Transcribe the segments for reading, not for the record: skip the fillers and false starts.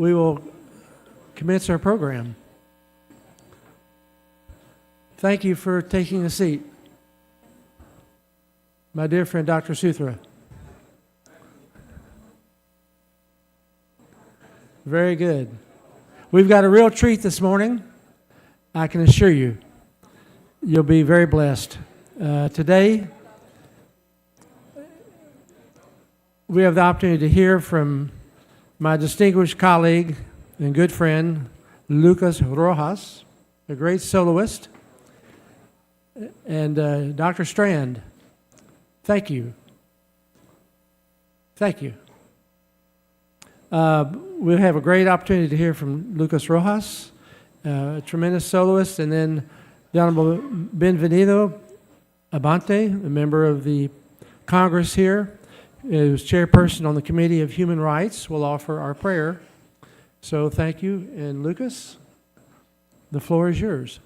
we will commence our program. Thank you for taking a seat. My dear friend, Dr. Suthra. Very good. We've got a real treat this morning. I can assure you, you'll be very blessed. Today, we have the opportunity to hear from my distinguished colleague and good friend, Lucas Rojas, a great soloist, and Dr. Strand. Thank you. Thank you. We'll have a great opportunity to hear from Lucas Rojas, a tremendous soloist, and then the Honorable Benvenido Abante, a member of the Congress here, who's chairperson on the Committee of Human Rights, will offer our prayer. So thank you. And Lucas, the floor is yours.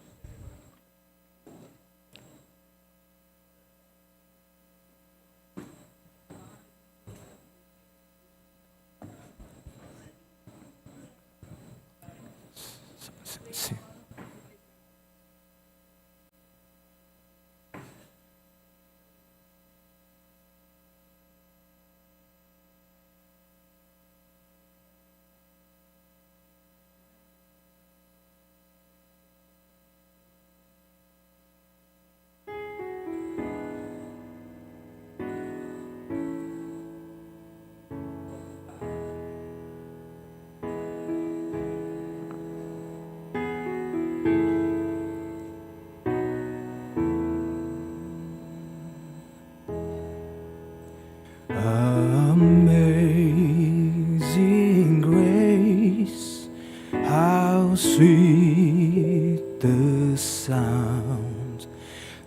Amazing grace, how sweet the sound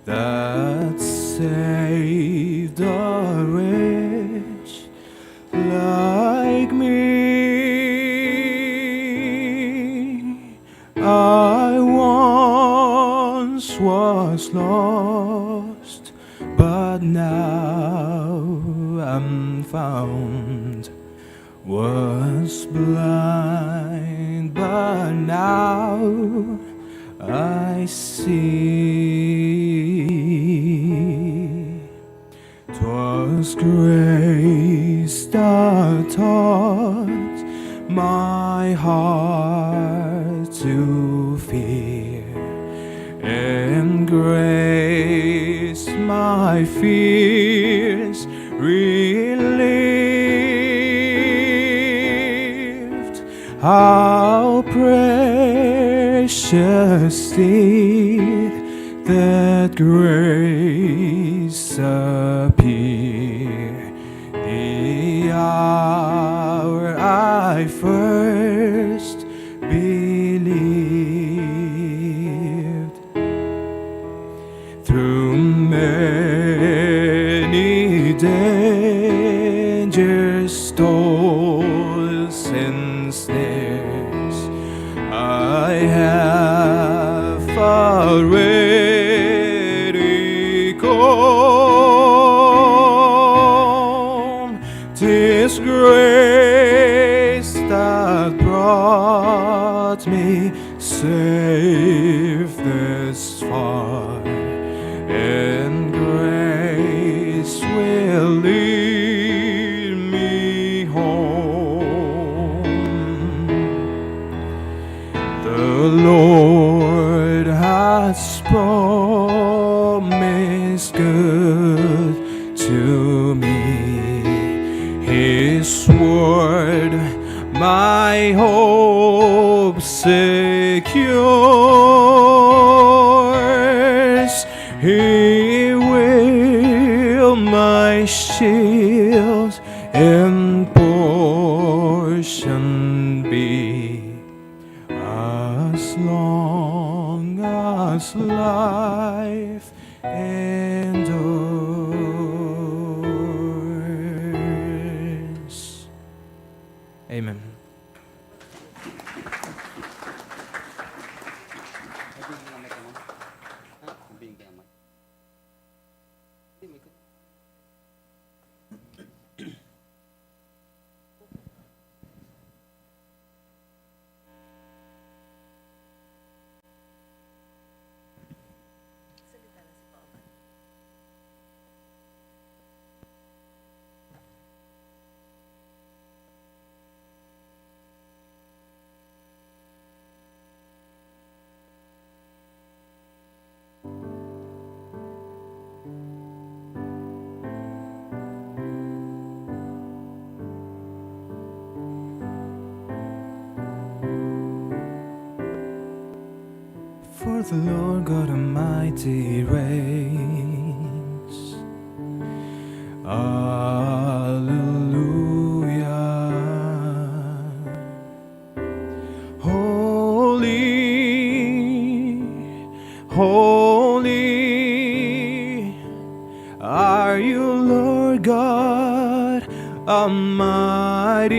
that saved a wretch like me. I once was lost, but now I'm found. Was blind, but now I see. 'Twas grace that taught my heart to fear, and grace my fears relieved. How precious did that grace appear the hour I first believed. Through many dangers, toils, and snares, I have already gone. 'Tis grace that brought me safe thus far, and grace will lead me home. The Lord has promised good to me. His word my hope secures. He will my shield and portion be, as long as life endures. Amen. the Lord God Almighty reigns. Hallelujah. Holy, holy are you, Lord God Almighty.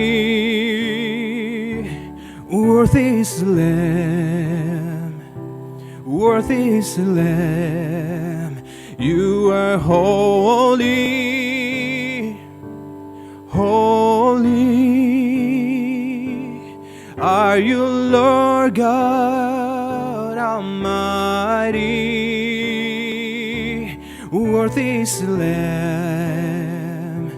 Worthy is the Lamb, worthy is the Lamb. You are holy, holy are you, Lord God Almighty. Worthy is the Lamb,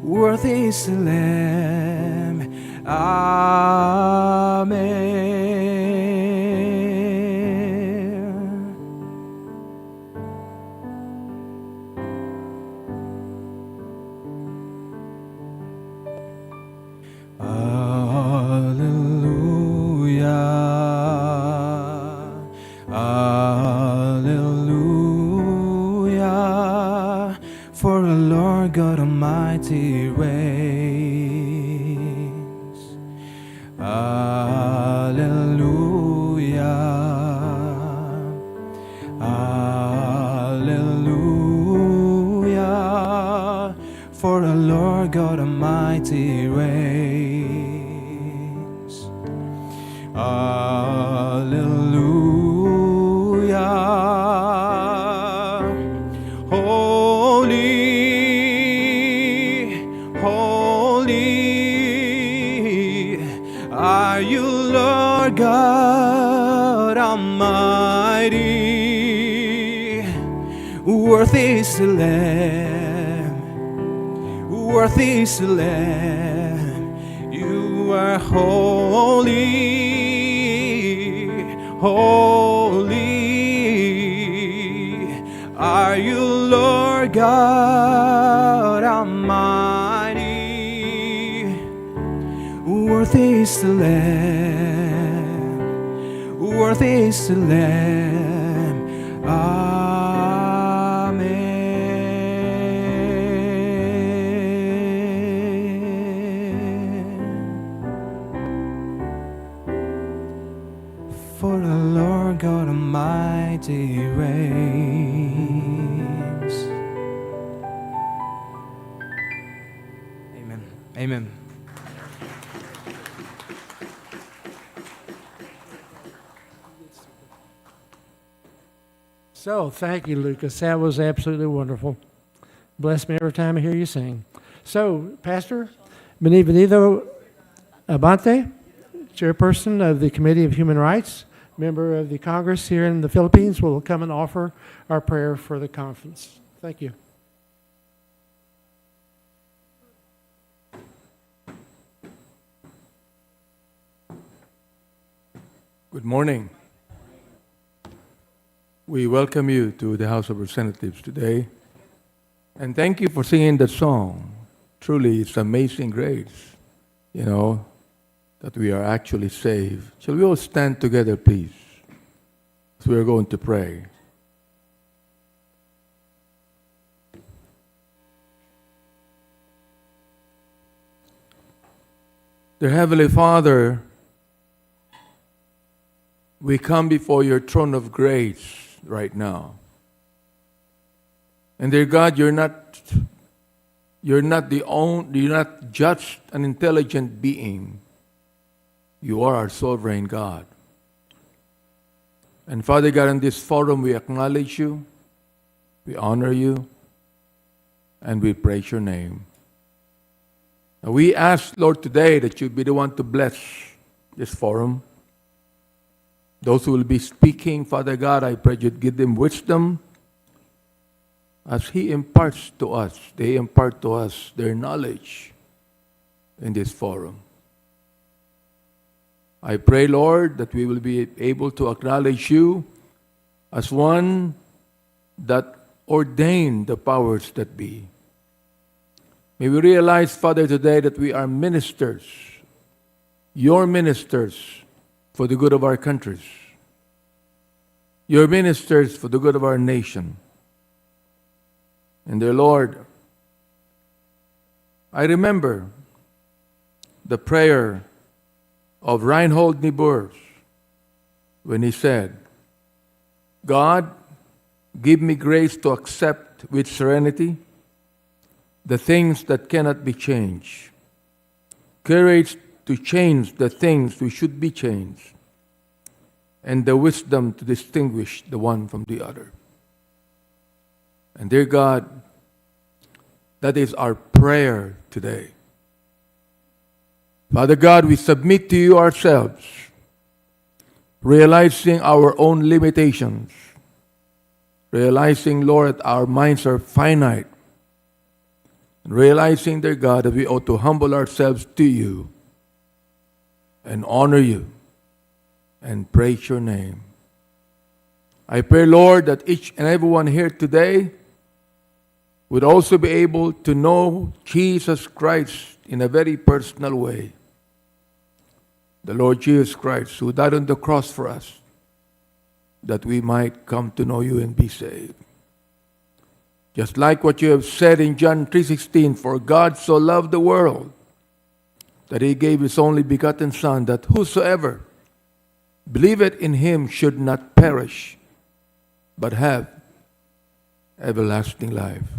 worthy is the Lamb. Amen. Hallelujah. Hallelujah. For the Lord God Almighty reigns. Hallelujah. Hallelujah. For the Lord God Almighty reigns. Hallelujah. Holy, holy are you, Lord God Almighty. Worthy is the Lamb, worthy is the Lamb. You are holy, holy are you, Lord God Almighty. Worthy is the Lamb, worthy is the Lamb. For the Lord God Almighty reigns. Amen. Amen. So, thank you, Lucas. That was absolutely wonderful. Bless me every time I hear you sing. So, Pastor Benvenido Abante, Chairperson of the Committee of Human Rights, member of the Congress here in the Philippines, will come and offer our prayer for the conference. Thank you. Good morning. We welcome you to the House of Representatives today. And thank you for singing that song. Truly, it's amazing grace, that we are actually saved. Shall we all stand together, please, as we are going to pray. Dear Heavenly Father, we come before your throne of grace right now. And dear God, you're not just an intelligent being. You are our sovereign God. And Father God, in this forum, we acknowledge you, we honor you, and we praise your name. Now we ask, Lord, today that you be the one to bless this forum. Those who will be speaking, Father God, I pray you'd give them wisdom as He imparts to us. They impart to us their knowledge in this forum. I pray, Lord, that we will be able to acknowledge you as one that ordained the powers that be. May we realize, Father, today that we are ministers, your ministers, for the good of our countries. your ministers for the good of our nation. And dear Lord, I remember the prayer of Reinhold Niebuhr when he said, God, give me grace to accept with serenity the things that cannot be changed, courage to change the things which should be changed, and the wisdom to distinguish the one from the other. And dear God, that is our prayer today. Father God, we submit to you ourselves, realizing our own limitations, realizing, Lord, that our minds are finite, and realizing, dear God, that we ought to humble ourselves to you and honor you and praise your name. I pray, Lord, that each and everyone here today would also be able to know Jesus Christ in a very personal way. The Lord Jesus Christ, who died on the cross for us, that we might come to know you and be saved. Just like what you have said in John 3:16, for God so loved the world that he gave his only begotten Son, that whosoever believeth in him should not perish, but have everlasting life.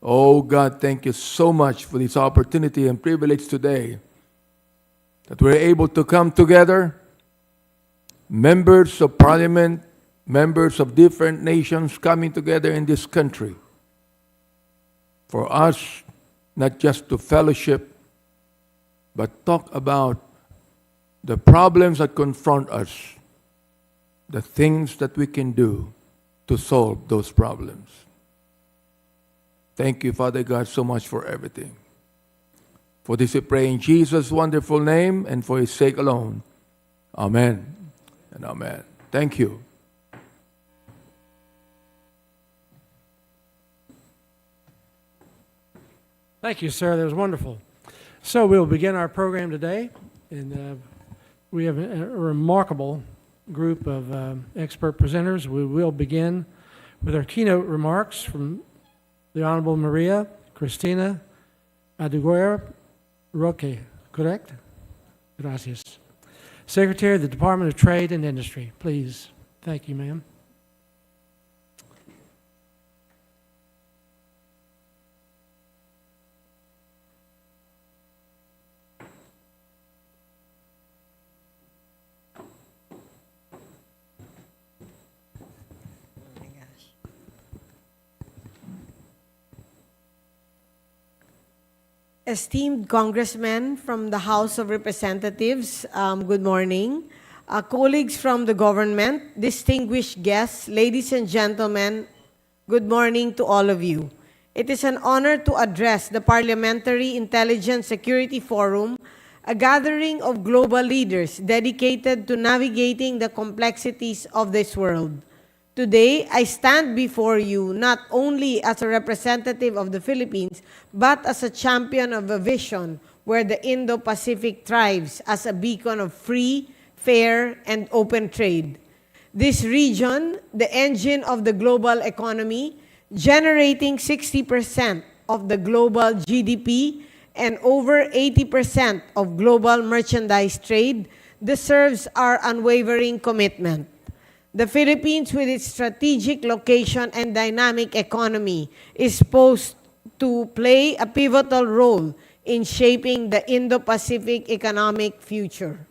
Oh God, thank you so much for this opportunity and privilege today that we're able to come together, members of Parliament, members of different nations coming together in this country, for us not just to fellowship, but talk about the problems that confront us, the things that we can do to solve those problems. Thank you, Father God, so much for everything. For this we pray in Jesus' wonderful name and for his sake alone. Amen and amen. Thank you. Thank you, sir. That was wonderful. So we'll begin our program today, and we have a remarkable group of expert presenters. We will begin with our keynote remarks from the Honorable Maria Cristina Aduguera Roque, correct? Gracias. Secretary of the Department of Trade and Industry, please. Thank you, ma'am. Esteemed congressmen from the House of Representatives, good morning. Colleagues from the government, distinguished guests, ladies and gentlemen, good morning to all of you. It is an honor to address the Parliamentary Intelligence Security Forum, a gathering of global leaders dedicated to navigating the complexities of this world. Today, I stand before you not only as a representative of the Philippines, but as a champion of a vision where the Indo-Pacific thrives as a beacon of free, fair, and open trade. This region, the engine of the global economy, generating 60% of the global GDP and over 80% of global merchandise trade, deserves our unwavering commitment. The Philippines, with its strategic location and dynamic economy, is poised to play a pivotal role in shaping the Indo-Pacific economic future.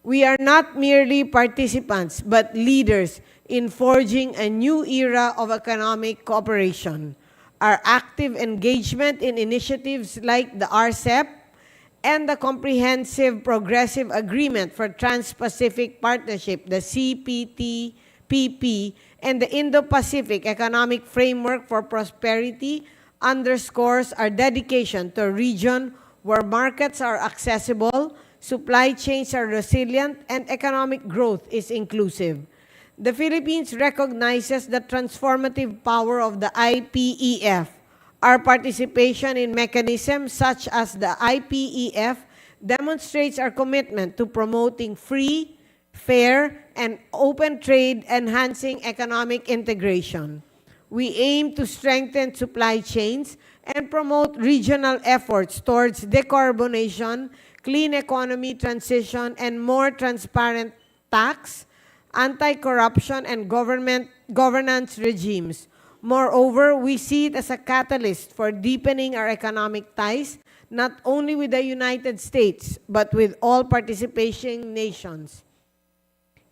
We are not merely participants, but leaders in forging a new era of economic cooperation. Our active engagement in initiatives like the RCEP and the Comprehensive Progressive Agreement for Trans-Pacific Partnership, the CPTPP, and the Indo-Pacific Economic Framework for Prosperity underscores our dedication to a region where markets are accessible, supply chains are resilient, and economic growth is inclusive. The Philippines recognizes the transformative power of the IPEF. Our participation in mechanisms such as the IPEF demonstrates our commitment to promoting free, fair, and open trade enhancing economic integration. We aim to strengthen supply chains and promote regional efforts towards decarbonation, clean economy transition, and more transparent tax, anti-corruption, and governance regimes. Moreover, we see it as a catalyst for deepening our economic ties, not only with the United States, but with all participating nations.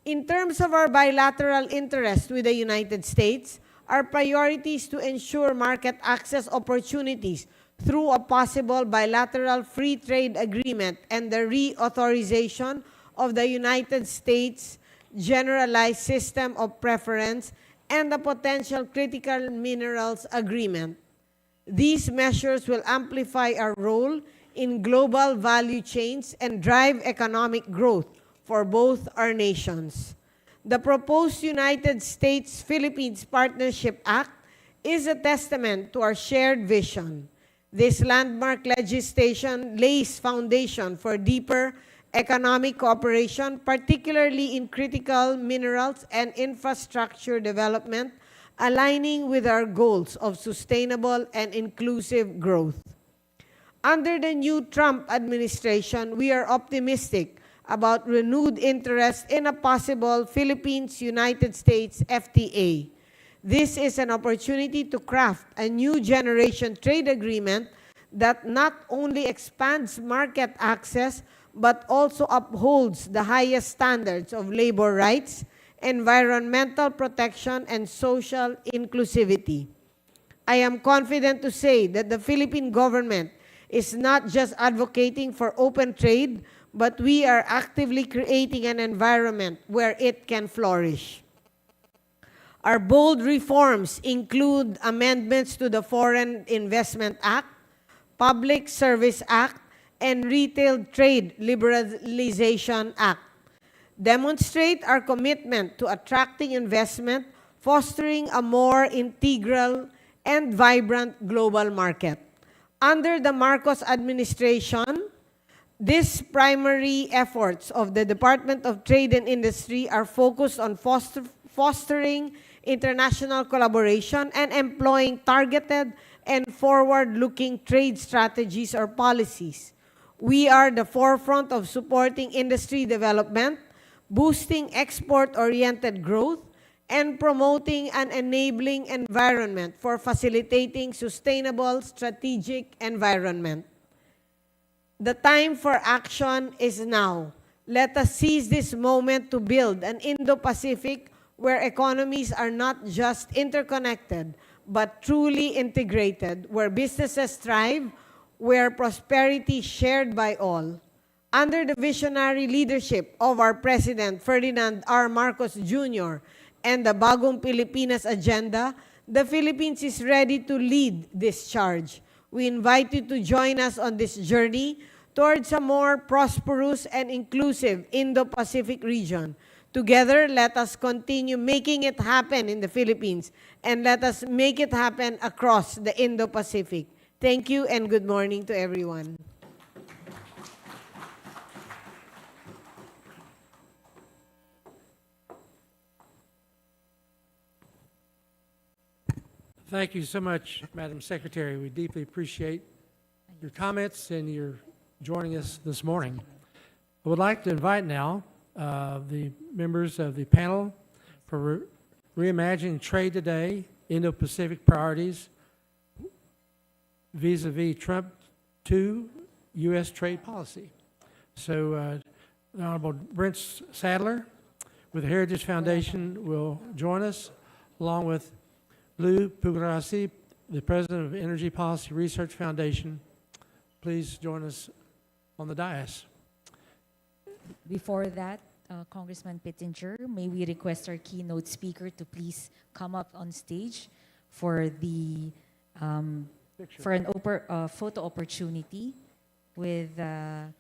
In terms of our bilateral interest with the United States, our priority is to ensure market access opportunities through a possible bilateral free trade agreement and the reauthorization of the United States Generalized System of Preference and the potential critical minerals agreement. These measures will amplify our role in global value chains and drive economic growth for both our nations. The proposed United States-Philippines Partnership Act is a testament to our shared vision. This landmark legislation lays foundation for deeper economic cooperation, particularly in critical minerals and infrastructure development, aligning with our goals of sustainable and inclusive growth. Under the new Trump administration, we are optimistic about renewed interest in a possible Philippines-United States FTA. This is an opportunity to craft a new generation trade agreement that not only expands market access, but also upholds the highest standards of labor rights, environmental protection, and social inclusivity. I am confident to say that the Philippine government is not just advocating for open trade, but we are actively creating an environment where it can flourish. Our bold reforms include amendments to the Foreign Investment Act, Public Service Act, and Retail Trade Liberalization Act. Demonstrate our commitment to attracting investment, fostering a more integral and vibrant global market. Under the Marcos administration, these primary efforts of the Department of Trade and Industry are focused on fostering international collaboration and employing targeted and forward-looking trade strategies or policies. We are the forefront of supporting industry development, boosting export-oriented growth, and promoting an enabling environment for facilitating sustainable strategic environment. The time for action is now. Let us seize this moment to build an Indo-Pacific where economies are not just interconnected, but truly integrated, where businesses thrive, where prosperity is shared by all. Under the visionary leadership of our President, Ferdinand R. Marcos Jr., and the Bagong Pilipinas Agenda, the Philippines is ready to lead this charge. We invite you to join us on this journey towards a more prosperous and inclusive Indo-Pacific region. Together, let us continue making it happen in the Philippines, and let us make it happen across the Indo-Pacific. Thank you and good morning to everyone. Thank you so much, Madam Secretary. We deeply appreciate your comments and your joining us this morning. I would like to invite now the members of the panel for Reimagining Trade Today, Indo-Pacific Priorities vis-a-vis Trump 2 U.S. trade policy. So the Honorable Brent Sadler with the Heritage Foundation will join us, along with Lou Pugliaresi, the President of Energy Policy Research Foundation. Please join us on the dais. Before that, Congressman Pittenger, may we request our keynote speaker to please come up on stage for the for an photo opportunity with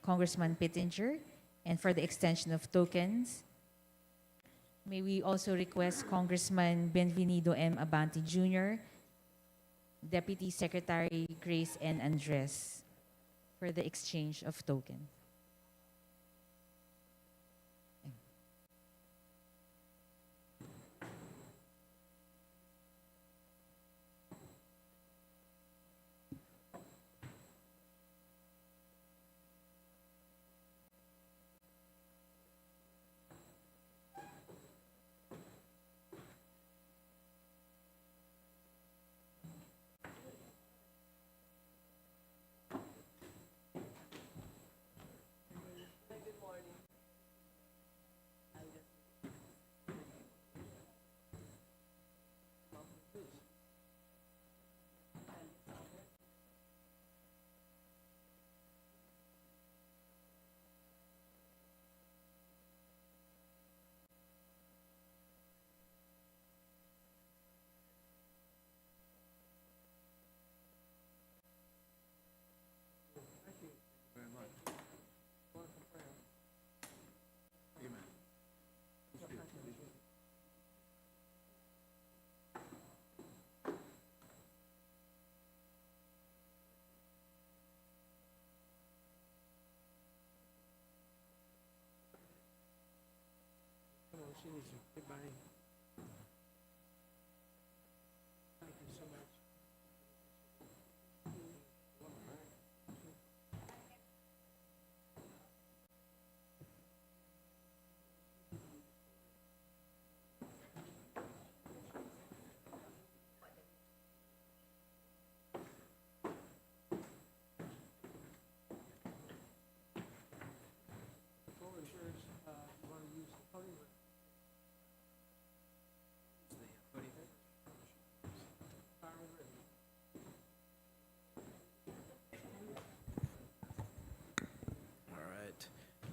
Congressman Pittenger and for the extension of tokens. May we also request Congressman Benvenido M. Abante Jr., Deputy Secretary Grace N. Andres for the exchange of tokens.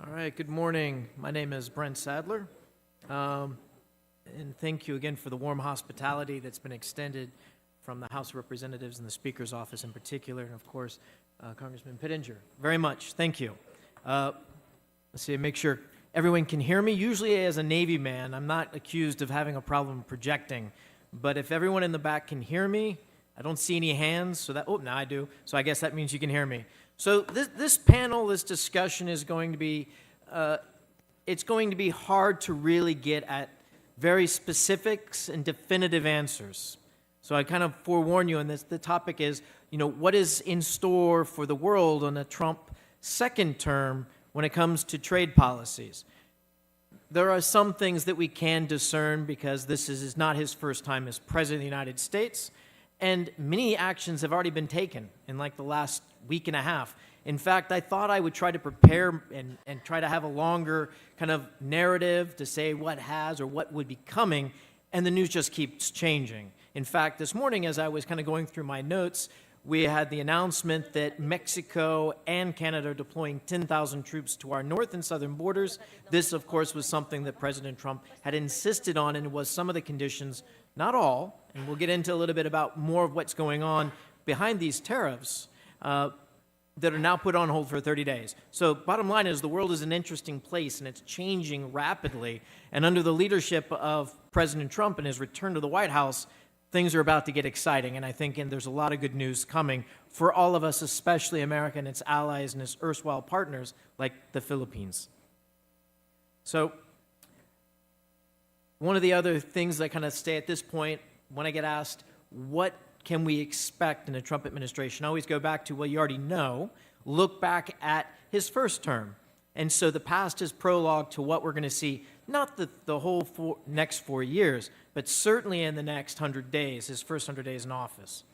All right, good morning. My name is Brent Sadler. And thank you again for the warm hospitality that's been extended from the House of Representatives and the Speaker's office in particular, and of course, Congressman Pittenger. Very much, thank you. Let's see, make sure everyone can hear me. Usually as a Navy man, I'm not accused of having a problem projecting, but if everyone in the back can hear me, I don't see any hands, so that, oh, now I do, so I guess that means you can hear me. So this panel, this discussion is going to be, it's going to be hard to really get at very specifics and definitive answers. So I kind of forewarn you, and the topic is, what is in store for the world on a Trump second term when it comes to trade policies? There are some things that we can discern because this is not his first time as President of the United States, and many actions have already been taken in like the last week and a half. In fact, I thought I would try to prepare and try to have a longer kind of narrative to say what has or what would be coming, and the news just keeps changing. In fact, this morning as I was kind of going through my notes, we had the announcement that Mexico and Canada are deploying 10,000 troops to our north and southern borders. This, of course, was something that President Trump had insisted on, and was some of the conditions, not all, and we'll get into a little bit about more of what's going on behind these tariffs that are now put on hold for 30 days. So bottom line is the world is an interesting place, and it's changing rapidly. And under the leadership of President Trump and his return to the White House, things are about to get exciting, and I think there's a lot of good news coming for all of us, especially America and its allies and its erstwhile partners like the Philippines. So one of the other things that kind of stay at this point, when I get asked, what can we expect in the Trump administration? I always go back to, well, you already know. Look back at his first term. And so the past is prologue to what we're going to see, not the whole next 4 years, but certainly in the next 100 days, his first 100 days in office.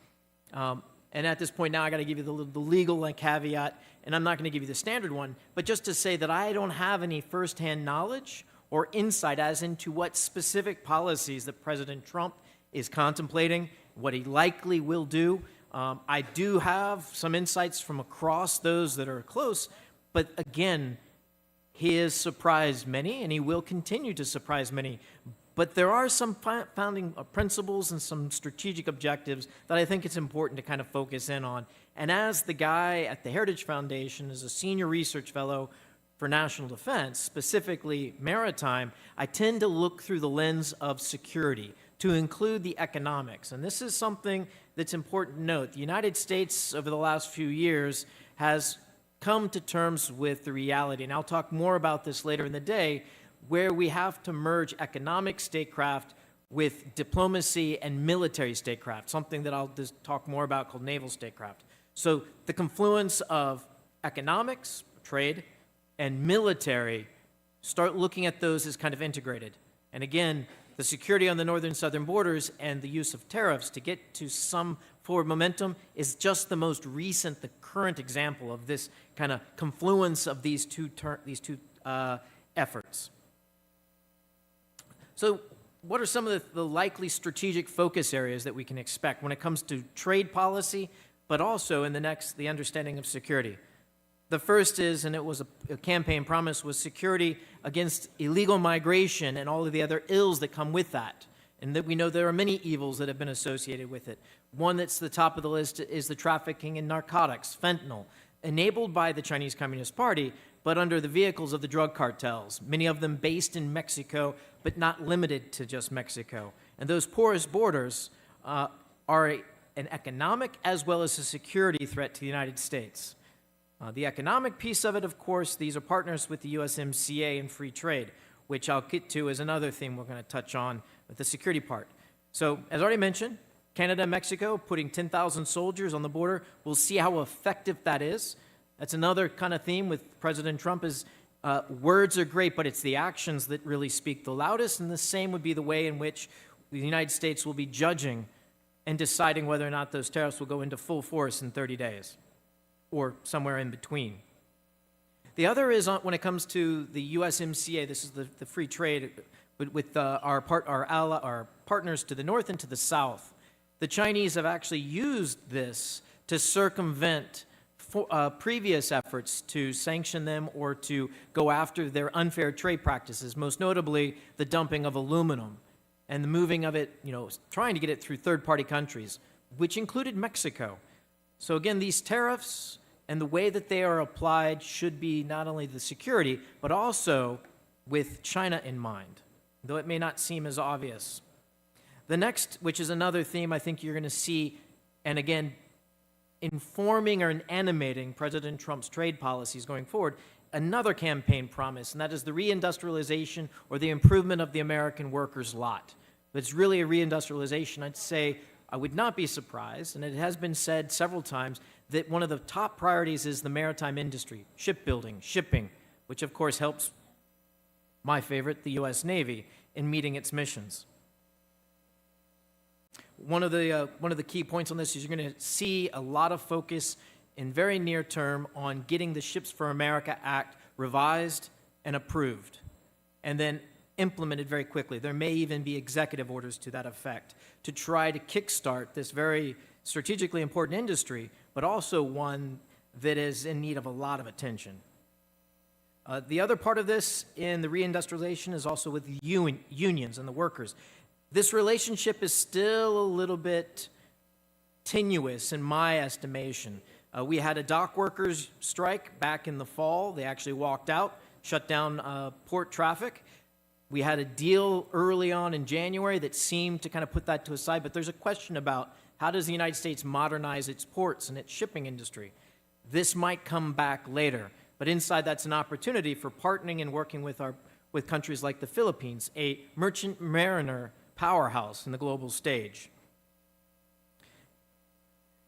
And at this point now, I got to give you the legal caveat, and I'm not going to give you the standard one, but just to say that I don't have any firsthand knowledge or insight as into what specific policies that President Trump is contemplating, what he likely will do. I do have some insights from across those that are close, but again, he has surprised many, and he will continue to surprise many. But there are some founding principles and some strategic objectives that I think it's important to kind of focus in on. And as the guy at the Heritage Foundation, as a senior research fellow for national defense, specifically maritime, I tend to look through the lens of security to include the economics. And this is something that's important to note. The United States, over the last few years, has come to terms with the reality, and I'll talk more about this later in the day, where we have to merge economic statecraft with diplomacy and military statecraft, something that I'll just talk more about called naval statecraft. So the confluence of economics, trade, and military, start looking at those as kind of integrated. And again, the security on the northern and southern borders and the use of tariffs to get to some forward momentum is just the most recent, the current example of this kind of confluence of these two efforts. So what are some of the likely strategic focus areas that we can expect when it comes to trade policy, but also in the understanding of security? The first is, and it was a campaign promise, was security against illegal migration and all of the other ills that come with that. And that we know there are many evils that have been associated with it. One that's the top of the list is the trafficking in narcotics, fentanyl, enabled by the Chinese Communist Party, but under the vehicles of the drug cartels, many of them based in Mexico, but not limited to just Mexico. And those porous borders are an economic as well as a security threat to the United States. The economic piece of it, of course, these are partners with the USMCA and free trade. which I'll get to as another theme we're going to touch on with the security part. So, as already mentioned, Canada and Mexico putting 10,000 soldiers on the border. We'll see how effective that is. That's another kind of theme with President Trump is words are great, but it's the actions that really speak the loudest, and the same would be the way in which the United States will be judging and deciding whether or not those tariffs will go into full force in 30 days or somewhere in between. The other is when it comes to the USMCA, this is the free trade with our partners to the north and to the south. The Chinese have actually used this to circumvent previous efforts to sanction them or to go after their unfair trade practices, most notably the dumping of aluminum and the moving of it, trying to get it through third-party countries, which included Mexico. So again, these tariffs and the way that they are applied should be not only the security, but also with China in mind, though it may not seem as obvious. The next, which is another theme I think you're going to see, and again, informing or animating President Trump's trade policies going forward, another campaign promise, and that is the reindustrialization or the improvement of the American worker's lot. If it's really a reindustrialization, I'd say I would not be surprised, and it has been said several times, that one of the top priorities is the maritime industry, shipbuilding, shipping, which of course helps my favorite, the U.S. Navy, in meeting its missions. One of the key points on this is you're going to see a lot of focus in very near term on getting the Ships for America Act revised and approved, and then implemented very quickly. There may even be executive orders to that effect to try to kickstart this very strategically important industry, but also one that is in need of a lot of attention. The other part of this in the reindustrialization is also with the unions and the workers. This relationship is still a little bit tenuous in my estimation. We had a dock workers strike back in the fall. They actually walked out, shut down port traffic. We had a deal early on in January that seemed to kind of put that to a side, but there's a question about how does the United States modernize its ports and its shipping industry? This might come back later, but inside that's an opportunity for partnering and working with countries like the Philippines, a merchant mariner powerhouse in the global stage.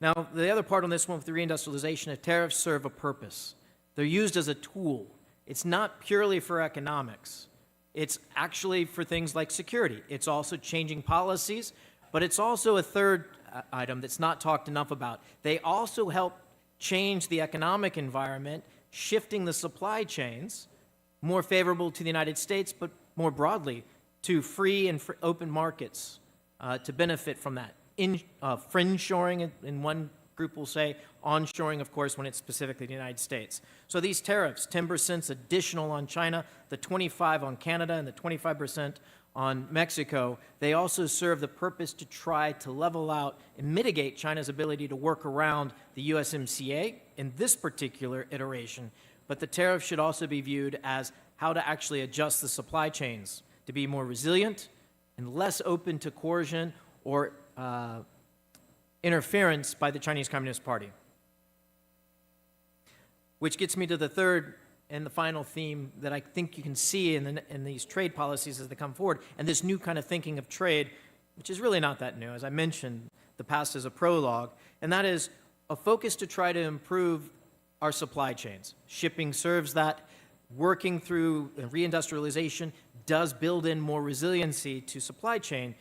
Now, the other part on this one with the reindustrialization, tariffs serve a purpose. They're used as a tool. It's not purely for economics. It's actually for things like security. It's also changing policies, but it's also a third item that's not talked enough about. They also help change the economic environment, shifting the supply chains more favorable to the United States, but more broadly to free and open markets to benefit from that. Fringe shoring, in one group will say, onshoring, of course, when it's specifically the United States. So these tariffs, 10% additional on China, the 25% on Canada, and the 25% on Mexico, they also serve the purpose to try to level out and mitigate China's ability to work around the USMCA in this particular iteration. But the tariff should also be viewed as how to actually adjust the supply chains to be more resilient and less open to coercion or interference by the Chinese Communist Party. Which gets me to the third and the final theme that I think you can see in these trade policies as they come forward, and this new kind of thinking of trade, which is really not that new. As I mentioned, the past is a prologue, and that is a focus to try to improve our supply chains. Shipping serves that. Working through reindustrialization does build in more resiliency to supply chain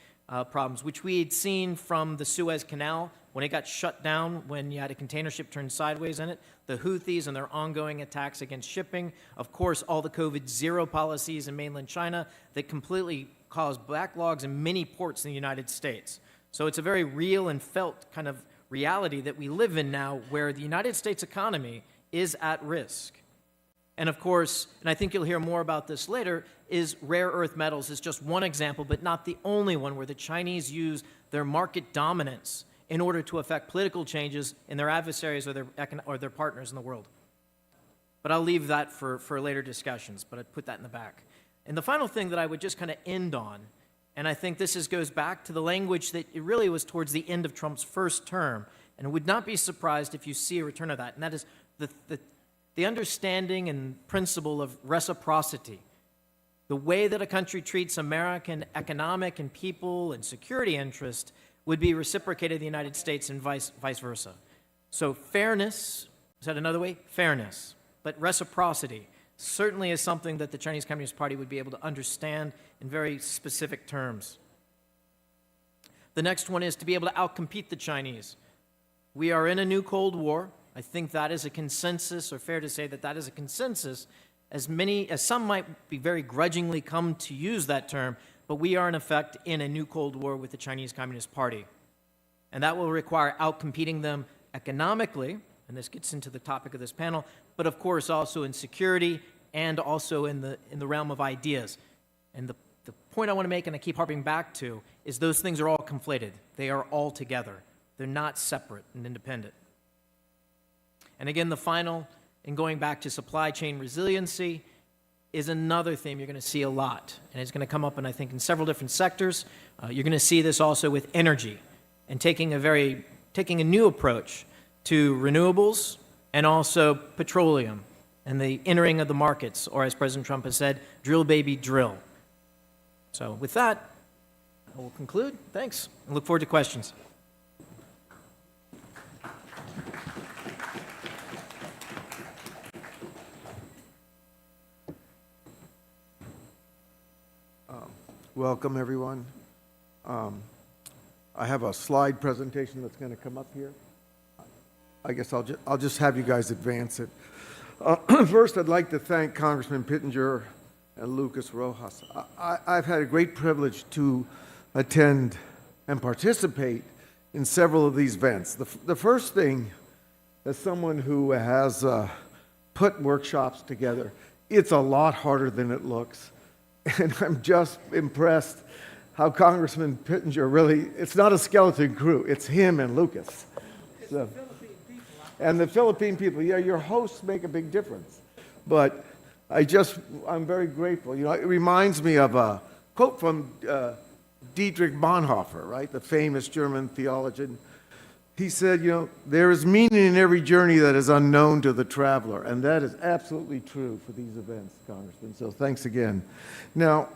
problems, which we had seen from the Suez Canal when it got shut down, when you had a container ship turned sideways in it, the Houthis and their ongoing attacks against shipping, of course, all the COVID-0 policies in mainland China that completely caused backlogs in many ports in the United States. So it's a very real and felt kind of reality that we live in now where the United States economy is at risk. And of course, and I think you'll hear more about this later, is rare earth metals is just one example, but not the only one where the Chinese use their market dominance in order to affect political changes in their adversaries or their partners in the world. But I'll leave that for later discussions, but I'd put that in the back. And the final thing that I would just kind of end on, and I think this goes back to the language that it really was towards the end of Trump's first term, and I would not be surprised if you see a return of that, and that is the understanding and principle of reciprocity. the way that a country treats American economic and people and security interest would be reciprocated in the United States and vice versa. So fairness, said another way, fairness, but reciprocity certainly is something that the Chinese Communist Party would be able to understand in very specific terms. The next one is to be able to outcompete the Chinese. We are in a new Cold War. I think that is a consensus, or fair to say that that is a consensus, as some might be very grudgingly come to use that term, but we are in effect in a new Cold War with the Chinese Communist Party. And that will require outcompeting them economically, and this gets into the topic of this panel, but of course also in security and also in the realm of ideas. And the point I want to make, and I keep harping back to, is those things are all conflated. They are all together. They're not separate and independent. And again, the final, in going back to supply chain resiliency, is another theme you're going to see a lot. And it's going to come up, I think, in several different sectors. You're going to see this also with energy and taking a new approach to renewables and also petroleum and the entering of the markets, or as President Trump has said, drill, baby, drill. So with that, I will conclude. Thanks. I look forward to questions. Welcome, everyone. I have a slide presentation that's going to come up here. I guess I'll just have you guys advance it. First, I'd like to thank Congressman Pittenger and Lucas Rojas. I've had a great privilege to attend and participate in several of these events. The first thing, as someone who has put workshops together, it's a lot harder than it looks. And I'm just impressed how Congressman Pittenger really, it's not a skeleton crew, it's him and Lucas. So, and the Philippine people, yeah, your hosts make a big difference. But I'm very grateful. You know, it reminds me of a quote from Dietrich Bonhoeffer, right, the famous German theologian. He said, you know, there is meaning in every journey that is unknown to the traveler. And that is absolutely true for these events, Congressman. So thanks again. Now,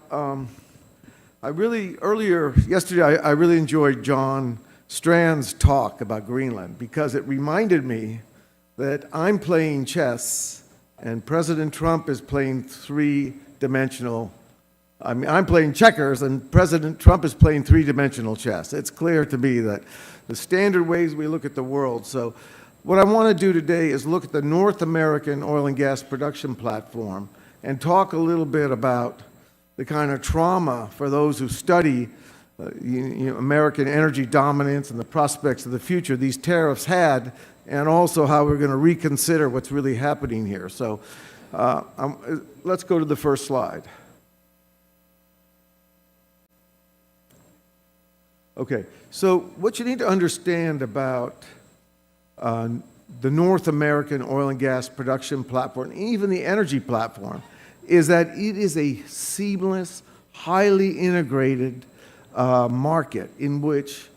yesterday, I really enjoyed John Strand's talk about Greenland because it reminded me that I'm playing chess and President Trump is playing three-dimensional. I mean, I'm playing checkers and President Trump is playing three-dimensional chess. It's clear to me that the standard ways we look at the world. So what I want to do today is look at the North American oil and gas production platform and talk a little bit about the kind of trauma for those who study American energy dominance and the prospects of the future these tariffs had, and also how we're going to reconsider what's really happening here. So let's go to the first slide. Okay, so what you need to understand about the North American oil and gas production platform, even the energy platform, is that it is a seamless, highly integrated market in which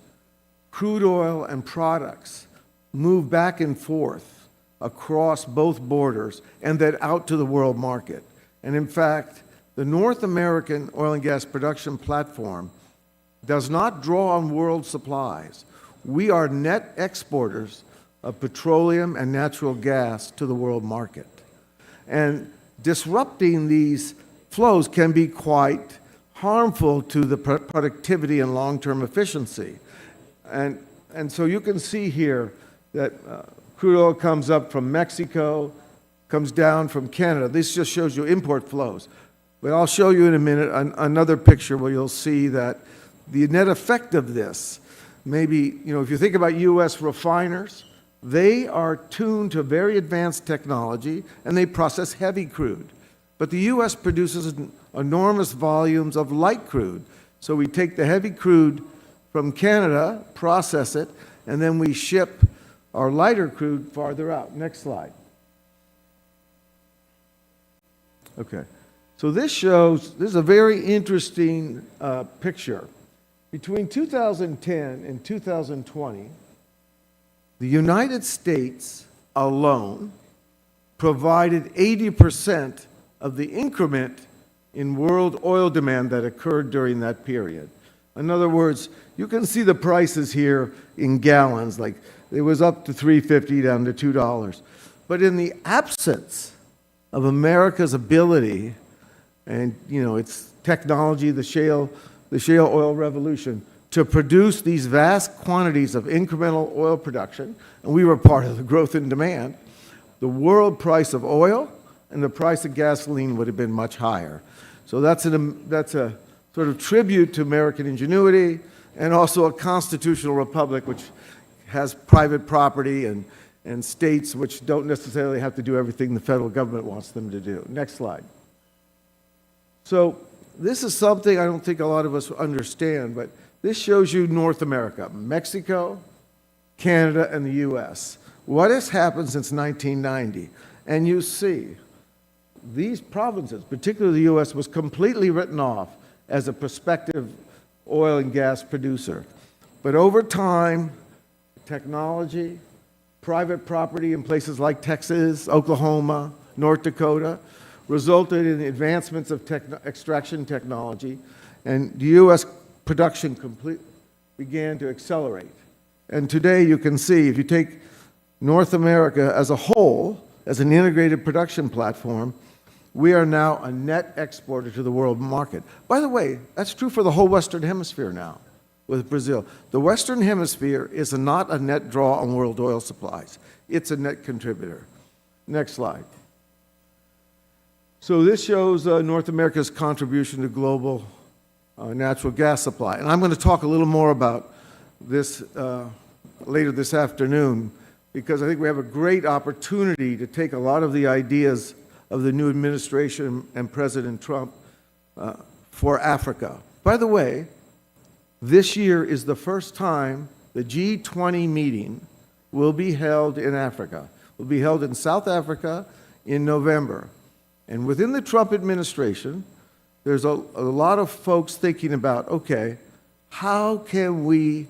crude oil and products move back and forth across both borders and then out to the world market. And in fact, the North American oil and gas production platform does not draw on world supplies. We are net exporters of petroleum and natural gas to the world market. And disrupting these flows can be quite harmful to the productivity and long-term efficiency. And so you can see here that crude oil comes up from Mexico, comes down from Canada. This just shows you import flows. But I'll show you in a minute another picture where you'll see that the net effect of this, maybe, if you think about U.S. refiners, they are tuned to very advanced technology and they process heavy crude. But the U.S. produces enormous volumes of light crude. So we take the heavy crude from Canada, process it, and then we ship our lighter crude farther out. Next slide. Okay. So this is a very interesting picture. Between 2010 and 2020, the United States alone provided 80% of the increment in world oil demand that occurred during that period. In other words, you can see the prices here in gallons, like it was up to $3.50 down to $2. But in the absence of America's ability and, its technology, the shale oil revolution, to produce these vast quantities of incremental oil production, and we were part of the growth in demand, the world price of oil and the price of gasoline would have been much higher. So that's a sort of tribute to American ingenuity and also a constitutional republic which has private property and states which don't necessarily have to do everything the federal government wants them to do. Next slide. So this is something I don't think a lot of us understand, but this shows you North America, Mexico, Canada, and the U.S. What has happened since 1990? And you see these provinces, particularly the U.S., was completely written off as a prospective oil and gas producer. But over time, technology, private property in places like Texas, Oklahoma, North Dakota, resulted in advancements of extraction technology, and the U.S. production began to accelerate. And today you can see, if you take North America as a whole, as an integrated production platform, we are now a net exporter to the world market. By the way, that's true for the whole Western Hemisphere now with Brazil. The Western Hemisphere is not a net draw on world oil supplies. It's a net contributor. Next slide. So this shows North America's contribution to global natural gas supply. And I'm going to talk a little more about this later this afternoon, because I think we have a great opportunity to take a lot of the ideas of the new administration and President Trump for Africa. By the way, this year is the first time the G20 meeting will be held in Africa. It will be held in South Africa in November. And within the Trump administration, there's a lot of folks thinking about, okay, how can we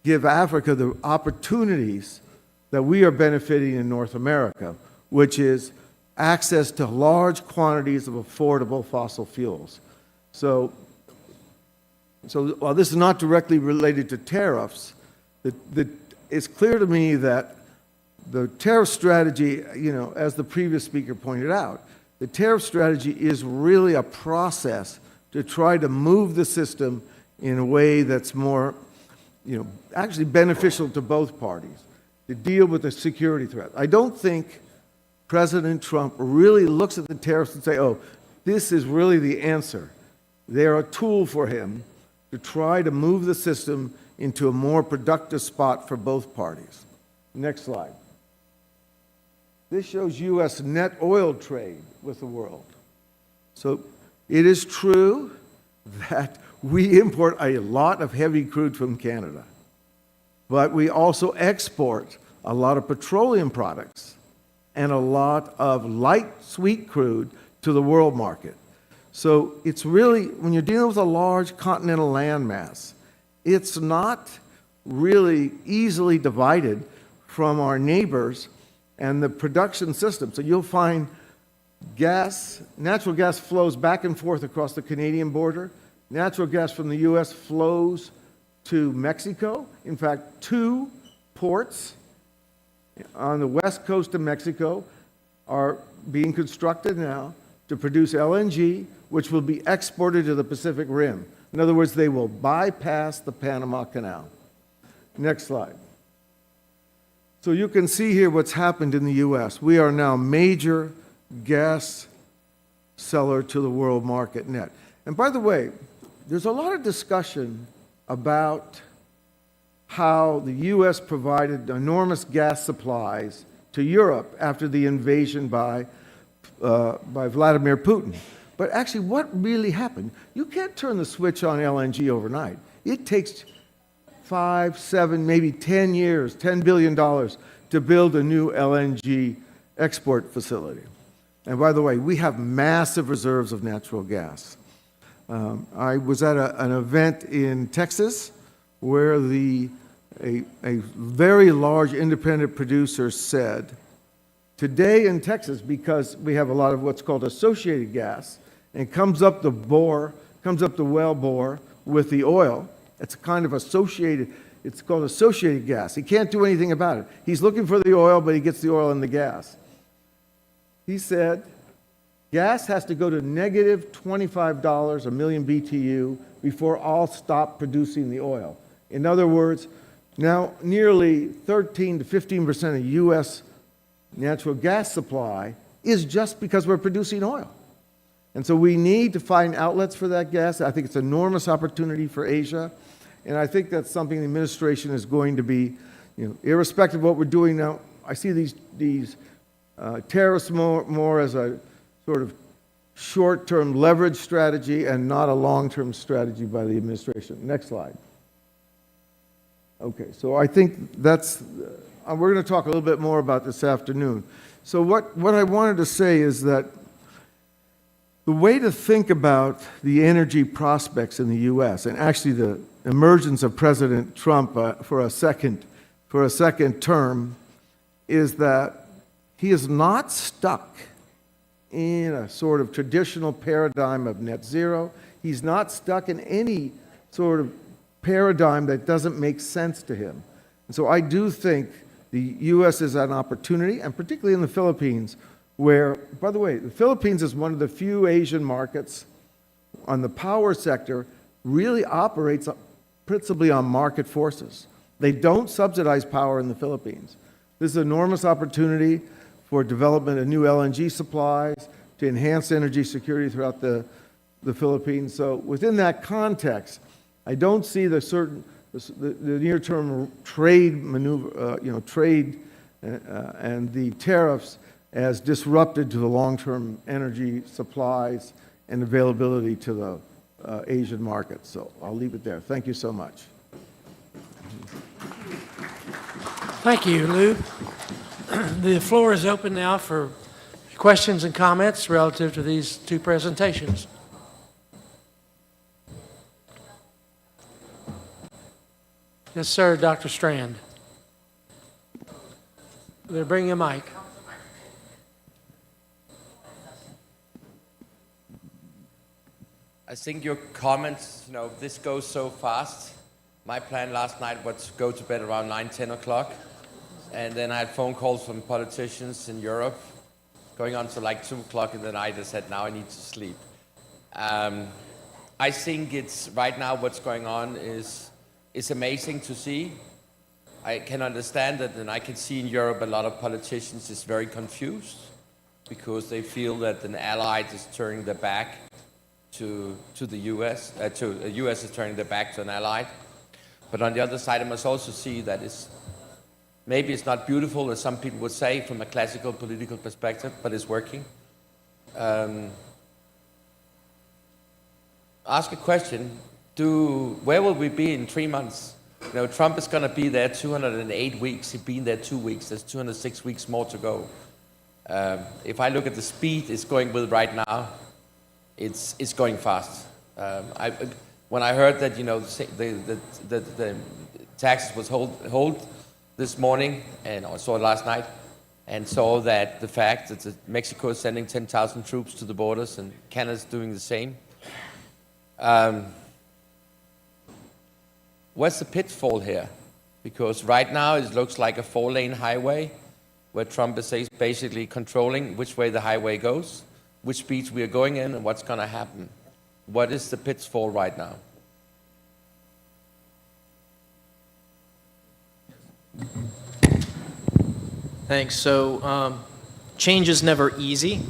give Africa the opportunities that we are benefiting in North America, which is access to large quantities of affordable fossil fuels. So while this is not directly related to tariffs, it's clear to me that the tariff strategy, as the previous speaker pointed out, the tariff strategy is really a process to try to move the system in a way that's more, actually beneficial to both parties, to deal with the security threat. I don't think President Trump really looks at the tariffs and say, oh, this is really the answer. They're a tool for him to try to move the system into a more productive spot for both parties. Next slide. This shows U.S. net oil trade with the world. So it is true that we import a lot of heavy crude from Canada, but we also export a lot of petroleum products and a lot of light sweet crude to the world market. So it's really, when you're dealing with a large continental landmass, it's not really easily divided from our neighbors and the production system. So you'll find natural gas flows back and forth across the Canadian border. Natural gas from the U.S. flows to Mexico. In fact, 2 ports on the west coast of Mexico are being constructed now to produce LNG, which will be exported to the Pacific Rim. In other words, they will bypass the Panama Canal. Next slide. So you can see here what's happened in the U.S. We are now major gas seller to the world market net. And by the way, there's a lot of discussion about how the U.S. provided enormous gas supplies to Europe after the invasion by Vladimir Putin. But actually, what really happened? You can't turn the switch on LNG overnight. It takes 5, 7, maybe 10 years, $10 billion to build a new LNG export facility. And by the way, we have massive reserves of natural gas. I was at an event in Texas where a very large independent producer said, today in Texas, because we have a lot of what's called associated gas, and it comes up the well bore with the oil. It's kind of associated, it's called associated gas. He can't do anything about it. He's looking for the oil, but he gets the oil in the gas. He said, gas has to go to negative $25 a million BTU before I'll stop producing the oil. In other words, now nearly 13 to 15% of U.S. natural gas supply is just because we're producing oil. And so we need to find outlets for that gas. I think it's an enormous opportunity for Asia. And I think that's something the administration is going to be, irrespective of what we're doing now. I see these tariffs more as a sort of short-term leverage strategy and not a long-term strategy by the administration. Next slide. Okay, so I think that's, we're going to talk a little bit more about this afternoon. So what I wanted to say is that the way to think about the energy prospects in the U.S., and actually the emergence of President Trump for a second term, is that he is not stuck in a sort of traditional paradigm of net zero. He's not stuck in any sort of paradigm that doesn't make sense to him. And so I do think the U.S. is an opportunity, and particularly in the Philippines, where, by the way, the Philippines is one of the few Asian markets on the power sector really operates principally on market forces. They don't subsidize power in the Philippines. This is an enormous opportunity for development of new LNG supplies, to enhance energy security throughout the Philippines. So within that context, I don't see the near-term trade maneuver, trade and the tariffs as disrupted to the long-term energy supplies and availability to the Asian markets. So I'll leave it there. Thank you so much. Thank you, Lou. The floor is open now for questions and comments relative to these two presentations. Yes, sir, Dr. Strand. They're bringing a mic. I think your comments, this goes so fast. My plan last night was to go to bed around 9, 10 o'clock. And then I had phone calls from politicians in Europe going on to like 2 o'clock in the night. I said, now I need to sleep. I think it's right now what's going on is amazing to see. I can understand that, and I can see in Europe a lot of politicians is very confused because they feel that an ally is turning their back to the U.S. The U.S. is turning their back to an ally. But on the other side, I must also see that maybe it's not beautiful, as some people would say, from a classical political perspective, but it's working. Ask a question. Where will we be in 3 months? Trump is going to be there 208 weeks. He's been there 2 weeks. There's 206 weeks more to go. If I look at the speed it's going with right now, it's going fast. When I heard that the taxes was hold this morning, and I saw it last night, and saw that the fact that Mexico is sending 10,000 troops to the borders and Canada's doing the same. What's the pitfall here? Because right now it looks like a 4-lane highway where Trump is basically controlling which way the highway goes, which speeds we are going in, and what's going to happen. What is the pitfall right now? Thanks. So change is never easy,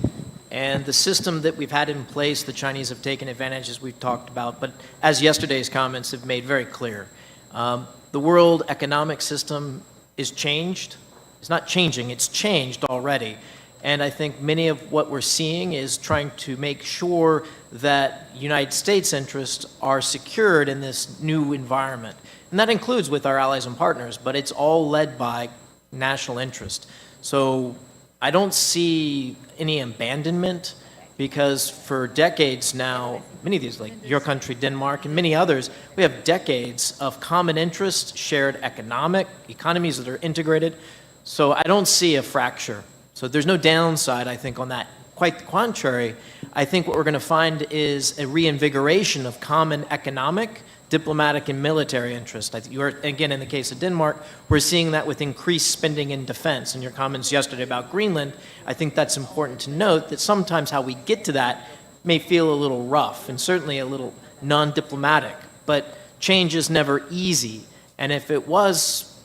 and the system that we've had in place, the Chinese have taken advantage, as we've talked about, but as yesterday's comments have made very clear, the world economic system is changed. It's not changing, it's changed already. And I think many of what we're seeing is trying to make sure that United States interests are secured in this new environment. And that includes with our allies and partners, but it's all led by national interest. So I don't see any abandonment, because for decades now, many of these, like your country, Denmark, and many others, we have decades of common interest, shared economies that are integrated. So I don't see a fracture. So there's no downside, I think, on that. Quite the contrary, I think what we're going to find is a reinvigoration of common economic, diplomatic, and military interest. I think you are, again, in the case of Denmark, we're seeing that with increased spending in defense. In your comments yesterday about Greenland, I think that's important to note that sometimes how we get to that may feel a little rough and certainly a little non-diplomatic, but change is never easy. And if it was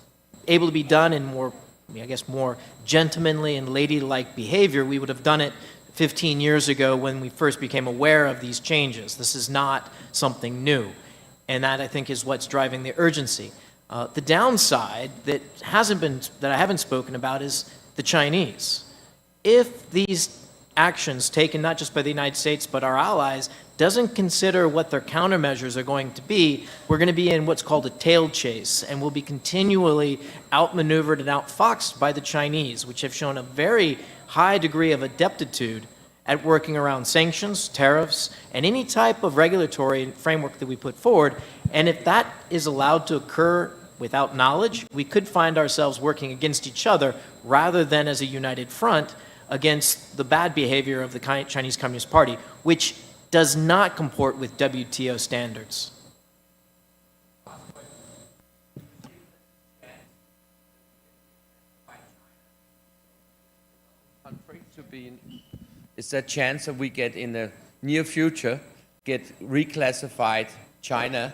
able to be done in more, I guess, more gentlemanly and ladylike behavior, we would have done it 15 years ago when we first became aware of these changes. This is not something new. And that, I think, is what's driving the urgency. The downside that I haven't spoken about is the Chinese. If these actions taken not just by the United States but our allies doesn't consider what their countermeasures are going to be, we're going to be in what's called a tail chase, and we'll be continually outmaneuvered and outfoxed by the Chinese, which have shown a very high degree of adeptitude at working around sanctions, tariffs, and any type of regulatory framework that we put forward. And if that is allowed to occur without knowledge, we could find ourselves working against each other rather than as a united front against the bad behavior of the Chinese Communist Party, which does not comport with WTO standards. Is there a chance that we get in the near future reclassified China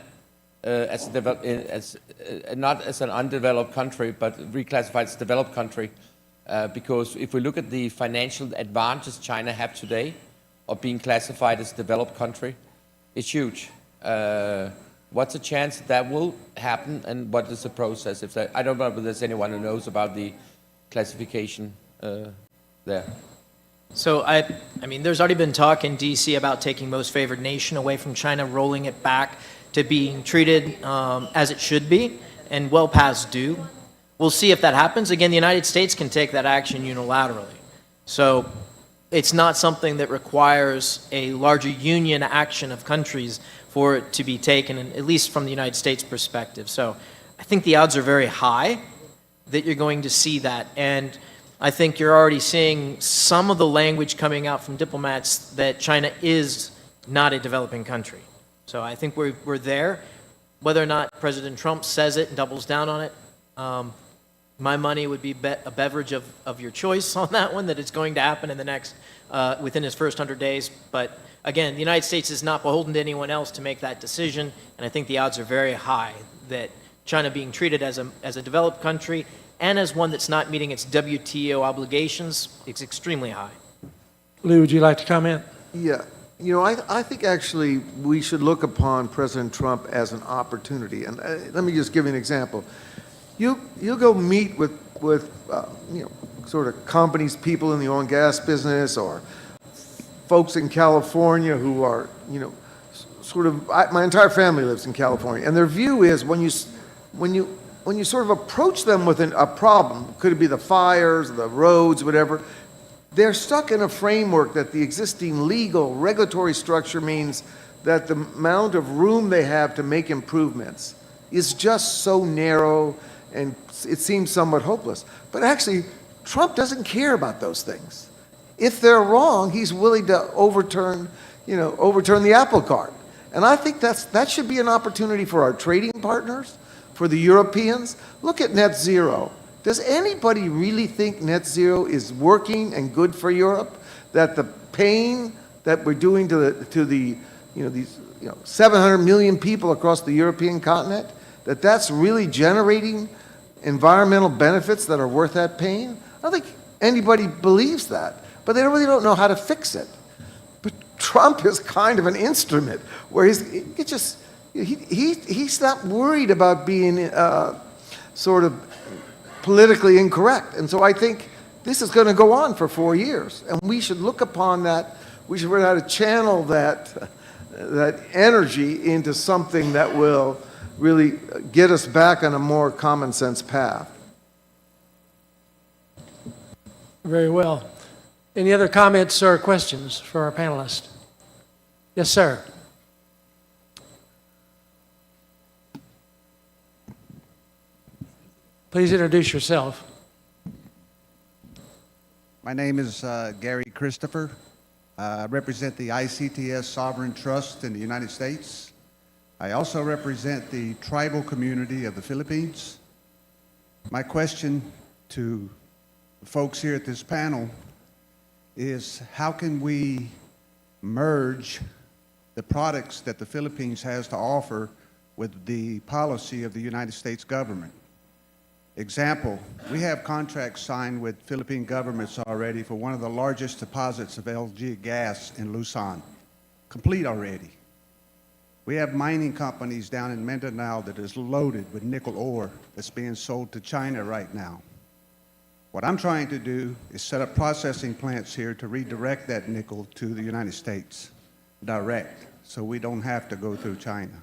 not as an undeveloped country, but reclassified as a developed country? Because if we look at the financial advantage China have today of being classified as a developed country, it's huge. What's the chance that will happen, and what is the process? I don't know if there's anyone who knows about the classification there. So, I mean, there's already been talk in D.C. about taking most favored nation away from China, rolling it back to being treated as it should be, and well past due. We'll see if that happens. Again, the United States can take that action unilaterally. So it's not something that requires a larger union action of countries for it to be taken, at least from the United States perspective. So I think the odds are very high that you're going to see that. And I think you're already seeing some of the language coming out from diplomats that China is not a developing country. So I think we're there. Whether or not President Trump says it and doubles down on it, my money would be a beverage of your choice on that one, that it's going to happen in the next, within his first 100 days. But again, the United States is not beholden to anyone else to make that decision, and I think the odds are very high that China being treated as a developed country and as one that's not meeting its WTO obligations is extremely high. Lou, would you like to comment? Yeah. You know, I think actually we should look upon President Trump as an opportunity. And let me just give you an example. You'll go meet with you know, sort of companies, people in the oil and gas business, or folks in California who are, you know, sort of, my entire family lives in California, and their view is when you sort of approach them with a problem, could it be the fires, the roads, whatever, they're stuck in a framework that the existing legal, regulatory structure means that the amount of room they have to make improvements is just so narrow, and it seems somewhat hopeless. But actually, Trump doesn't care about those things. If they're wrong, he's willing to overturn the apple cart. And I think that should be an opportunity for our trading partners, for the Europeans. Look at net zero. Does anybody really think net zero is working and good for Europe? That the pain that we're doing to the 700 million people across the European continent, that's really generating environmental benefits that are worth that pain? I don't think anybody believes that, but they really don't know how to fix it. But Trump is kind of an instrument where he's not worried about being sort of politically incorrect. And so I think this is going to go on for 4 years, and we should look upon that. We should learn how to channel that energy into something that will really get us back on a more common sense path. Very well. Any other comments or questions for our panelists? Yes, sir. Please introduce yourself. My name is Gary Christopher. I represent the ICTS Sovereign Trust in the United States. I also represent the tribal community of the Philippines. My question to the folks here at this panel is, how can we merge the products that the Philippines has to offer with the policy of the United States government? Example, we have contracts signed with Philippine governments already for one of the largest deposits of LNG gas in Luzon, complete already. We have mining companies down in Mindanao that is loaded with nickel ore that's being sold to China right now. What I'm trying to do is set up processing plants here to redirect that nickel to the United States, direct, so we don't have to go through China.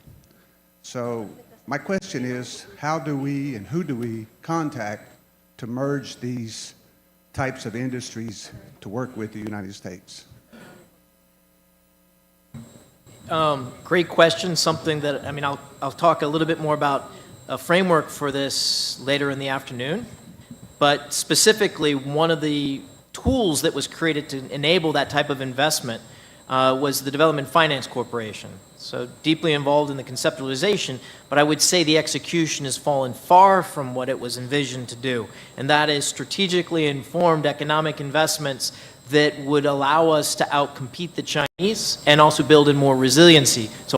So my question is, how do we and who do we contact to merge these types of industries to work with the United States? Great question, something that, I'll talk a little bit more about a framework for this later in the afternoon, but specifically one of the tools that was created to enable that type of investment was the Development Finance Corporation. So deeply involved in the conceptualization, but I would say the execution has fallen far from what it was envisioned to do, and that is strategically informed economic investments that would allow us to outcompete the Chinese and also build in more resiliency. So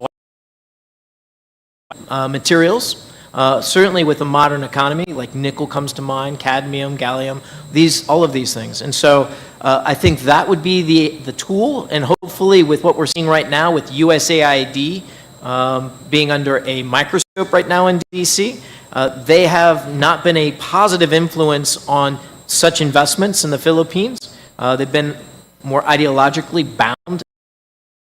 materials, certainly with a modern economy, like nickel comes to mind, cadmium, gallium, all of these things. And so I think that would be the tool, and hopefully with what we're seeing right now with USAID being under a microscope right now in DC, they have not been a positive influence on such investments in the Philippines. They've been more ideologically bound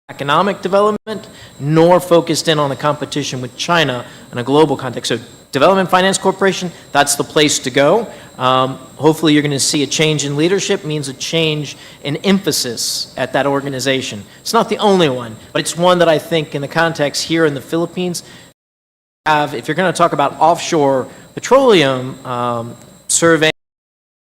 economic development, nor focused in on the competition with China in a global context. So Development Finance Corporation, that's the place to go. Hopefully you're going to see a change in leadership, means a change in emphasis at that organization. It's not the only one, but it's one that I think in the context here in the Philippines, if you're going to talk about offshore petroleum survey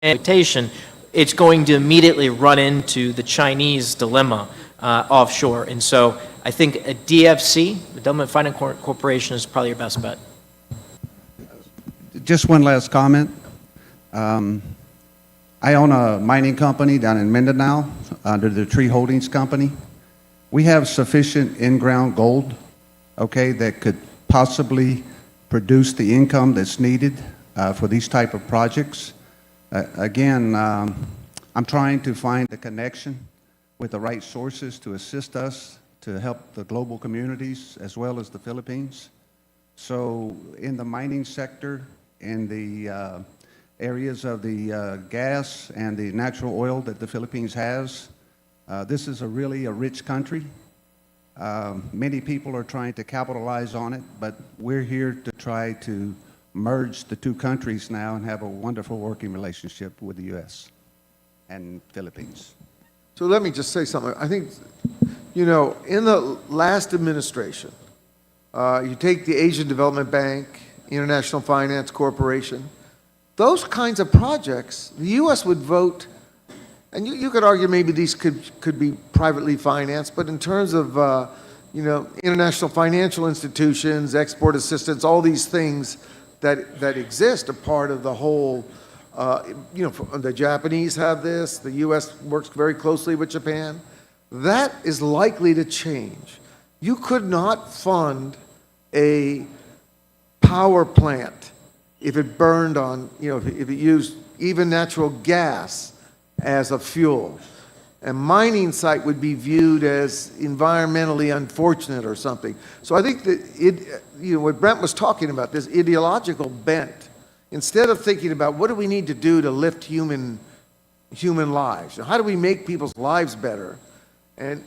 and exploitation, it's going to immediately run into the Chinese dilemma offshore. And so I think a DFC, the Development Finance Corporation, is probably your best bet. Just one last comment. I own a mining company down in Mindanao under the Tree Holdings Company. We have sufficient in-ground gold, okay, that could possibly produce the income that's needed for these type of projects. Again, I'm trying to find a connection with the right sources to assist us to help the global communities as well as the Philippines. So in the mining sector, in the areas of the gas and the natural oil that the Philippines has, this is really a rich country. Many people are trying to capitalize on it, but we're here to try to merge the two countries now and have a wonderful working relationship with the U.S. and Philippines. So let me just say something. I think, in the last administration, you take the Asian Development Bank, International Finance Corporation, those kinds of projects, the U.S. would vote, and you could argue maybe these could be privately financed, but in terms of, international financial institutions, export assistance, all these things that exist are part of the whole, the Japanese have this, the U.S. works very closely with Japan. That is likely to change. You could not fund a power plant if it burned on, if it used even natural gas as a fuel. A mining site would be viewed as environmentally unfortunate or something. So I think that what Brent was talking about, this ideological bent, instead of thinking about what do we need to do to lift human lives, how do we make people's lives better, and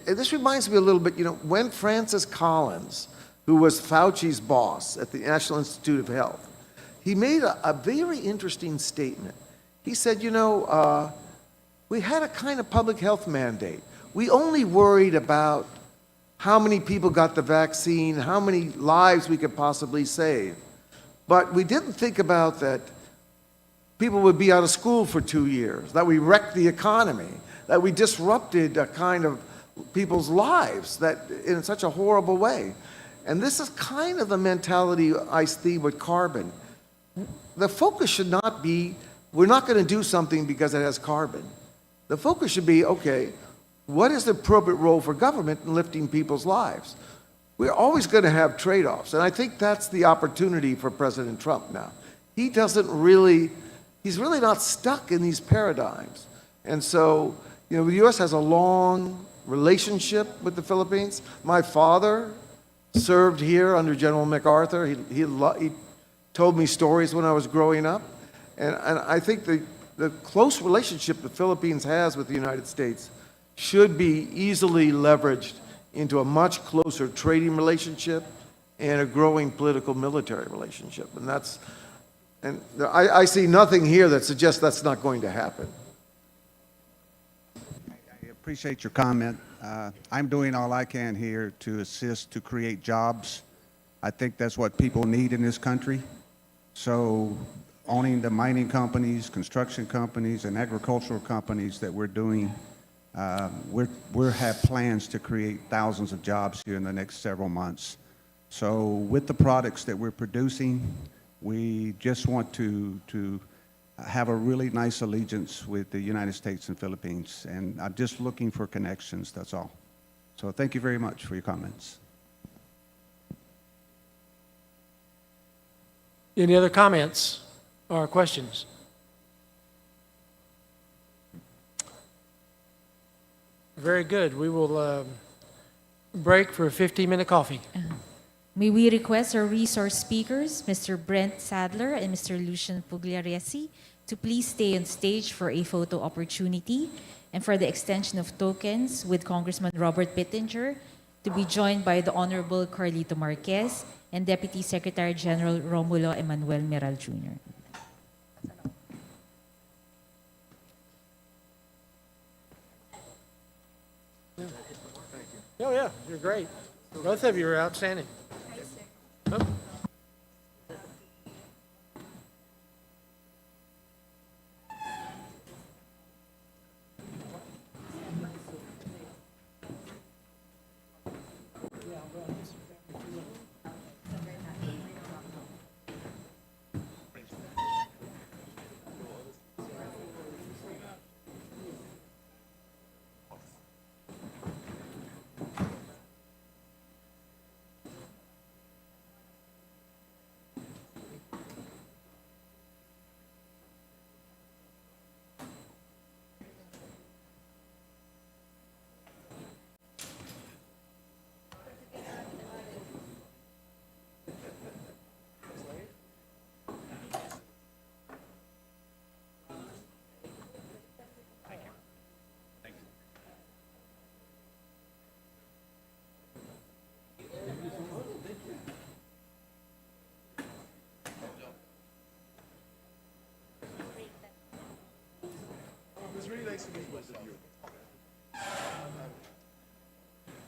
this reminds me a little bit, when Francis Collins, who was Fauci's boss at the National Institute of Health, he made a very interesting statement. He said, we had a kind of public health mandate. We only worried about how many people got the vaccine, how many lives we could possibly save. But we didn't think about that people would be out of school for 2 years, that we wrecked the economy, that we disrupted a kind of people's lives that in such a horrible way. And this is kind of the mentality I see with carbon. The focus should not be, we're not going to do something because it has carbon. The focus should be, okay, what is the appropriate role for government in lifting people's lives? We're always going to have trade-offs, and I think that's the opportunity for President Trump now. He's really not stuck in these paradigms. And so, the U.S. has a long relationship with the Philippines. My father served here under General MacArthur. He told me stories when I was growing up. And I think the close relationship the Philippines has with the United States should be easily leveraged into a much closer trading relationship and a growing political military relationship. And I see nothing here that suggests that's not going to happen. I appreciate your comment. I'm doing all I can here to assist to create jobs. I think that's what people need in this country. So owning the mining companies, construction companies, and agricultural companies that we're doing, we have plans to create thousands of jobs here in the next several months. So with the products that we're producing, we just want to have a really nice allegiance with the United States and Philippines. And I'm just looking for connections, that's all. So thank you very much for your comments. Any other comments or questions? Very good. We will break for a 15-minute coffee. May we request our resource speakers, Mr. Brent Sadler and Mr. Lucian Pugliaresi, to please stay on stage for a photo opportunity and for the extension of tokens with Congressman Robert Pittenger, to be joined by the Honorable Carlito Marquez and Deputy Secretary General Romulo Emmanuel Meral Jr. Oh, yeah, you're great. Both of you are outstanding. Oh.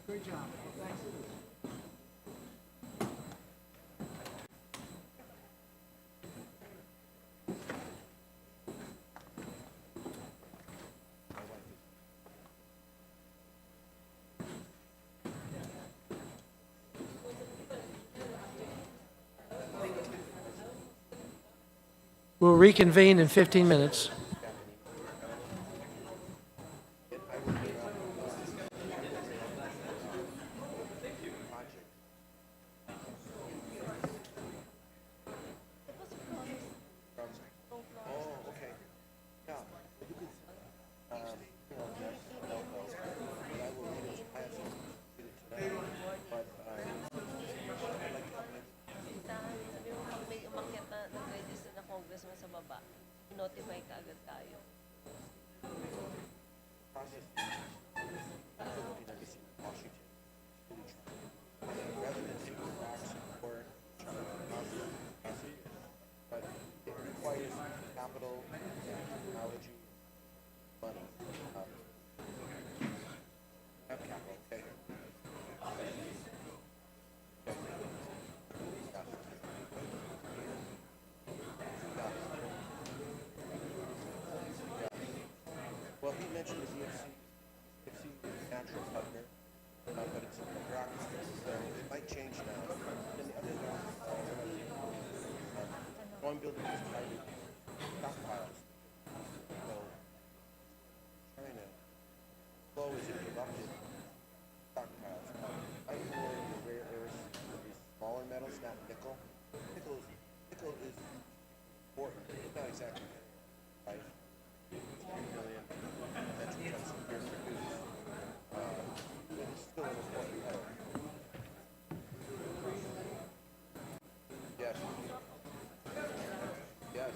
Great job. We'll reconvene in 15 minutes. notify ka agad tayo. But it requires capital, technology, money. Have capital, okay. Well, he mentioned the DFC. natural partner, but it's a bureaucracy, so it might change now. And the other thing, going building these private stockpiles. So China, flow is interrupted. Stockpiles. I'm familiar with rare earths, these smaller metals, not nickel. Nickel is important. It's not exactly right. 3 million metric tons of beer produced. But it's still an important metal. Yes. Yes.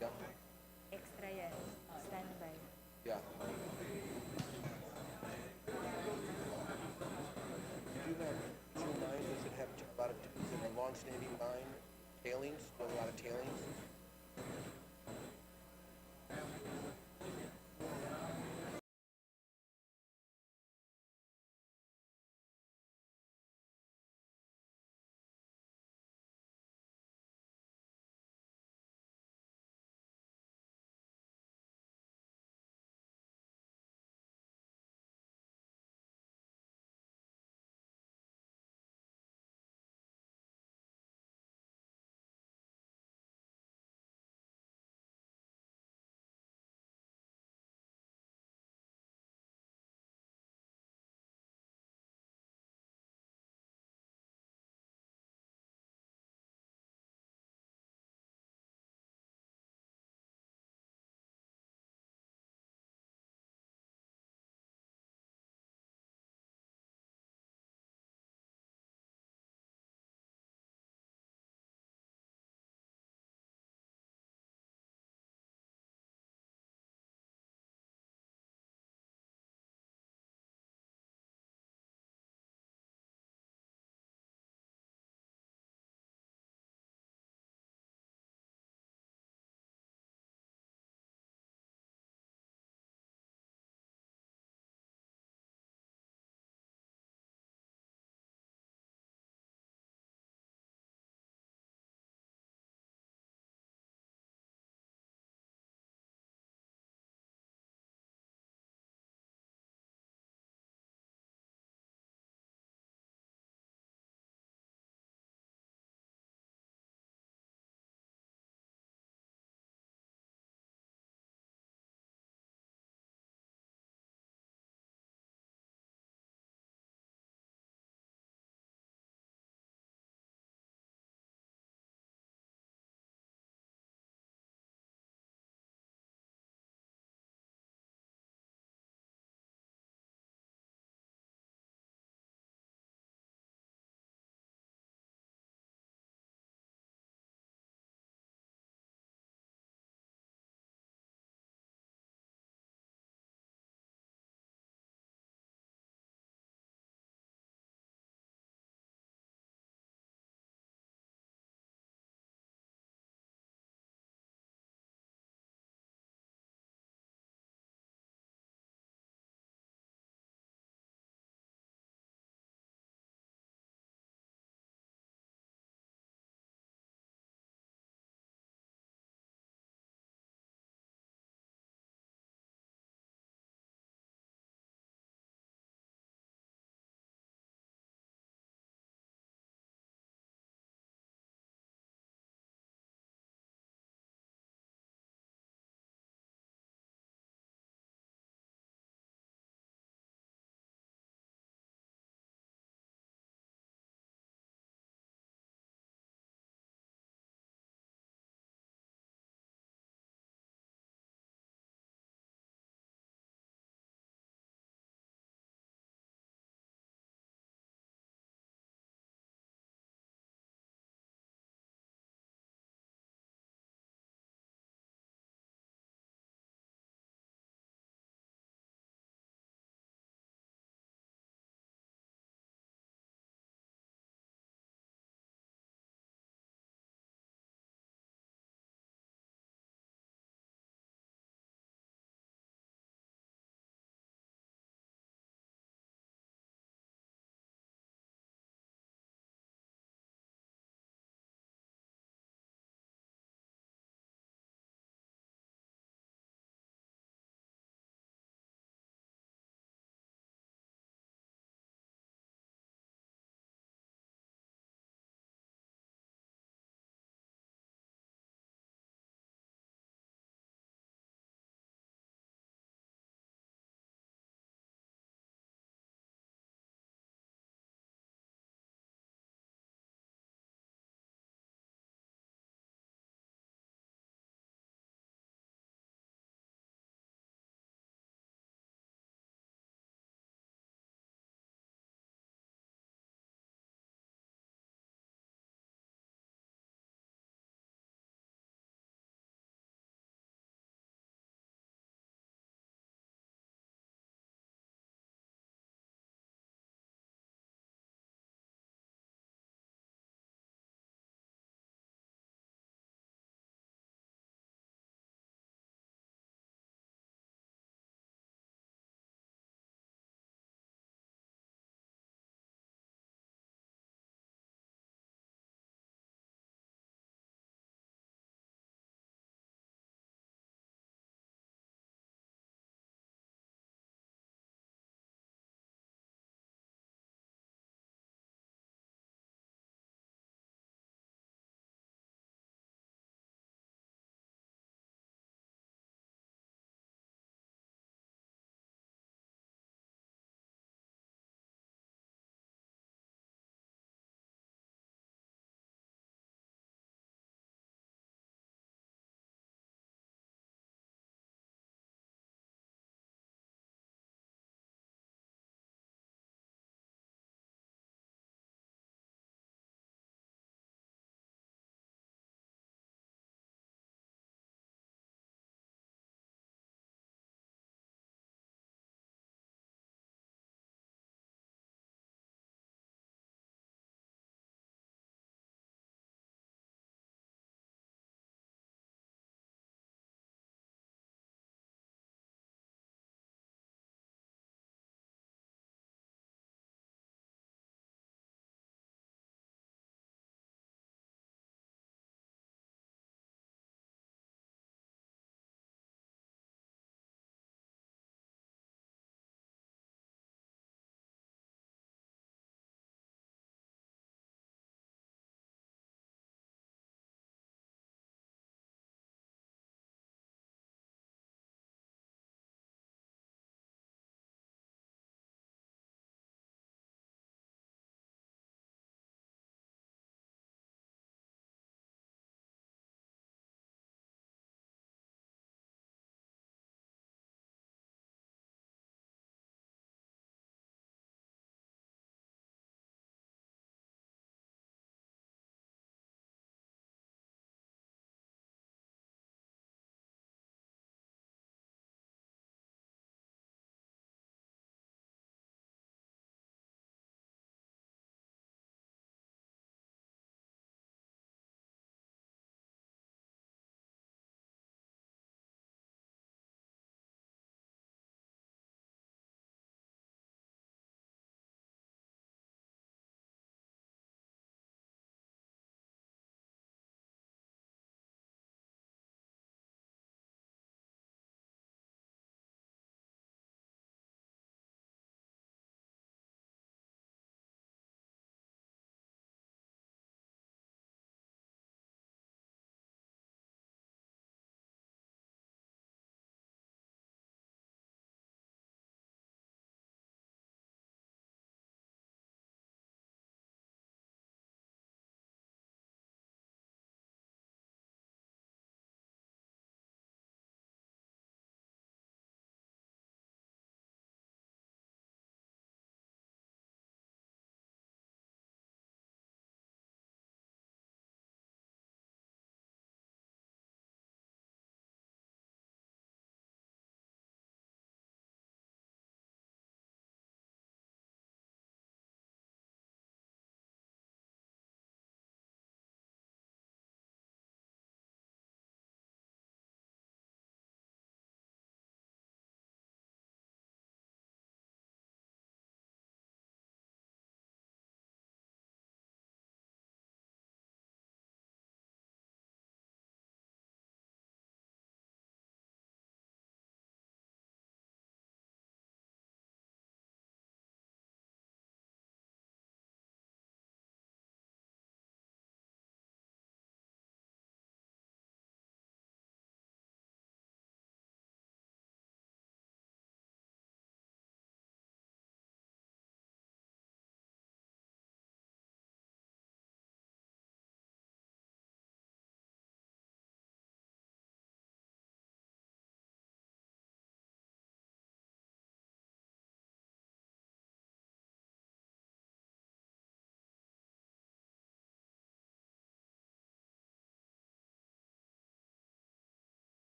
Yeah. Extra yan. Standby. Yeah. You do have two mines. Does it have a lot of, is it a long-standing mine? Tailings? Still a lot of tailings?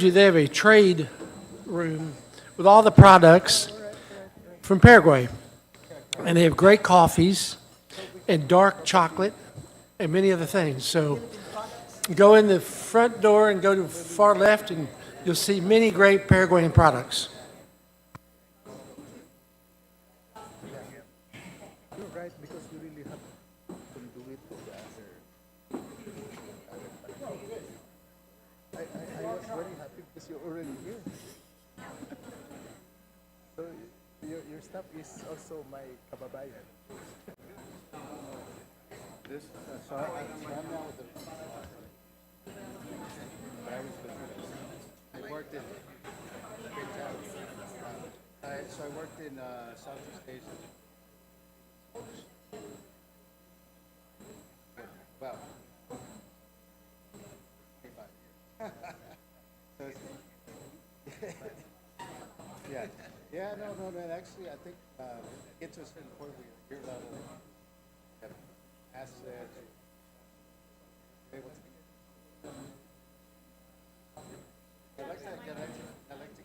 They have a trade room with all the products from Paraguay. And they have great coffees and dark chocolate and many other things. So go in the front door and go to the far left and you'll see many great Paraguayan products. You're right, because you really have to do it with the other. I was very happy because you're already here. So your staff is also my kababayan. This, so I'm now with I worked in so I worked in Southeast Asia. Well, 25 years. So yeah, no. Actually, I think get to a certain point where your level have assets, able to. I like to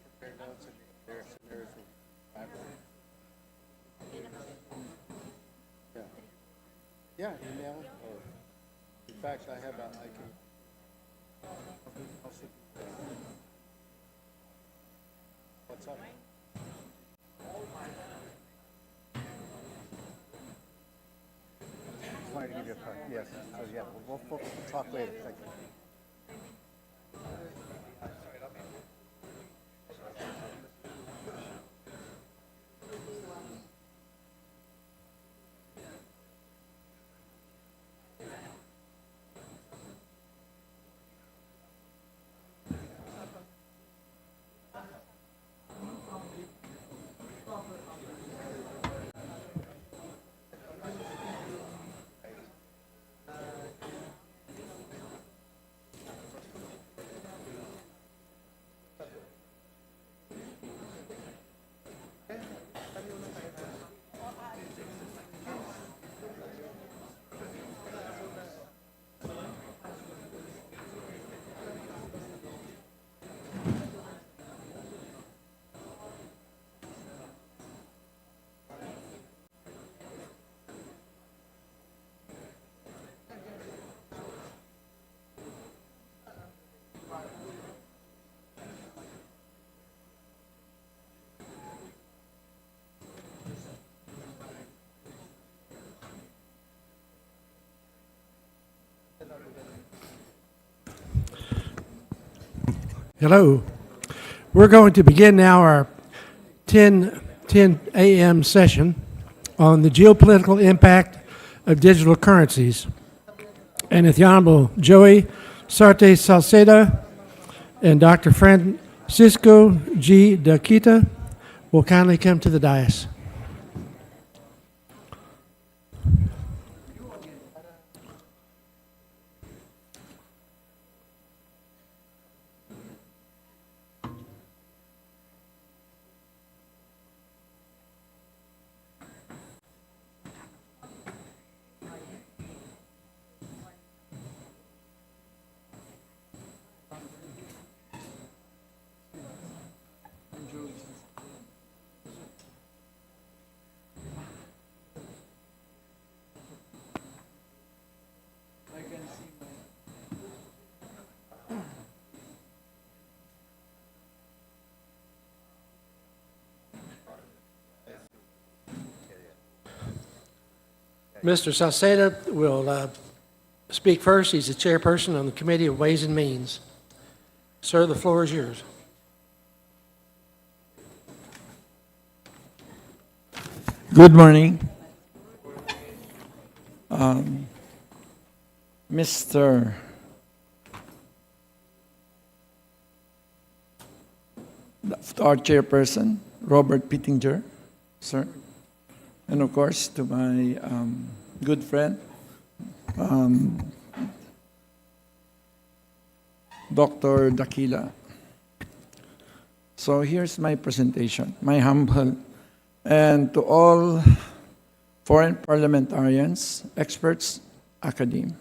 compare notes and compare scenarios with library. Yeah, email. Or in fact, I can also do what's up. Just wanted to give you a card. Yes. So yeah, we'll talk later. Thank you. Hello. We're going to begin now our 10 a.m. session on the geopolitical impact of digital currencies. And if the Honorable Joey Sarte Salceda and Dr. Francisco G. Daquita will kindly come to the dais. Mr. Salceda will speak first. He's the chairperson on the Committee of Ways and Means. Sir, the floor is yours. Good morning. Mr. Our chairperson, Robert Pittinger, sir. And of course, to my good friend, Dr. Daquila. So here's my presentation, my humble, and to all foreign parliamentarians, experts, academe.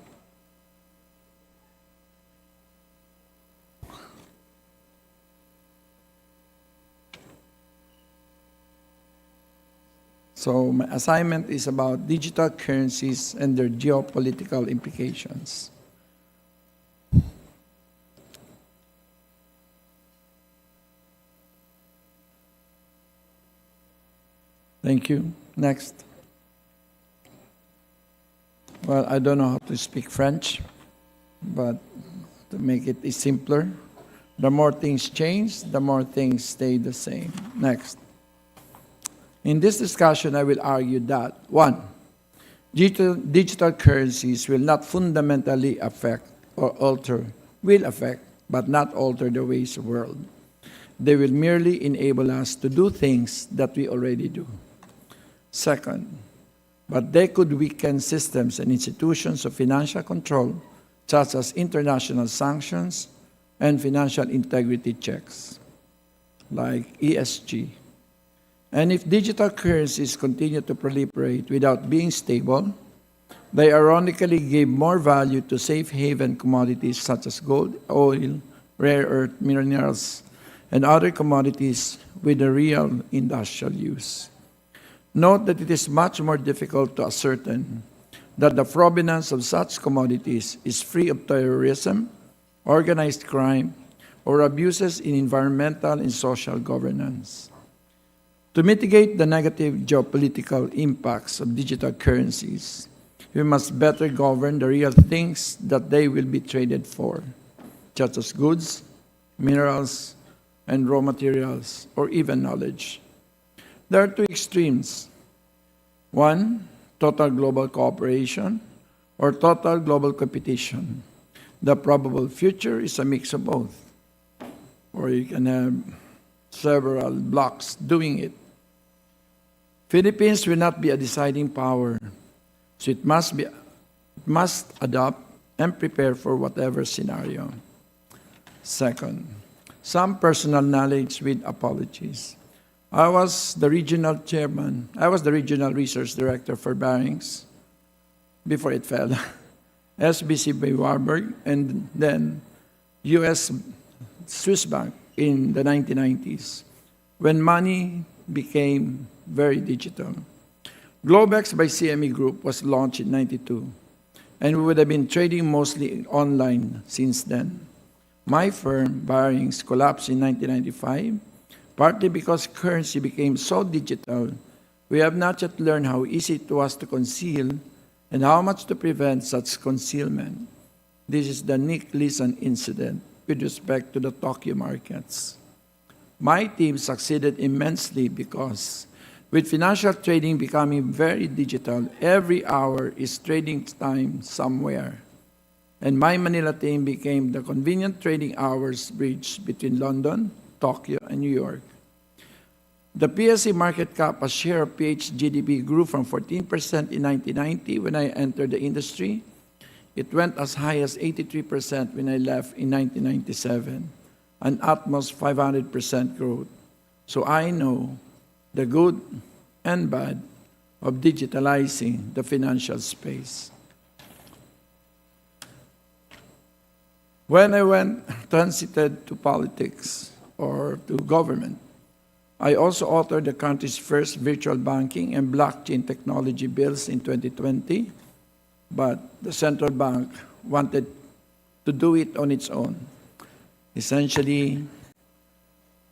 So my assignment is about digital currencies and their geopolitical implications. Thank you. Next. Well, I don't know how to speak French, but to make it simpler, the more things change, the more things stay the same. Next. In this discussion, I will argue that, one, digital currencies will not fundamentally affect or alter, will affect, but not alter the ways of the world. They will merely enable us to do things that we already do. Second, but they could weaken systems and institutions of financial control, such as international sanctions and financial integrity checks, like ESG. And if digital currencies continue to proliferate without being stable, they ironically give more value to safe haven commodities such as gold, oil, rare earth minerals, and other commodities with a real industrial use. Note that it is much more difficult to ascertain that the provenance of such commodities is free of terrorism, organized crime, or abuses in environmental and social governance. To mitigate the negative geopolitical impacts of digital currencies, we must better govern the real things that they will be traded for, such as goods, minerals, and raw materials, or even knowledge. There are two extremes. One, total global cooperation, or total global competition. The probable future is a mix of both, or you can have several blocks doing it. Philippines will not be a deciding power, so it must adopt and prepare for whatever scenario. Second, some personal knowledge with apologies. I was the regional research director for Barings before it fell, SBC by Warburg, and then Swiss Bank in the 1990s, when money became very digital. Globex by CME Group was launched in 92, and we would have been trading mostly online since then. My firm, Barings, collapsed in 1995, partly because currency became so digital, we have not yet learned how easy it was to conceal and how much to prevent such concealment. This is the Nick Leeson incident with respect to the Tokyo markets. My team succeeded immensely because with financial trading becoming very digital, every hour is trading time somewhere. And my Manila team became the convenient trading hours bridge between London, Tokyo, and New York. The PSE market cap as share of PH GDP grew from 14% in 1990 when I entered the industry. It went as high as 83% when I left in 1997, an utmost 500% growth. So I know the good and bad of digitalizing the financial space. When I transited to politics or to government, I also authored the country's first virtual banking and blockchain technology bills in 2020, but the central bank wanted to do it on its own. Essentially,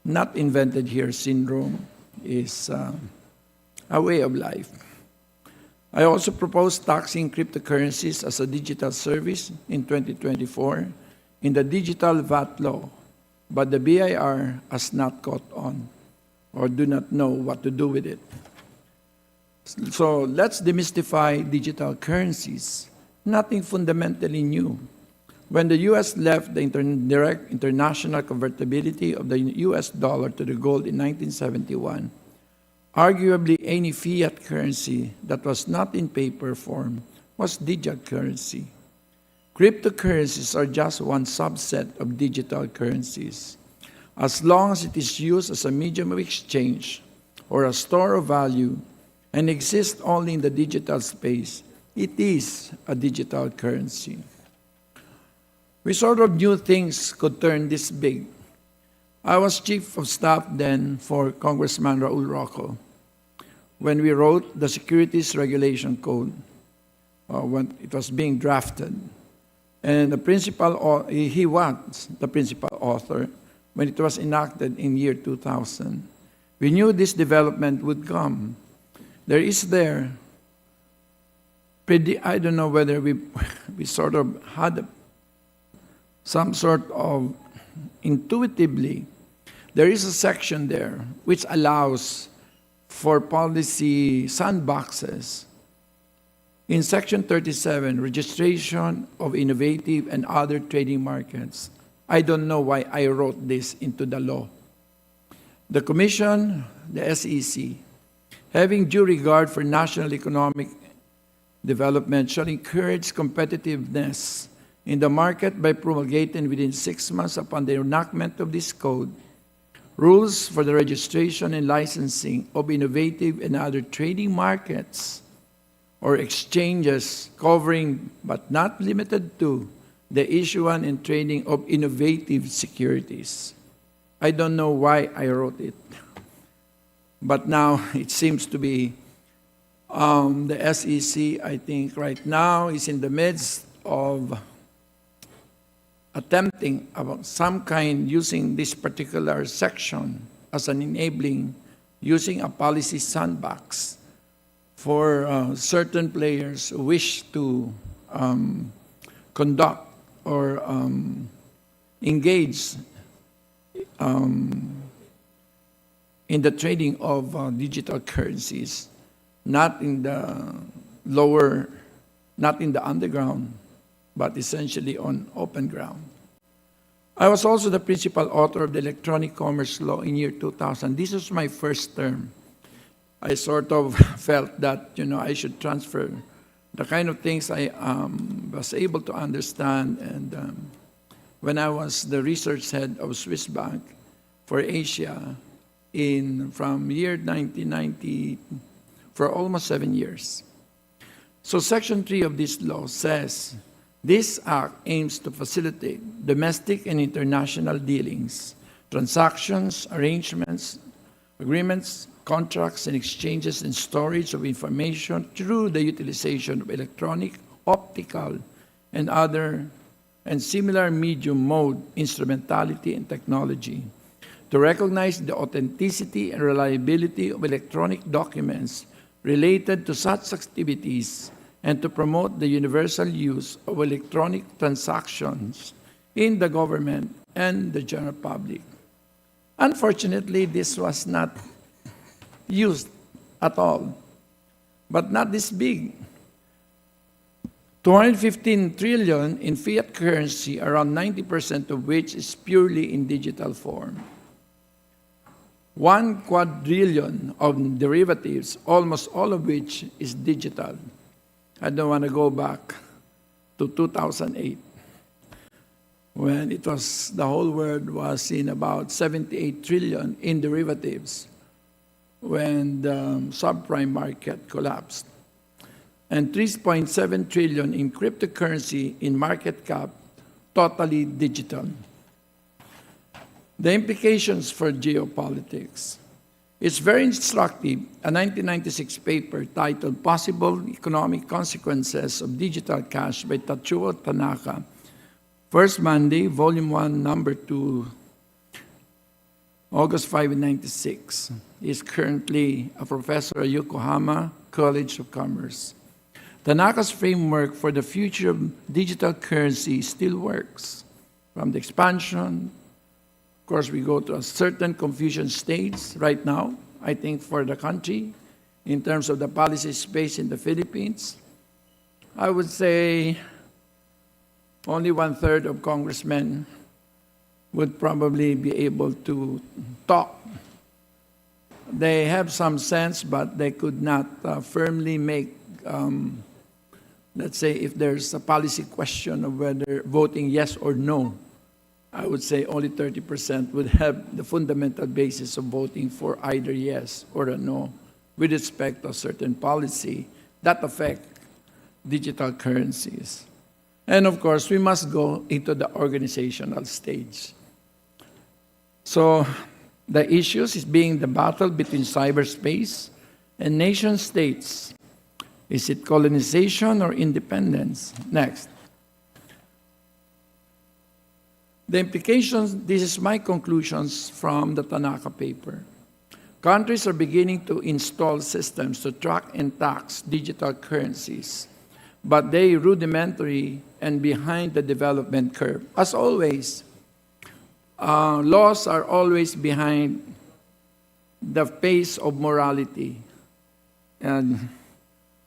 not invented here syndrome is a way of life. I also proposed taxing cryptocurrencies as a digital service in 2024 in the digital VAT law, but the BIR has not caught on or do not know what to do with it. So let's demystify digital currencies. Nothing fundamentally new. When the U.S. left the direct international convertibility of the U.S. dollar to the gold in 1971, arguably any fiat currency that was not in paper form was digital currency. Cryptocurrencies are just one subset of digital currencies. As long as it is used as a medium of exchange or a store of value and exists only in the digital space, it is a digital currency. We sort of knew things could turn this big. I was chief of staff then for Congressman Raul Rocco. when we wrote the Securities Regulation Code, when it was being drafted. And he was the principal author when it was enacted in year 2000. We knew this development would come. I don't know whether we sort of had some sort of intuitively, there is a section there which allows for policy sandboxes. In Section 37, registration of innovative and other trading markets. I don't know why I wrote this into the law. The Commission, the SEC, having due regard for national economic development, shall encourage competitiveness in the market by promulgating within 6 months upon the enactment of this code rules for the registration and licensing of innovative and other trading markets or exchanges covering but not limited to the issuance and trading of innovative securities. I don't know why I wrote it, but now it seems to be the SEC, I think, right now is in the midst of attempting about some kind using this particular section as an enabling, using a policy sandbox for certain players who wish to conduct or engage in the trading of digital currencies, not in the underground, but essentially on open ground. I was also the principal author of the Electronic Commerce Law in year 2000. This was my first term. I sort of felt that, I should transfer the kind of things I was able to understand. And when I was the research head of Swiss Bank for Asia from year 1990 for almost 7 years. So Section 3 of this law says, this act aims to facilitate domestic and international dealings, transactions, arrangements, agreements, contracts, and exchanges and storage of information through the utilization of electronic, optical, and other and similar medium mode instrumentality and technology, to recognize the authenticity and reliability of electronic documents related to such activities, and to promote the universal use of electronic transactions in the government and the general public. Unfortunately, this was not used at all, but not this big. 215 trillion in fiat currency, around 90% of which is purely in digital form. 1 quadrillion of derivatives, almost all of which is digital. I don't want to go back to 2008, when the whole world was in about 78 trillion in derivatives, when the subprime market collapsed, and 3.7 trillion in cryptocurrency in market cap, totally digital. The implications for geopolitics. It's very instructive, a 1996 paper titled Possible Economic Consequences of Digital Cash by Tatsuo Tanaka. First Monday, Volume 1, Number 2, August 5, 1996. He's currently a professor at Yokohama College of Commerce. Tanaka's framework for the future of digital currency still works. From the expansion, of course, we go to a certain confusion stage right now, I think, for the country in terms of the policy space in the Philippines. I would say only 1/3 of congressmen would probably be able to talk. They have some sense, but they could not firmly make, let's say, if there's a policy question of whether voting yes or no, I would say only 30% would have the fundamental basis of voting for either yes or a no with respect to a certain policy that affect digital currencies. And of course, we must go into the organizational stage. So the issues is being the battle between cyberspace and nation states. Is it colonization or independence? Next. The implications, this is my conclusions from the Tanaka paper. Countries are beginning to install systems to track and tax digital currencies, but they rudimentary and behind the development curve. As always, laws are always behind the pace of morality. And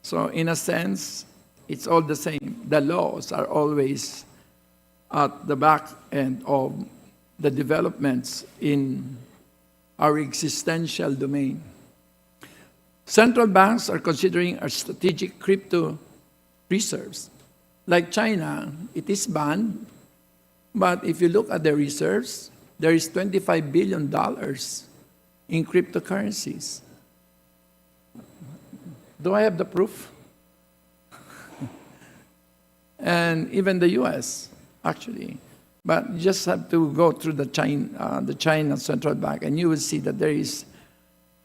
so in a sense, it's all the same. The laws are always at the back end of the developments in our existential domain. Central banks are considering our strategic crypto reserves. Like China, it is banned, but if you look at the reserves, there is $25 billion in cryptocurrencies. Do I have the proof? And even the US, actually. But you just have to go through the China Central Bank, and you will see that there is,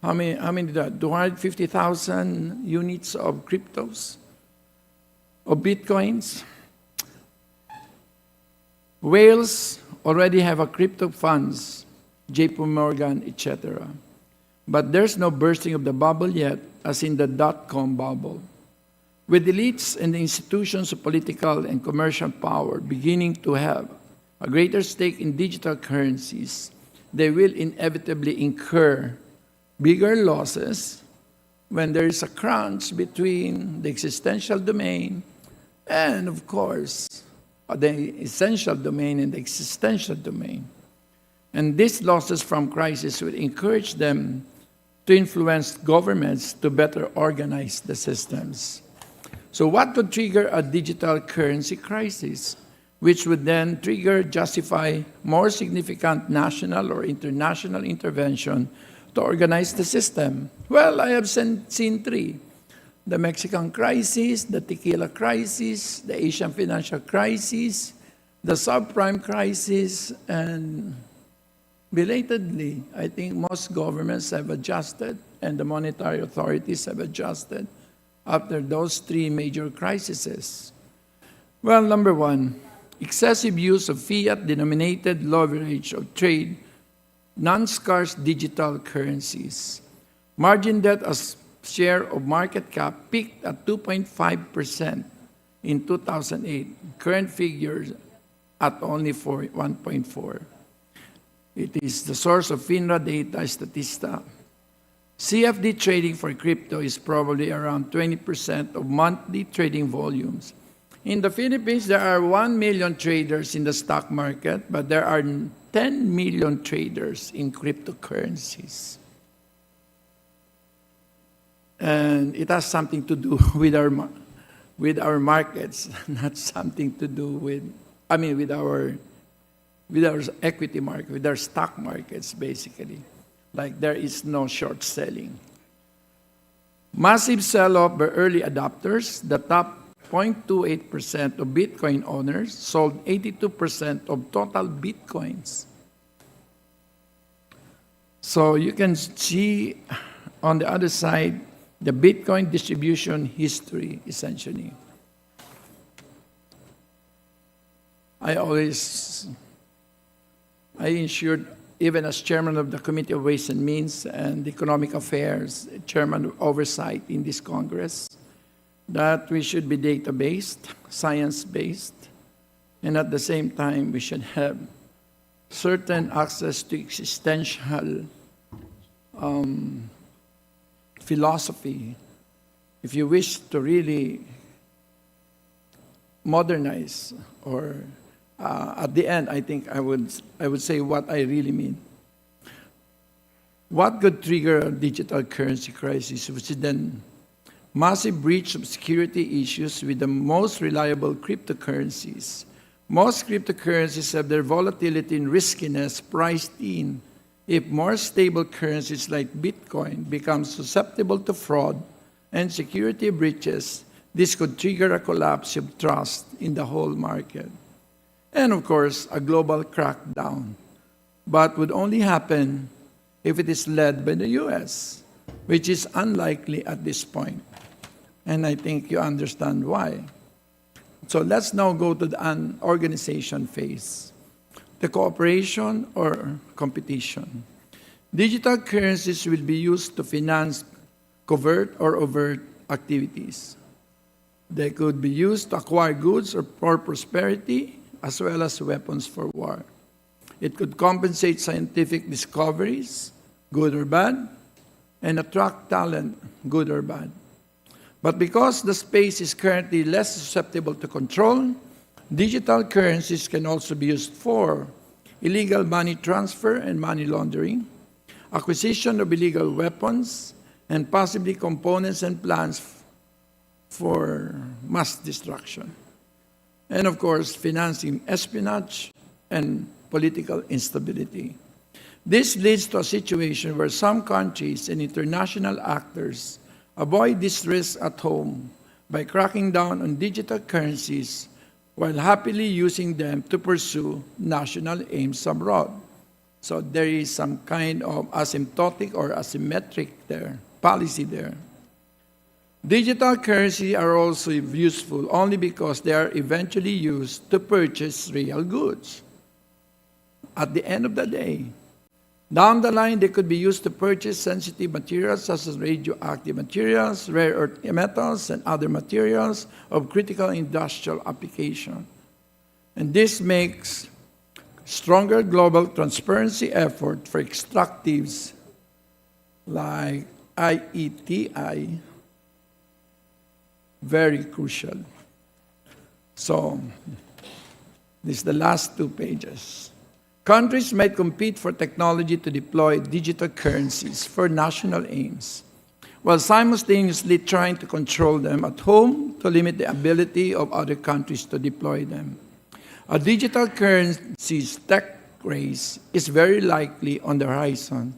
how many 250,000 units of cryptos, of bitcoins. Wales already have a crypto funds, JP Morgan, etc. But there's no bursting of the bubble yet, as in the dot-com bubble. With elites and the institutions of political and commercial power beginning to have a greater stake in digital currencies, they will inevitably incur bigger losses when there is a crunch between the existential domain and, of course, the essential domain and the existential domain. And these losses from crisis will encourage them to influence governments to better organize the systems. So what could trigger a digital currency crisis, which would then justify more significant national or international intervention to organize the system? Well, I have seen three. The Mexican crisis, the tequila crisis, the Asian financial crisis, the subprime crisis, and belatedly, I think most governments have adjusted and the monetary authorities have adjusted after those three major crises. Well, number one, excessive use of fiat-denominated leverage of trade, non-scarce digital currencies. Margin debt as share of market cap peaked at 2.5% in 2008. Current figures at only 1.4%. It is the source of FINRA data, Statista. CFD trading for crypto is probably around 20% of monthly trading volumes. In the Philippines, there are 1 million traders in the stock market, but there are 10 million traders in cryptocurrencies. And it has something to do with our markets, not something to do with our equity market, with our stock markets, basically. Like there is no short selling. Massive sell-off by early adopters. The top 0.28% of Bitcoin owners sold 82% of total Bitcoins. So you can see on the other side the Bitcoin distribution history, essentially. I ensured, even as chairman of the Committee of Ways and Means and Economic Affairs, chairman of oversight in this Congress, that we should be data-based, science-based, and at the same time, we should have certain access to existential philosophy. If you wish to really modernize, or at the end, I think I would say what I really mean. What could trigger a digital currency crisis, which is then massive breach of security issues with the most reliable cryptocurrencies. Most cryptocurrencies have their volatility and riskiness priced in. If more stable currencies like Bitcoin become susceptible to fraud and security breaches, this could trigger a collapse of trust in the whole market. And of course, a global crackdown, but would only happen if it is led by the US. which is unlikely at this point. And I think you understand why. So let's now go to the organization phase, the cooperation or competition. Digital currencies will be used to finance covert or overt activities. They could be used to acquire goods or for prosperity, as well as weapons for war. It could compensate scientific discoveries, good or bad, and attract talent, good or bad. But because the space is currently less susceptible to control, digital currencies can also be used for illegal money transfer and money laundering, acquisition of illegal weapons, and possibly components and plans for mass destruction. And of course, financing espionage and political instability. This leads to a situation where some countries and international actors avoid this risk at home by cracking down on digital currencies while happily using them to pursue national aims abroad. So there is some kind of asymptotic or asymmetric policy there. Digital currency are also useful only because they are eventually used to purchase real goods. At the end of the day, down the line, they could be used to purchase sensitive materials such as radioactive materials, rare earth metals, and other materials of critical industrial application. And this makes stronger global transparency effort for extractives like IETI very crucial. So, this is the last 2 pages. Countries might compete for technology to deploy digital currencies for national aims, while simultaneously trying to control them at home to limit the ability of other countries to deploy them. A digital currency's tech race is very likely on the horizon,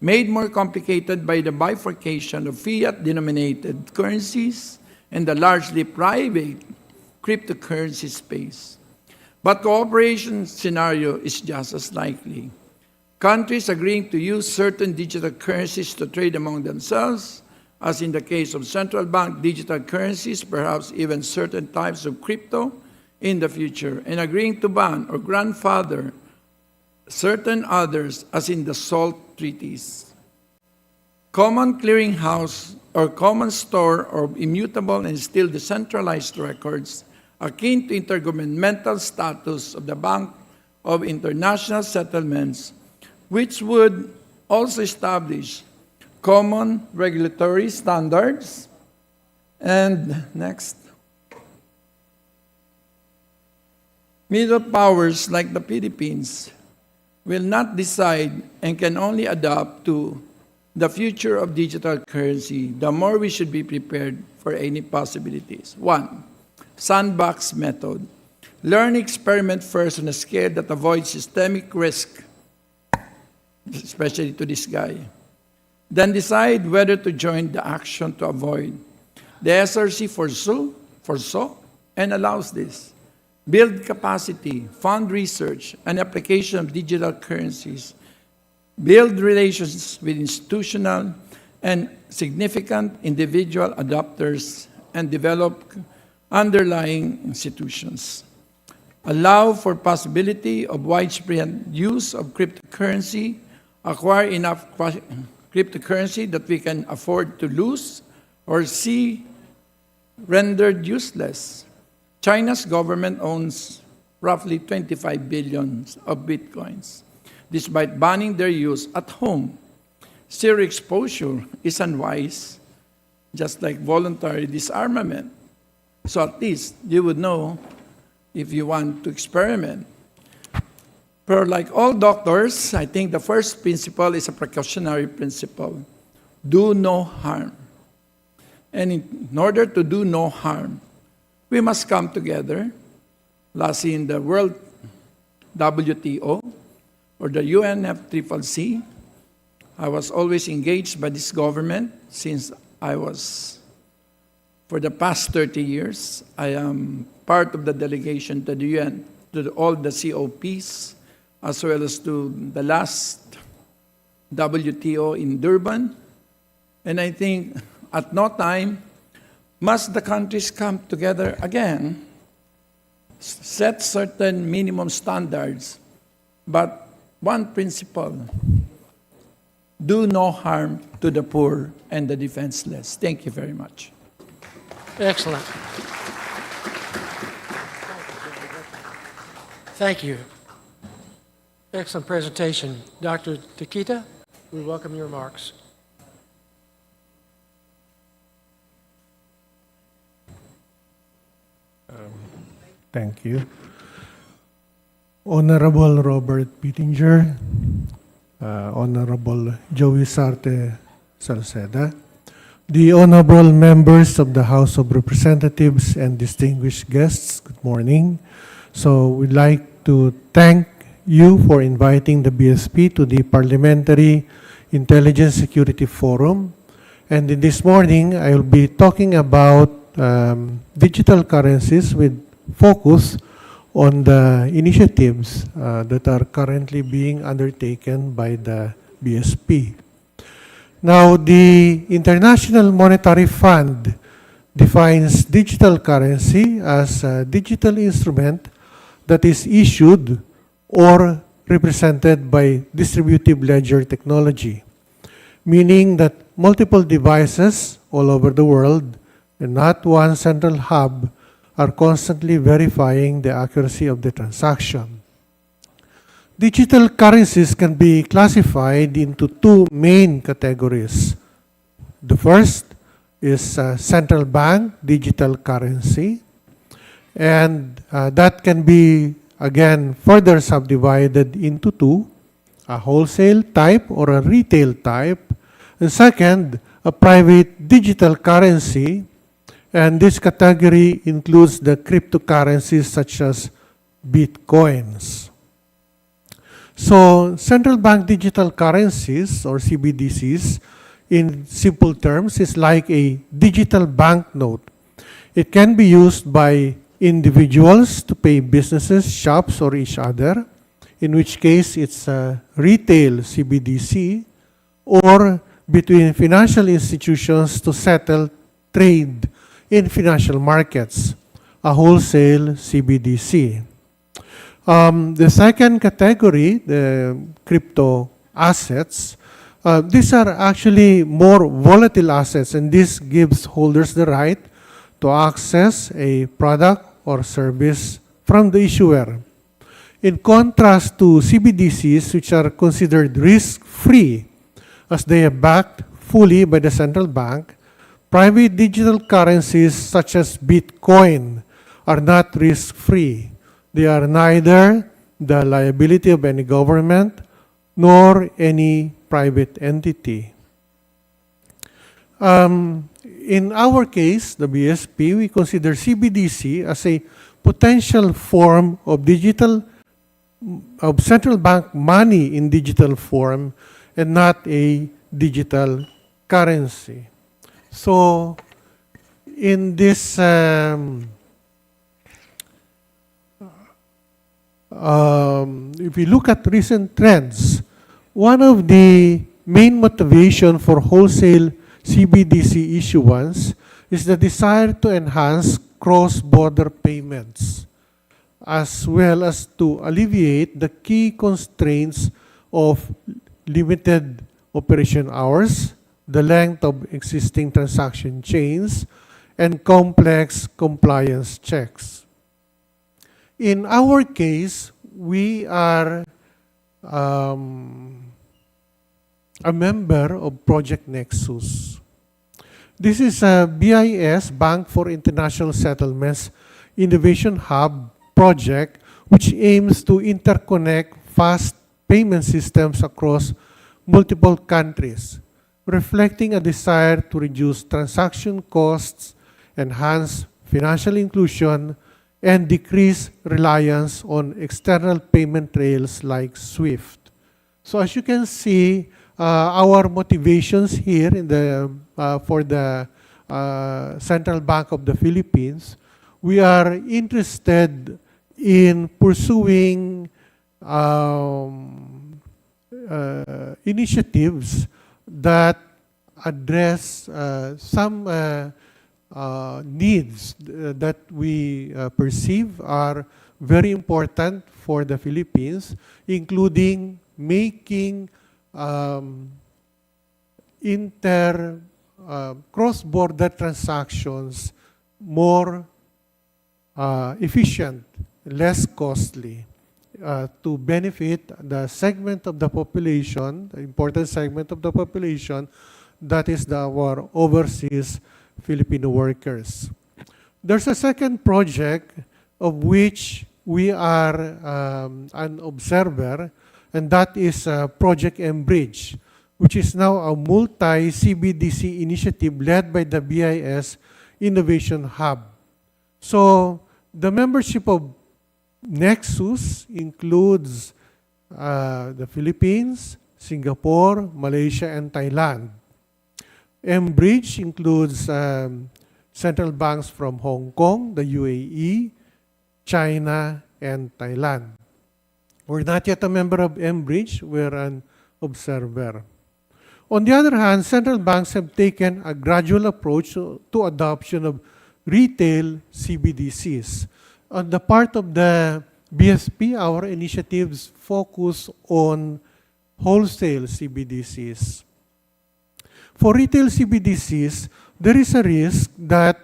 made more complicated by the bifurcation of fiat-denominated currencies and the largely private cryptocurrency space. But cooperation scenario is just as likely. Countries agreeing to use certain digital currencies to trade among themselves, as in the case of central bank digital currencies, perhaps even certain types of crypto in the future, and agreeing to ban or grandfather certain others, as in the SALT treaties. Common clearinghouse or common store of immutable and still decentralized records akin to intergovernmental status of the Bank of International Settlements, which would also establish common regulatory standards. And next, middle powers like the Philippines will not decide and can only adapt to the future of digital currency, the more we should be prepared for any possibilities. 1. Sandbox method. Learn, experiment first on a scale that avoids systemic risk, especially to this guy. Then decide whether to join the action to avoid. The SRC foresaw and allows this. Build capacity, fund research, and application of digital currencies. Build relations with institutional and significant individual adopters and develop underlying institutions. Allow for possibility of widespread use of cryptocurrency, acquire enough cryptocurrency that we can afford to lose or see rendered useless. China's government owns roughly 25 billion of bitcoins, despite banning their use at home. Zero exposure is unwise, just like voluntary disarmament. So at least you would know if you want to experiment. But like all doctors, I think the first principle is a precautionary principle. Do no harm. And in order to do no harm, we must come together, lastly in the World WTO, or the UNFCCC. I was always engaged by this government since I was, for the past 30 years, I am part of the delegation to the UN, to all the COPs, as well as to the last WTO in Durban, And I think at no time must the countries come together again, set certain minimum standards, but one principle: do no harm to the poor and the defenseless. Thank you very much. Excellent. Thank you. Excellent presentation. Dr. Takita, we welcome your remarks. Thank you. Honorable Robert Pittinger, Honorable Joey Sarte Salceda, the honorable members of the House of Representatives and distinguished guests, good morning. So we'd like to thank you for inviting the BSP to the Parliamentary Intelligence Security Forum. And in this morning, I will be talking about digital currencies with focus on the initiatives that are currently being undertaken by the BSP. Now, the International Monetary Fund defines digital currency as a digital instrument that is issued or represented by distributive ledger technology, meaning that multiple devices all over the world and not one central hub are constantly verifying the accuracy of the transaction. Digital currencies can be classified into two main categories. The first is central bank digital currency, and that can be again further subdivided into two: a wholesale type or a retail type, and second, a private digital currency. And this category includes the cryptocurrencies such as Bitcoins. So central bank digital currencies, or CBDCs, in simple terms, is like a digital banknote. It can be used by individuals to pay businesses, shops, or each other, in which case it's a retail CBDC, or between financial institutions to settle trade in financial markets, a wholesale CBDC. The second category, the crypto assets, these are actually more volatile assets, and this gives holders the right to access a product or service from the issuer. In contrast to CBDCs, which are considered risk-free, as they are backed fully by the central bank, private digital currencies such as Bitcoin are not risk-free. They are neither the liability of any government nor any private entity. In our case, the BSP, we consider CBDC as a potential form of central bank money in digital form and not a digital currency. So, in this, if we look at recent trends, one of the main motivation for wholesale CBDC issuance is the desire to enhance cross-border payments, as well as to alleviate the key constraints of limited operation hours, the length of existing transaction chains, and complex compliance checks. In our case, we are a member of Project Nexus. This is a BIS, Bank for International Settlements, Innovation Hub project, which aims to interconnect fast payment systems across multiple countries, reflecting a desire to reduce transaction costs, enhance financial inclusion, and decrease reliance on external payment rails like SWIFT. So as you can see, our motivations here for the Central Bank of the Philippines, we are interested in pursuing initiatives that address some needs that we perceive are very important for the Philippines, including making cross-border transactions more efficient, less costly, to benefit the segment of the population, the important segment of the population, that is our overseas Filipino workers. There's a second project of which we are an observer, and that is Project M-Bridge, which is now a multi-CBDC initiative led by the BIS Innovation Hub. So the membership of Nexus includes the Philippines, Singapore, Malaysia, and Thailand. M-Bridge includes central banks from Hong Kong, the UAE, China, and Thailand. We're not yet a member of M-Bridge, we're an observer. On the other hand, central banks have taken a gradual approach to adoption of retail CBDCs. On the part of the BSP, our initiatives focus on wholesale CBDCs. For retail CBDCs, there is a risk that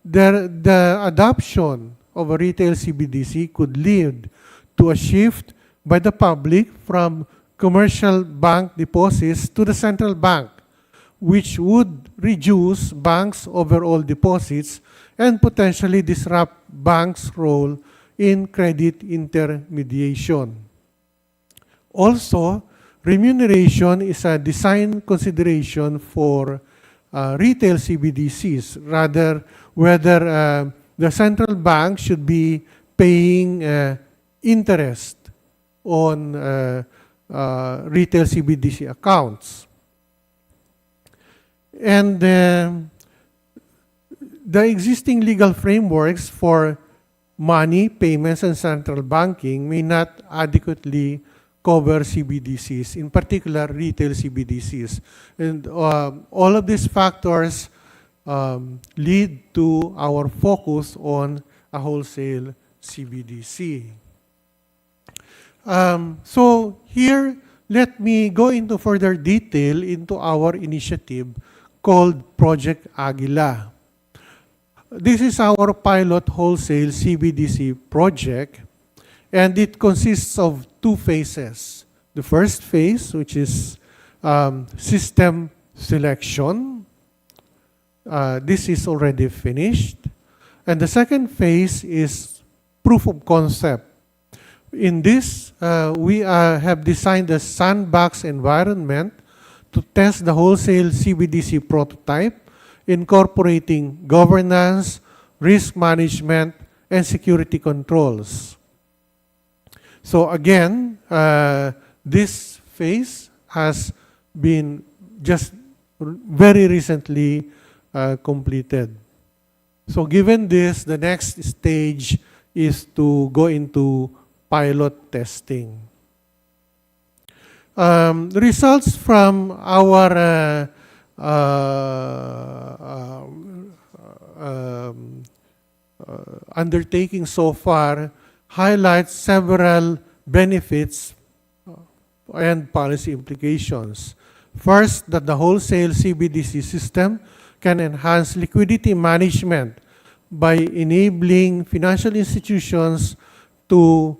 the adoption of a retail CBDC could lead to a shift by the public from commercial bank deposits to the central bank, which would reduce banks' overall deposits and potentially disrupt banks' role in credit intermediation. Also, remuneration is a design consideration for retail CBDCs, rather whether the central bank should be paying interest on retail CBDC accounts. And the existing legal frameworks for money, payments, and central banking may not adequately cover CBDCs, in particular retail CBDCs. And all of these factors lead to our focus on a wholesale CBDC. So here, let me go into further detail into our initiative called Project Aguila. This is our pilot wholesale CBDC project, and it consists of two phases. The first phase, which is system selection. This is already finished. And the second phase is proof of concept. In this, we have designed a sandbox environment to test the wholesale CBDC prototype, incorporating governance, risk management, and security controls. So again, this phase has been just very recently completed. So given this, the next stage is to go into pilot testing. The results from our undertaking so far highlights several benefits and policy implications. First, that the wholesale CBDC system can enhance liquidity management by enabling financial institutions to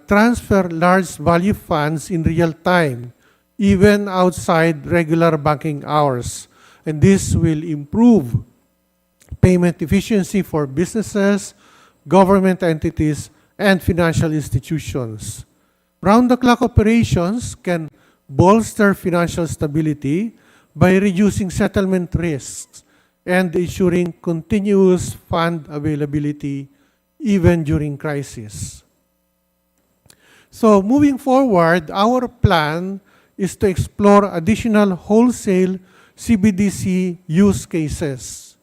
transfer large value funds in real time, even outside regular banking hours. And this will improve payment efficiency for businesses, government entities, and financial institutions. Round-the-clock operations can bolster financial stability by reducing settlement risks and ensuring continuous fund availability even during crisis. So moving forward, our plan is to explore additional wholesale CBDC use cases.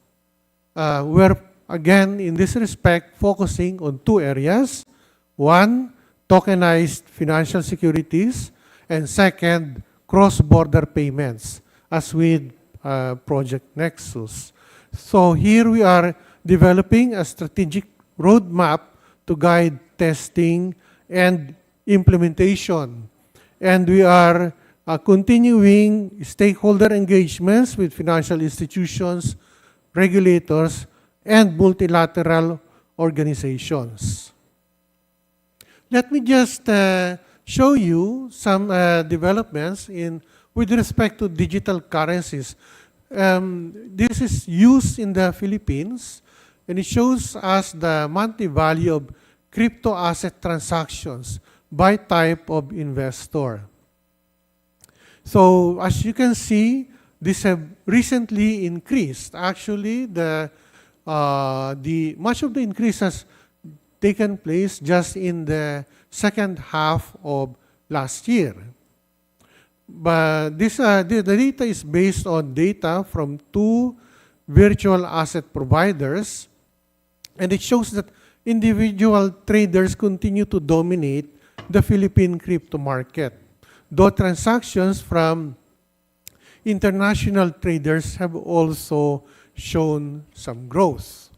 We're, again, in this respect, focusing on two areas. One, tokenized financial securities, and second, cross-border payments, as with Project Nexus. So here we are developing a strategic roadmap to guide testing and implementation. And we are continuing stakeholder engagements with financial institutions, regulators, and multilateral organizations. Let me just show you some developments with respect to digital currencies. This is used in the Philippines, and it shows us the monthly value of crypto asset transactions by type of investor. So as you can see, these have recently increased. Actually, much of the increase has taken place just in the second half of last year. But the data is based on data from 2 virtual asset providers, and it shows that individual traders continue to dominate the Philippine crypto market, though transactions from international traders have also shown some growth.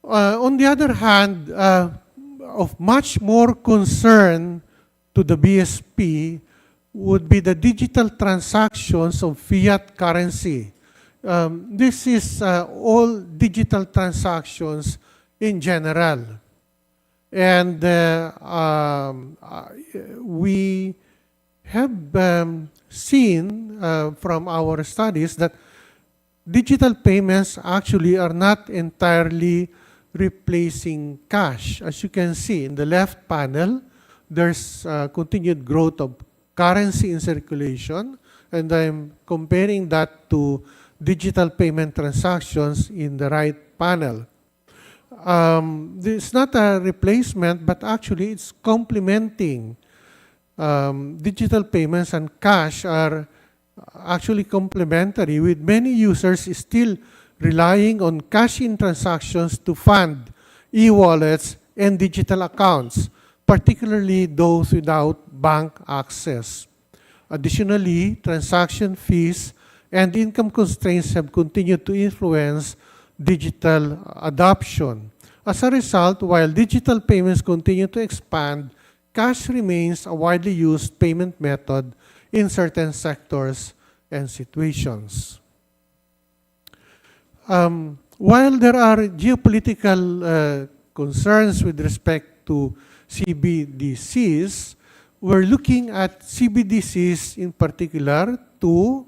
On the other hand, of much more concern to the BSP would be the digital transactions of fiat currency. This is all digital transactions in general. And we have seen from our studies that digital payments actually are not entirely replacing cash. As you can see in the left panel, there's continued growth of currency in circulation, and I'm comparing that to digital payment transactions in the right panel. It's not a replacement, but actually it's complementing. Digital payments and cash are actually complementary, with many users still relying on cash-in transactions to fund e-wallets and digital accounts, particularly those without bank access. Additionally, transaction fees and income constraints have continued to influence digital adoption. As a result, while digital payments continue to expand, cash remains a widely used payment method in certain sectors and situations. While there are geopolitical concerns with respect to CBDCs, we're looking at CBDCs in particular to,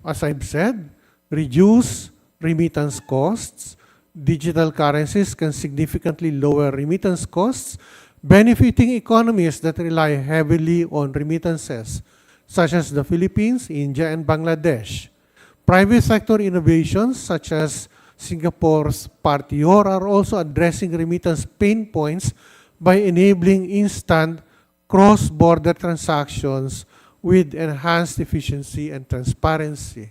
as I've said, reduce remittance costs. Digital currencies can significantly lower remittance costs, benefiting economies that rely heavily on remittances, such as the Philippines, India, and Bangladesh. Private sector innovations, such as Singapore's Partior, are also addressing remittance pain points by enabling instant cross-border transactions with enhanced efficiency and transparency.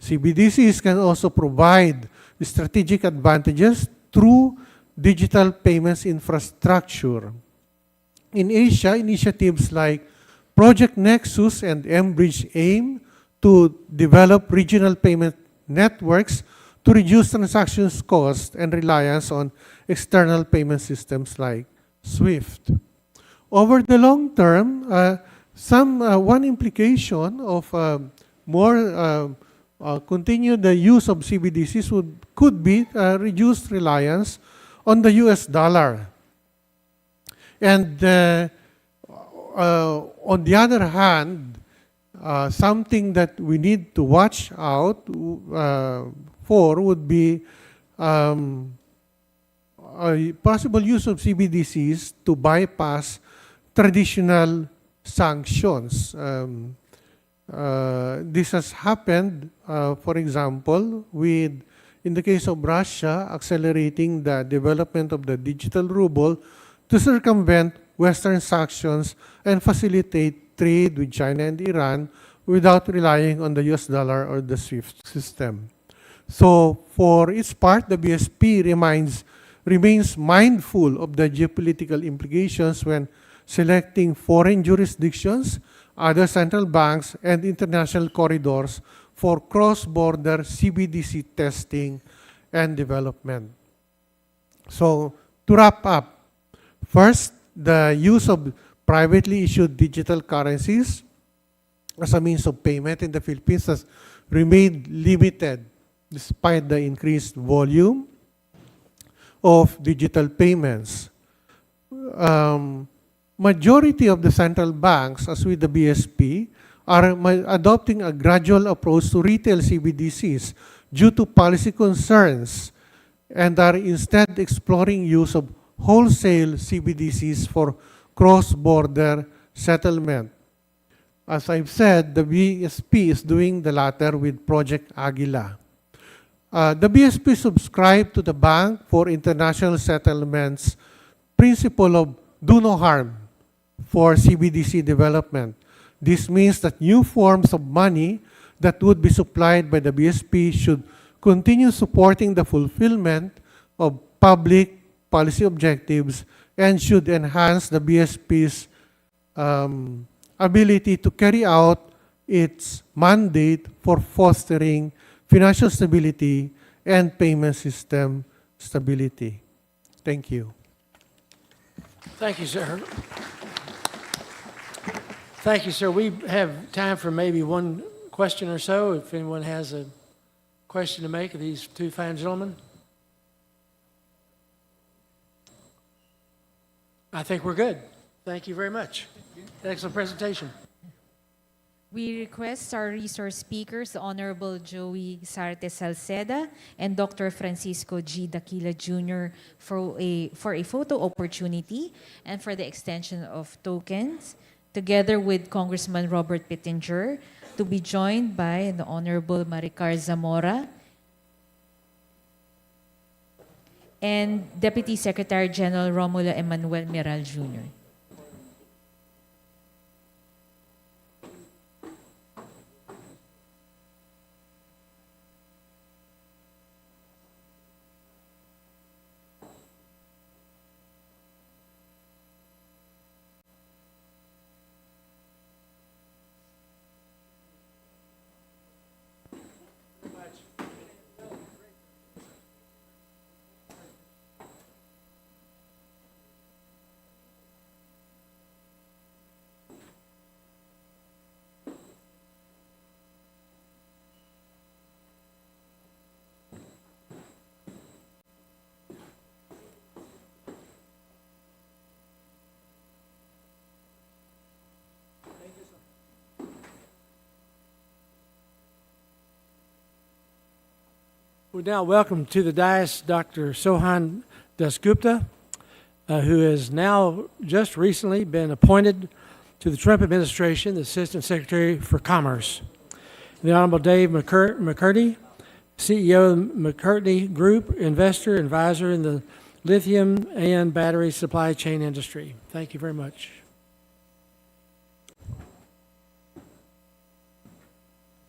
CBDCs can also provide strategic advantages through digital payments infrastructure. In Asia, initiatives like Project Nexus and mBridge aim to develop regional payment networks to reduce transactions cost and reliance on external payment systems like SWIFT. Over the long term, one implication of continued use of CBDCs could be reduced reliance on the US dollar. And on the other hand, something that we need to watch out for would be a possible use of CBDCs to bypass traditional sanctions. This has happened, for example, in the case of Russia, accelerating the development of the digital ruble to circumvent Western sanctions and facilitate trade with China and Iran without relying on the US dollar or the SWIFT system. So, for its part, the BSP remains mindful of the geopolitical implications when selecting foreign jurisdictions other central banks, and international corridors for cross-border CBDC testing and development. So, to wrap up, first, the use of privately issued digital currencies as a means of payment in the Philippines has remained limited despite the increased volume of digital payments. Majority of the central banks, as with the BSP, are adopting a gradual approach to retail CBDCs due to policy concerns and are instead exploring use of wholesale CBDCs for cross-border settlement. As I've said, the BSP is doing the latter with Project Aguila. The BSP subscribed to the Bank for International Settlements principle of do no harm for CBDC development. This means that new forms of money that would be supplied by the BSP should continue supporting the fulfillment of public policy objectives and should enhance the BSP's ability to carry out its mandate for fostering financial stability and payment system stability. Thank you. Thank you, sir. Thank you, sir. We have time for maybe one question or so, if anyone has a question to make of these two fine gentlemen. I think we're good. Thank you very much. Excellent presentation. We request our resource speakers, the Honorable Joey Sarte Salceda and Dr. Francisco G. Daquila Jr. for a photo opportunity and for the extension of tokens, together with Congressman Robert Pittenger, to be joined by the Honorable Maricar Zamora and Deputy Secretary General Romulo Emmanuel Miral Jr. We now welcome to the dais Dr. Sohan Dasgupta, who has now just recently been appointed to the Trump administration, the Assistant Secretary for Commerce. The Honorable Dave McCurdy, CEO of the McCurdy Group, investor, advisor in the lithium and battery supply chain industry. Thank you very much.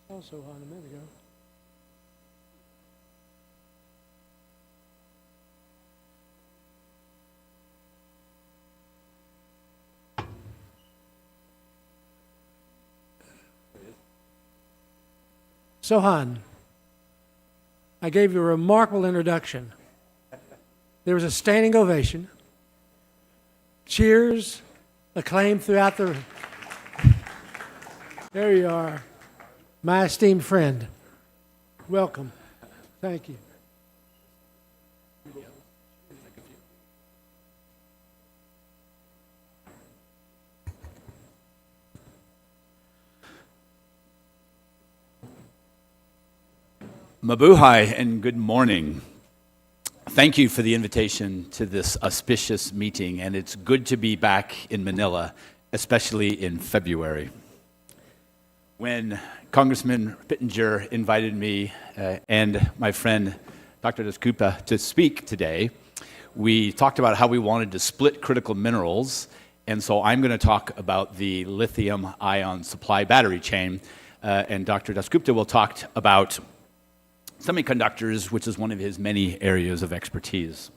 Also on a minute ago. Sohan, I gave you a remarkable introduction. There was a standing ovation, cheers, acclaim throughout the... There you are, my esteemed friend. Welcome. Thank you. Mabuhay and good morning. Thank you for the invitation to this auspicious meeting, and it's good to be back in Manila, especially in February. When Congressman Pittenger invited me and my friend Dr. Dasgupta to speak today, we talked about how we wanted to split critical minerals, and so I'm going to talk about the lithium-ion supply battery chain, and Dr. Dasgupta will talk about semiconductors, which is one of his many areas of expertise.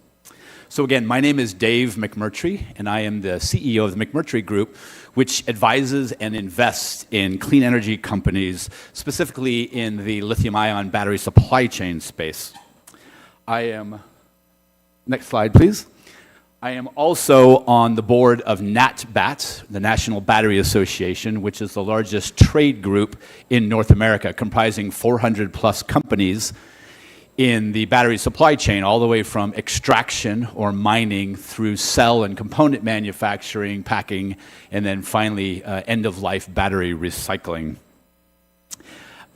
So again, my name is Dave McMurtry, and I am the CEO of the McMurtry Group, which advises and invests in clean energy companies, specifically in the lithium-ion battery supply chain space. Next slide, please. I am also on the board of NatBat, the National Battery Association, which is the largest trade group in North America, comprising 400 plus companies in the battery supply chain, all the way from extraction or mining through cell and component manufacturing, packing, and then finally end-of-life battery recycling.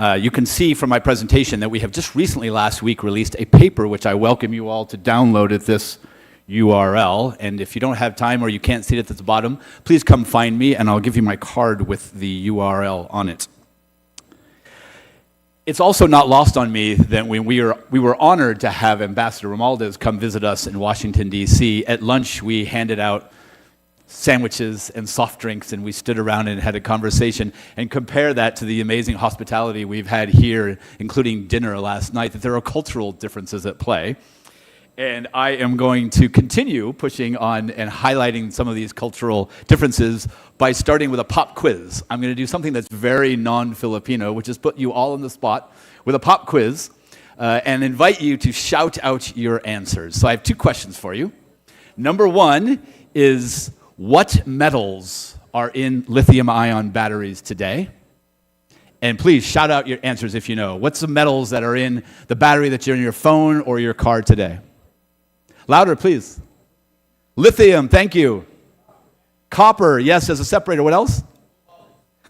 You can see from my presentation that we have just recently last week released a paper which I welcome you all to download at this URL. And if you don't have time or you can't see it at the bottom, please come find me and I'll give you my card with the URL on it. It's also not lost on me that when we were honored to have Ambassador Romualdez come visit us in Washington, D.C. At lunch, we handed out sandwiches and soft drinks, and we stood around and had a conversation, and compare that to the amazing hospitality we've had here, including dinner last night, that there are cultural differences at play. And I am going to continue pushing on and highlighting some of these cultural differences by starting with a pop quiz. I'm going to do something that's very non-Filipino, which is put you all on the spot with a pop quiz and invite you to shout out your answers. So I have two questions for you. Number one is, what metals are in lithium-ion batteries today? And please shout out your answers if you know. What's the metals that are in the battery that's in your phone or your car today? Louder, please. Lithium, thank you. Copper, yes, as a separator. What else?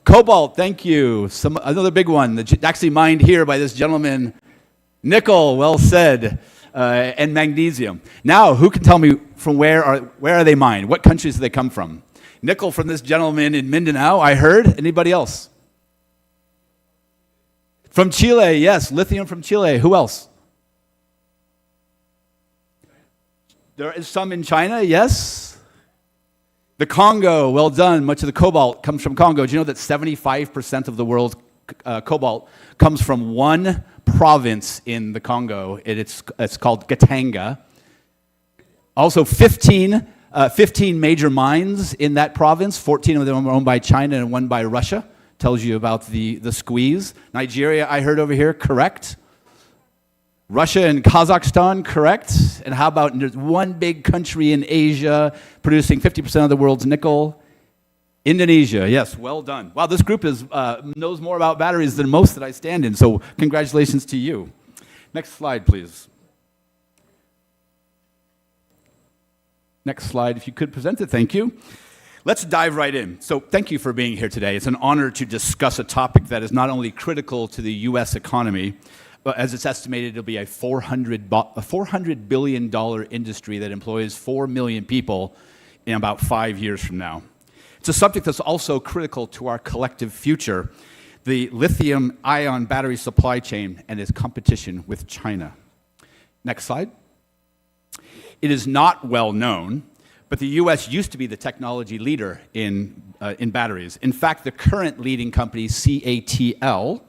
Cobalt, thank you. Another big one, actually mined here by this gentleman. Nickel, well said. And magnesium. Now, who can tell me from where are they mined? What countries do they come from? Nickel from this gentleman in Mindanao, I heard. Anybody else? From Chile, yes, lithium from Chile. Who else? There is some in China, yes. The Congo, well done. Much of the cobalt comes from Congo. Do you know that 75% of the world's cobalt comes from one province in the Congo? It's called Katanga. Also, 15 major mines in that province. 14 of them are owned by China and one by Russia. Tells you about the squeeze. Nigeria, I heard over here, correct. Russia and Kazakhstan, correct. And how about there's one big country in Asia producing 50% of the world's nickel? Indonesia, yes, well done. Wow, this group knows more about batteries than most that I stand in, so congratulations to you. Next slide, please. Next slide, if you could present it, thank you. Let's dive right in. So thank you for being here today. It's an honor to discuss a topic that is not only critical to the U.S. economy, but as it's estimated, it'll be a $400 billion industry that employs 4 million people in about 5 years from now. It's a subject that's also critical to our collective future, the lithium-ion battery supply chain and its competition with China. Next slide. It is not well known, but the U.S. used to be the technology leader in batteries. In fact, the current leading company, CATL,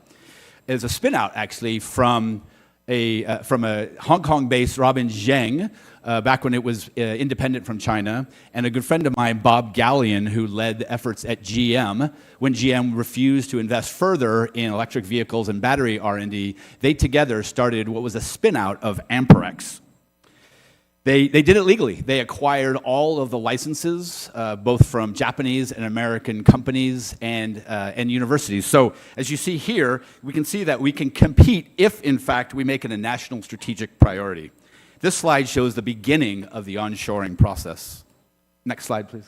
is a spin-out, actually, from a Hong Kong-based Robin Zheng, back when it was independent from China, and a good friend of mine, Bob Gallion, who led efforts at GM. When GM refused to invest further in electric vehicles and battery R&D, they together started what was a spin-out of Amperex. They did it legally. They acquired all of the licenses, both from Japanese and American companies and universities. So as you see here, we can see that we can compete if, in fact, we make it a national strategic priority. This slide shows the beginning of the onshoring process. Next slide, please.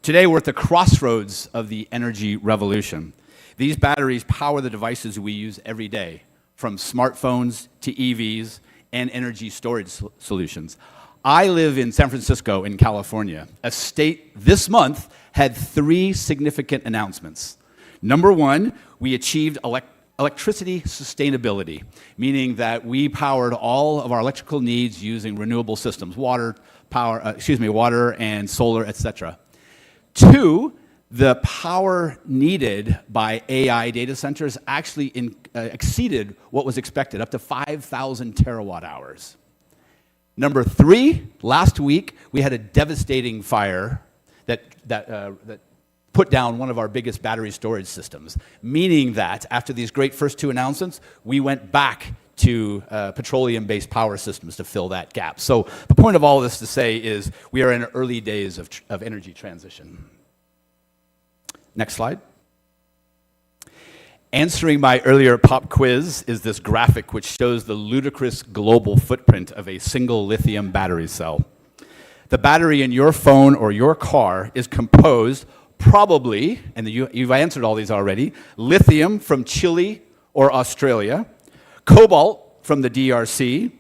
Today, we're at the crossroads of the energy revolution. These batteries power the devices we use every day, from smartphones to EVs, and energy storage solutions. I live in San Francisco in California. A state this month had 3 significant announcements. Number one, we achieved electricity sustainability, meaning that we powered all of our electrical needs using renewable systems, water and solar, etc. 2, the power needed by AI data centers actually exceeded what was expected, up to 5,000 terawatt hours. Number 3, last week we had a devastating fire that put down one of our biggest battery storage systems, meaning that after these great first 2 announcements, we went back to petroleum-based power systems to fill that gap. So the point of all of this to say is we are in early days of energy transition. Next slide. Answering my earlier pop quiz is this graphic which shows the ludicrous global footprint of a single lithium battery cell. The battery in your phone or your car is composed probably, and you've answered all these already, lithium from Chile or Australia, cobalt from the DRC,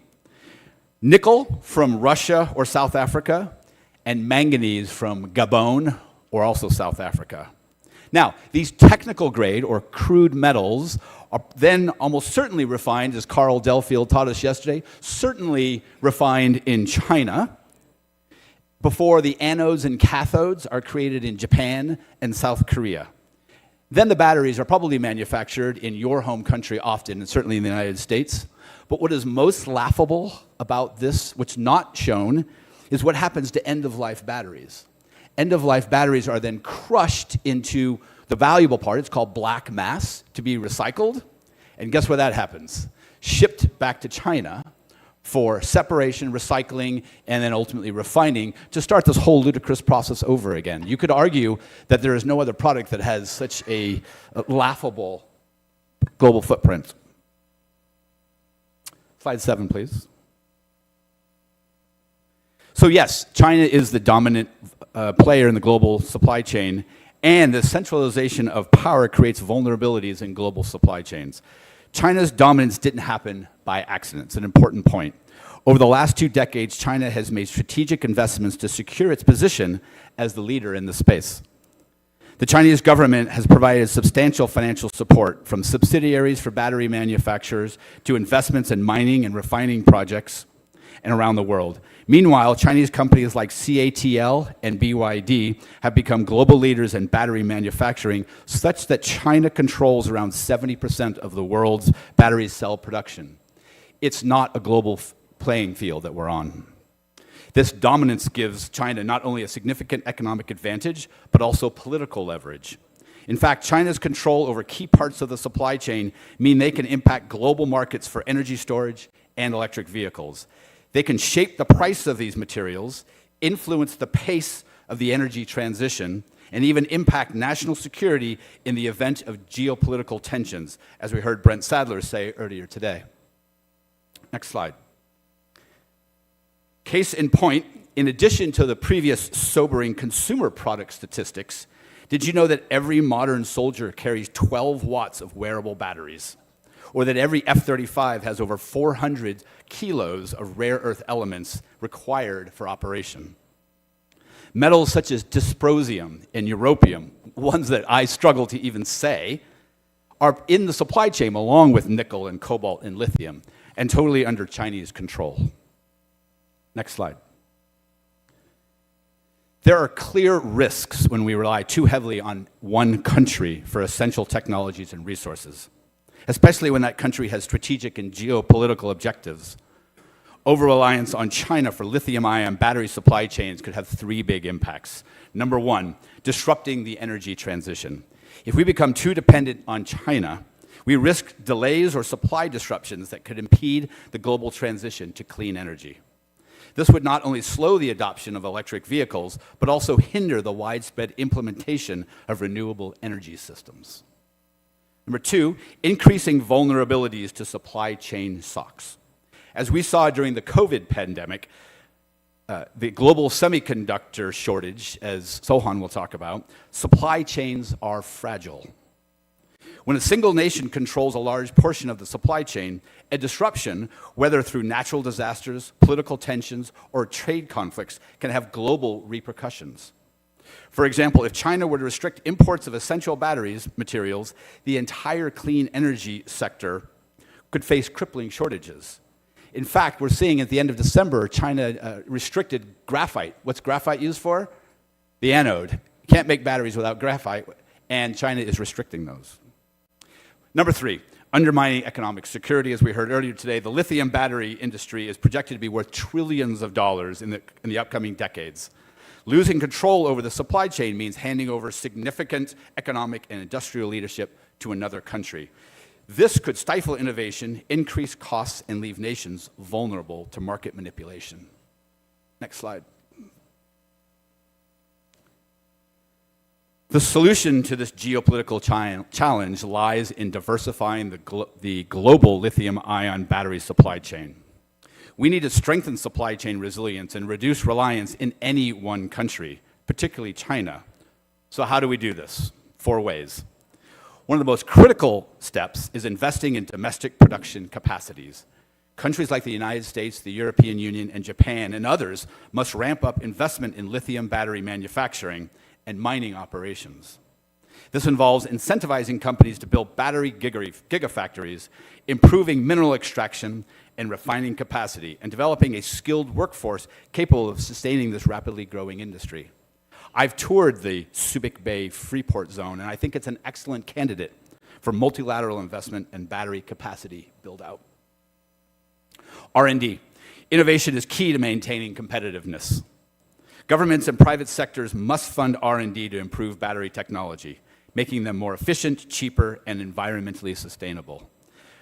nickel from Russia or South Africa, and manganese from Gabon or also South Africa. Now, these technical grade or crude metals are then almost certainly refined, as Carl Delfield taught us yesterday, certainly refined in China, before the anodes and cathodes are created in Japan and South Korea. Then the batteries are probably manufactured in your home country often, and certainly in the United States. But what is most laughable about this, what's not shown, is what happens to end-of-life batteries. End-of-life batteries are then crushed into the valuable part, it's called black mass, to be recycled. And guess where that happens? Shipped back to China for separation, recycling, and then ultimately refining to start this whole ludicrous process over again. You could argue that there is no other product that has such a laughable global footprint. Slide 7, please. So yes, China is the dominant player in the global supply chain, and the centralization of power creates vulnerabilities in global supply chains. China's dominance didn't happen by accident. It's an important point. Over the last 2 decades, China has made strategic investments to secure its position as the leader in the space. The Chinese government has provided substantial financial support, from subsidiaries for battery manufacturers to investments in mining and refining projects and around the world. Meanwhile, Chinese companies like CATL and BYD have become global leaders in battery manufacturing, such that China controls around 70% of the world's battery cell production. It's not a global playing field that we're on. This dominance gives China not only a significant economic advantage, but also political leverage. In fact, China's control over key parts of the supply chain mean they can impact global markets for energy storage and electric vehicles. They can shape the price of these materials, influence the pace of the energy transition, and even impact national security in the event of geopolitical tensions, as we heard Brent Sadler say earlier today. Next slide. Case in point, in addition to the previous sobering consumer product statistics, did you know that every modern soldier carries 12 watts of wearable batteries? Or that every F-35 has over 400 kilos of rare earth elements required for operation? Metals such as dysprosium and europium, ones that I struggle to even say, are in the supply chain along with nickel and cobalt and lithium, and totally under Chinese control. Next slide. There are clear risks when we rely too heavily on one country for essential technologies and resources, especially when that country has strategic and geopolitical objectives. Over-reliance on China for lithium-ion battery supply chains could have 3 big impacts. Number 1, disrupting the energy transition. If we become too dependent on China, we risk delays or supply disruptions that could impede the global transition to clean energy. This would not only slow the adoption of electric vehicles, but also hinder the widespread implementation of renewable energy systems. Number 2, increasing vulnerabilities to supply chain shocks. As we saw during the COVID pandemic, the global semiconductor shortage, as Sohan will talk about, supply chains are fragile. When a single nation controls a large portion of the supply chain, a disruption, whether through natural disasters, political tensions, or trade conflicts, can have global repercussions. For example, if China were to restrict imports of essential batteries materials, the entire clean energy sector could face crippling shortages. In fact, we're seeing at the end of December, China restricted graphite. What's graphite used for? The anode. You can't make batteries without graphite, and China is restricting those. Number 3, undermining economic security. As we heard earlier today, the lithium battery industry is projected to be worth trillions of dollars in the upcoming decades. Losing control over the supply chain means handing over significant economic and industrial leadership to another country. This could stifle innovation, increase costs, and leave nations vulnerable to market manipulation. Next slide. The solution to this geopolitical challenge lies in diversifying the global lithium-ion battery supply chain. We need to strengthen supply chain resilience and reduce reliance in any one country, particularly China. So how do we do this? 4 ways. One of the most critical steps is investing in domestic production capacities. Countries like the United States, the European Union, and Japan, and others must ramp up investment in lithium battery manufacturing and mining operations. This involves incentivizing companies to build battery gigafactories, improving mineral extraction and refining capacity, and developing a skilled workforce capable of sustaining this rapidly growing industry. I've toured the Subic Bay Freeport zone, and I think it's an excellent candidate for multilateral investment and battery capacity build-out. R&D. Innovation is key to maintaining competitiveness. Governments and private sectors must fund R&D to improve battery technology, making them more efficient, cheaper, and environmentally sustainable.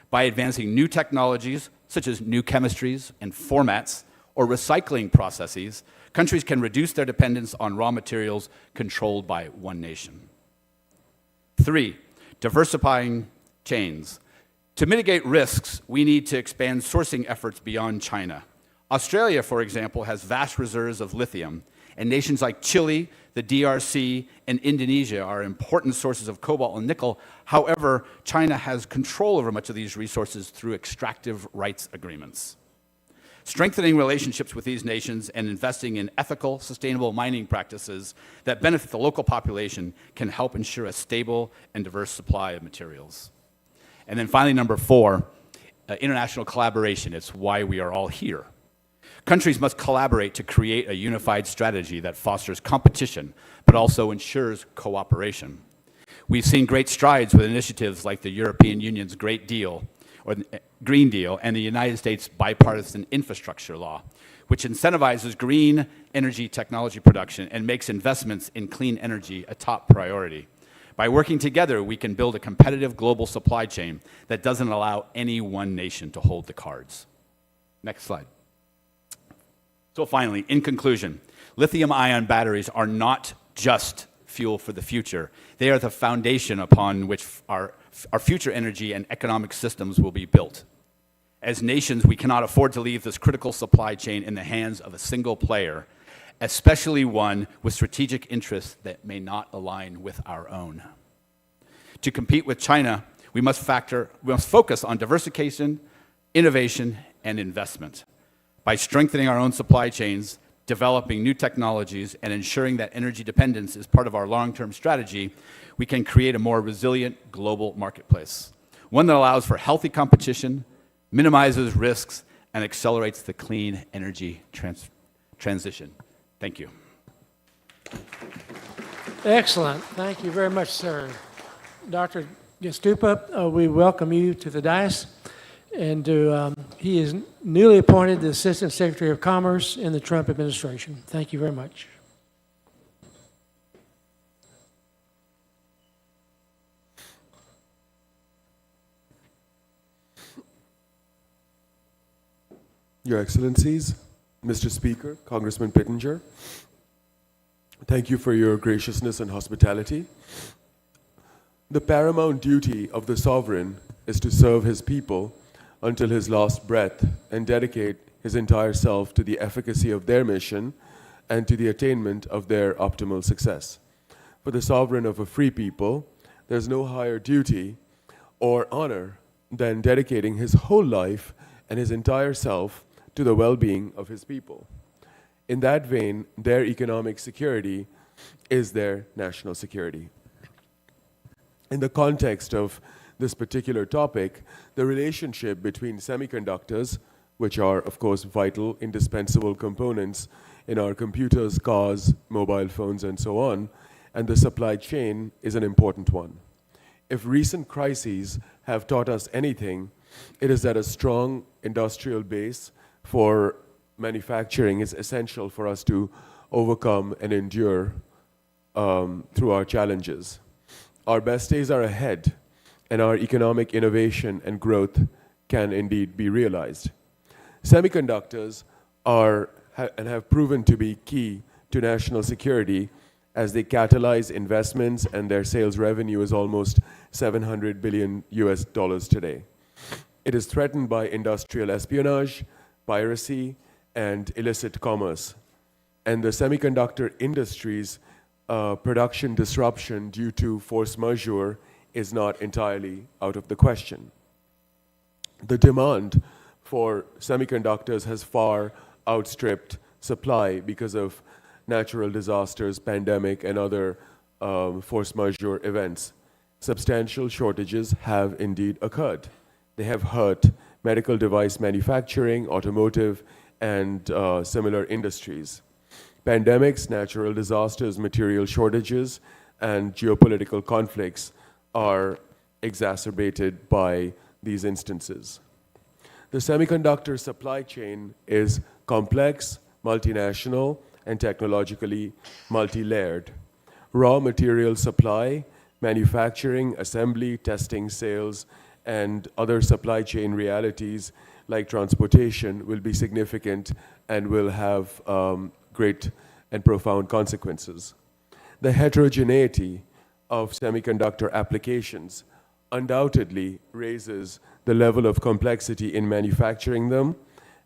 By advancing new technologies, such as new chemistries and formats, or recycling processes, countries can reduce their dependence on raw materials controlled by one nation. 3, diversifying chains. To mitigate risks, we need to expand sourcing efforts beyond China. Australia, for example, has vast reserves of lithium, and nations like Chile, the DRC, and Indonesia are important sources of cobalt and nickel. However, China has control over much of these resources through extractive rights agreements. Strengthening relationships with these nations and investing in ethical, sustainable mining practices that benefit the local population can help ensure a stable and diverse supply of materials. And then finally, number 4, international collaboration. It's why we are all here. Countries must collaborate to create a unified strategy that fosters competition, but also ensures cooperation. We've seen great strides with initiatives like the European Union's Great Deal, or Green Deal, and the United States Bipartisan Infrastructure Law, which incentivizes green energy technology production and makes investments in clean energy a top priority. By working together, we can build a competitive global supply chain that doesn't allow any one nation to hold the cards. Next slide. So finally, in conclusion, lithium-ion batteries are not just fuel for the future. They are the foundation upon which our future energy and economic systems will be built. As nations, we cannot afford to leave this critical supply chain in the hands of a single player, especially one with strategic interests that may not align with our own. To compete with China, we must focus on diversification, innovation, and investment. By strengthening our own supply chains, developing new technologies, and ensuring that energy dependence is part of our long-term strategy, we can create a more resilient global marketplace, one that allows for healthy competition, minimizes risks, and accelerates the clean energy transition. Thank you. Excellent. Thank you very much, sir. Dr. Gestupa, we welcome you to the dais. And he is newly appointed the Assistant Secretary of Commerce in the Trump administration. Thank you very much. Your Excellencies, Mr. Speaker, Congressman Pittenger, thank you for your graciousness and hospitality. The paramount duty of the sovereign is to serve his people until his last breath and dedicate his entire self to the efficacy of their mission and to the attainment of their optimal success. For the sovereign of a free people, there's no higher duty or honor than dedicating his whole life and his entire self to the well-being of his people. In that vein, their economic security is their national security. In the context of this particular topic, the relationship between semiconductors, which are, of course, vital, indispensable components in our computers, cars, mobile phones, and so on, and the supply chain is an important one. If recent crises have taught us anything, it is that a strong industrial base for manufacturing is essential for us to overcome and endure through our challenges. Our best days are ahead, and our economic innovation and growth can indeed be realized. Semiconductors are and have proven to be key to national security as they catalyze investments, and their sales revenue is almost $700 billion today. It is threatened by industrial espionage, piracy, and illicit commerce. And the semiconductor industry's production disruption due to force majeure is not entirely out of the question. The demand for semiconductors has far outstripped supply because of natural disasters, pandemic, and other force majeure events. Substantial shortages have indeed occurred. They have hurt medical device manufacturing, automotive, and similar industries. Pandemics, natural disasters, material shortages, and geopolitical conflicts are exacerbated by these instances. The semiconductor supply chain is complex, multinational, and technologically multi-layered. Raw material supply, manufacturing, assembly, testing, sales, and other supply chain realities like transportation will be significant and will have great and profound consequences. The heterogeneity of semiconductor applications undoubtedly raises the level of complexity in manufacturing them,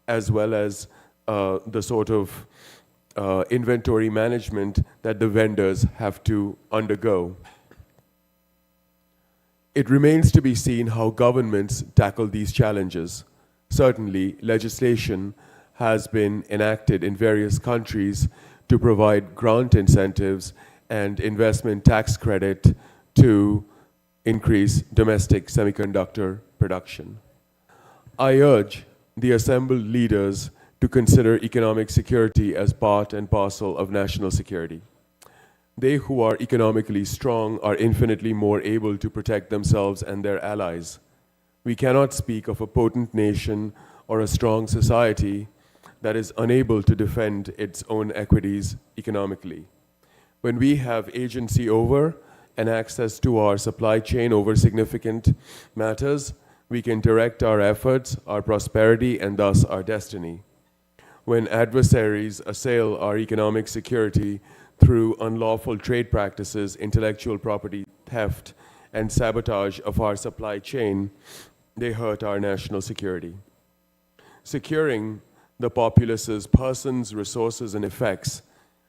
as well as the sort of inventory management that the vendors have to undergo. It remains to be seen how governments tackle these challenges. Certainly, legislation has been enacted in various countries to provide grant incentives and investment tax credit to increase domestic semiconductor production. I urge the assembled leaders to consider economic security as part and parcel of national security. They who are economically strong are infinitely more able to protect themselves and their allies. We cannot speak of a potent nation or a strong society that is unable to defend its own equities economically. When we have agency over and access to our supply chain over significant matters, we can direct our efforts, our prosperity, and thus our destiny. When adversaries assail our economic security through unlawful trade practices, intellectual property theft, and sabotage of our supply chain, they hurt our national security. Securing the populace's persons, resources, and effects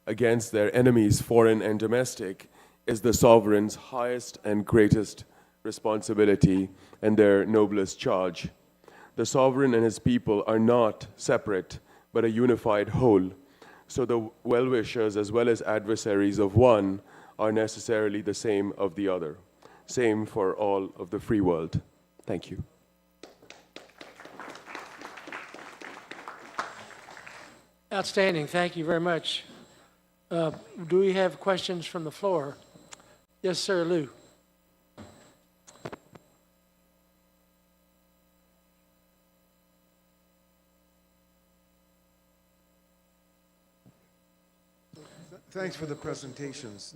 against their enemies, foreign and domestic, is the sovereign's highest and greatest responsibility and their noblest charge. The sovereign and his people are not separate, but a unified whole. So the well-wishers as well as adversaries of one are necessarily the same of the other. Same for all of the free world. Thank you. Outstanding. Thank you very much. Do we have questions from the floor? Yes, sir, Lou. Thanks for the presentations.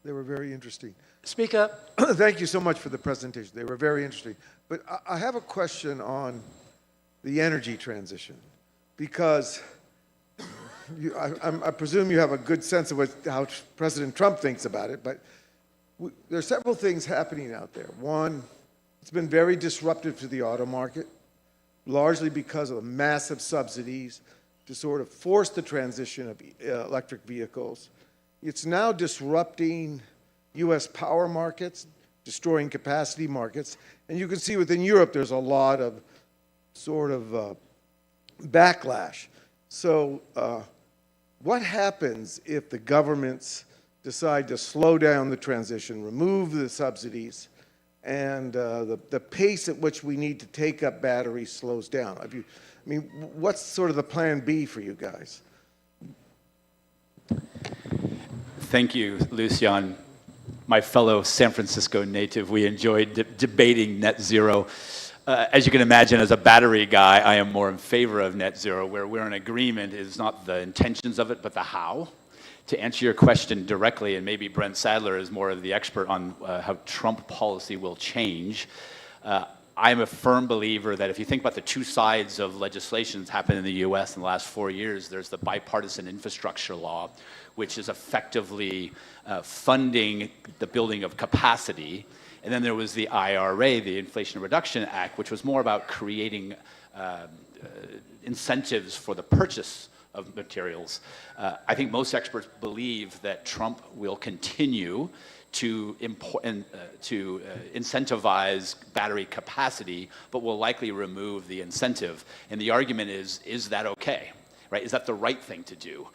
They were very interesting. Speak up. Thank you so much for the presentation. They were very interesting. But I have a question on the energy transition, because I presume you have a good sense of how President Trump thinks about it, but there are several things happening out there. One, it's been very disruptive to the auto market, largely because of the massive subsidies to sort of force the transition of electric vehicles. It's now disrupting U.S. power markets, destroying capacity markets, and you can see within Europe there's a lot of sort of backlash. So what happens if the governments decide to slow down the transition, remove the subsidies, and the pace at which we need to take up batteries slows down? I mean, what's sort of the plan B for you guys? Thank you, Lucian. my fellow San Francisco native, we enjoyed debating net zero. As you can imagine, as a battery guy, I am more in favor of net zero. Where we're in agreement is not the intentions of it, but the how. To answer your question directly, and maybe Brent Sadler is more of the expert on how Trump policy will change, I'm a firm believer that if you think about the two sides of legislation that's happened in the US in the last 4 years, there's the bipartisan infrastructure law, which is effectively funding the building of capacity. And then there was the IRA, the Inflation Reduction Act, which was more about creating incentives for the purchase of materials. I think most experts believe that Trump will continue to incentivize battery capacity, but will likely remove the incentive. And the argument is that okay? Right? Is that the right thing to do?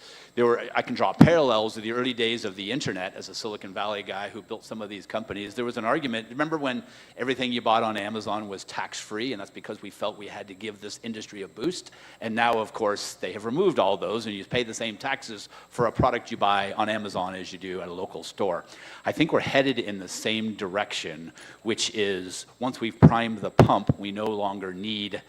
I can draw parallels to the early days of the internet as a Silicon Valley guy who built some of these companies. There was an argument. Remember when everything you bought on Amazon was tax-free, and that's because we felt we had to give this industry a boost. And now, of course, they have removed all those, and you pay the same taxes for a product you buy on Amazon as you do at a local store. I think we're headed in the same direction, which is once we've primed the pump, we no longer need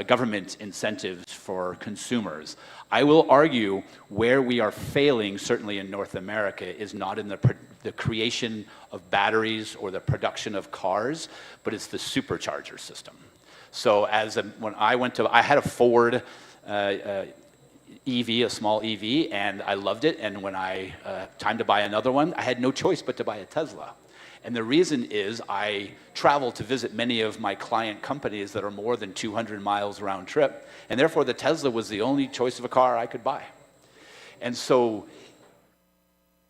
government incentives for consumers. I will argue where we are failing, certainly in North America, is not in the creation of batteries or the production of cars, but it's the supercharger system. So when I had a Ford EV, a small EV, and I loved it. And when time to buy another one, I had no choice but to buy a Tesla. And the reason is I travel to visit many of my client companies that are more than 200 miles round trip, and therefore the Tesla was the only choice of a car I could buy. And so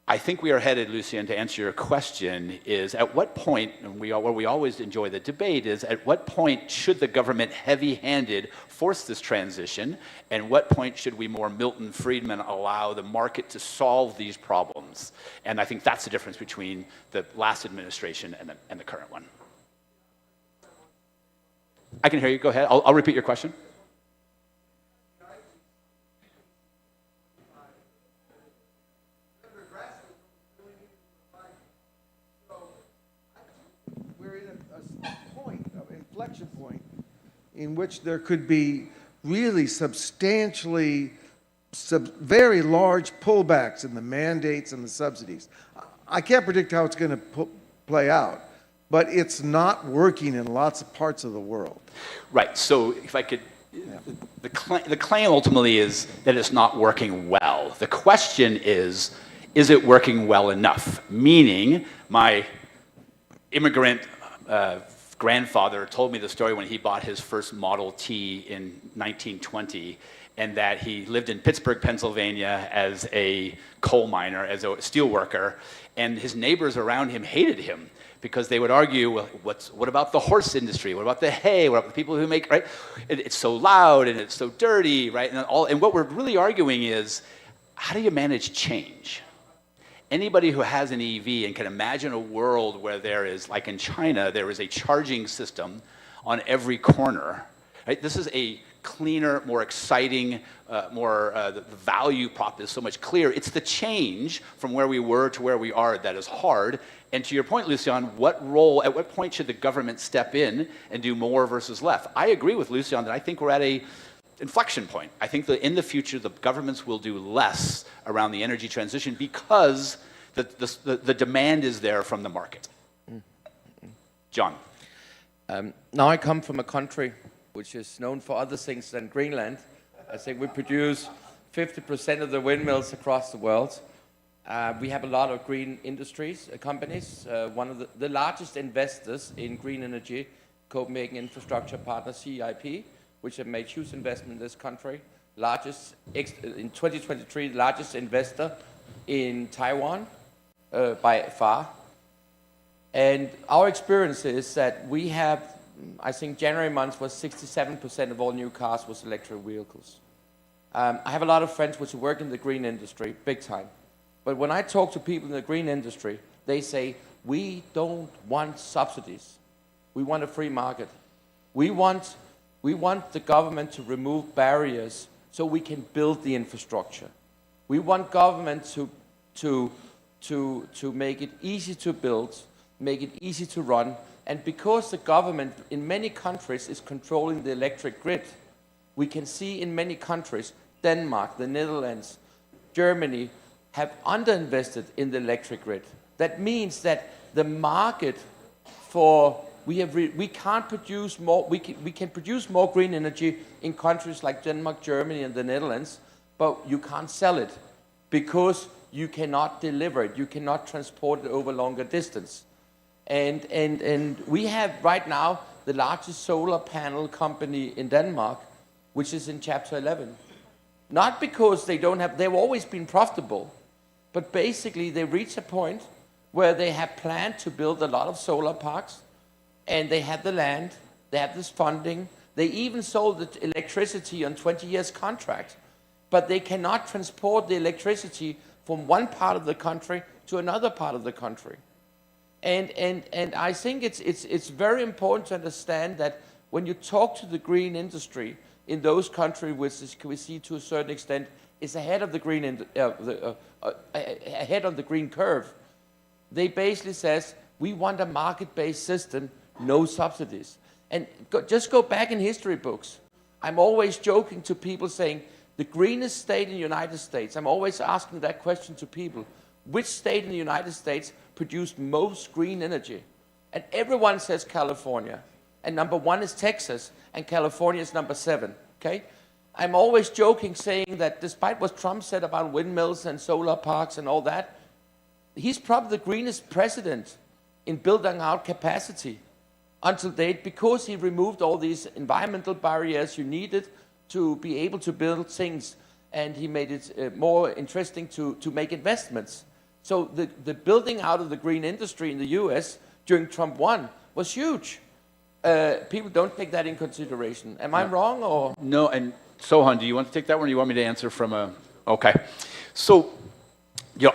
I think we are headed, Lucien, to answer your question, is at what point, and where we always enjoy the debate, is at what point should the government heavy-handed force this transition, and what point should we more Milton Friedman allow the market to solve these problems? And I think that's the difference between the last administration and the current one. I can hear you. Go ahead. I'll repeat your question. Inflection point in which there could be really substantially very large pullbacks in the mandates and the subsidies. I can't predict how it's going to play out, but it's not working in lots of parts of the world. Right. So if I could, the claim ultimately is that it's not working well. The question is it working well enough? Meaning, my immigrant grandfather told me the story when he bought his first Model T in 1920, and that he lived in Pittsburgh, Pennsylvania as a coal miner, as a steel worker, and his neighbors around him hated him because they would argue, well, what about the horse industry? What about the hay? What about the people who make, right? It's so loud and it's so dirty, right? And what we're really arguing is, how do you manage change? Anybody who has an EV and can imagine a world where there is, like in China, there is a charging system on every corner, right? This is a cleaner, more exciting, the value prop is so much clearer. It's the change from where we were to where we are that is hard. And to your point, Lucien, at what point should the government step in and do more versus less? I agree with Lucien that I think we're at a inflection point. I think that in the future, the governments will do less around the energy transition because the demand is there from the market. John. Now I come from a country which is known for other things than Greenland. I think we produce 50% of the windmills across the world. We have a lot of green industries, companies. One of the largest investors in green energy, Copenhagen Infrastructure Partner, CIP, which have made huge investment in this country. In 2023, the largest investor in Taiwan by far. And our experience is that we have, I think January month was 67% of all new cars was electric vehicles. I have a lot of friends which work in the green industry, big time. But when I talk to people in the green industry, they say, we don't want subsidies. We want a free market. We want the government to remove barriers so we can build the infrastructure. We want government to to make it easy to build, make it easy to run, and because the government in many countries is controlling the electric grid, we can see in many countries, Denmark, the Netherlands, Germany, have underinvested in the electric grid. That means that the market for we can't produce more. We can produce more green energy in countries like Denmark, Germany, and the Netherlands, but you can't sell it because you cannot deliver it. You cannot transport it over longer distance. And we have right now the largest solar panel company in Denmark, which is in Chapter 11. Not because they've always been profitable, but basically they reach a point where they have planned to build a lot of solar parks, and they have the land, they have this funding, they even sold the electricity on 20 years contract, but they cannot transport the electricity from one part of the country to another part of the country. And I think it's very important to understand that when you talk to the green industry in those countries which we see to a certain extent is ahead of the green curve, they basically says we want a market-based system, no subsidies. And just go back in history books. I'm always joking to people saying the greenest state in the United States. I'm always asking that question to people. Which state in the United States produced most green energy? And everyone says California. And number 1 is Texas, and California is number 7. Okay? I'm always joking saying that despite what Trump said about windmills and solar parks and all that, he's probably the greenest president in building out capacity until date because he removed all these environmental barriers you needed to be able to build things, and he made it more interesting to make investments. So the building out of the green industry in the US during Trump 1 was huge. People don't take that in consideration. Am I wrong or? No, and Sohan, do you want to take that one or do you want me to answer from a, okay. So,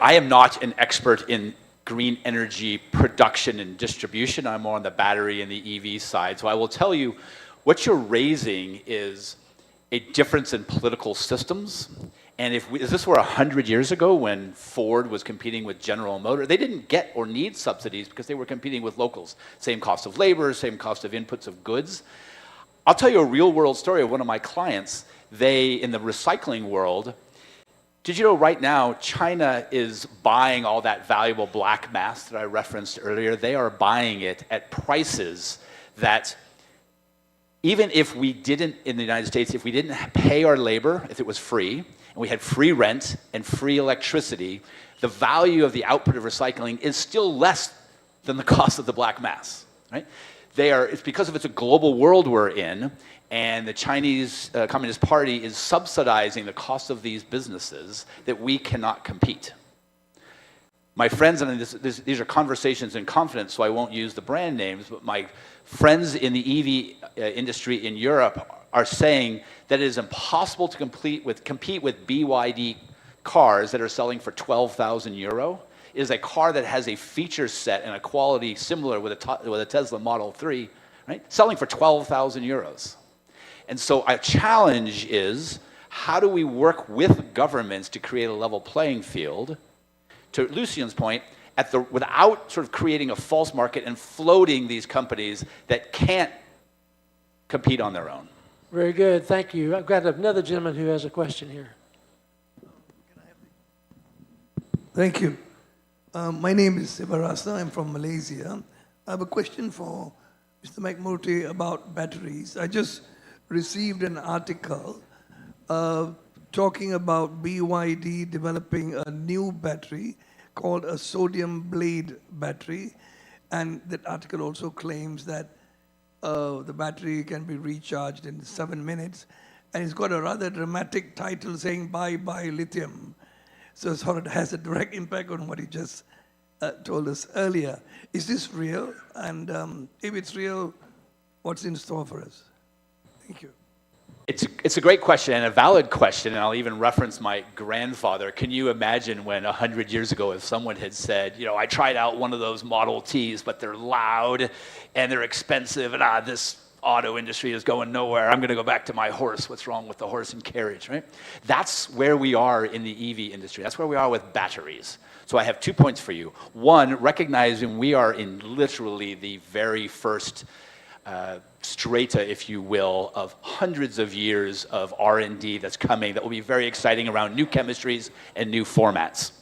I am not an expert in green energy production and distribution. I'm more on the battery and the EV side. So I will tell you, what you're raising is a difference in political systems. And if this were 100 years ago when Ford was competing with General Motors, they didn't get or need subsidies because they were competing with locals. Same cost of labor, same cost of inputs of goods. I'll tell you a real world story of one of my clients. They, in the recycling world, did you know right now China is buying all that valuable black mass that I referenced earlier? They are buying it at prices that even if we didn't, in the United States, if we didn't pay our labor, if it was free, and we had free rent and free electricity, the value of the output of recycling is still less than the cost of the black mass, right? It's because it's a global world we're in, and the Chinese Communist Party is subsidizing the cost of these businesses that we cannot compete. My friends, and these are conversations in confidence, so I won't use the brand names, but my friends in the EV industry in Europe are saying that it is impossible to compete with BYD cars that are selling for 12,000 euro. It is a car that has a feature set and a quality similar with a Tesla Model 3, right? Selling for 12,000 euros. And so our challenge is, how do we work with governments to create a level playing field, to Lucian's point, without sort of creating a false market and floating these companies that can't compete on their own. Very good, thank you. I've got another gentleman who has a question here. Thank you. My name is Sivarasa. I'm from Malaysia. I have a question for Mr. McMurtry about batteries. I just received an article talking about BYD developing a new battery called a sodium blade battery. And that article also claims that the battery can be recharged in 7 minutes. And it's got a rather dramatic title saying, "Bye bye lithium." So it sort of has a direct impact on what he just told us earlier. Is this real? And if it's real, what's in store for us? Thank you. It's a great question and a valid question, and I'll even reference my grandfather. Can you imagine when 100 years ago if someone had said, I tried out one of those Model Ts, but they're loud and they're expensive, and this auto industry is going nowhere. I'm going to go back to my horse. What's wrong with the horse and carriage, right? That's where we are in the EV industry. That's where we are with batteries. So I have 2 points for you. One, recognizing we are in literally the very first strata, if you will, of hundreds of years of R&D that's coming that will be very exciting around new chemistries and new formats.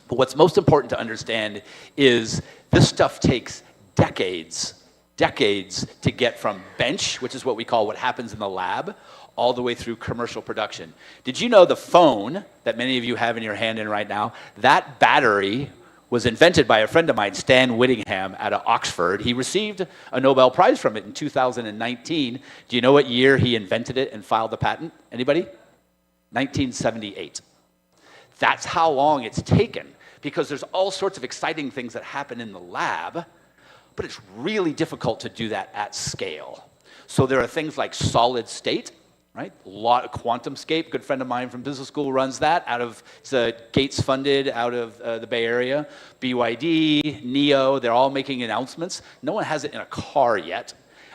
But what's most important to understand is this stuff takes decades to get from bench, which is what we call what happens in the lab, all the way through commercial production. Did you know the phone that many of you have in your hand right now, that battery was invented by a friend of mine, Stan Whittingham, out of Oxford. He received a Nobel Prize from it in 2019. Do you know what year he invented it and filed the patent? Anybody? 1978. That's how long it's taken, because there's all sorts of exciting things that happen in the lab, but it's really difficult to do that at scale. So there are things like solid state, right? A lot of QuantumScape, good friend of mine from business school runs that it's Gates funded out of the Bay Area. BYD, NEO, they're all making announcements. No one has it in a car yet.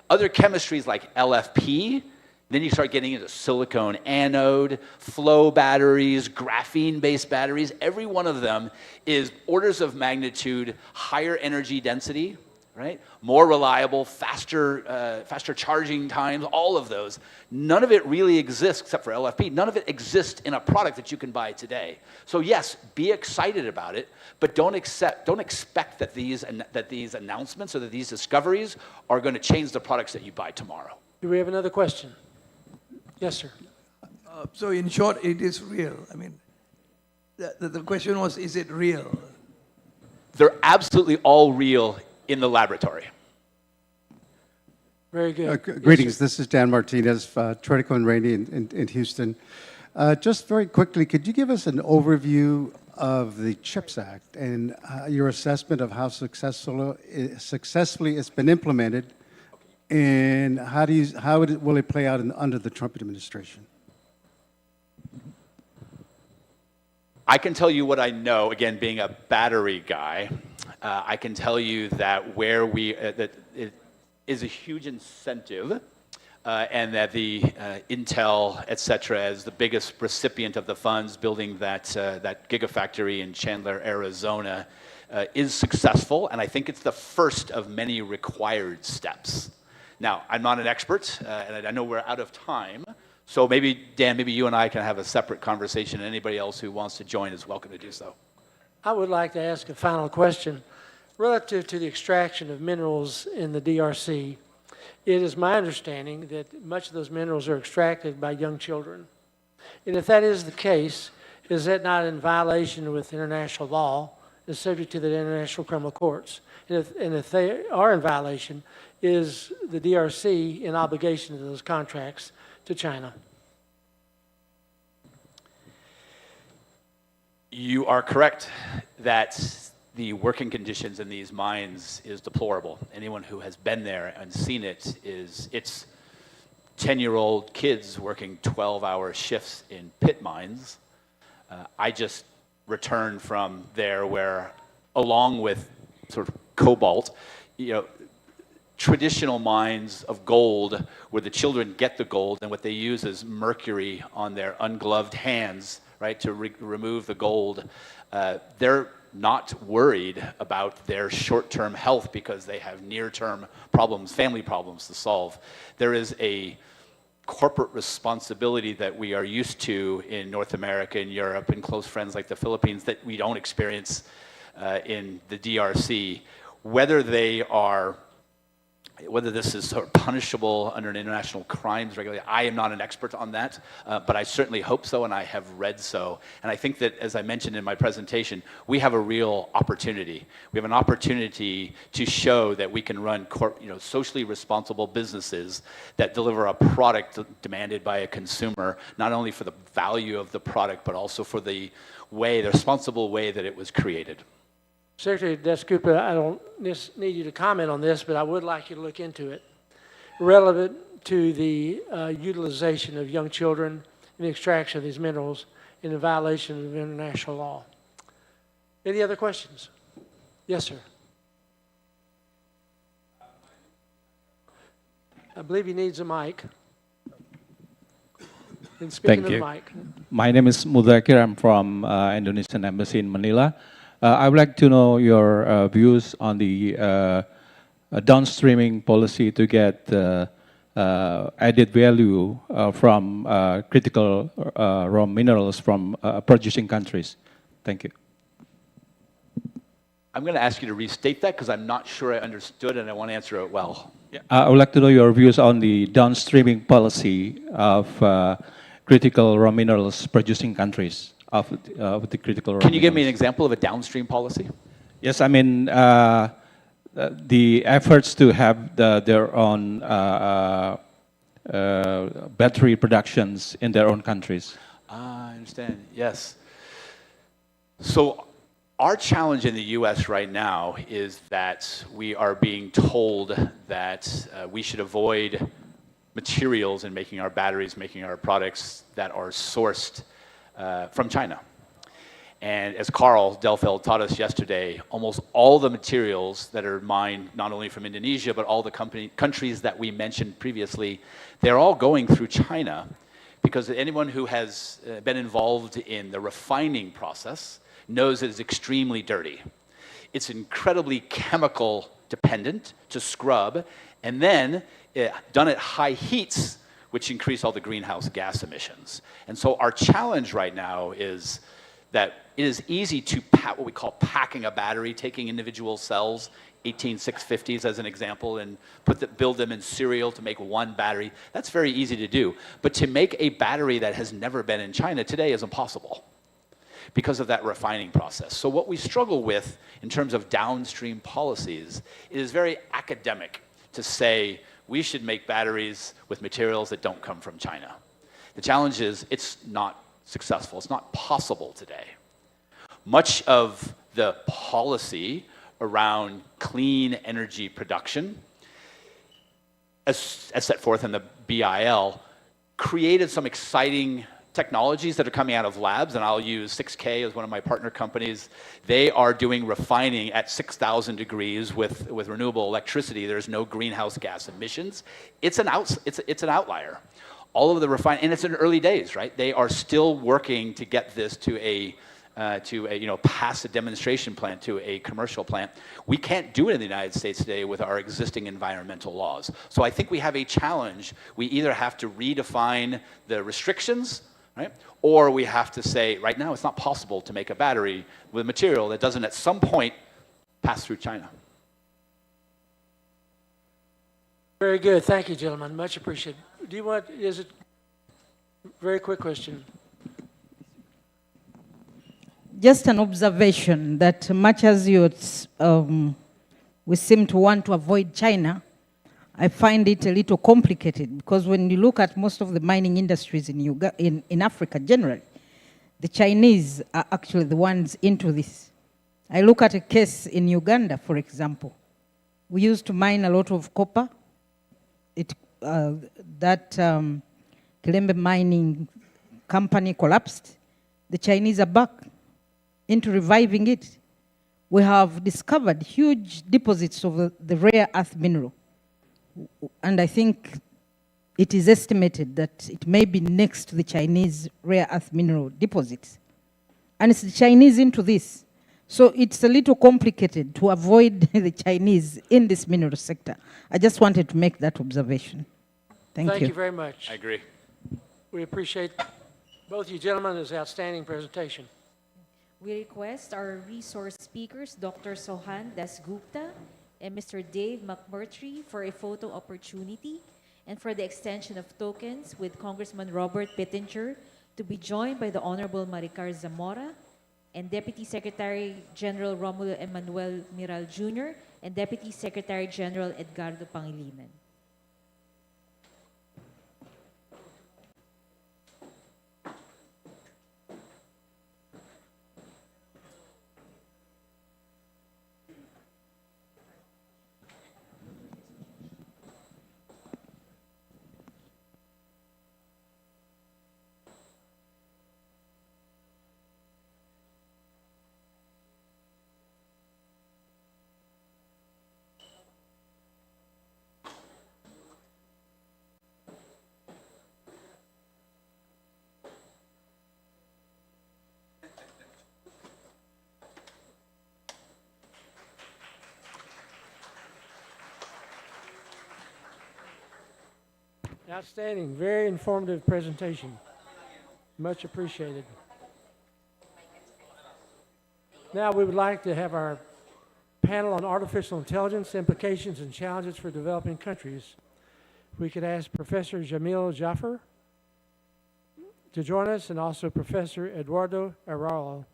Other chemistries like LFP, then you start getting into silicone anode, flow batteries, graphene-based batteries. Every one of them is orders of magnitude higher energy density, right? More reliable, faster charging times, all of those. None of it really exists, except for LFP, none of it exists in a product that you can buy today. So yes, be excited about it, but don't expect that these announcements or that these discoveries are going to change the products that you buy tomorrow. Do we have another question? Yes, sir. So in short, it is real. I mean, the question was, is it real? They're absolutely all real in the laboratory. Very good. Greetings. This is Dan Martinez, Tridico and Rainey in Houston. Just very quickly, could you give us an overview of the CHIPS Act and your assessment of how successfully it's been implemented, and how will it play out under the Trump administration? I can tell you what I know, again, being a battery guy. I can tell you that that it is a huge incentive, and that the Intel, et cetera, as the biggest recipient of the funds building that gigafactory in Chandler, Arizona, is successful, and I think it's the first of many required steps. Now, I'm not an expert, and I know we're out of time, so maybe, Dan, maybe you and I can have a separate conversation, and anybody else who wants to join is welcome to do so. I would like to ask a final question. Relative to the extraction of minerals in the DRC, it is my understanding that much of those minerals are extracted by young children. And if that is the case, is that not in violation with international law and subject to the international criminal courts? And if they are in violation, is the DRC in obligation to those contracts to China? You are correct that the working conditions in these mines is deplorable. Anyone who has been there and seen it it's 10-year-old kids working 12-hour shifts in pit mines. I just returned from there where, along with sort of cobalt, traditional mines of gold where the children get the gold and what they use is mercury on their ungloved hands, right, to remove the gold. They're not worried about their short-term health because they have near-term problems, family problems to solve. There is a corporate responsibility that we are used to in North America and Europe and close friends like the Philippines that we don't experience in the DRC. Whether this is sort of punishable under an international crimes regulation, I am not an expert on that, but I certainly hope so, and I have read so. And I think that, as I mentioned in my presentation, we have a real opportunity. We have an opportunity to show that we can run socially responsible businesses that deliver a product demanded by a consumer, not only for the value of the product, but also for the responsible way that it was created. Secretary Descoupa, I don't need you to comment on this, but I would like you to look into it. Relevant to the utilization of young children and the extraction of these minerals in violation of international law. Any other questions? Yes, sir. I believe he needs a mic. And speaking Thank you. of the mic. My name is Mudakir. I'm from Indonesian Embassy in Manila. I would like to know your views on the downstreaming policy to get added value from critical raw minerals from producing countries. Thank you. I'm going to ask you to restate that because I'm not sure I understood and I want to answer it well. I would like to know your views on the downstreaming policy of critical raw minerals producing countries of the critical raw Can you give me an minerals. example of a downstream policy? Yes, I mean the efforts to have their own battery productions in their own countries. I understand, yes. So our challenge in the US right now is that we are being told that we should avoid materials in making our batteries, making our products that are sourced from China. And as Carl Delfeld taught us yesterday, almost all the materials that are mined, not only from Indonesia, but all the countries that we mentioned previously, they're all going through China because anyone who has been involved in the refining process knows that it's extremely dirty. It's incredibly chemical dependent to scrub, and then done at high heats, which increase all the greenhouse gas emissions. And so our challenge right now is that it is easy to what we call packing a battery, taking individual cells, 18650s as an example, and build them in serial to make one battery. That's very easy to do. But to make a battery that has never been in China today is impossible because of that refining process. So what we struggle with in terms of downstream policies is very academic to say we should make batteries with materials that don't come from China. The challenge is it's not successful. It's not possible today. Much of the policy around clean energy production, as set forth in the BIL, created some exciting technologies that are coming out of labs, and I'll use 6K as one of my partner companies. They are doing refining at 6,000 degrees with renewable electricity. There's no greenhouse gas emissions. It's an outlier. All of the refining, and it's in early days, right? They are still working to get this to a past a demonstration plant to a commercial plant. We can't do it in the United States today with our existing environmental laws. So I think we have a challenge. We either have to redefine the restrictions, right? Or we have to say, right now it's not possible to make a battery with material that doesn't at some point pass through China. Very good. Thank you, gentlemen. Much appreciated. Is it very quick question? Just an observation that much as we seem to want to avoid China, I find it a little complicated because when you look at most of the mining industries in Africa generally, the Chinese are actually the ones into this. I look at a case in Uganda, for example. We used to mine a lot of copper. Kilembe mining company collapsed. The Chinese are back into reviving it. We have discovered huge deposits of the rare earth mineral. And I think it is estimated that it may be next to the Chinese rare earth mineral deposits. And it's the Chinese into this. So it's a little complicated to avoid the Chinese in this mineral sector. I just wanted to make that observation. Thank you very much. I agree. We appreciate both you gentlemen. This outstanding presentation. We request our resource speakers, Dr. Sohan Dasgupta and Mr. Dave McMurtry, for a photo opportunity and for the extension of tokens with Congressman Robert Pittenger to be joined by the Honorable Maricar Zamora and Deputy Secretary General Romulo Emmanuel Miral Jr. and Deputy Secretary General Edgardo Pangilinan. Outstanding, very informative presentation. Much appreciated. Now we would like to have our panel on artificial intelligence, implications and challenges for developing countries. We could ask Professor Jamil Jaffer to join us, and also Professor Eduardo Araujo.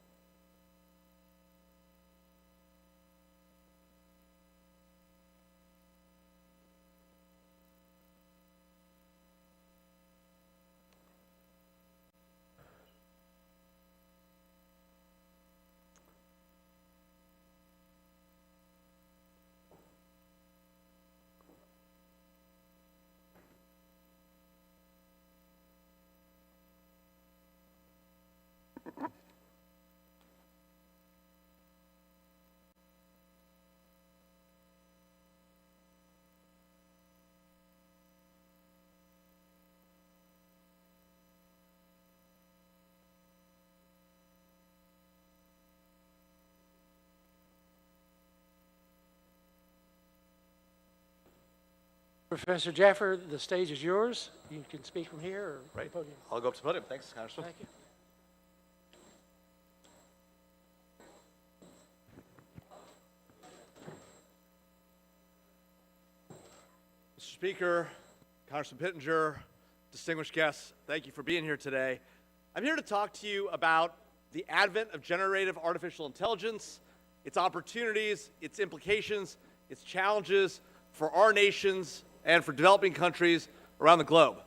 Professor Jaffer, the stage is yours. You can speak from here or Right. the podium. I'll go up to the podium. Thanks, Congressman. Thank you. Mr. Speaker, Congressman Pittenger, distinguished guests, thank you for being here today. I'm here to talk to you about the advent of generative artificial intelligence, its opportunities, its implications, its challenges for our nations and for developing countries around the globe.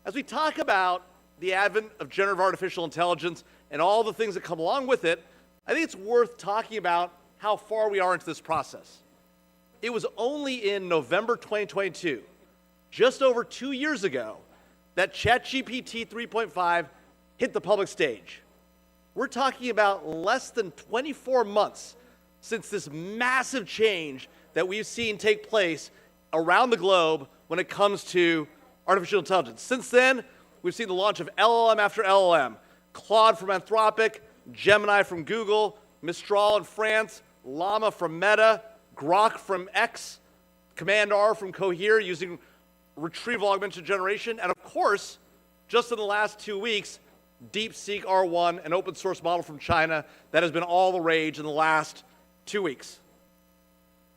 As we talk about the advent of generative artificial intelligence and all the things that come along with it, I think it's worth talking about how far we are into this process. It was only in November 2022, just over 2 years ago, that ChatGPT 3.5 hit the public stage. We're talking about less than 24 months since this massive change that we've seen take place around the globe when it comes to artificial intelligence. Since then, we've seen the launch of LLM after LLM, Claude from Anthropic, Gemini from Google, Mistral in France, Llama from Meta, Grok from X, Command R from Cohere using retrieval augmented generation, and of course, just in the last 2 weeks, DeepSeek R1, an open source model from China that has been all the rage in the last 2 weeks.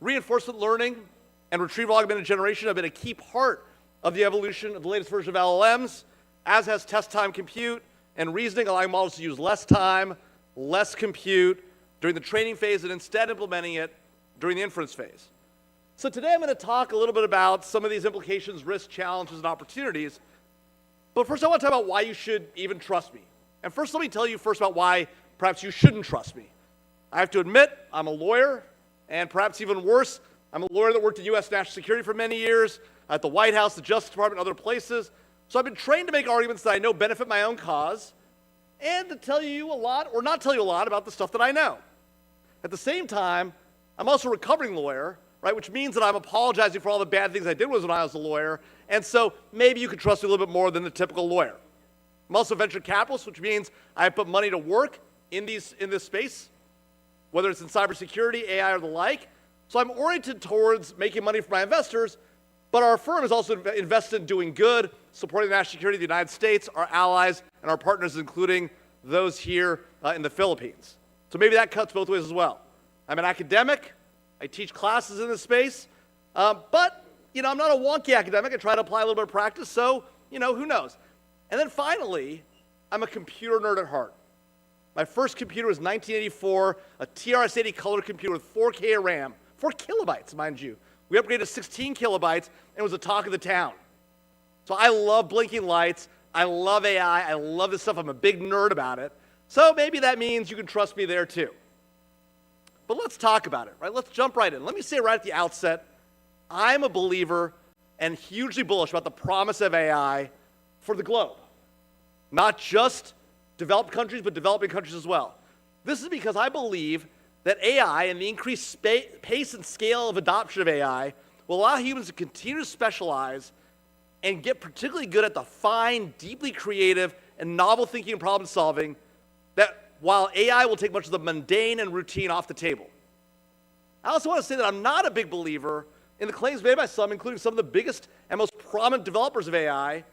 Reinforcement learning and retrieval augmented generation have been a key part of the evolution of the latest version of LLMs, as has test time compute and reasoning, allowing models to use less time, less compute during the training phase and instead implementing it during the inference phase. So today I'm going to talk a little bit about some of these implications, risks, challenges, and opportunities. But first I want to talk about why you should even trust me. And first let me tell you first about why perhaps you shouldn't trust me. I have to admit, I'm a lawyer, and perhaps even worse, I'm a lawyer that worked in U.S. national security for many years, at the White House, the Justice Department, and other places. So I've been trained to make arguments that I know benefit my own cause, and to tell you a lot, or not tell you a lot, about the stuff that I know. At the same time, I'm also a recovering lawyer, right, which means that I'm apologizing for all the bad things I did when I was a lawyer, and so maybe you could trust me a little bit more than the typical lawyer. I'm also a venture capitalist, which means I put money to work in this space, whether it's in cybersecurity, AI, or the like. So I'm oriented towards making money for my investors, but our firm is also invested in doing good, supporting the national security of the United States, our allies, and our partners, including those here in the Philippines. So maybe that cuts both ways as well. I'm an academic. I teach classes in this space. But, I'm not a wonky academic. I try to apply a little bit of practice, so, who knows? And then finally, I'm a computer nerd at heart. My first computer was 1984, a TRS-80 color computer with 4K of RAM, 4 kilobytes, mind you. We upgraded to 16 kilobytes, and it was the talk of the town. So I love blinking lights. I love AI. I love this stuff. I'm a big nerd about it. So maybe that means you can trust me there too. But let's talk about it, right? Let's jump right in. Let me say right at the outset, I'm a believer and hugely bullish about the promise of AI for the globe. Not just developed countries, but developing countries as well. This is because I believe that AI and the increased pace and scale of adoption of AI will allow humans to continue to specialize and get particularly good at the fine, deeply creative, and novel thinking and problem solving that while AI will take much of the mundane and routine off the table. I also want to say that I'm not a big believer in the claims made by some, including some of the biggest and most prominent developers of AI,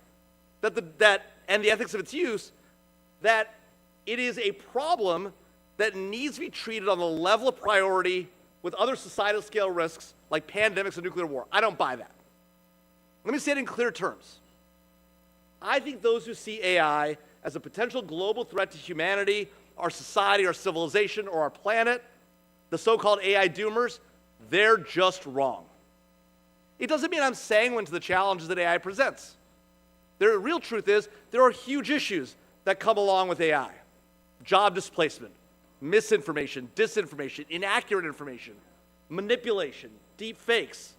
and the ethics of its use, that it is a problem that needs to be treated on the level of priority with other societal scale risks like pandemics and nuclear war. I don't buy that. Let me say it in clear terms. I think those who see AI as a potential global threat to humanity, our society, our civilization, or our planet, the so-called AI doomers, they're just wrong. It doesn't mean I'm sanguine to the challenges that AI presents. The real truth is there are huge issues that come along with AI. Job displacement, misinformation, disinformation, inaccurate information, manipulation, deep fakes,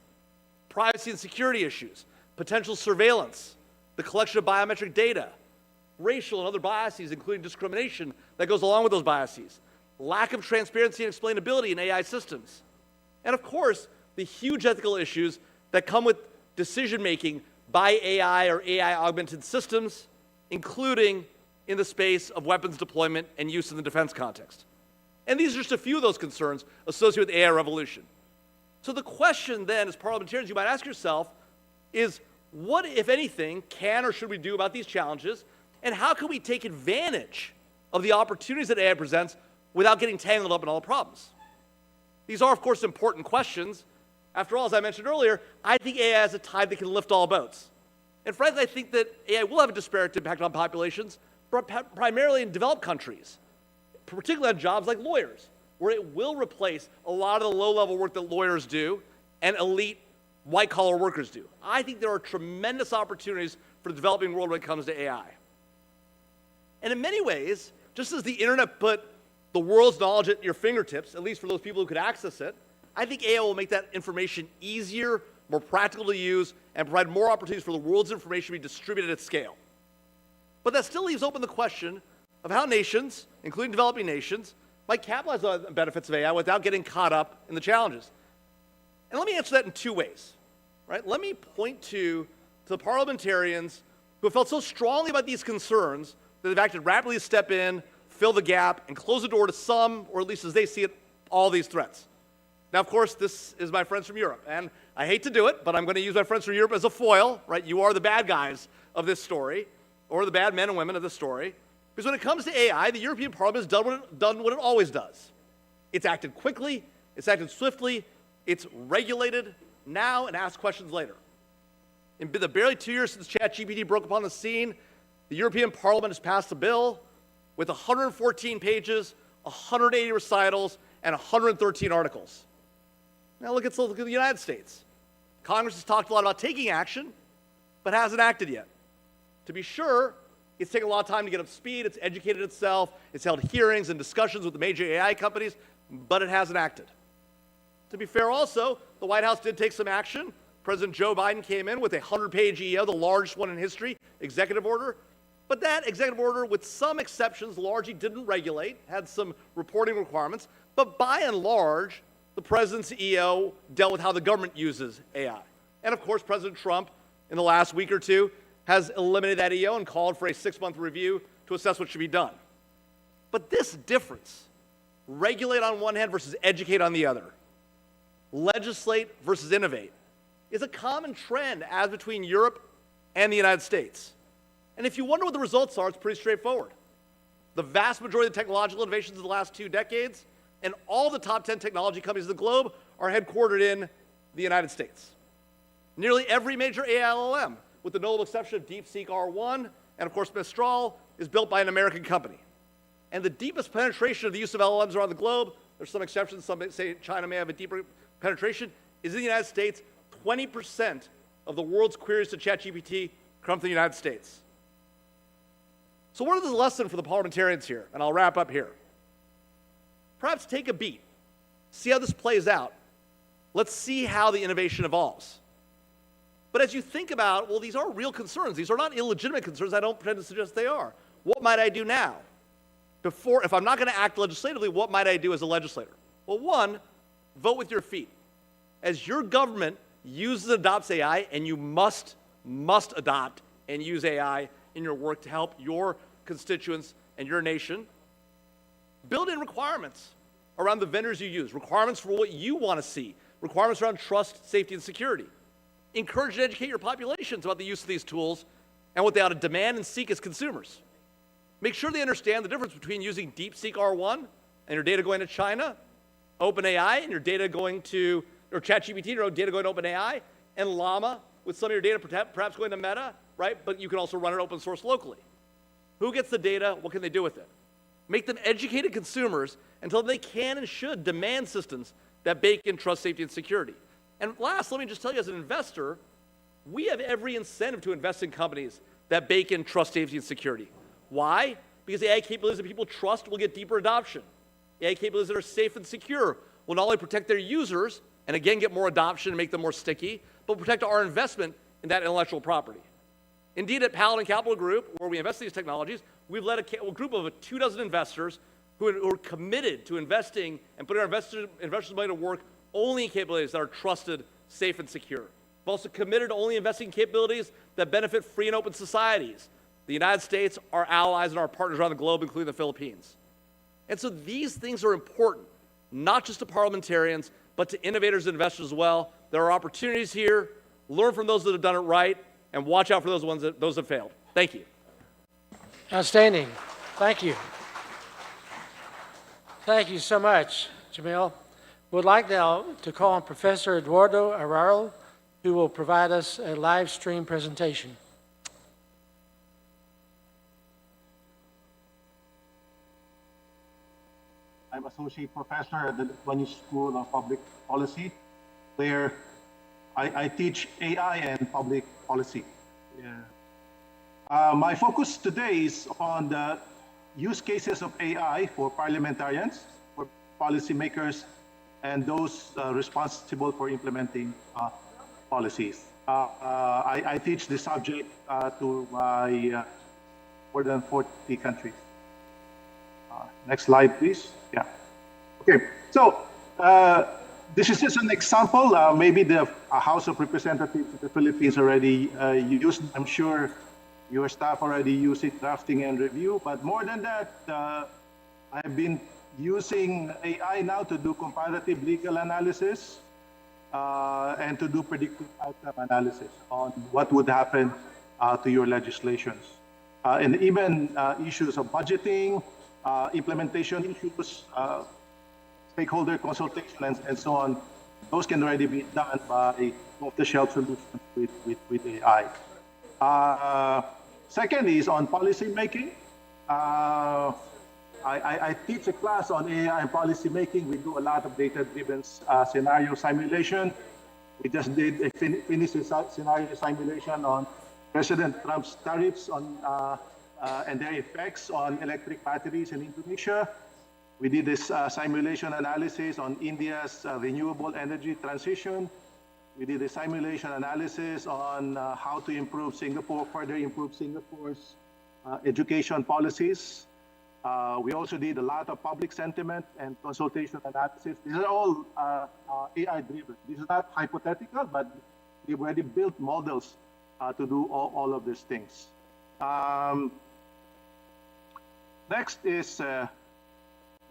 privacy and security issues, potential surveillance, the collection of biometric data, racial and other biases, including discrimination that goes along with those biases, lack of transparency and explainability in AI systems, and of course, the huge ethical issues that come with decision-making by AI or AI-augmented systems, including in the space of weapons deployment and use in the defense context. And these are just a few of those concerns associated with AI revolution. So the question then, as parliamentarians, you might ask yourself is, what, if anything, can or should we do about these challenges, and how can we take advantage of the opportunities that AI presents without getting tangled up in all the problems? These are, of course, important questions. After all, as I mentioned earlier, I think AI has a tide that can lift all boats. And frankly, I think that AI will have a disparate impact on populations, primarily in developed countries, particularly on jobs like lawyers, where it will replace a lot of the low-level work that lawyers do and elite white-collar workers do. I think there are tremendous opportunities for the developing world when it comes to AI. And in many ways, just as the internet put the world's knowledge at your fingertips, at least for those people who could access it, I think AI will make that information easier, more practical to use, and provide more opportunities for the world's information to be distributed at scale. But that still leaves open the question of how nations, including developing nations, might capitalize on the benefits of AI without getting caught up in the challenges. And let me answer that in two ways. Right? Let me point to the parliamentarians who have felt so strongly about these concerns that they've acted rapidly to step in, fill the gap, and close the door to some, or at least as they see it, all these threats. Now, of course, this is my friends from Europe, and I hate to do it, but I'm going to use my friends from Europe as a foil, right? You are the bad guys of this story, or the bad men and women of this story, because when it comes to AI, the European Parliament has done what it always does. It's acted quickly, it's acted swiftly, it's regulated now and asked questions later. In the barely 2 years since ChatGPT broke upon the scene, the European Parliament has passed a bill with 114 pages, 180 recitals, and 113 articles. Now look at the United States. Congress has talked a lot about taking action, but hasn't acted yet. To be sure, it's taken a lot of time to get up to speed, it's educated itself, it's held hearings and discussions with the major AI companies, but it hasn't acted. To be fair also, the White House did take some action. President Joe Biden came in with a 100-page EO, the largest one in history, executive order. But that executive order, with some exceptions, largely didn't regulate, had some reporting requirements. But by and large, the president's EO dealt with how the government uses AI. And of course, President Trump, in the last week or two, has eliminated that EO and called for a 6-month review to assess what should be done. But this difference, regulate on one hand versus educate on the other, legislate versus innovate, is a common trend as between Europe and the United States. And if you wonder what the results are, it's pretty straightforward. The vast majority of the technological innovations of the last 2 decades and all the top 10 technology companies in the globe are headquartered in the United States. Nearly every major AI LLM, with the notable exception of DeepSeek R1 and of course Mistral, is built by an American company. And the deepest penetration of the use of LLMs around the globe, there's some exceptions, some say China may have a deeper penetration, is in the United States. 20% of the world's queries to ChatGPT come from the United States. So what is the lesson for the parliamentarians here? And I'll wrap up here. Perhaps take a beat. See how this plays out. Let's see how the innovation evolves. But as you think about, well, these are real concerns. These are not illegitimate concerns. I don't pretend to suggest they are. What might I do now? If I'm not going to act legislatively, what might I do as a legislator? Well, one, vote with your feet. As your government uses and adopts AI, and you must adopt and use AI in your work to help your constituents and your nation, build in requirements around the vendors you use, requirements for what you want to see requirements around trust, safety, and security. Encourage and educate your populations about the use of these tools and what they ought to demand and seek as consumers. Make sure they understand the difference between using DeepSeek R1 and your data going to China, OpenAI and your data going to, or ChatGPT and your data going to OpenAI, and Llama with some of your data perhaps going to Meta, right? But you can also run it open source locally. Who gets the data? What can they do with it? Make them educated consumers and tell them they can and should demand systems that bake in trust, safety, and security. And last, let me just tell you as an investor, we have every incentive to invest in companies that bake in trust, safety, and security. Why? Because AI capabilities that people trust will get deeper adoption. AI capabilities that are safe and secure will not only protect their users, and again get more adoption and make them more sticky, but protect our investment in that intellectual property. Indeed, at Paladin Capital Group, where we invest in these technologies, we've led a group of 24 investors who are committed to investing and putting our investors' money to work only in capabilities that are trusted, safe, and secure. We've also committed to only investing in capabilities that benefit free and open societies. The United States, our allies, and our partners around the globe, including the Philippines. And so these things are important, not just to parliamentarians, but to innovators and investors as well. There are opportunities here. Learn from those that have done it right, and watch out for those that failed. Thank you. Outstanding. Thank you. Thank you so much, Jamil. We'd like now to call on Professor Eduardo Arraro, who will provide us a live stream presentation. I'm Associate Professor at the Duany School of Public Policy, where I teach AI and public policy. My focus today is on the use cases of AI for parliamentarians, for policymakers, and those responsible for implementing policies. I teach this subject to my more than 40 countries. Next slide, please. Yeah. Okay. So this is just an example. Maybe the House of Representatives of the Philippines already used. I'm sure your staff already use it, drafting and review. But more than that, I've been using AI now to do comparative legal analysis and to do predictive outcome analysis on what would happen to your legislations. And even issues of budgeting, implementation issues, stakeholder consultation, and so on. Those can already be done by off-the-shelf solutions with AI. Second is on policy making. I teach a class on AI and policy making. We do a lot of data-driven scenario simulation. We just did a finished scenario simulation on President Trump's tariffs on and their effects on electric batteries in Indonesia. We did this simulation analysis on India's renewable energy transition. We did a simulation analysis on how to improve Singapore, further improve Singapore's education policies. We also did a lot of public sentiment and consultation analysis. These are all AI-driven. This is not hypothetical, but we've already built models to do all of these things. Next is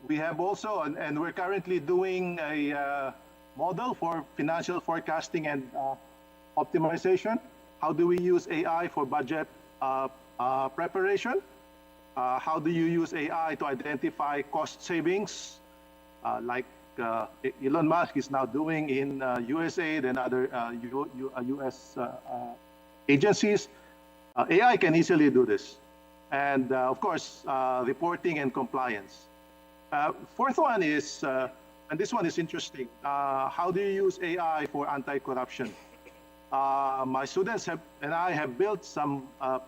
we have also, and we're currently doing a model for financial forecasting and optimization. How do we use AI for budget preparation? How do you use AI to identify cost savings, like Elon Musk is now doing in USAID and other US agencies? AI can easily do this. And of course, reporting and compliance. Fourth one is, and this one is interesting, how do you use AI for anti-corruption? My students and I have built some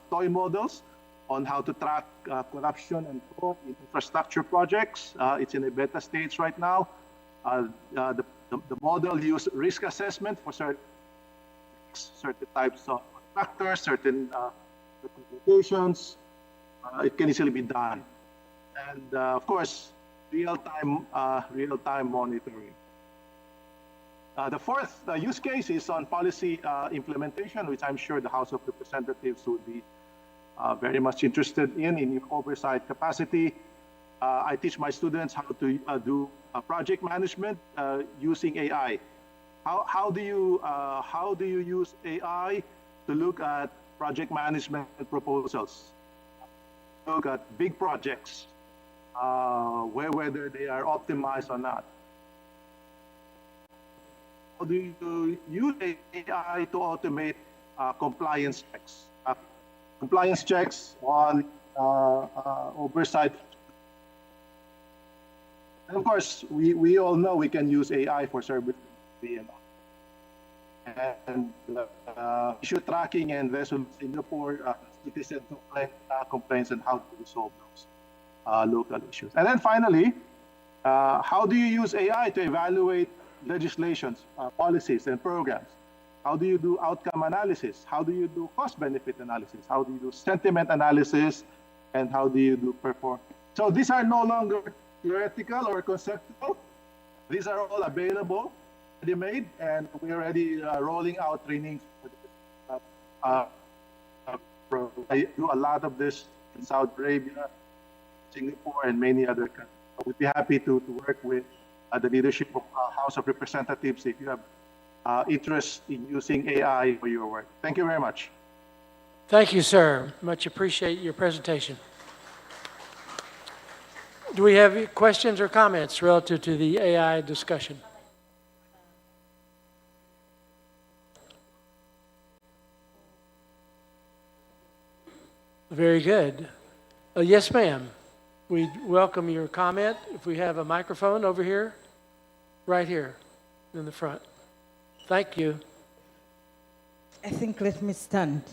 toy models on how to track corruption and fraud in infrastructure projects. It's in a beta stage right now. The model uses risk assessment for certain types of contractors, certain applications. It can easily be done. And of course, real-time monitoring. The fourth use case is on policy implementation, which I'm sure the House of Representatives would be very much interested in your oversight capacity. I teach my students how to do project management using AI. how do you use AI to look at project management proposals? Look at big projects, whether they are optimized or not. How do you use AI to automate compliance checks? Compliance checks on oversight. And of course, we all know we can use AI for service and issue tracking and resolution Singapore citizen complaints and how to resolve those local issues. And then finally, how do you use AI to evaluate legislations, policies, and programs? How do you do outcome analysis? How do you do cost-benefit analysis? How do you do sentiment analysis? And how do you do perform? So these are no longer theoretical or conceptual. These are all available, already made, and we're already rolling out trainings. I do a lot of this in Saudi Arabia, Singapore, and many other countries. So we'd be happy to work with the leadership of House of Representatives if you have interest in using AI for your work. Thank you very much. Thank you, sir. Much appreciate your presentation. Do we have questions or comments relative to the AI discussion? Very good. Yes, ma'am. We welcome your comment. If we have a microphone over here, right here in the front. Thank you. I think let me stand.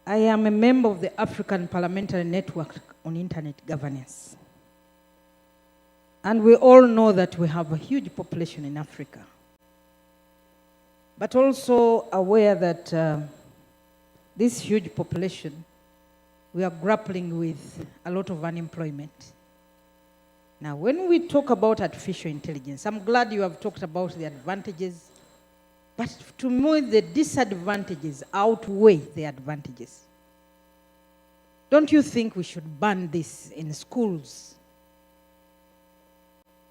I am a member of the African Parliamentary Network on Internet Governance. And we all know that we have a huge population in Africa. But also aware that this huge population, we are grappling with a lot of unemployment. Now, when we talk about artificial intelligence, I'm glad you have talked about the advantages, but to me, the disadvantages outweigh the advantages. Don't you think we should ban this in schools?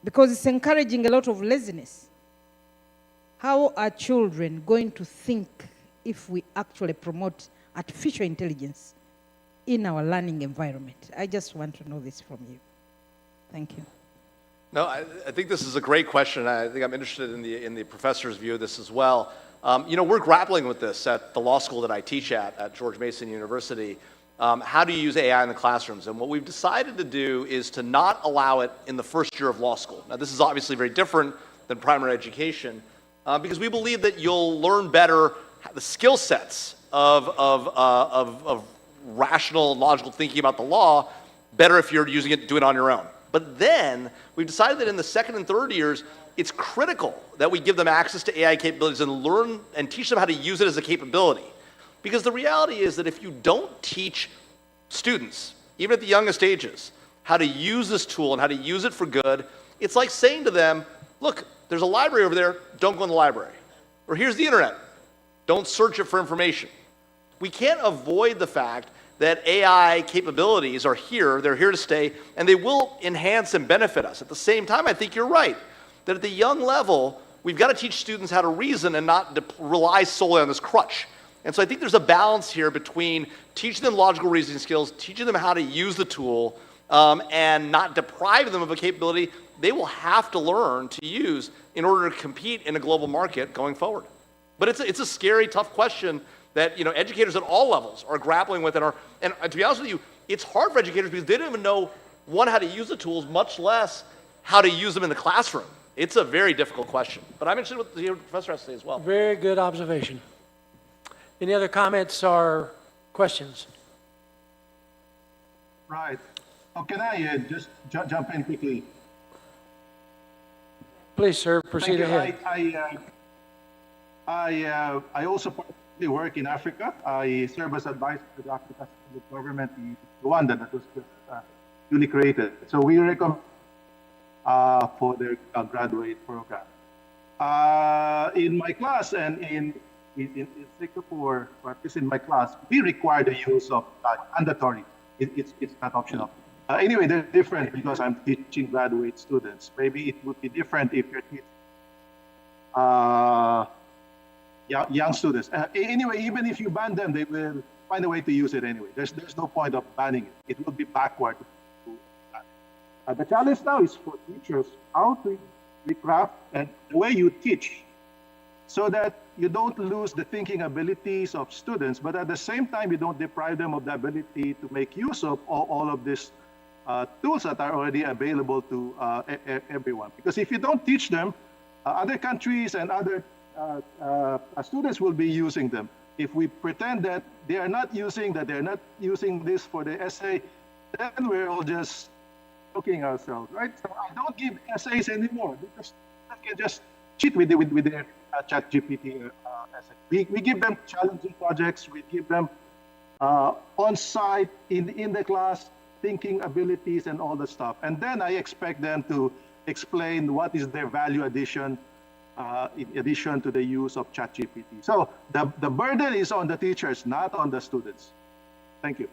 Because it's encouraging a lot of laziness. How are children going to think if we actually promote artificial intelligence in our learning environment? I just want to know this from you. Thank you. No, I think this is a great question. I think I'm interested in the professor's view of this as well. We're grappling with this at the law school that I teach at George Mason University. How do you use AI in the classrooms? And what we've decided to do is to not allow it in the first year of law school. Now, this is obviously very different than primary education because we believe that you'll learn better the skill sets of rational, logical thinking about the law better if you're doing it on your own. But then we've decided that in the second and third years, it's critical that we give them access to AI capabilities and learn and teach them how to use it as a capability. Because the reality is that if you don't teach students, even at the youngest ages, how to use this tool and how to use it for good, it's like saying to them, look, there's a library over there, don't go in the library. Or here's the internet, don't search it for information. We can't avoid the fact that AI capabilities are here, they're here to stay, and they will enhance and benefit us. At the same time, I think you're right, that at the young level, we've got to teach students how to reason and not rely solely on this crutch. And so I think there's a balance here between teaching them logical reasoning skills, teaching them how to use the tool, and not deprive them of a capability they will have to learn to use in order to compete in a global market going forward. But it's a scary, tough question that educators at all levels are grappling with, and to be honest with you, it's hard for educators because they don't even know, one, how to use the tools, much less how to use them in the classroom. It's a very difficult question. But I'm interested in what the professor has to say as well. Very good observation. Any other comments or questions? Right. Oh, can I just jump in quickly? Please, sir, proceed ahead. I also partly work in Africa. I serve as advisor to the African government in Rwanda that was just newly created. So we recommend for their graduate program. In my class and in Singapore, or at least in my class, we require the use of mandatory. It's not optional. Anyway, they're different because I'm teaching graduate students. Maybe it would be different if you're teaching young students. Anyway, even if you ban them, they will find a way to use it anyway. There's no point of banning it. It will be backward. The challenge now is for teachers how to craft and the way you teach so that you don't lose the thinking abilities of students, but at the same time, you don't deprive them of the ability to make use of all of these tools that are already available to everyone. Because if you don't teach them, other countries and other students will be using them. If we pretend that they're not using this for the essay, then we're all just looking ourselves, right? So I don't give essays anymore because I can just cheat with their ChatGPT essay. We give them challenging projects. We give them on-site, in the class, thinking abilities and all the stuff. And then I expect them to explain what is their value addition in addition to the use of ChatGPT. So the burden is on the teachers, not on the students. Thank you.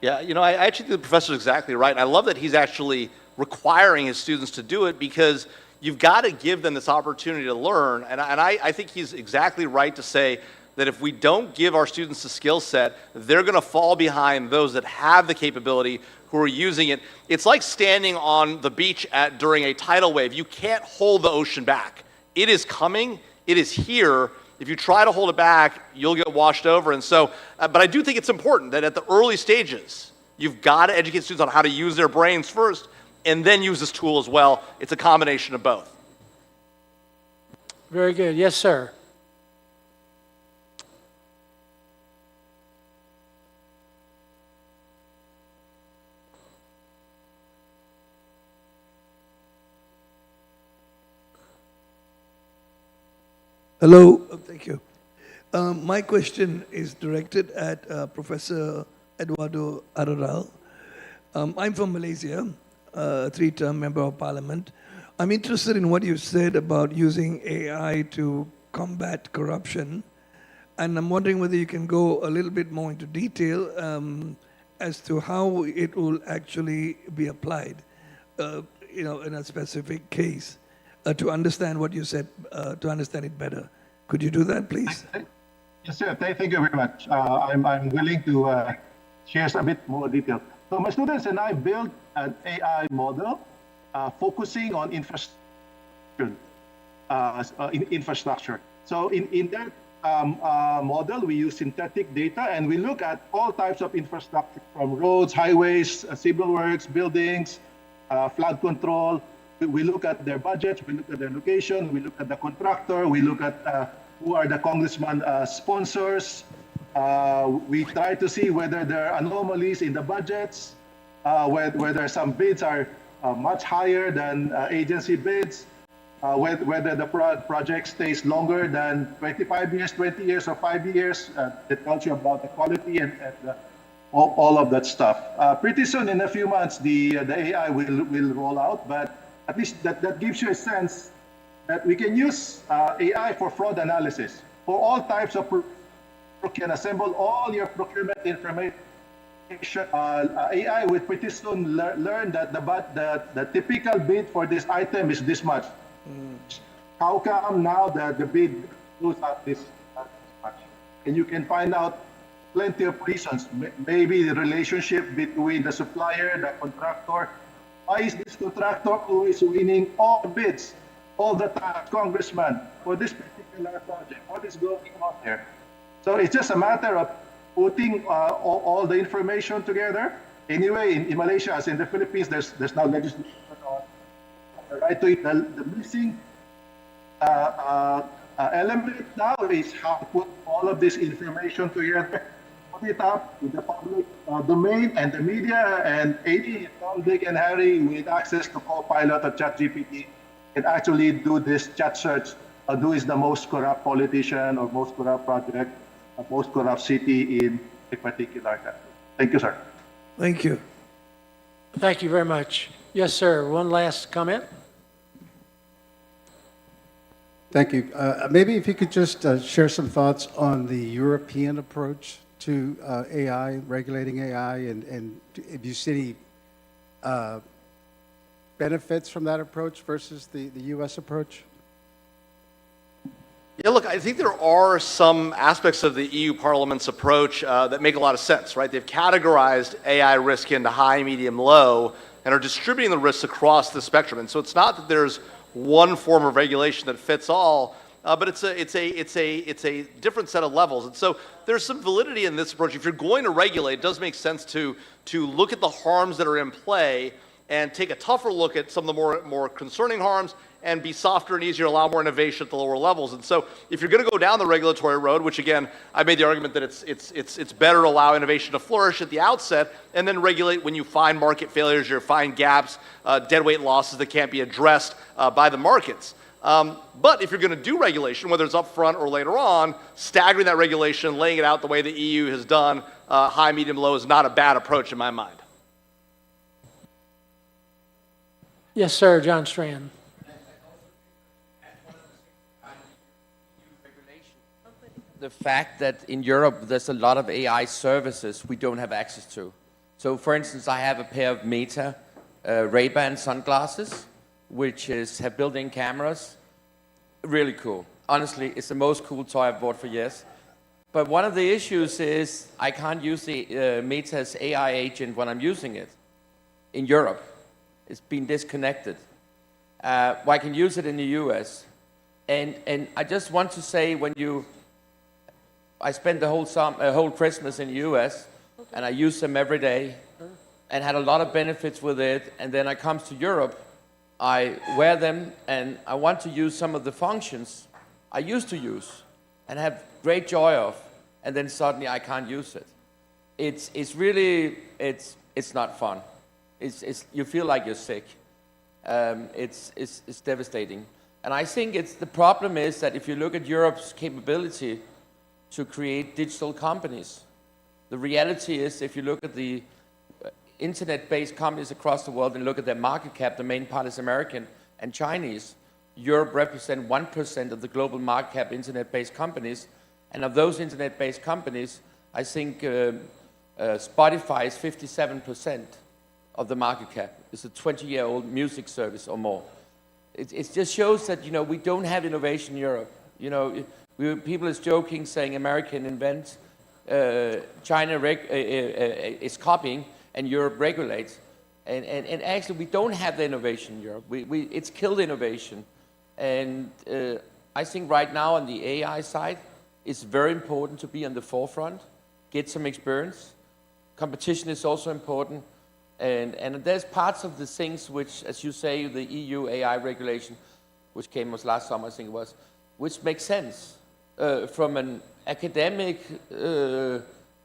Yeah, I actually think the professor's exactly right. And I love that he's actually requiring his students to do it because you've got to give them this opportunity to learn. And I think he's exactly right to say that if we don't give our students the skill set, they're going to fall behind those that have the capability who are using it. It's like standing on the beach during a tidal wave. You can't hold the ocean back. It is coming. It is here. If you try to hold it back, you'll get washed over. And so, but I do think it's important that at the early stages, you've got to educate students on how to use their brains first and then use this tool as well. It's a combination of both. Very good. Yes, sir. Hello, thank you. My question is directed at Professor Eduardo Aroral. I'm from Malaysia, a three-term member of parliament. I'm interested in what you said about using AI to combat corruption. And I'm wondering whether you can go a little bit more into detail as to how it will actually be applied, in a specific case. To understand what you said, to understand it better. Could you do that, please? Yes, sir. Thank you very much. I'm willing to share a bit more detail. So my students and I built an AI model focusing on infrastructure. So in that model, we use synthetic data and we look at all types of infrastructure from roads, highways, civil works, buildings, flood control. We look at their budgets, we look at their location, we look at the contractor, we look at who are the congressman sponsors. We try to see whether there are anomalies in the budgets, whether some bids are much higher than agency bids, whether the project stays longer than 25 years, 20 years, or 5 years. That tells you about the quality and all of that stuff. Pretty soon, in a few months, the AI will roll out, but at least that gives you a sense that we can use AI for fraud analysis. For all types of, you can assemble all your procurement information. AI will pretty soon learn that the typical bid for this item is this much. How come now that the bid goes up this much? And you can find out plenty of reasons. Maybe the relationship between the supplier, the contractor. Why is this contractor always winning all bids all the time, congressman, for this particular project? What is going on there? So it's just a matter of putting all the information together. Anyway, in Malaysia, as in the Philippines, there's now legislation on the right to it. The missing element now is how to put all of this information together, put it up to the public domain and the media, and any Tom, Dick, and Harry with access to Copilot or ChatGPT can actually do this chat search. Who is the most corrupt politician or most corrupt project, or most corrupt city in a particular country? Thank you, sir. Thank you. Thank you very much. Yes, sir. One last comment. Thank you. Maybe if you could just share some thoughts on the European approach to AI, regulating AI, and if you see any benefits from that approach versus the U.S. approach? Yeah, look, I think there are some aspects of the EU Parliament's approach that make a lot of sense, right? They've categorized AI risk into high, medium, low, and are distributing the risks across the spectrum. And so it's not that there's one form of regulation that fits all, but it's a different set of levels. And so there's some validity in this approach. If you're going to regulate, it does make sense to look at the harms that are in play and take a tougher look at some of the more concerning harms and be softer and easier, allow more innovation at the lower levels. And so if you're going to go down the regulatory road, which again, I made the argument that it's better to allow innovation to flourish at the outset and then regulate when you find market failures, you find gaps, deadweight losses that can't be addressed by the markets. But if you're going to do regulation, whether it's up front or later on, staggering that regulation, laying it out the way the EU has done, high, medium, low, is not a bad approach in my mind. Yes, sir, John Strand. The fact that in Europe there's a lot of AI services we don't have access to. So for instance, I have a pair of Meta Ray-Ban sunglasses, which have built-in cameras. Really cool. Honestly, it's the most cool toy I've bought for years. But one of the issues is I can't use the Meta's AI agent when I'm using it in Europe. It's been disconnected. Well, I can use it in the US. And I just want to say I spent the whole Christmas in the US, and I use them every day, and had a lot of benefits with it. And then I come to Europe, I wear them, and I want to use some of the functions I used to use, and have great joy of. And then suddenly I can't use it. It's really not fun. You feel like you're sick. It's devastating. And I think the problem is that if you look at Europe's capability to create digital companies. The reality is, if you look at the internet-based companies across the world and look at their market cap, the main part is American and Chinese. Europe represents 1% of the global market cap internet-based companies. And of those internet-based companies, I think Spotify is 57% of the market cap. It's a 20-year-old music service or more. It just shows that, we don't have innovation in Europe. People is joking, saying American invent, China is copying, and Europe regulates. And actually, we don't have the innovation in Europe. It's killed innovation. And I think right now on the AI side, it's very important to be on the forefront, get some experience. Competition is also important. And there's parts of the things which, as you say, the EU AI regulation, which came last summer, I think it was, which makes sense. From an academic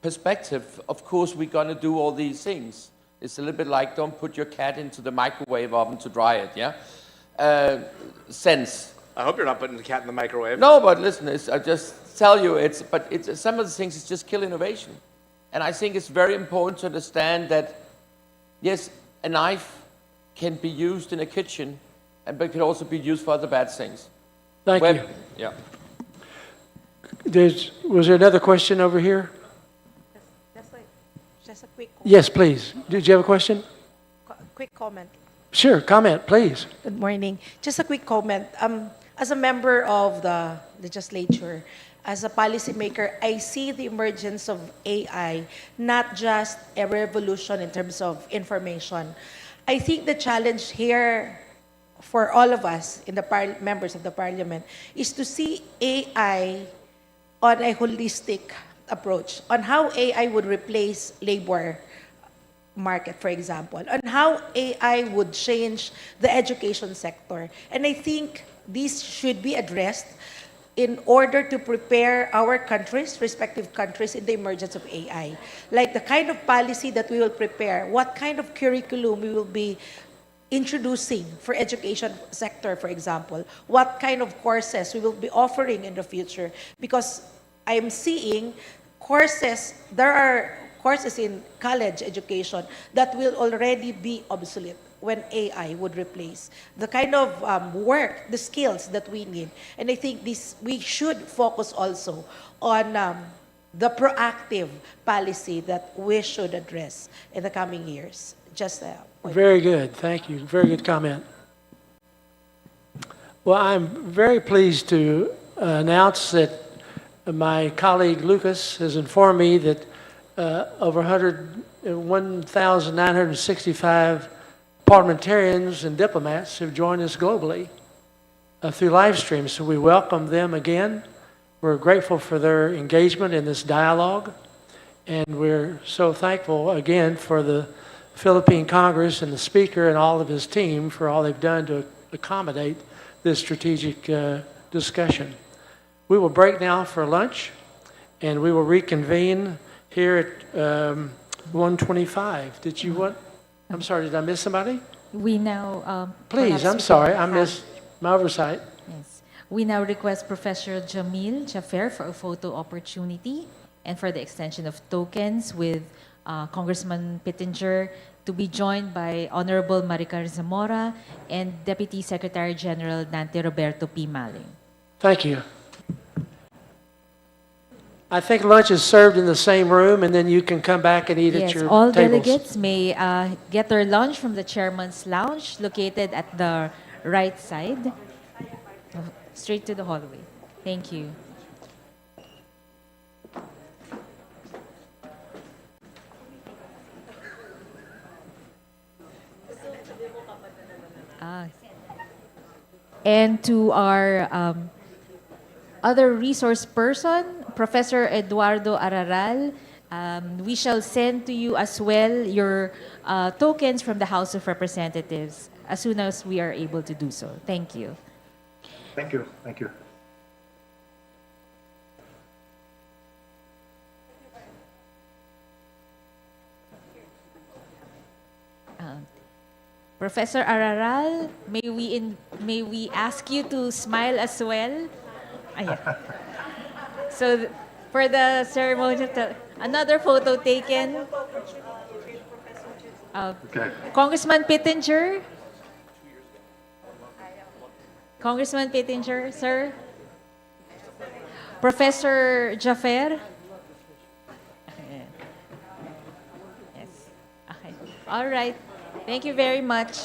perspective, of course, we're going to do all these things. It's a little bit like don't put your cat into the microwave oven to dry it, yeah? Sense. I hope you're not putting the cat in the microwave. No, but listen, I just tell you, some of the things is just kill innovation. And I think it's very important to understand that, yes, a knife can be used in a kitchen, but it can also be used for other bad things. Thank you. Yeah. Was there another question over here? Just a quick comment. Yes, please. Did you have a question? Quick comment. Sure, comment, please. Good morning. Just a quick comment. As a member of the legislature, as a policymaker, I see the emergence of AI not just a revolution in terms of information. I think the challenge here for all of us in the members of the parliament is to see AI on a holistic approach, on how AI would replace labor market, for example, on how AI would change the education sector. And I think these should be addressed in order to prepare our countries, respective countries, in the emergence of AI. Like the kind of policy that we will prepare, what kind of curriculum we will be introducing for education sector, for example, what kind of courses we will be offering in the future. Because I'm seeing courses, there are courses in college education that will already be obsolete when AI would replace the kind of work, the skills that we need. And I think we should focus also on the proactive policy that we should address in the coming years. Just a point. Very good. Thank you. Very good comment. Well, I'm very pleased to announce that my colleague Lucas has informed me that over 1,965 parliamentarians and diplomats have joined us globally through live stream. So we welcome them again. We're grateful for their engagement in this dialogue. And we're so thankful again for the Philippine Congress and the Speaker and all of his team for all they've done to accommodate this strategic discussion. We will break now for lunch, and we will reconvene here at 1:25. Did you want? I'm sorry, did I miss somebody? We now... Please, perhaps I'm we sorry, can I have- missed my oversight. Yes. We now request Professor Jamil Jafer for a photo opportunity and for the extension of tokens with Congressman Pittenger to be joined by Honorable Maricar Zamora and Deputy Secretary General Dante Roberto P. Maling. Thank you. I think lunch is served in the same room, and then you can come back and eat at Yes, your all tables. delegates may get their lunch from the Chairman's Lounge located at the right side, straight to the hallway. Thank you. And to our other resource person, Professor Eduardo Araral, we shall send to you as well your tokens from the House of Representatives as soon as we are able to do so. Thank you. Thank you. Thank you. Professor Araral, may we ask you to smile as well? Ayan. So for the ceremony, another photo taken. Okay. Congressman Pittenger. Congressman Pittenger, sir. Professor Jafer. Yes. Okay. All right. Thank you very much.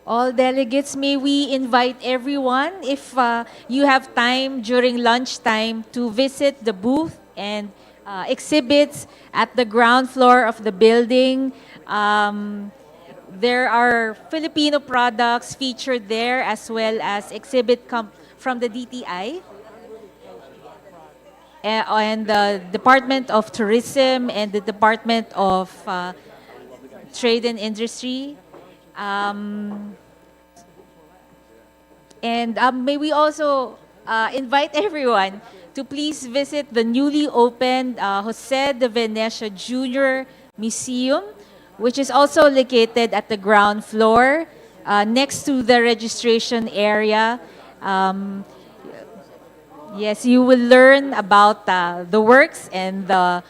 All delegates, may we invite everyone, if you have time during lunchtime, to visit the booth and exhibits at the ground floor of the building. There are Filipino products featured there, as well as exhibit from the DTI and the Department of Tourism and the Department of Trade and Industry. May we also invite everyone to please visit the newly opened Jose de Venecia Jr. Museum, which is also located at the ground floor next to the registration area. Yes, you will learn about the works and the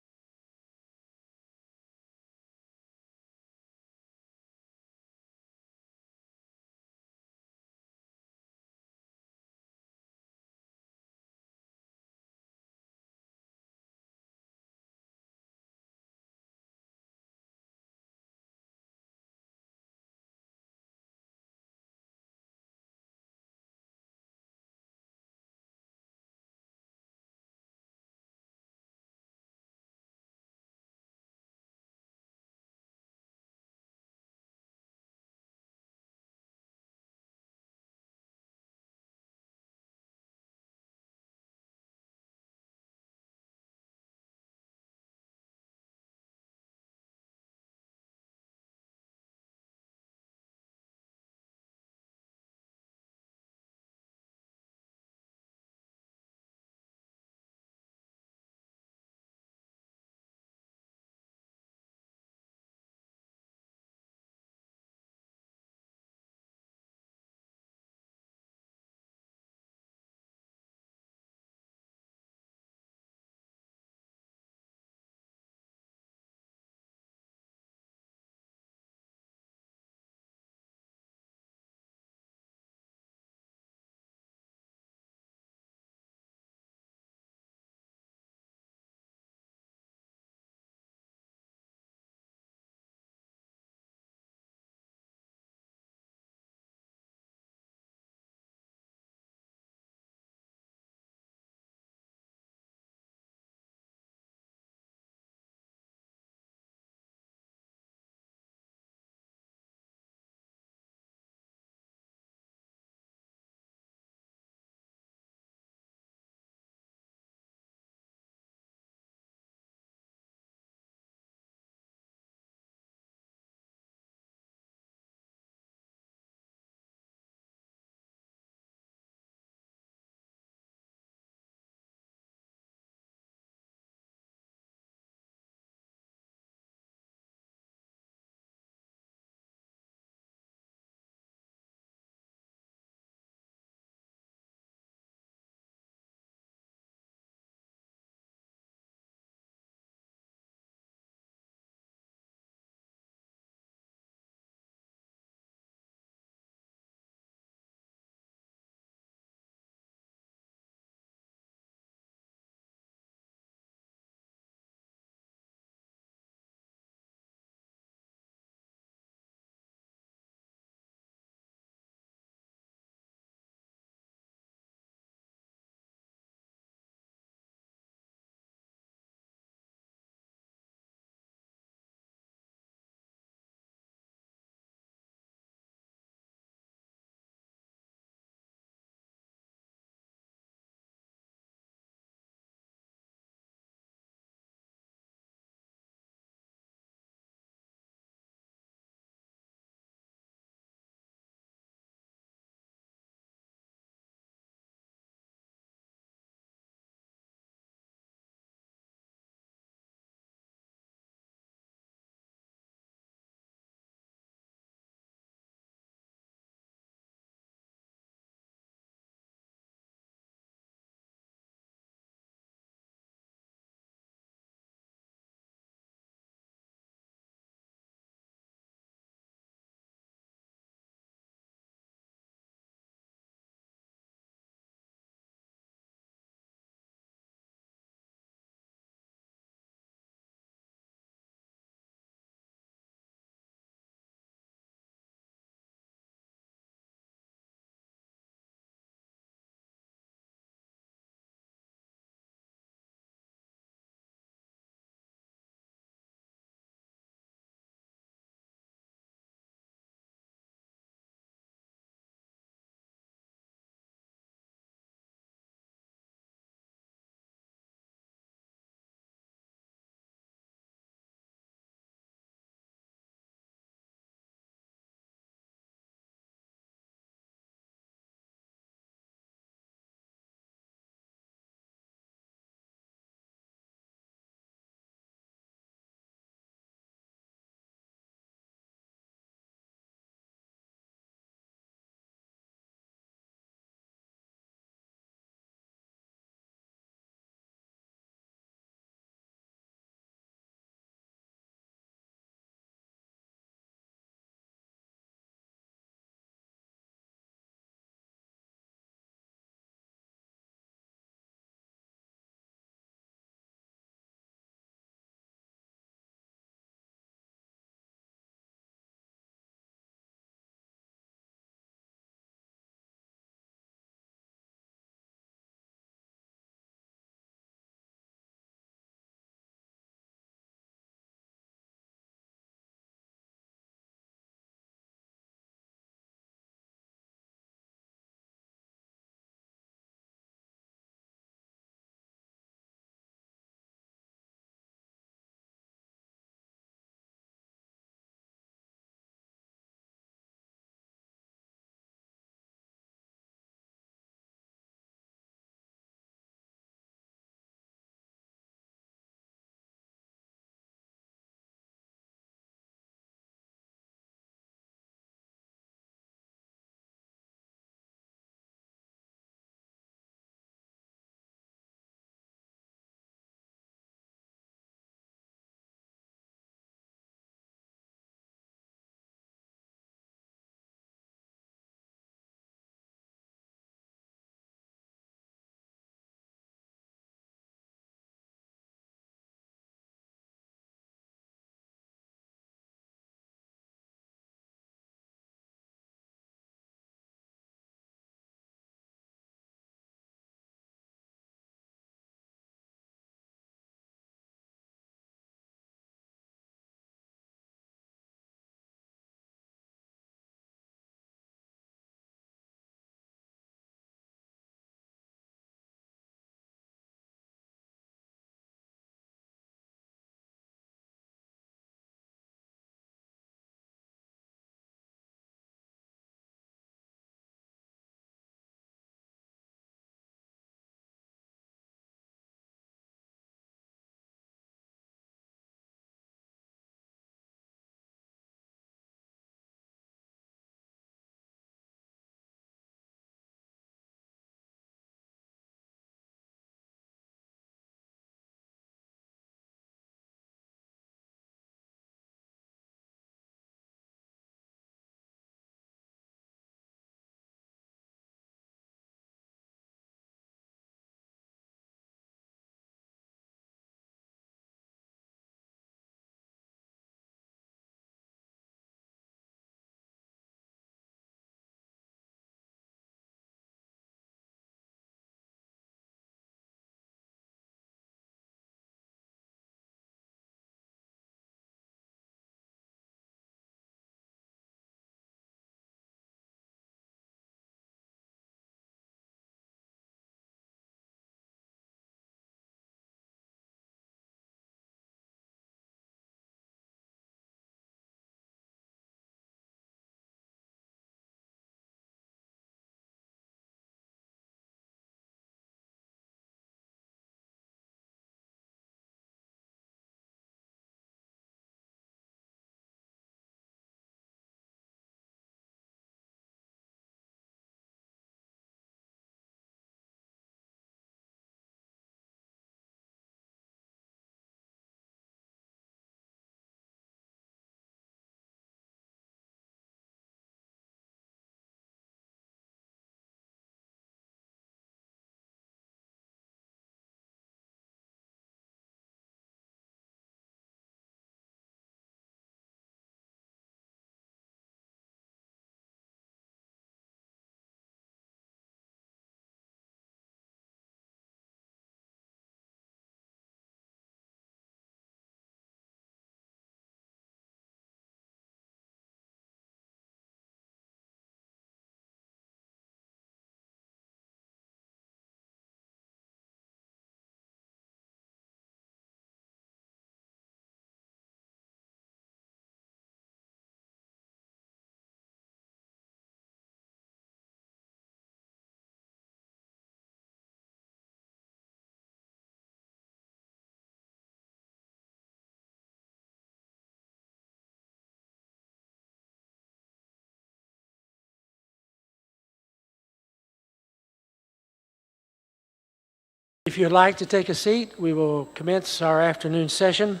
If you'd like to take a seat, we will commence our afternoon session.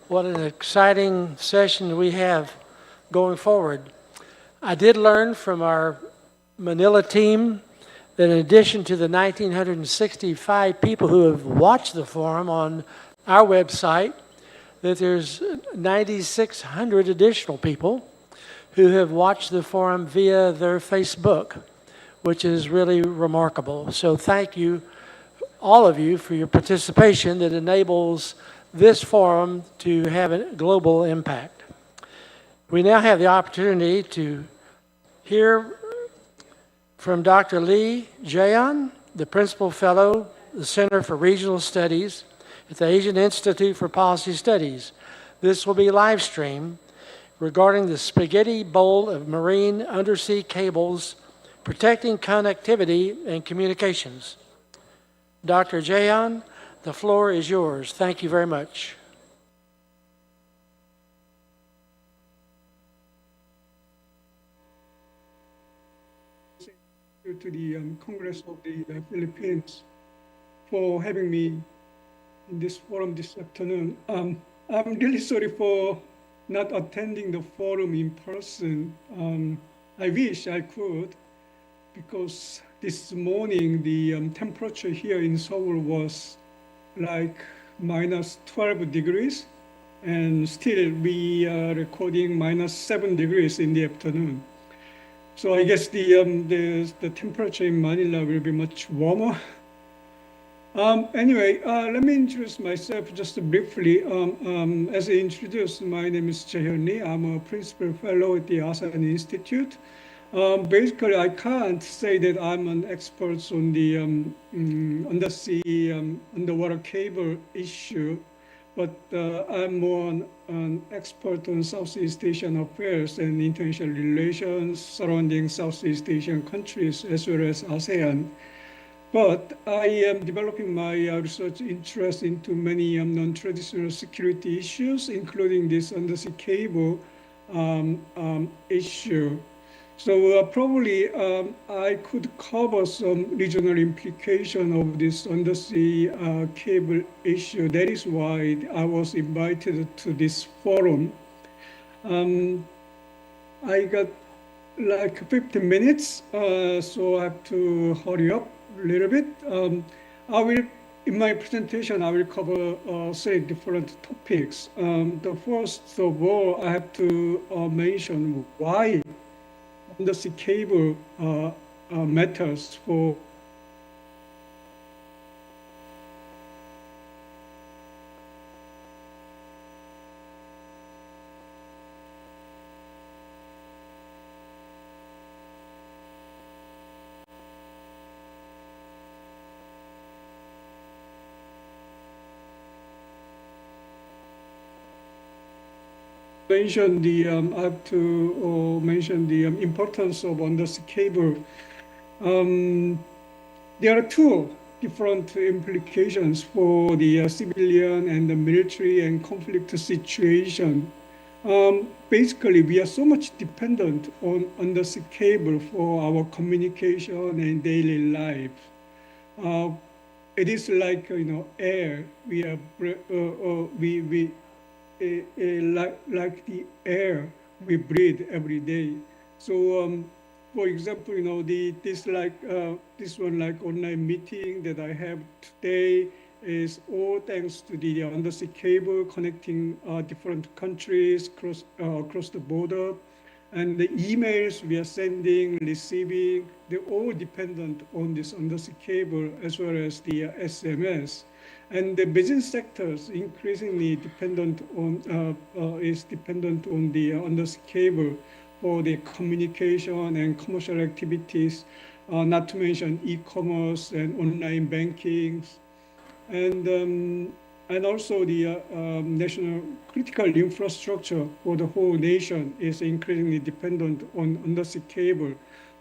What an exciting session we have going forward. I did learn from our Manila team that in addition to the 1,965 people who have watched the forum on our website, that there's 9,600 additional people who have watched the forum via their Facebook, which is really remarkable. So thank you, all of you, for your participation that enables this forum to have a global impact. We now have the opportunity to hear from Dr. Lee Jaeon, the Principal Fellow, the Center for Regional Studies at the Asian Institute for Policy Studies. This will be live streamed regarding the spaghetti bowl of marine undersea cables protecting connectivity and communications. Dr. Jaeon, the floor is yours. Thank you very much. To the Congress of the Philippines for having me in this forum this afternoon. I'm really sorry for not attending the forum in person. I wish I could, because this morning the temperature here in Seoul was like minus 12 degrees, and still we are recording minus 7 degrees in the afternoon. So I guess the temperature in Manila will be much warmer. Anyway, let me introduce myself just briefly. As I introduced, my name is Jaehyun Lee. I'm a principal fellow at the ASEAN Institute. Basically, I can't say that I'm an expert on the undersea underwater cable issue, but I'm more an expert on Southeast Asian affairs and international relations surrounding Southeast Asian countries as well as ASEAN. But I am developing my research interest into many non-traditional security issues, including this undersea cable issue. So probably I could cover some regional implication of this undersea cable issue. That is why I was invited to this forum. I got like 15 minutes, so I have to hurry up a little bit. In my presentation, I will cover 3 different topics. The first of all, I have to mention why undersea cable matters for mention the I have to mention the importance of undersea cable. There are 2 different implications for the civilian and the military and conflict situation. Basically, we are so much dependent on undersea cable for our communication and daily life. It is like air. We are like the air we breathe every day. So, for example, this one like online meeting that I have today is all thanks to the undersea cable connecting different countries across the border, and the emails we are sending, receiving, they're all dependent on this undersea cable as well as the SMS. And the business sectors increasingly dependent on the undersea cable for the communication and commercial activities, not to mention e-commerce and online banking, and also the national critical infrastructure for the whole nation is increasingly dependent on undersea cable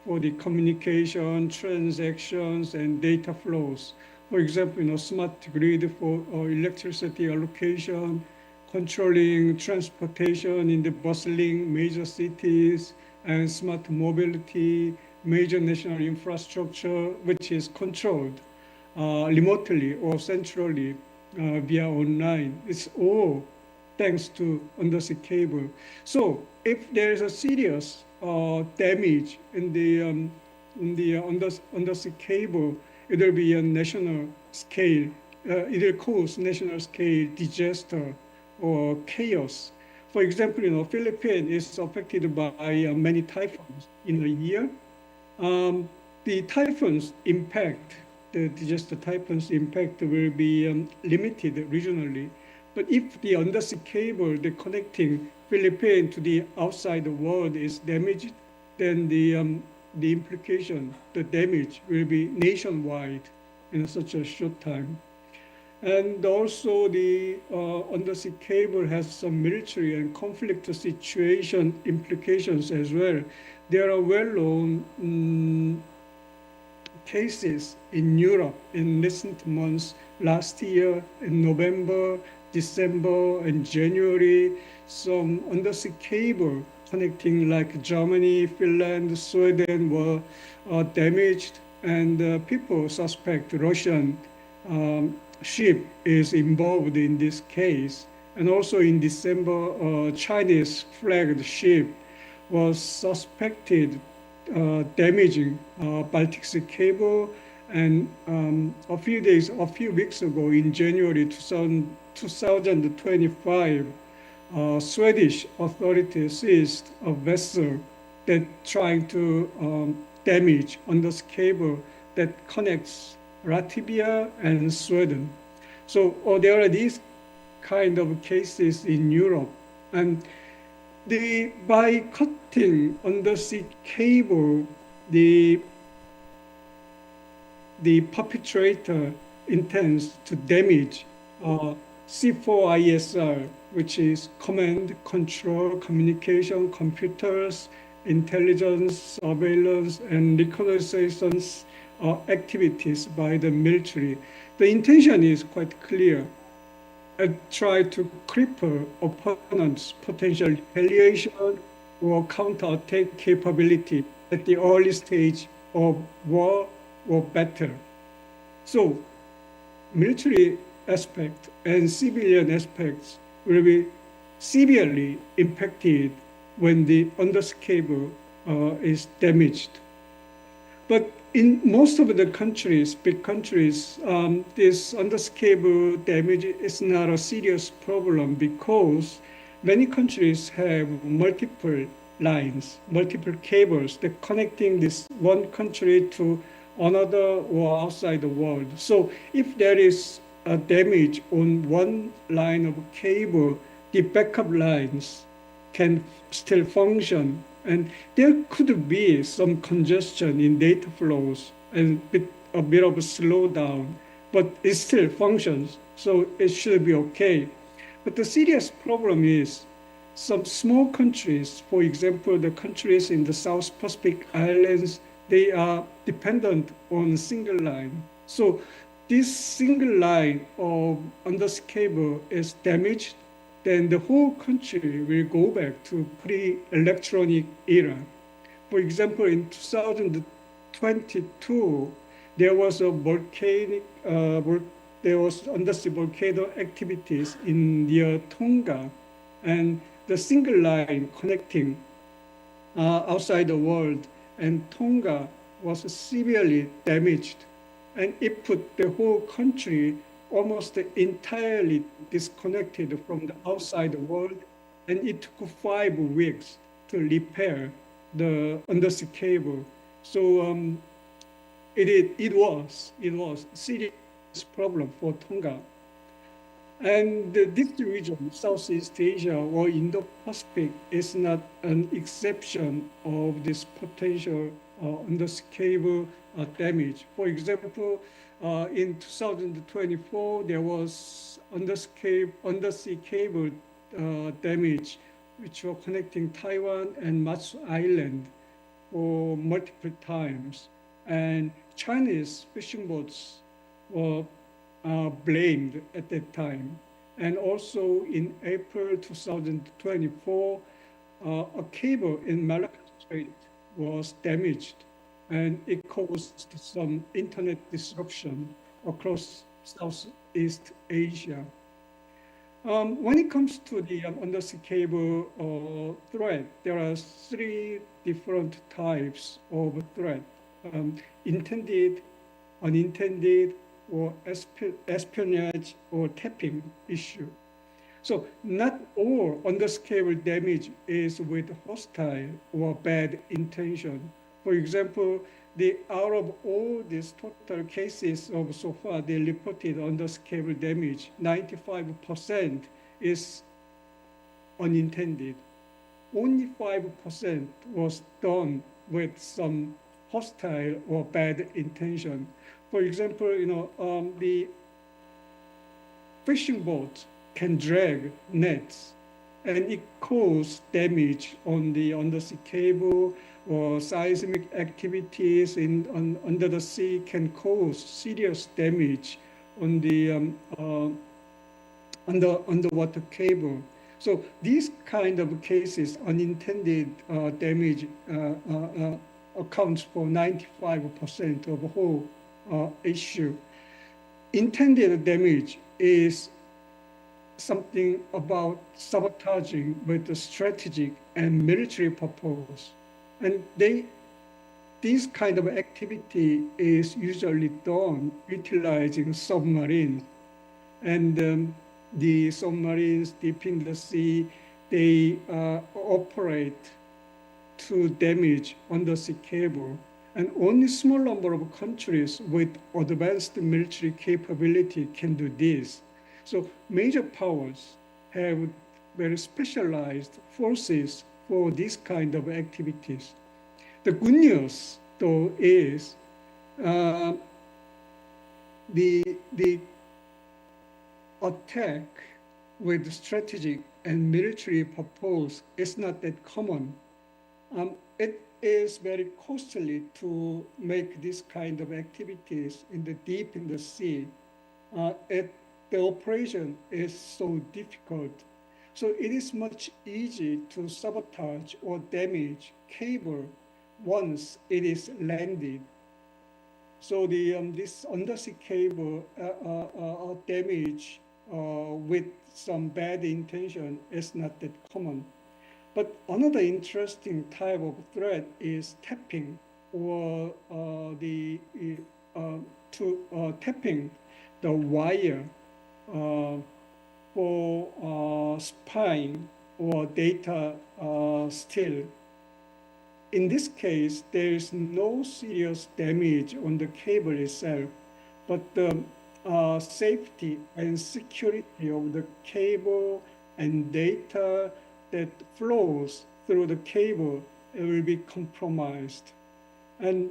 for the communication, transactions, and data flows. For example, smart grid for electricity allocation, controlling transportation in the bustling major cities, and smart mobility, major national infrastructure, which is controlled. remotely or centrally via online. It's all thanks to undersea cable. So if there is a serious damage in the undersea cable, it will be a national scale. It will cause national scale disaster or chaos. For example, Philippines is affected by many typhoons in a year. The typhoons impact, the disaster typhoons impact will be limited regionally. But if the undersea cable, the connecting Philippines to the outside world is damaged, then the implication, the damage will be nationwide in such a short time. And also the undersea cable has some military and conflict situation implications as well. There are well-known cases in Europe in recent months, last year in November, December, and January, some undersea cable connecting like Germany, Finland, Sweden were damaged, and people suspect Russian ship is involved in this case. And also in December, a Chinese flagged ship was suspected damaging Baltic Sea cable. And a few weeks ago, in January 2025, Swedish authorities seized a vessel that trying to damage undersea cable that connects Latvia and Sweden. So there are these kind of cases in Europe. And by cutting undersea cable, the perpetrator intends to damage C4ISR, which is command, control, communication, computers, intelligence, surveillance, and reconnaissance activities by the military. The intention is quite clear. Try to cripple opponents' potential retaliation or counterattack capability at the early stage of war or battle. So military aspect and civilian aspects will be severely impacted when the undersea cable is damaged. But in most of the countries, big countries, this undersea cable damage is not a serious problem because many countries have multiple lines, multiple cables that connecting this one country to another or outside the world. So if there is a damage on one line of cable, the backup lines can still function. And there could be some congestion in data flows and a bit of a slowdown, but it still functions, so it should be okay. But the serious problem is some small countries, for example, the countries in the South Pacific Islands, they are dependent on a single line. So this single line of undersea cable is damaged, then the whole country will go back to pre-electronic era. For example, in 2022, there was undersea volcano activities in near Tonga, and the single line connecting outside the world and Tonga was severely damaged, and it put the whole country almost entirely disconnected from the outside world, and it took 5 weeks to repair the undersea cable. So it was a serious problem for Tonga. And this region, Southeast Asia or Indo-Pacific, is not an exception of this potential undersea cable damage. For example, in 2024, there was undersea cable damage, which were connecting Taiwan and Matsu Island for multiple times. And Chinese fishing boats were blamed at that time. And also in April 2024, a cable in Malacca Strait was damaged, and it caused some internet disruption across Southeast Asia. When it comes to the undersea cable threat, there are three different types of threat: intended, unintended, or espionage or tapping issue. So not all undersea cable damage is with hostile or bad intention. For example, out of all these total cases of so far, they reported undersea cable damage, 95% is unintended. Only 5% was done with some hostile or bad intention. For example, the fishing boat can drag nets, and it causes damage on the undersea cable, or seismic activities under the sea can cause serious damage on the underwater cable. So these kind of cases, unintended damage, accounts for 95% of the whole issue. Intended damage is something about sabotaging with the strategic and military purpose. And this kind of activity is usually done utilizing submarines. And the submarines deep in the sea, they operate to damage undersea cable. And only small number of countries with advanced military capability can do this. So major powers have very specialized forces for this kind of activities. The good news, though, is the attack with strategic and military purpose is not that common. It is very costly to make this kind of activities deep in the sea. The operation is so difficult. So it is much easier to sabotage or damage cable once it is landed. So this undersea cable damage with some bad intention is not that common. But another interesting type of threat is tapping, or tapping the wire for spying or data steal. In this case, there is no serious damage on the cable itself, but the safety and security of the cable and data that flows through the cable will be compromised. And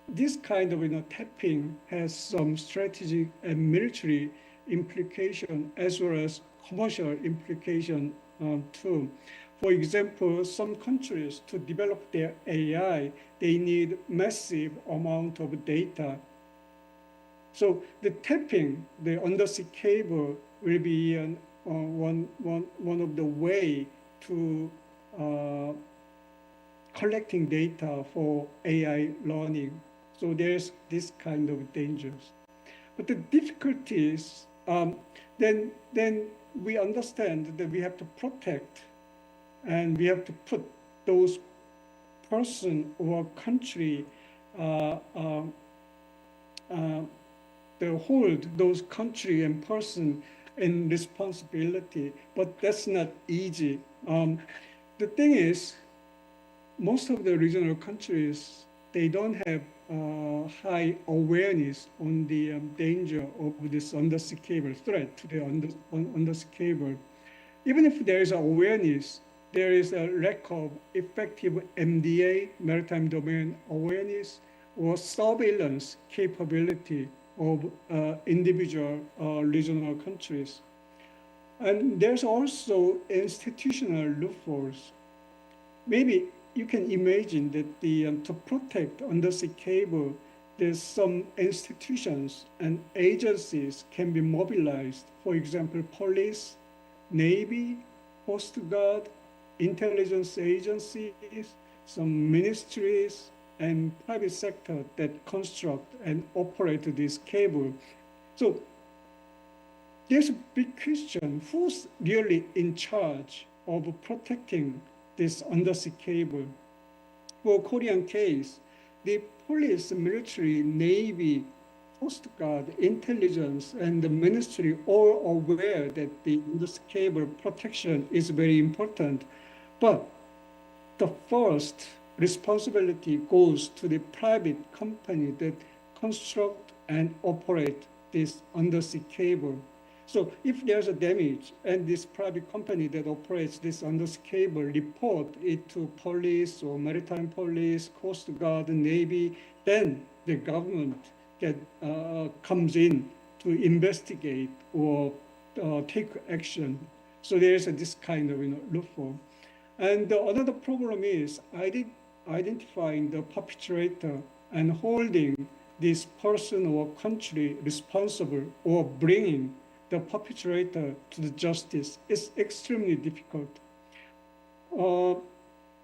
this kind of tapping has some strategic and military implication as well as commercial implication too. For example, some countries, to develop their AI, they need massive amount of data. So the tapping, the undersea cable, will be one of the way to collecting data for AI learning. So there's this kind of dangers. But the difficulties, then we understand that we have to protect, and we have to put those person or country, hold those country and person in responsibility, but that's not easy. The thing is, most of the regional countries, they don't have high awareness on the danger of this undersea cable threat to the undersea cable. Even if there is awareness, there is a lack of effective MDA, maritime domain awareness, or surveillance capability of individual regional countries. And there's also institutional loopholes. Maybe you can imagine that to protect undersea cable, there's some institutions and agencies can be mobilized. For example, police, Navy, Coast Guard, intelligence agencies, some ministries, and private sector that construct and operate this cable. So there's a big question, who's really in charge of protecting this undersea cable? For Korean case, the police, military, navy, Coast Guard, intelligence, and the ministry all aware that the undersea cable protection is very important. But the first responsibility goes to the private company that construct and operate this undersea cable. So if there's a damage and this private company that operates this undersea cable report it to police or maritime police, Coast Guard, Navy, then the government comes in to investigate or take action. So there's this kind of loophole. And another problem is identifying the perpetrator and holding this person or country responsible or bringing the perpetrator to the justice is extremely difficult.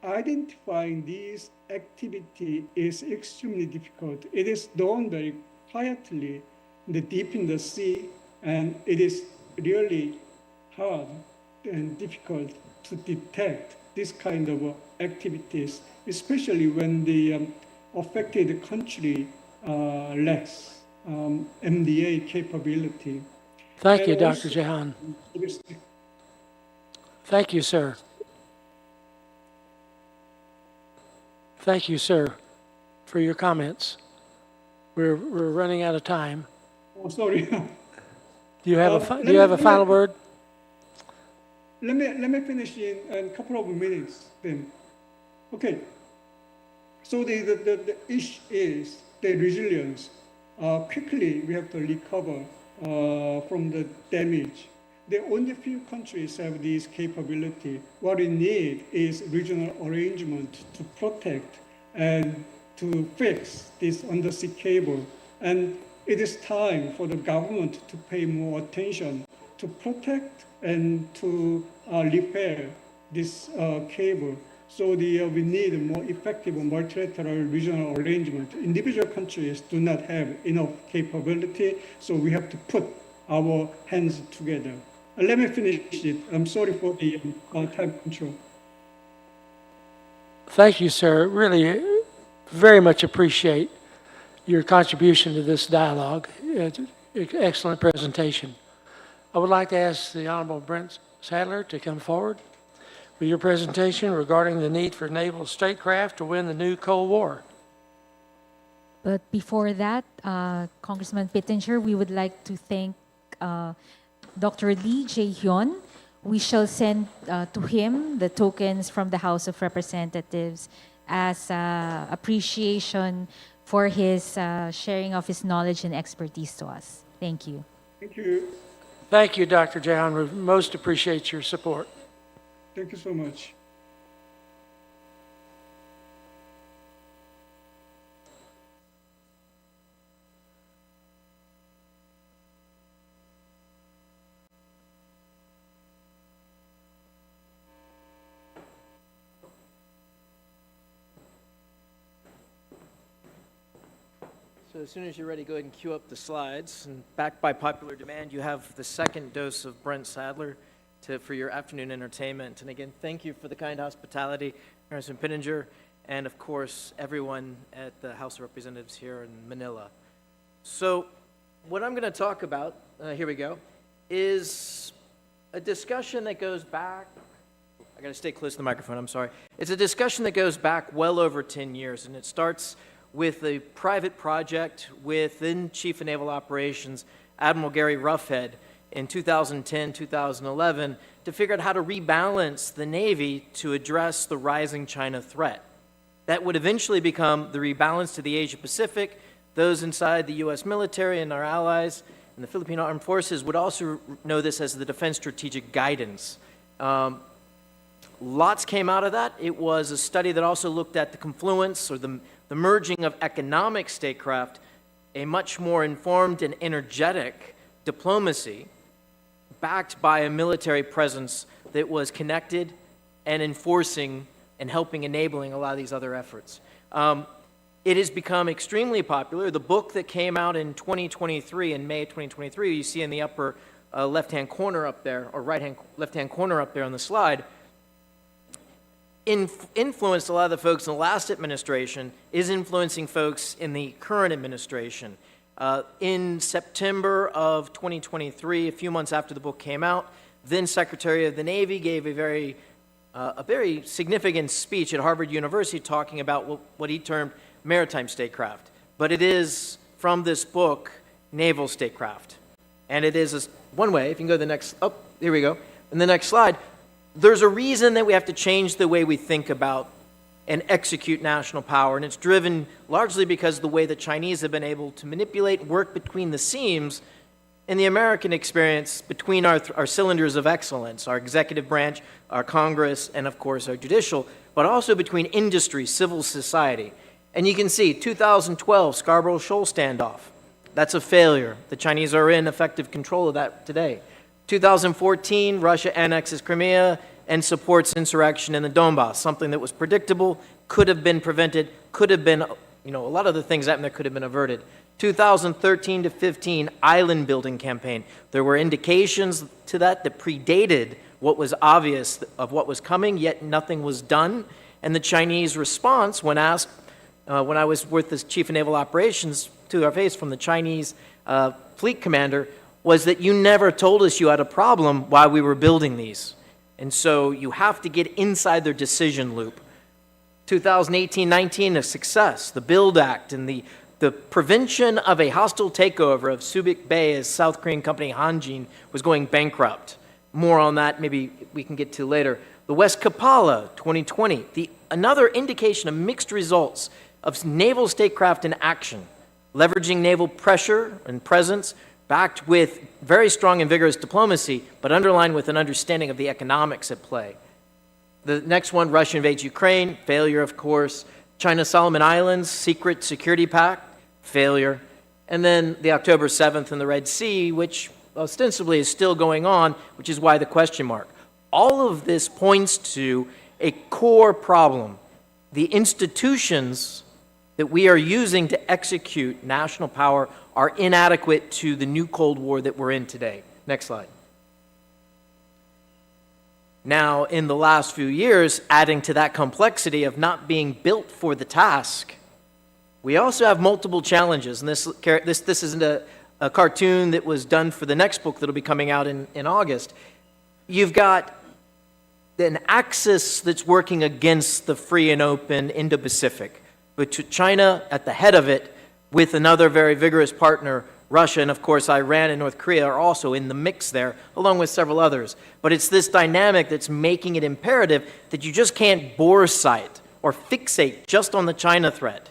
Identifying these activity is extremely difficult. It is done very quietly, deep in the sea, and it is really hard and difficult to detect this kind of activities, especially when the affected country lacks MDA capability. Thank you, And Dr. also- Jahan. Thank you, sir. Thank you, sir, for your comments. We're running out of time. Oh, sorry. Do you have Let a me- final word? Let me finish in a couple of minutes then. Okay. So the issue is the resilience. Quickly we have to recover from the damage. The only few countries have this capability. What we need is regional arrangement to protect and to fix this undersea cable. And it is time for the government to pay more attention to protect and to repair this cable. So we need a more effective multilateral regional arrangement. Individual countries do not have enough capability, so we have to put our hands together. Let me finish it. I'm sorry for the time control. Thank you, sir. Really, very much appreciate your contribution to this dialogue. It's an excellent presentation. I would like to ask the Honorable Brent Sadler to come forward with your presentation regarding the need for naval statecraft to win the new Cold War. But before that, Congressman Pittenger, we would like to thank Dr. Lee Jae-hyun. We shall send to him the tokens from the House of Representatives as appreciation for his sharing of his knowledge and expertise to us. Thank you. Thank you. Thank you, Dr. Jahan. We most appreciate your support. Thank you so much. So as soon as you're ready, go ahead and cue up the slides. And backed by popular demand, you have the second dose of Brent Sadler for your afternoon entertainment. And again, thank you for the kind hospitality, Congressman Pittenger, and of course, everyone at the House of Representatives here in Manila. So what I'm going to talk about, here we go, is a discussion that goes back, I got to stay close to the microphone, I'm sorry. It's a discussion that goes back well over 10 years, and it starts with a private project within Chief of Naval Operations, Admiral Gary Ruffhead, in 2010, 2011, to figure out how to rebalance the Navy to address the rising China threat. That would eventually become the rebalance to the Asia-Pacific. Those inside the U.S. military and our allies and the Philippine Armed Forces would also know this as the Defense Strategic Guidance. Lots came out of that. It was a study that also looked at the confluence or the merging of economic statecraft, a much more informed and energetic diplomacy backed by a military presence that was connected and enforcing and helping enabling a lot of these other efforts. it has become extremely popular. The book that came out in 2023, in May of 2023, you see in the upper left-hand corner up there, or left-hand corner up there on the slide, influenced a lot of the folks in the last administration, is influencing folks in the current administration. In September of 2023, a few months after the book came out, then Secretary of the Navy gave a very significant speech at Harvard University talking about what he termed maritime statecraft. But it is, from this book, naval statecraft. And it is one way. If you can go to the next, oh, here we go. In the next slide, there's a reason that we have to change the way we think about and execute national power, and it's driven largely because of the way the Chinese have been able to manipulate, work between the seams in the American experience between our cylinders of excellence, our executive branch, our Congress, and of course our judicial, but also between industry, civil society. And you can see 2012 Scarborough Shoal standoff. That's a failure. The Chinese are in effective control of that today. 2014, Russia annexes Crimea and supports insurrection in the Donbass, something that was predictable, could have been prevented, could have been, a lot of the things that happened there could have been averted. 2013 to 15, island building campaign. There were indications to that predated what was obvious of what was coming, yet nothing was done. And the Chinese response, when asked, when I was with the Chief of Naval Operations to our face from the Chinese fleet commander, was that you never told us you had a problem while we were building these. And so you have to get inside their decision loop. 2018-19, a success. The Build Act and the prevention of a hostile takeover of Subic Bay as South Korean company Hanjin was going bankrupt. More on that maybe we can get to later. The West Kapala, 2020. Another indication of mixed results of naval statecraft in action, leveraging naval pressure and presence, backed with very strong and vigorous diplomacy, but underlined with an understanding of the economics at play. The next one, Russia invades Ukraine, failure, of course. China Solomon Islands, secret security pact, failure. And then the October 7th in the Red Sea, which ostensibly is still going on, which is why the question mark. All of this points to a core problem. The institutions that we are using to execute national power are inadequate to the new Cold War that we're in today. Next slide. Now, in the last few years, adding to that complexity of not being built for the task, we also have multiple challenges. And this isn't a cartoon that was done for the next book that will be coming out in August. You've got an axis that's working against the free and open Indo-Pacific, but China at the head of it, with another very vigorous partner, Russia, and of course Iran and North Korea are also in the mix there, along with several others. But it's this dynamic that's making it imperative that you just can't bore sight or fixate just on the China threat.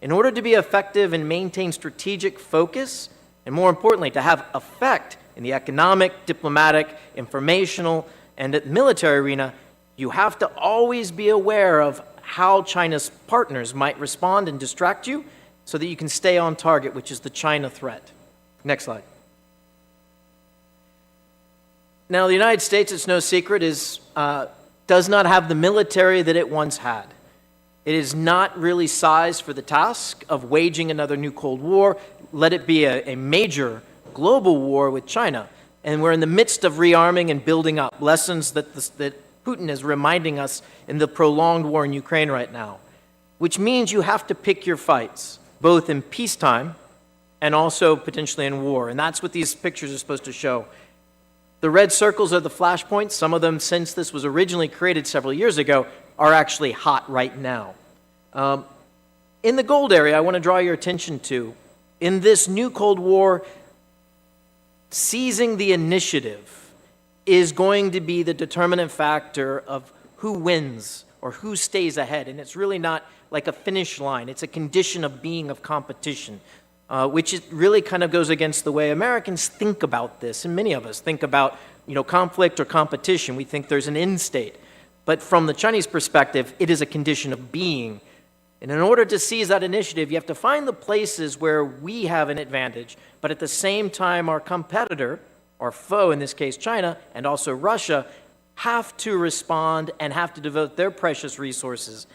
In order to be effective and maintain strategic focus, and more importantly, to have effect in the economic, diplomatic, informational, and military arena, you have to always be aware of how China's partners might respond and distract you, so that you can stay on target, which is the China threat. Next slide. Now, the United States, it's no secret, does not have the military that it once had. It is not really sized for the task of waging another new Cold War, let it be a major global war with China. And we're in the midst of rearming and building up, lessons that Putin is reminding us in the prolonged war in Ukraine right now, which means you have to pick your fights, both in peacetime and also potentially in war. And that's what these pictures are supposed to show. The red circles are the flashpoints. Some of them, since this was originally created several years ago, are actually hot right now. In the gold area, I want to draw your attention to, in this new Cold War, seizing the initiative is going to be the determinant factor of who wins or who stays ahead. And it's really not like a finish line. It's a condition of being of competition, which really kind of goes against the way Americans think about this. And many of us think about, conflict or competition. We think there's an end state. But from the Chinese perspective, it is a condition of being. And in order to seize that initiative, you have to find the places where we have an advantage, but at the same time, our competitor, our foe, in this case China, and also Russia, have to respond and have to devote their precious resources.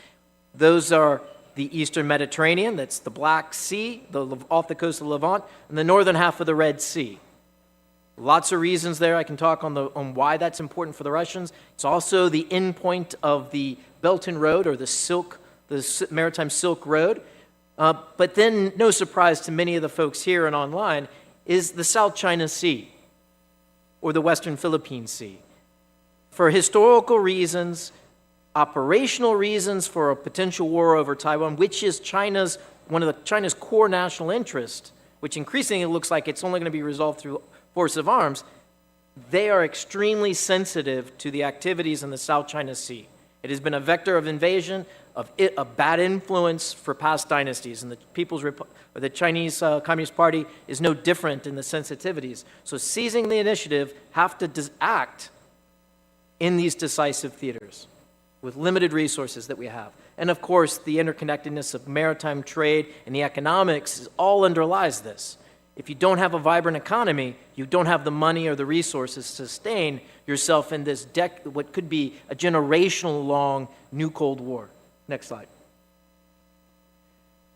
Those are the Eastern Mediterranean, that's the Black Sea, off the coast of Levant, and the northern half of the Red Sea. Lots of reasons there. I can talk on why that's important for the Russians. It's also the endpoint of the Belt and Road, or the Maritime Silk Road. But then, no surprise to many of the folks here and online, is the South China Sea, or the Western Philippine Sea. For historical reasons, operational reasons for a potential war over Taiwan, which is one of China's core national interests, which increasingly looks like it's only going to be resolved through force of arms, they are extremely sensitive to the activities in the South China Sea. It has been a vector of invasion, a bad influence for past dynasties, and the Chinese Communist Party is no different in the sensitivities. So seizing the initiative, have to act in these decisive theaters with limited resources that we have. And of course, the interconnectedness of maritime trade and the economics all underlies this. If you don't have a vibrant economy, you don't have the money or the resources to sustain yourself in this what could be a generational-long new Cold War. Next slide.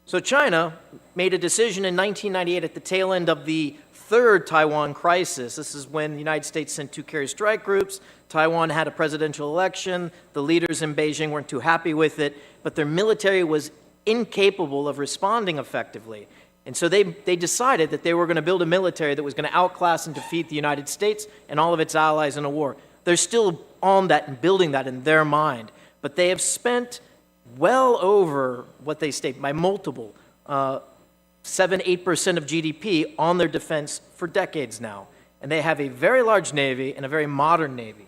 So China made a decision in 1998 at the tail end of the third Taiwan crisis. This is when the United States sent 2 carrier strike groups. Taiwan had a presidential election. The leaders in Beijing weren't too happy with it, but their military was incapable of responding effectively. And so they decided that they were going to build a military that was going to outclass and defeat the United States and all of its allies in a war. They're still on that and building that in their mind. But they have spent well over what they state by multiple, 7-8% of GDP on their defense for decades now. And they have a very large Navy and a very modern Navy.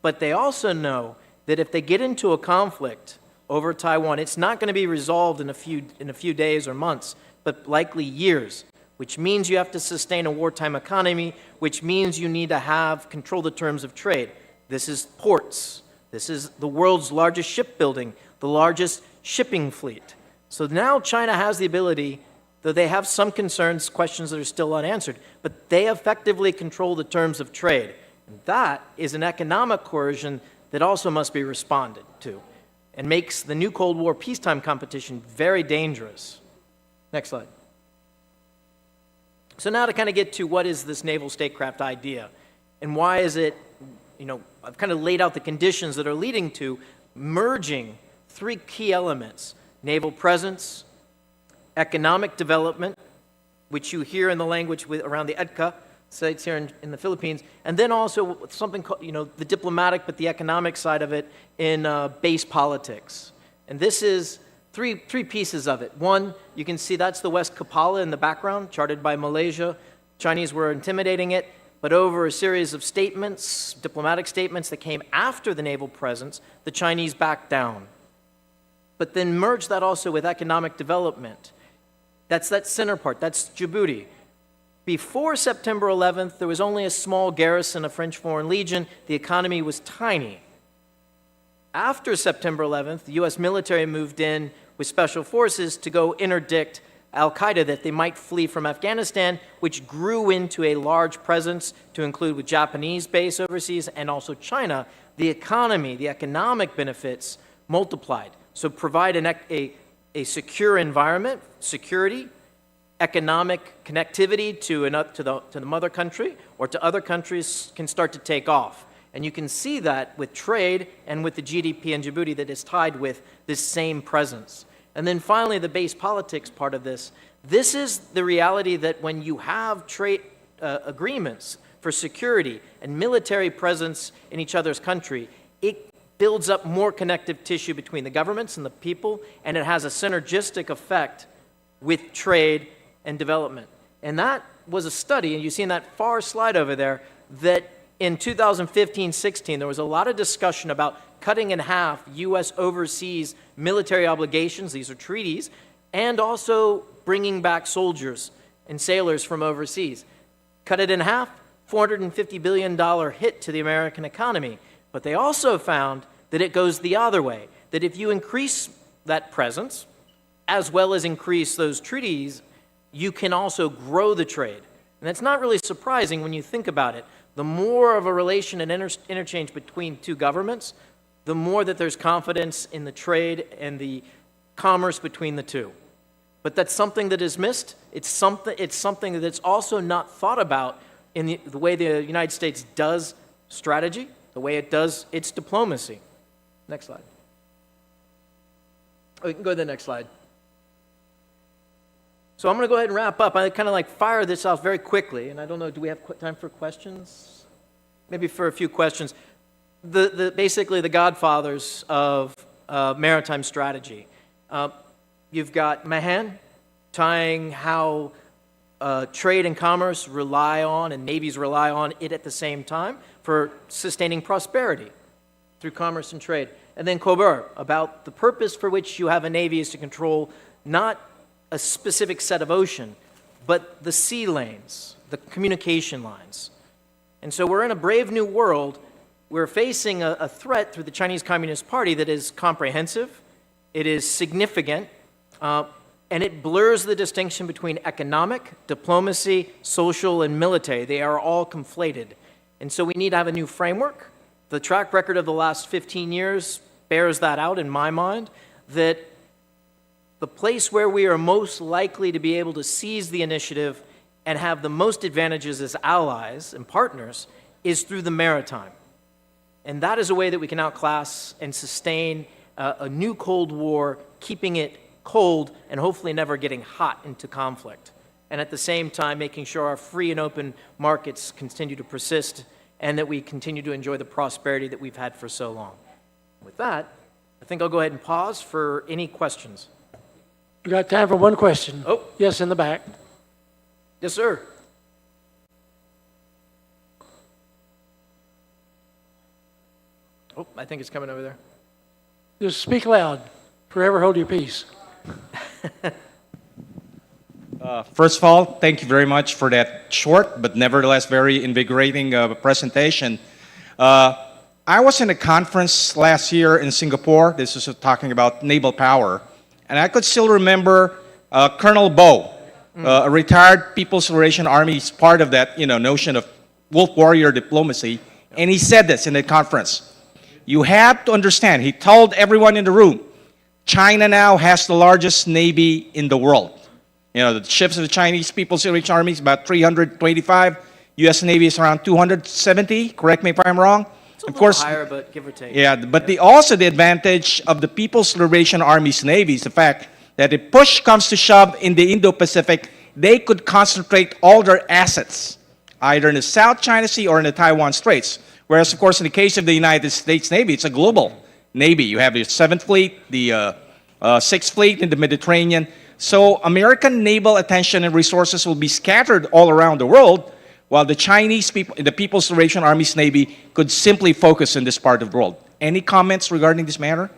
But they also know that if they get into a conflict over Taiwan, it's not going to be resolved in a few days or months, but likely years, which means you have to sustain a wartime economy, which means you need to control the terms of trade. This is ports. This is the world's largest shipbuilding, the largest shipping fleet. So now China has the ability, though they have some concerns, questions that are still unanswered, but they effectively control the terms of trade. And that is an economic coercion that also must be responded to and makes the new Cold War peacetime competition very dangerous. Next slide. So now to kind of get to what is this naval statecraft idea and why is it, I've kind of laid out the conditions that are leading to merging 3 key elements: naval presence, economic development, which you hear in the language around the EDCA sites here in the Philippines, and then also something called, the diplomatic but the economic side of it in base politics. And this is three pieces of it. One, you can see that's the West Kapala in the background, charted by Malaysia. Chinese were intimidating it, but over a series of statements, diplomatic statements that came after the naval presence, the Chinese backed down. But then merge that also with economic development. That's that center part, that's Djibouti. Before September 11th, there was only a small garrison of French Foreign Legion. The economy was tiny. After September 11th, the U.S. military moved in with special forces to go interdict al-Qaeda, that they might flee from Afghanistan, which grew into a large presence to include with Japanese base overseas and also China. The economy, the economic benefits multiplied. So provide a secure environment, security, economic connectivity to the mother country or to other countries can start to take off. And you can see that with trade and with the GDP in Djibouti that is tied with this same presence. And then finally, the base politics part of this. This is the reality that when you have trade agreements for security and military presence in each other's country, it builds up more connective tissue between the governments and the people, and it has a synergistic effect with trade and development. And that was a study, and you see in that far slide over there, that in 2015-16, there was a lot of discussion about cutting in half U.S. overseas military obligations, these are treaties, and also bringing back soldiers and sailors from overseas. Cut it in half, $450 billion hit to the American economy. But they also found that it goes the other way, that if you increase that presence, as well as increase those treaties, you can also grow the trade. And that's not really surprising when you think about it. The more of a relation and interchange between two governments, the more that there's confidence in the trade and the commerce between the two. But that's something that is missed. It's something that's also not thought about in the way the United States does strategy, the way it does its diplomacy. Next slide. Oh, you can go to the next slide. So I'm going to go ahead and wrap up. I kind of fire this off very quickly, and I don't know, do we have time for questions? Maybe for a few questions. Basically, the godfathers of maritime strategy. You've got Mahan tying how trade and commerce rely on, and navies rely on it at the same time for sustaining prosperity through commerce and trade. And then Kober, about the purpose for which you have a navy is to control not a specific set of ocean, but the sea lanes, the communication lines. And so we're in a brave new world. We're facing a threat through the Chinese Communist Party that is comprehensive, it is significant, and it blurs the distinction between economic, diplomacy, social, and military. They are all conflated. And so we need to have a new framework. The track record of the last 15 years bears that out in my mind, that the place where we are most likely to be able to seize the initiative and have the most advantages as allies and partners is through the maritime. And that is a way that we can outclass and sustain a new Cold War, keeping it cold and hopefully never getting hot into conflict. And at the same time, making sure our free and open markets continue to persist and that we continue to enjoy the prosperity that we've had for so long. With that, I think I'll go ahead and pause for any questions. We got time for one question. Oh. Yes, in the back. Yes, sir. Oh, I think it's coming over there. Just speak loud. Forever hold your peace. First of all, thank you very much for that short but nevertheless very invigorating presentation. I was in a conference last year in Singapore. This is talking about naval power. And I could still remember Colonel Bo, a retired People's Liberation Army, is part of that notion of wolf warrior diplomacy. And he said this in the conference. You have to understand, he told everyone in the room, China now has the largest navy in the world. The ships of the Chinese People's Liberation Army is about 325. U.S. Navy is around 270. Correct me if I'm wrong. It's a little higher, but give or take. Yeah, but also the advantage of the People's Liberation Army's Navy is the fact that if push comes to shove in the Indo-Pacific, they could concentrate all their assets, either in the South China Sea or in the Taiwan Straits. Whereas, of course, in the case of the United States Navy, it's a global Navy. You have your 7th Fleet, the 6th Fleet in the Mediterranean. So American naval attention and resources will be scattered all around the world, while the Chinese people, the People's Liberation Army's Navy, could simply focus in this part of the world. Any comments regarding this matter?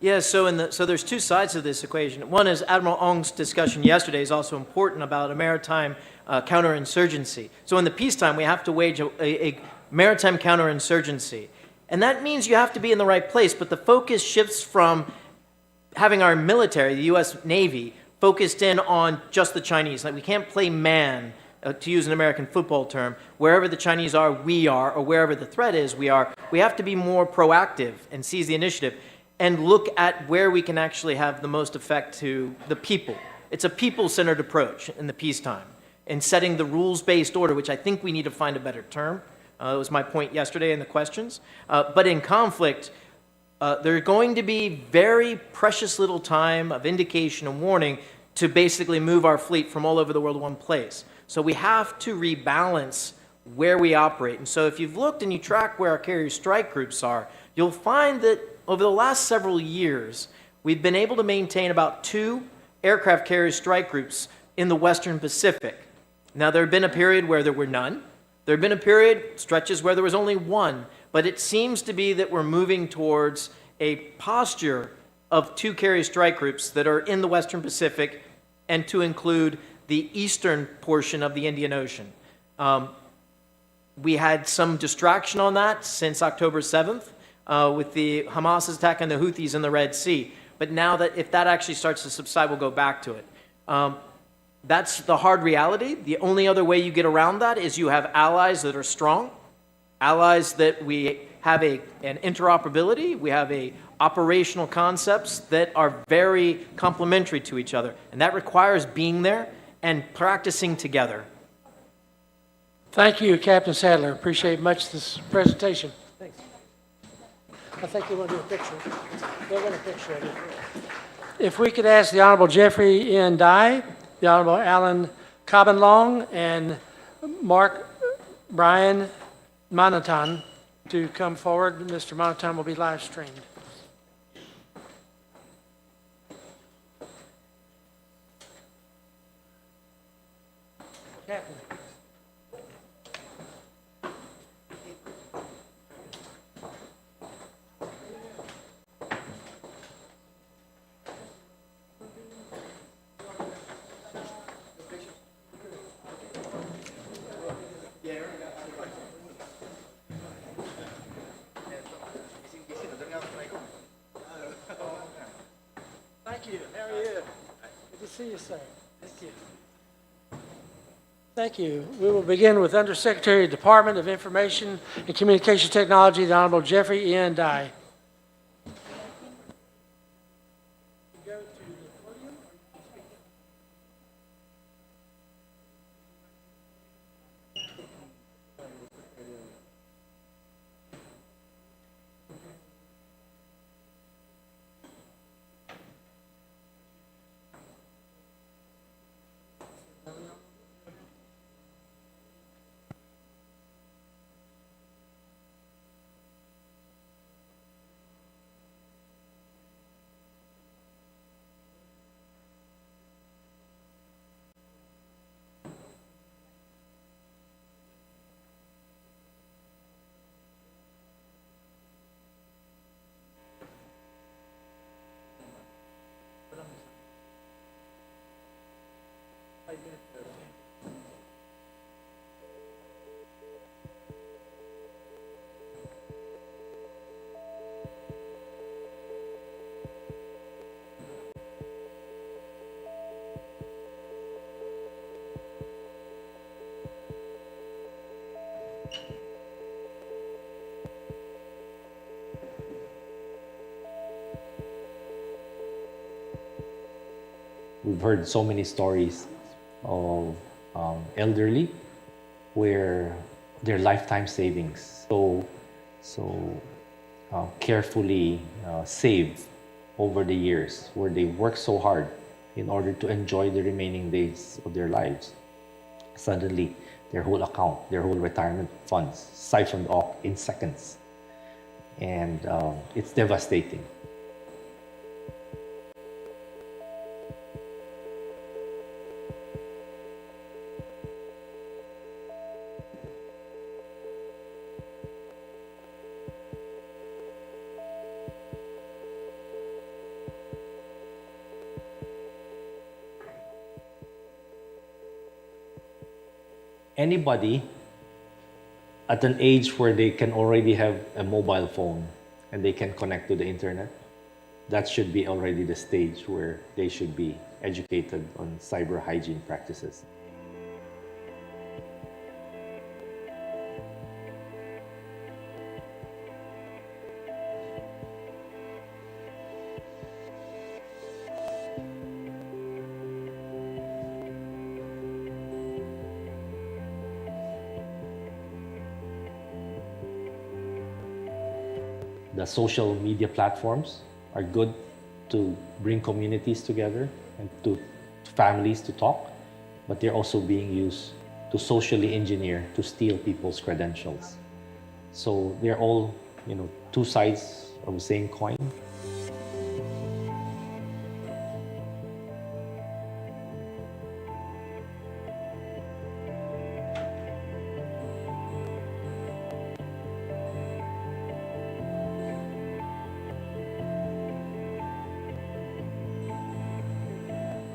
Yeah, so there's two sides of this equation. One is Admiral Ong's discussion yesterday is also important about a maritime counterinsurgency. So in the peacetime, we have to wage a maritime counterinsurgency. And that means you have to be in the right place, but the focus shifts from having our military, the U.S. Navy, focused in on just the Chinese. Like we can't play man, to use an American football term. Wherever the Chinese are, we are, or wherever the threat is, we are. We have to be more proactive and seize the initiative and look at where we can actually have the most effect to the people. It's a people-centered approach in the peacetime, in setting the rules-based order, which I think we need to find a better term. That was my point yesterday in the questions. But in conflict, there's going to be very precious little time of indication and warning to basically move our fleet from all over the world to one place. So we have to rebalance where we operate. And so if you've looked and you track where our carrier strike groups are, you'll find that over the last several years, we've been able to maintain about 2 aircraft carrier strike groups in the Western Pacific. Now, there had been a period where there were none. There had been a period, stretches, where there was only 1. But it seems to be that we're moving towards a posture of 2 carrier strike groups that are in the Western Pacific and to include the eastern portion of the Indian Ocean. We had some distraction on that since October 7th with the Hamas's attack on the Houthis in the Red Sea. But now that if that actually starts to subside, we'll go back to it. That's the hard reality. The only other way you get around that is you have allies that are strong, allies that we have an interoperability, we have a operational concepts that are very complementary to each other. And that requires being there and practicing together. Thank you, Captain Sadler. Appreciate much this presentation. Thanks. I think they want to do a picture. They want a picture of it. If we could ask the Honorable Jeffrey N. Dye, the Honorable Alan Cabanlong, and Mark Brian Monatan to come forward. Mr. Monatan will be live streamed. Captain. Thank you. How are you? Good to see you, sir. Thank you. Thank you. We will begin with Undersecretary of Department of Information and Communication Technology, the Honorable Jeffrey N. Dye. We've heard so many stories of elderly where their lifetime savings so carefully saved over the years, where they work so hard in order to enjoy the remaining days of their lives. Suddenly, their whole account, their whole retirement funds siphoned off in seconds. And it's devastating. Anybody at an age where they can already have a mobile phone and they can connect to the internet, that should be already the stage where they should be educated on cyber hygiene practices. The social media platforms are good to bring communities together and to families to talk, but they're also being used to socially engineer, to steal people's credentials. So they're all, two sides of the same coin.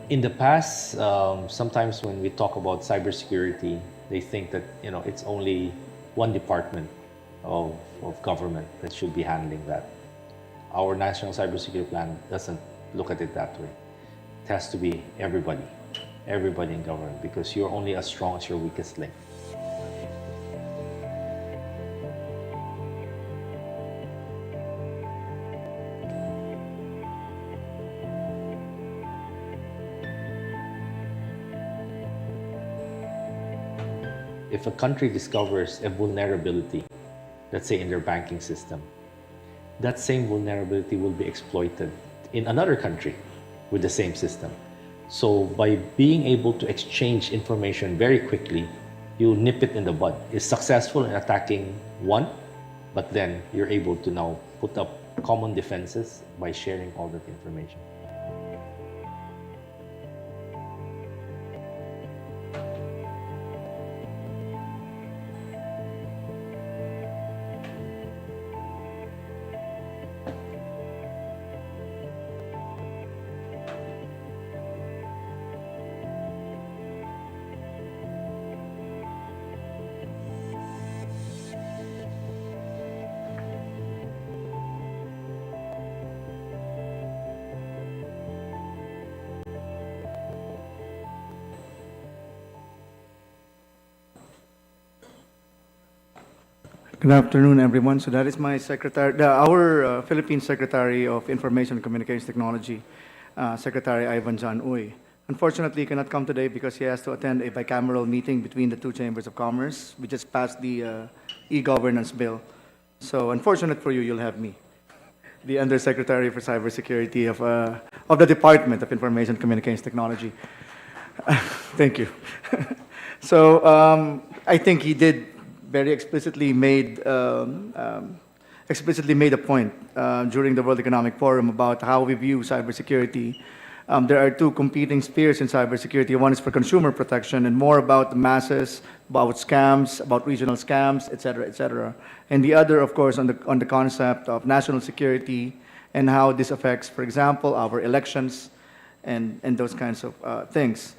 In the past, sometimes when we talk about cybersecurity, they think that it's only one department of government that should be handling that. Our national cybersecurity plan doesn't look at it that way. It has to be everybody in government, because you're only as strong as your weakest link. if a country discovers a vulnerability, let's say in their banking system, that same vulnerability will be exploited in another country with the same system. So by being able to exchange information very quickly, you nip it in the bud. It's successful in attacking one, but then you're able to now put up common defenses by sharing all that information. Good afternoon, everyone. So that is my secretary, our Philippine Secretary of Information and Communications Technology, Secretary Ivan John Uy. Unfortunately, he cannot come today because he has to attend a bicameral meeting between the two chambers of commerce. We just passed the e-governance bill. So unfortunate for you, you'll have me, the Undersecretary for Cybersecurity of the Department of Information and Communications Technology. Thank you. So I think he did very explicitly made a point during the World Economic Forum about how we view cybersecurity. There are two competing spheres in cybersecurity. One is for consumer protection and more about the masses, about scams, about regional scams, et cetera, et cetera. And the other, of course, on the concept of national security and how this affects, for example, our elections and those kinds of things.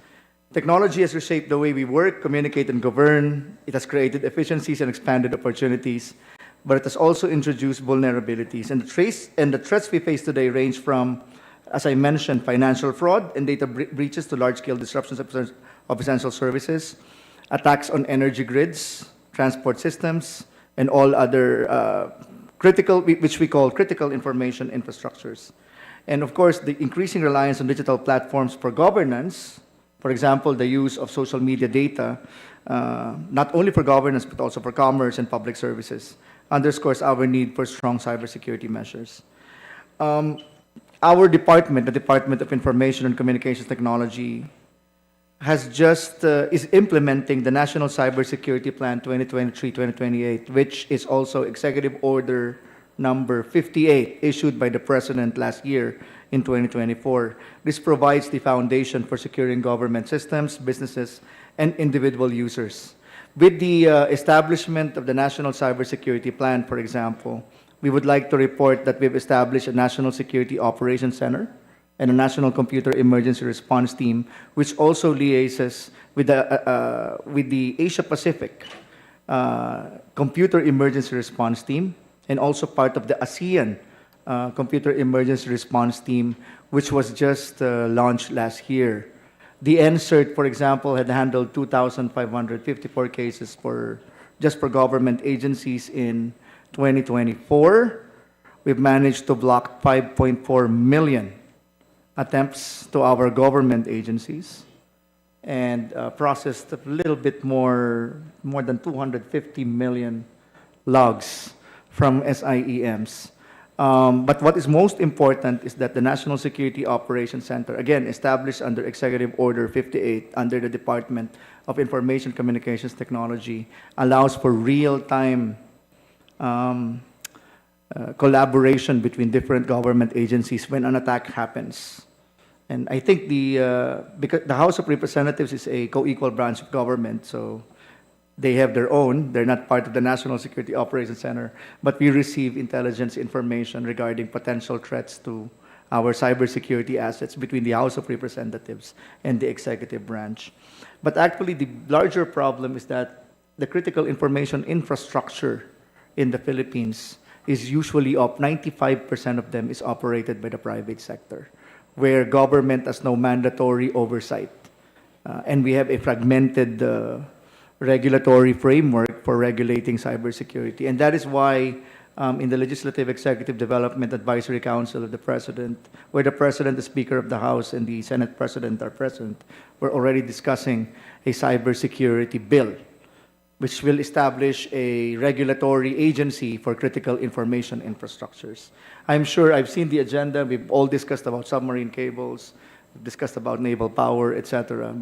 Technology has reshaped the way we work, communicate, and govern. It has created efficiencies and expanded opportunities, but it has also introduced vulnerabilities. And the threats we face today range from, as I mentioned, financial fraud and data breaches to large-scale disruptions of essential services, attacks on energy grids, transport systems, and all other which we call critical information infrastructures. And of course, the increasing reliance on digital platforms for governance. For example, the use of social media data, not only for governance, but also for commerce and public services, underscores our need for strong cybersecurity measures. Our department, the Department of Information and Communications Technology, has is implementing the National Cybersecurity Plan 2023-2028, which is also Executive Order number 58, issued by the President last year in 2024. This provides the foundation for securing government systems, businesses, and individual users. With the establishment of the National Cybersecurity Plan, for example, we would like to report that we've established a National Security Operations Center and a National Computer Emergency Response Team, which also liaises with the Asia-Pacific Computer Emergency Response Team, and also part of the ASEAN Computer Emergency Response Team, which was just launched last year. The NCERT, for example, had handled 2,554 cases just for government agencies in 2024. We've managed to block 5.4 million attempts to our government agencies and processed a little bit more than 250 million logs from SIEMs. But what is most important is that the National Security Operations Center, again, established under Executive Order 58 under the Department of Information Communications Technology, allows for real-time collaboration between different government agencies when an attack happens. And I think because the House of Representatives is a co-equal branch of government, so they have their own. They're not part of the National Security Operations Center, but we receive intelligence information regarding potential threats to our cybersecurity assets between the House of Representatives and the executive branch. But actually, the larger problem is that the critical information infrastructure in the Philippines is usually 95% of them is operated by the private sector, where government has no mandatory oversight. And we have a fragmented regulatory framework for regulating cybersecurity. And that is why in the Legislative Executive Development Advisory Council of the President, where the President, the Speaker of the House, and the Senate President are present, we're already discussing a cybersecurity bill which will establish a regulatory agency for critical information infrastructures. I'm sure I've seen the agenda. We've all discussed about submarine cables, we've discussed about naval power, etc.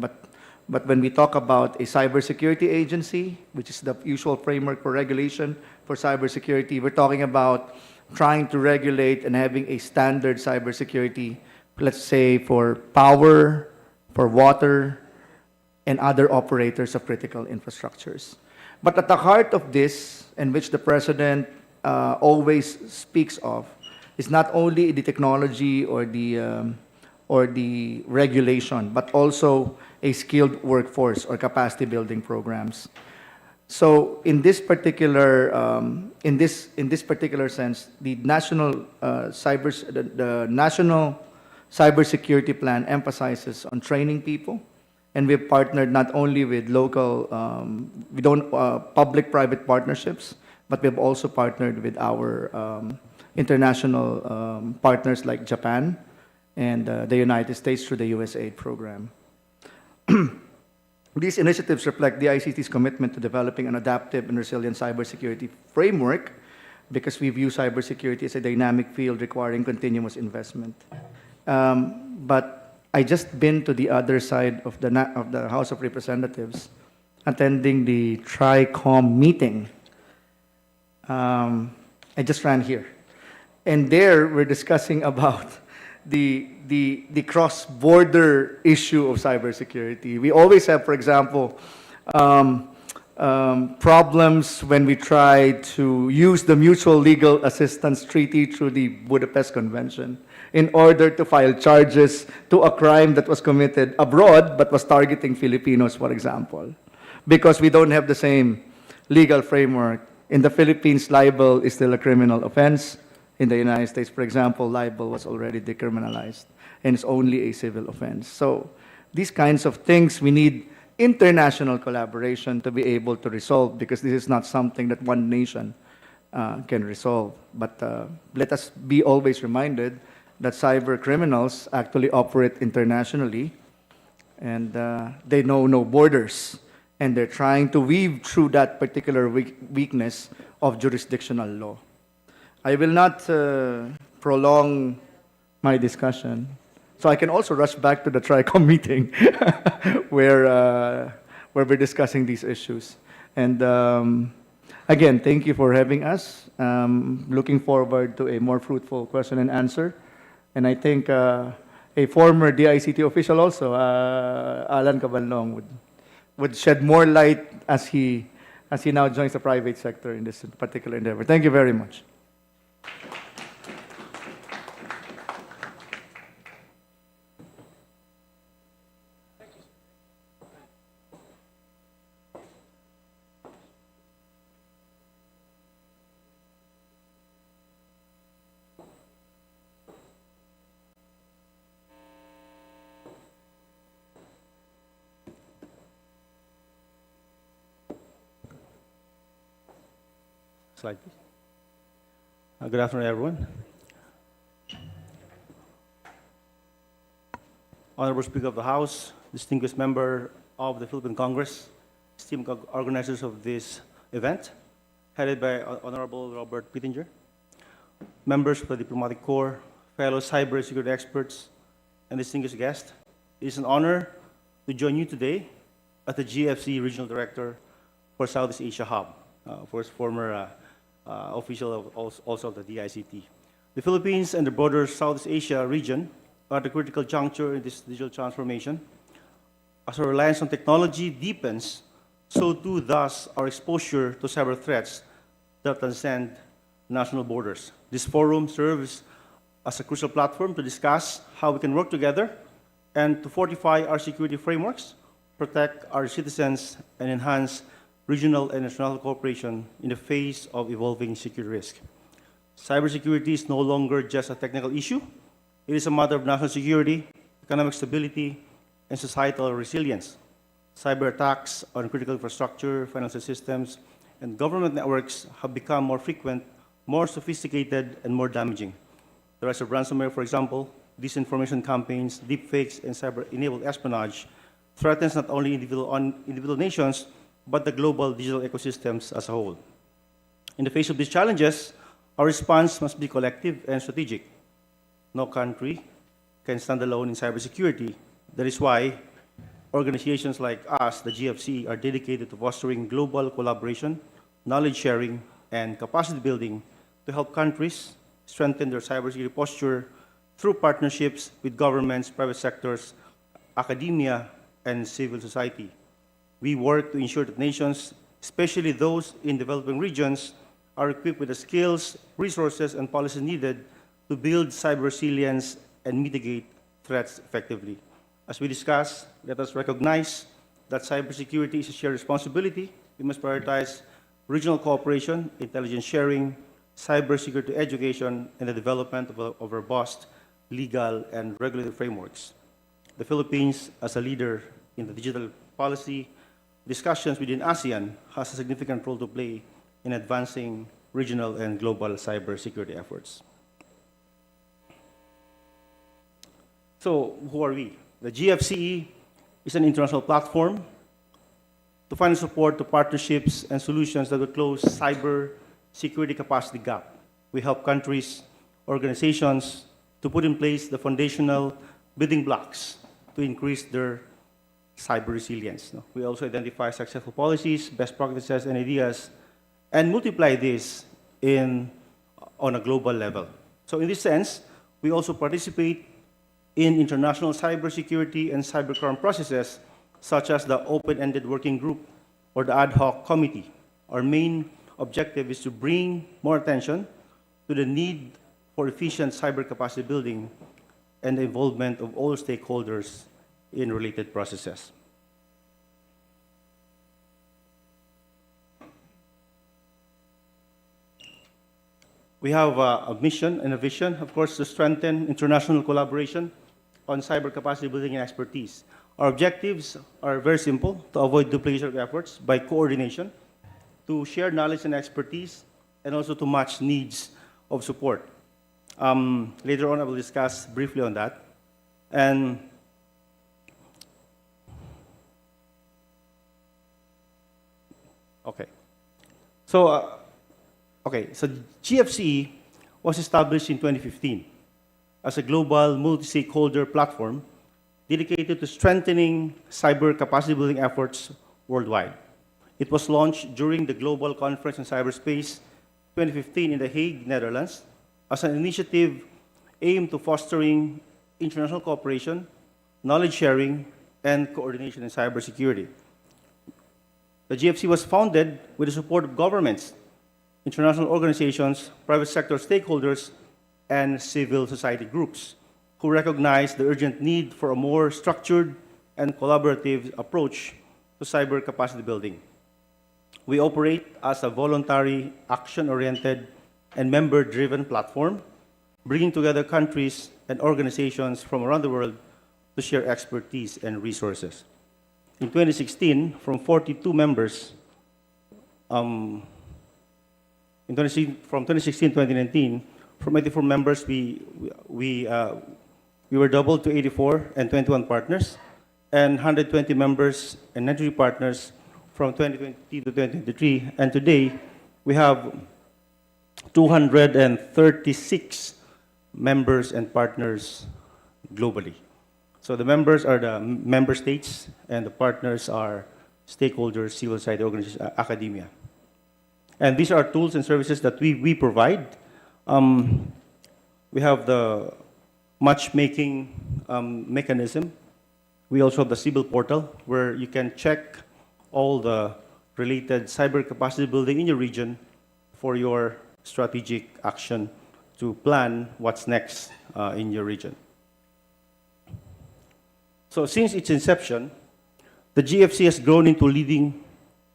But when we talk about a cybersecurity agency, which is the usual framework for regulation for cybersecurity, we're talking about trying to regulate and having a standard cybersecurity, let's say for power, for water, and other operators of critical infrastructures. But at the heart of this, and which the President always speaks of, is not only the technology or the regulation, but also a skilled workforce or capacity building programs. So in this particular sense, the national cybersecurity plan emphasizes on training people, and we've partnered not only with local, public-private partnerships, but we've also partnered with our international partners like Japan and the United States through the USAID program. These initiatives reflect the ICT's commitment to developing an adaptive and resilient cybersecurity framework, because we view cybersecurity as a dynamic field requiring continuous investment. But I just been to the other side of the House of Representatives, attending the TRICOM meeting. I just ran here, and there we're discussing about the cross-border issue of cybersecurity. We always have, for example, problems when we try to use the Mutual Legal Assistance Treaty through the Budapest Convention in order to file charges to a crime that was committed abroad but was targeting Filipinos, for example, because we don't have the same legal framework. In the Philippines, libel is still a criminal offense. In the United States, for example, libel was already decriminalized, and it's only a civil offense. So these kinds of things, we need international collaboration to be able to resolve, because this is not something that one nation can resolve. But let us be always reminded that cyber criminals actually operate internationally, and they know no borders, and they're trying to weave through that particular weakness of jurisdictional law. I will not prolong my discussion, so I can also rush back to the TRICOM meeting where we're discussing these issues. And again, thank you for having us. Looking forward to a more fruitful question and answer. And I think a former DICT official also, Alan Cabanlong, would shed more light as he now joins the private sector in this particular endeavor. Thank you very much. Slide, please. Good afternoon, everyone. Honorable Speaker of the House, distinguished member of the Philippine Congress, esteemed organizers of this event, headed by Honorable Robert Pittenger, members of the Diplomatic Corps, fellow cybersecurity experts, and distinguished guests. It is an honor to join you today as the GFC Regional Director for Southeast Asia Hub, former official also of the DICT. The Philippines and the broader Southeast Asia region are at a critical juncture in this digital transformation. As our reliance on technology deepens, so too thus our exposure to cyber threats that transcend national borders. This forum serves as a crucial platform to discuss how we can work together and to fortify our security frameworks, protect our citizens, and enhance regional and international cooperation in the face of evolving security risk. Cybersecurity is no longer just a technical issue. It is a matter of national security, economic stability, and societal resilience. Cyber attacks on critical infrastructure, financial systems, and government networks have become more frequent, more sophisticated, and more damaging. The rise of ransomware, for example, disinformation campaigns, deepfakes, and cyber-enabled espionage threatens not only individual nations, but the global digital ecosystems as a whole. In the face of these challenges, our response must be collective and strategic. No country can stand alone in cybersecurity. That is why organizations like us, the GFC, are dedicated to fostering global collaboration, knowledge sharing, and capacity building to help countries strengthen their cybersecurity posture through partnerships with governments, private sectors, academia, and civil society. We work to ensure that nations, especially those in developing regions, are equipped with the skills, resources, and policies needed to build cyber resilience and mitigate threats effectively. As we discuss, let us recognize that cybersecurity is a shared responsibility. We must prioritize regional cooperation, intelligence sharing, cybersecurity education, and the development of robust legal and regulatory frameworks. The Philippines, as a leader in the digital policy discussions within ASEAN, has a significant role to play in advancing regional and global cybersecurity efforts. So, who are we? The GFCE is an international platform to find support to partnerships and solutions that will close cyber security capacity gap. We help countries, organizations to put in place the foundational building blocks to increase their cyber resilience. We also identify successful policies, best practices, and ideas, and multiply this on a global level. So in this sense, we also participate in international cybersecurity and cybercrime processes, such as the open-ended working group or the ad hoc committee. Our main objective is to bring more attention to the need for efficient cyber capacity building and the involvement of all stakeholders in related processes. We have a mission and a vision, of course, to strengthen international collaboration on cyber capacity building and expertise. Our objectives are very simple: to avoid duplication of efforts by coordination, to share knowledge and expertise, and also to match needs of support. Later on, I will discuss briefly on that. And okay, so GFCE was established in 2015 as a global multi-stakeholder platform dedicated to strengthening cyber capacity building efforts worldwide. It was launched during the Global Conference on Cyberspace 2015 in The Hague, Netherlands, as an initiative aimed to fostering international cooperation, knowledge sharing, and coordination in cybersecurity. The GFC was founded with the support of governments, international organizations, private sector stakeholders, and civil society groups who recognize the urgent need for a more structured and collaborative approach to cyber capacity building. We operate as a voluntary, action-oriented, and member-driven platform, bringing together countries and organizations from around the world to share expertise and resources. In 2016, from 42 members, from 2016 to 2019, from 84 members, we were doubled to 84 and 21 partners, and 120 members and 93 partners from 2020 to 2023. And today, we have 236 members and partners globally. So the members are the member states, and the partners are stakeholders, civil society organizations, academia. And these are tools and services that we provide. We have the matchmaking mechanism. We also have the Civil portal, where you can check all the related cyber capacity building in your region for your strategic action to plan what's next in your region. So since its inception, the GFC has grown into a leading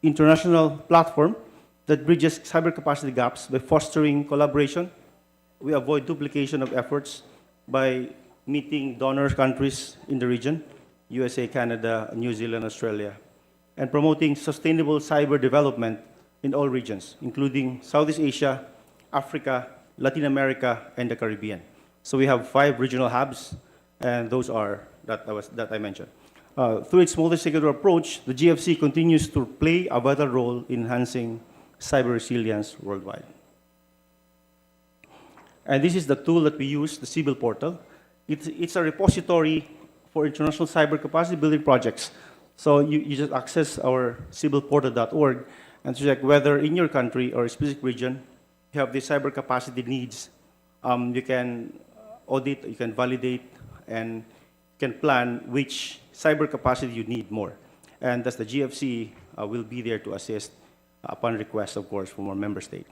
international platform that bridges cyber capacity gaps by fostering collaboration. We avoid duplication of efforts by meeting donor countries in the region, USA, Canada, New Zealand, Australia, and promoting sustainable cyber development in all regions, including Southeast Asia, Africa, Latin America, and the Caribbean. So we have 5 regional hubs, and those are that I mentioned. Through its multi-sector approach, the GFC continues to play a vital role in enhancing cyber resilience worldwide. And this is the tool that we use, the Civil Portal. It's a repository for international cyber capacity building projects. So you just access our civilportal.org and check whether in your country or a specific region you have the cyber capacity needs. You can audit, you can validate, and can plan which cyber capacity you need more. And thus the GFC will be there to assist upon request, of course, from our member state.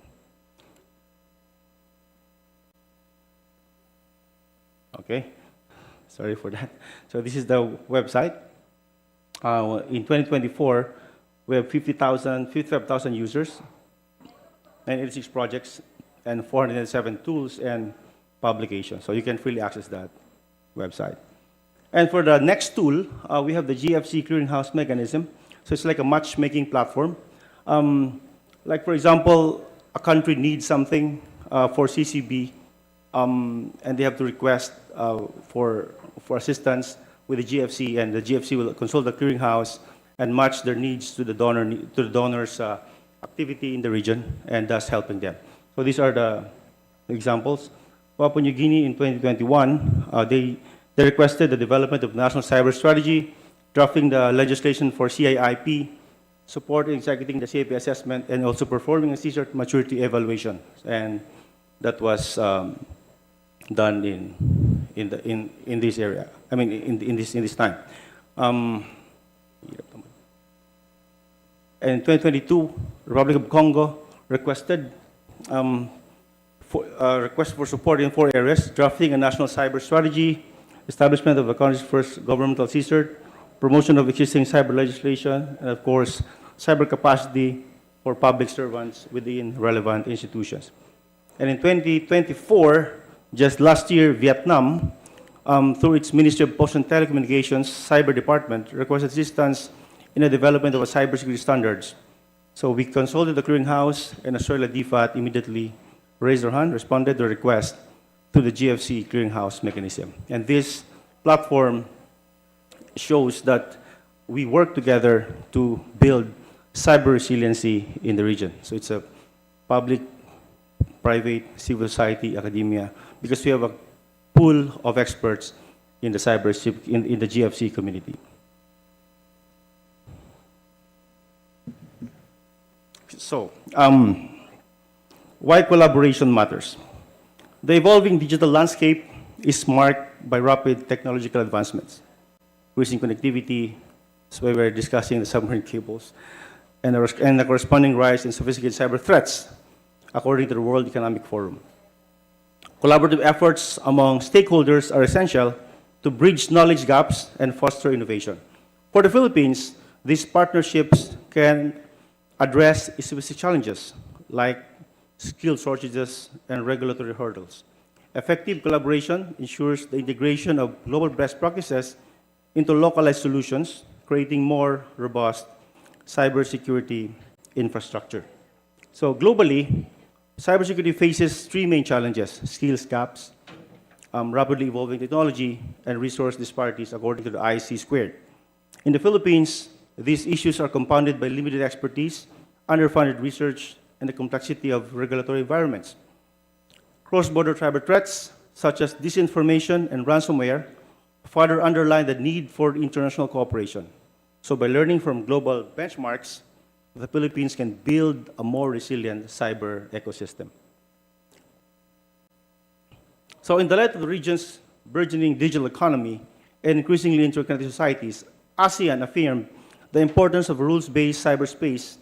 Okay, sorry for that. So this is the website. In 2024, we have 55,000 users, and 86 projects, and 407 tools and publications. So you can freely access that website. And for the next tool, we have the GFC clearinghouse mechanism. So it's like a matchmaking platform. Like, for example, a country needs something for CCB, and they have to request for assistance with the GFC, and the GFC will consult the clearinghouse and match their needs to the donor's activity in the region, and thus helping them. So these are the examples. Papua New Guinea in 2021, they requested the development of national cyber strategy, drafting the legislation for CIIP, supporting executing the CIP assessment, and also performing a CSIRT maturity evaluation. And that was done in this area. I mean, in this time. And in 2022, Republic of Congo requested request for support in 4 areas: drafting a national cyber strategy, establishment of the country's first governmental CSIRT, promotion of existing cyber legislation, and of course, cyber capacity for public servants within relevant institutions. And in 2024, just last year, Vietnam, through its Ministry of Post and Telecommunications Cyber Department, requested assistance in the development of a cybersecurity standards. So we consulted the clearinghouse, and Australia DFAT immediately raised their hand, responded to the request to the GFC clearinghouse mechanism. And this platform shows that we work together to build cyber resiliency in the region. So it's a public, private, civil society, academia, because we have a pool of experts in the in the GFC community. So, why collaboration matters? The evolving digital landscape is marked by rapid technological advancements, increasing connectivity. That's why we're discussing the submarine cables, and the corresponding rise in sophisticated cyber threats, according to the World Economic Forum. Collaborative efforts among stakeholders are essential to bridge knowledge gaps and foster innovation. For the Philippines, these partnerships can address specific challenges like skill shortages and regulatory hurdles. Effective collaboration ensures the integration of global best practices into localized solutions, creating more robust cybersecurity infrastructure. So globally, cybersecurity faces 3 main challenges: skills gaps, rapidly evolving technology, and resource disparities, according to the IC squared. In the Philippines, these issues are compounded by limited expertise, underfunded research, and the complexity of regulatory environments. Cross-border cyber threats, such as disinformation and ransomware, further underline the need for international cooperation. So by learning from global benchmarks, the Philippines can build a more resilient cyber ecosystem. So in the light of the region's burgeoning digital economy and increasingly interconnected societies, ASEAN affirmed the importance of rules-based cyberspace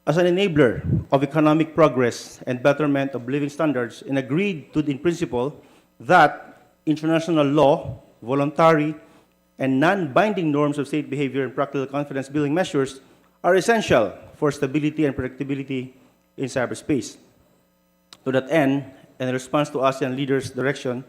as an enabler of economic progress and betterment of living standards, and agreed to in principle that international law, voluntary, and non-binding norms of state behavior and practical confidence-building measures are essential for stability and predictability in cyberspace. To that end, in response to ASEAN leaders' direction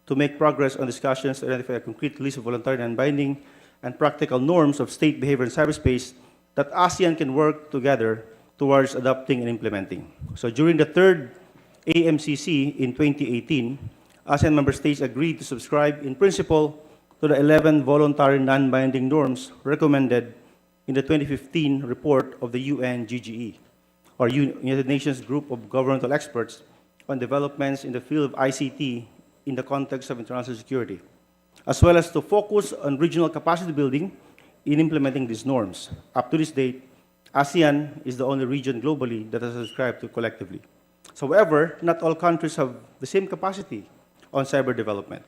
to make progress on discussions to identify a concrete list of voluntary, non-binding, and practical norms of state behavior in cyberspace that ASEAN can work together towards adopting and implementing. So during the 3rd AMCC in 2018, ASEAN member states agreed to subscribe in principle to the 11 voluntary non-binding norms recommended in the 2015 report of the UNGGE, or United Nations Group of Governmental Experts on Developments in the Field of ICT in the context of international security, as well as to focus on regional capacity building in implementing these norms. Up to this date, ASEAN is the only region globally that has subscribed to collectively. However, not all countries have the same capacity on cyber development.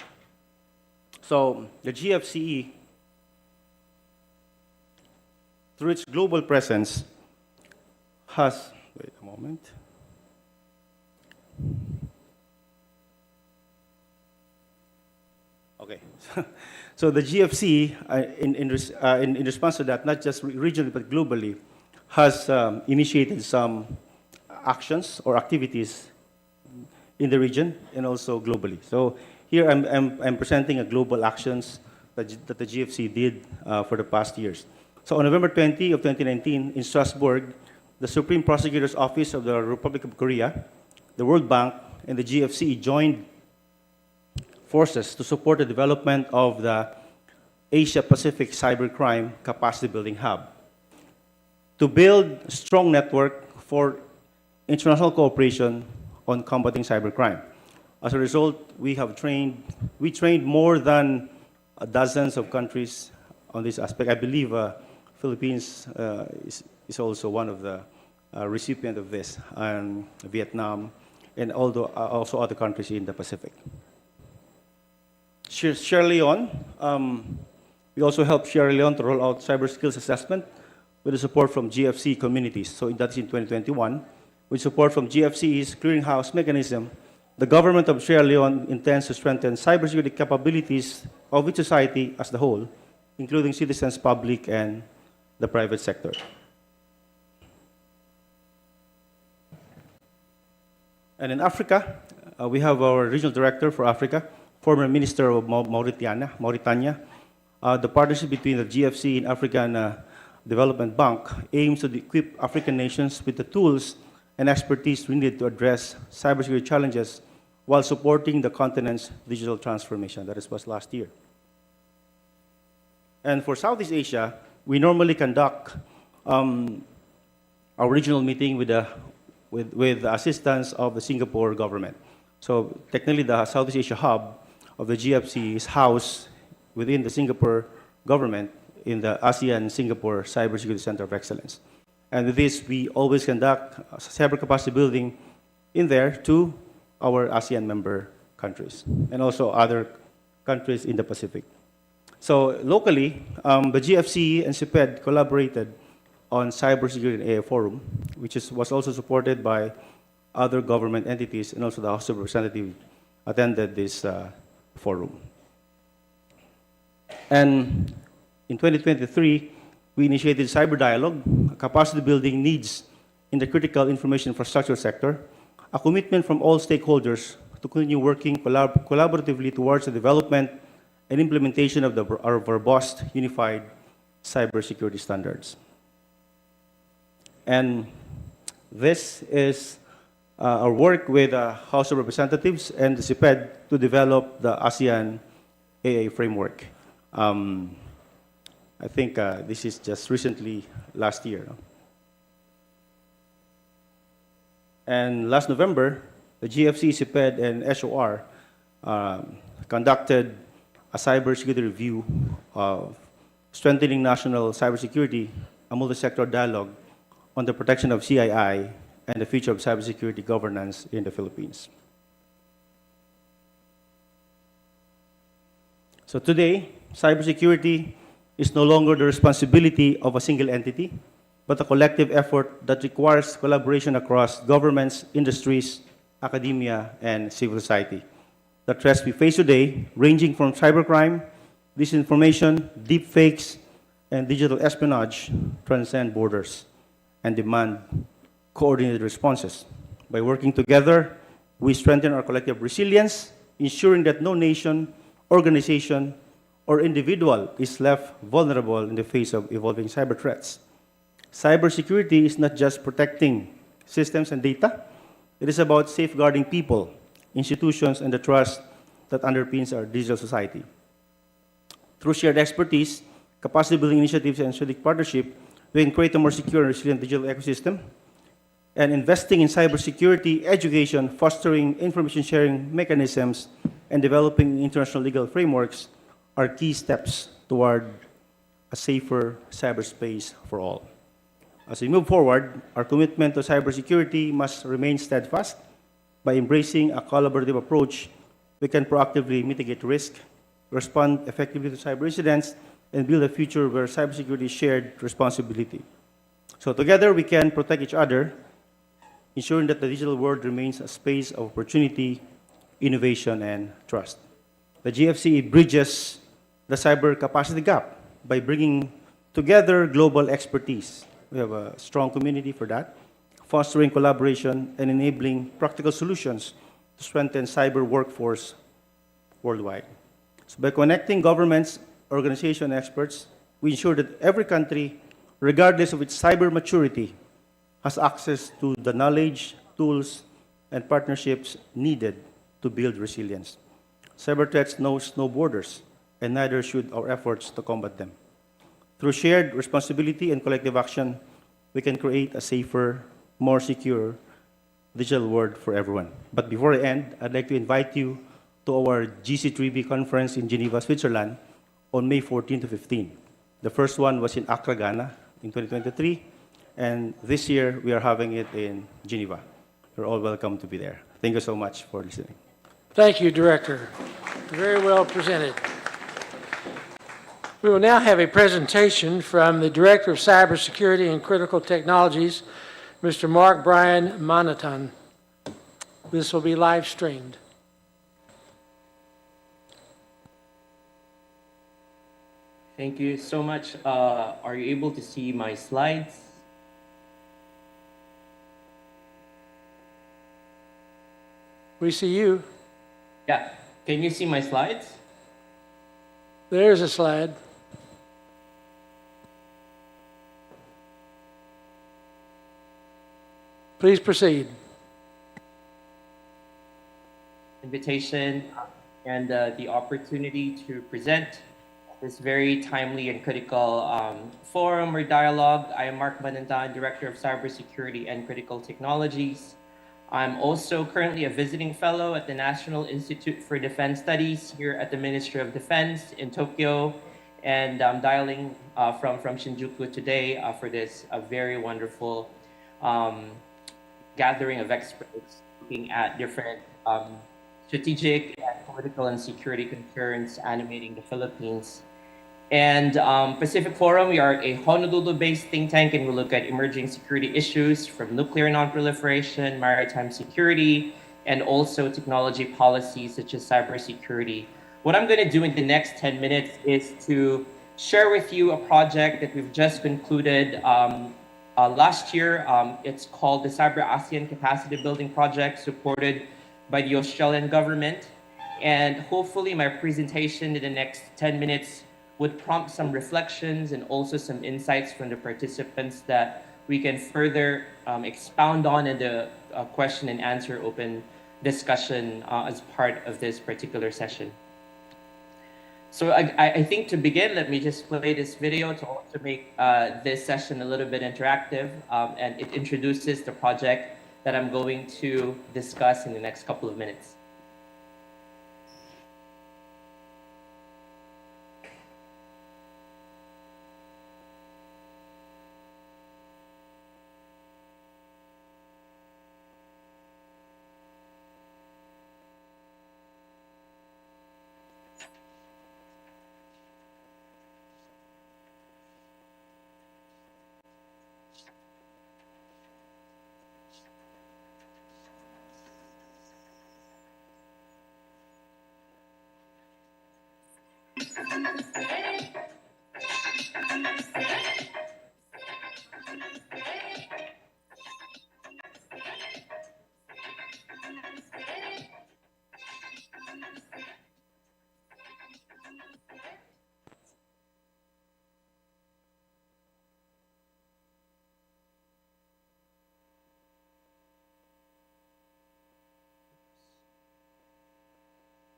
So the GFCE, through its global presence, has, wait a moment. Okay, so the GFC, in response to that, not just regionally but globally, has initiated some actions or activities in the region and also globally. So here I'm presenting a global actions that the GFC did for the past years. So on November 20 of 2019 in Strasbourg, the Supreme Prosecutor's Office of the Republic of Korea, the World Bank, and the GFC joined forces to support the development of the Asia-Pacific Cybercrime Capacity Building Hub to build a strong network for international cooperation on combating cybercrime. As a result, we trained more than dozens of countries on this aspect. I believe Philippines is also one of the recipients of this, and Vietnam, and also other countries in the Pacific. Sierra Leone, we also helped Sierra Leone to roll out cyber skills assessment with the support from GFC communities. So that's in 2021. With support from GFC's clearinghouse mechanism, the government of Sierra Leone intends to strengthen cybersecurity capabilities of its society as a whole, including citizens, public, and the private sector. And in Africa, we have our regional director for Africa, former minister of Mauritania. The partnership between the GFC and African Development Bank aims to equip African nations with the tools and expertise needed to address cybersecurity challenges while supporting the continent's digital transformation. That was last year. And for Southeast Asia, we normally conduct our regional meeting with the assistance of the Singapore government. So technically, the Southeast Asia hub of the GFC is housed within the Singapore government in the ASEAN-Singapore Cybersecurity Center of Excellence. And with this, we always conduct cyber capacity building in there to our ASEAN member countries and also other countries in the Pacific. So locally, the GFC and CPED collaborated on Cybersecurity and AI Forum, which was also supported by other government entities, and also the House of Representatives attended this forum. And in 2023, we initiated Cyber Dialogue, capacity building needs in the critical information infrastructure sector, a commitment from all stakeholders to continue working collaboratively towards the development and implementation of our robust, unified cybersecurity standards. And this is our work with the House of Representatives and the CPED to develop the ASEAN AA framework. I think this is just recently, last year. No? And last November, the GFC, CPED, and SOR conducted a cybersecurity review of strengthening national cybersecurity, a multi-sector dialogue on the protection of CII and the future of cybersecurity governance in the Philippines. So today, cybersecurity is no longer the responsibility of a single entity, but a collective effort that requires collaboration across governments, industries, academia, and civil society. The threats we face today, ranging from cybercrime, disinformation, deepfakes, and digital espionage, transcend borders and demand coordinated responses. By working together, we strengthen our collective resilience, ensuring that no nation, organization, or individual is left vulnerable in the face of evolving cyber threats. Cybersecurity is not just protecting systems and data, it is about safeguarding people, institutions, and the trust that underpins our digital society. Through shared expertise, capacity building initiatives, and strategic partnership, we can create a more secure and resilient digital ecosystem. And investing in cybersecurity education, fostering information sharing mechanisms, and developing international legal frameworks are key steps toward a safer cyberspace for all. As we move forward, our commitment to cybersecurity must remain steadfast. By embracing a collaborative approach, we can proactively mitigate risk, respond effectively to cyber incidents, and build a future where cybersecurity is shared responsibility. So together, we can protect each other, ensuring that the digital world remains a space of opportunity, innovation, and trust. The GFCE bridges the cyber capacity gap by bringing together global expertise. We have a strong community for that, fostering collaboration and enabling practical solutions to strengthen cyber workforce worldwide. So by connecting governments, organizations, and experts, we ensure that every country, regardless of its cyber maturity, has access to the knowledge, tools, and partnerships needed to build resilience. Cyber threats knows no borders, and neither should our efforts to combat them. Through shared responsibility and collective action, we can create a safer, more secure digital world for everyone. But before I end, I'd like to invite you to our GC3B conference in Geneva, Switzerland on May 14 to 15. The first one was in Accra, Ghana in 2023. And this year, we are having it in Geneva. You're all welcome to be there. Thank you so much for listening. Thank you, Director. Very well presented. We will now have a presentation from the Director of Cybersecurity and Critical Technologies, Mr. Mark Brian Monatan. This will be live streamed. Thank you so much. Are you able to see my slides? We see you. Yeah. Can you see my slides? There's a slide. Please proceed. Invitation and the opportunity to present this very timely and critical forum or dialogue. I am Mark Manantan, Director of Cybersecurity and Critical Technologies. I'm also currently a visiting fellow at the National Institute for Defense Studies here at the Ministry of Defense in Tokyo. And I'm dialing from Shinjuku today for this very wonderful gathering of experts looking at different strategic and political and security concerns animating the Philippines. And Pacific Forum, we are a Honolulu-based think tank, and we look at emerging security issues from nuclear non-proliferation, maritime security, and also technology policies such as cybersecurity. What I'm going to do in the next 10 minutes is to share with you a project that we've just concluded last year. It's called the Cyber ASEAN Capacity Building Project, supported by the Australian government. And hopefully my presentation in the next 10 minutes would prompt some reflections and also some insights from the participants that we can further expound on in the question and answer open discussion as part of this particular session. So I think to begin, let me just play this video to also make this session a little bit interactive, and it introduces the project that I'm going to discuss in the next couple of minutes.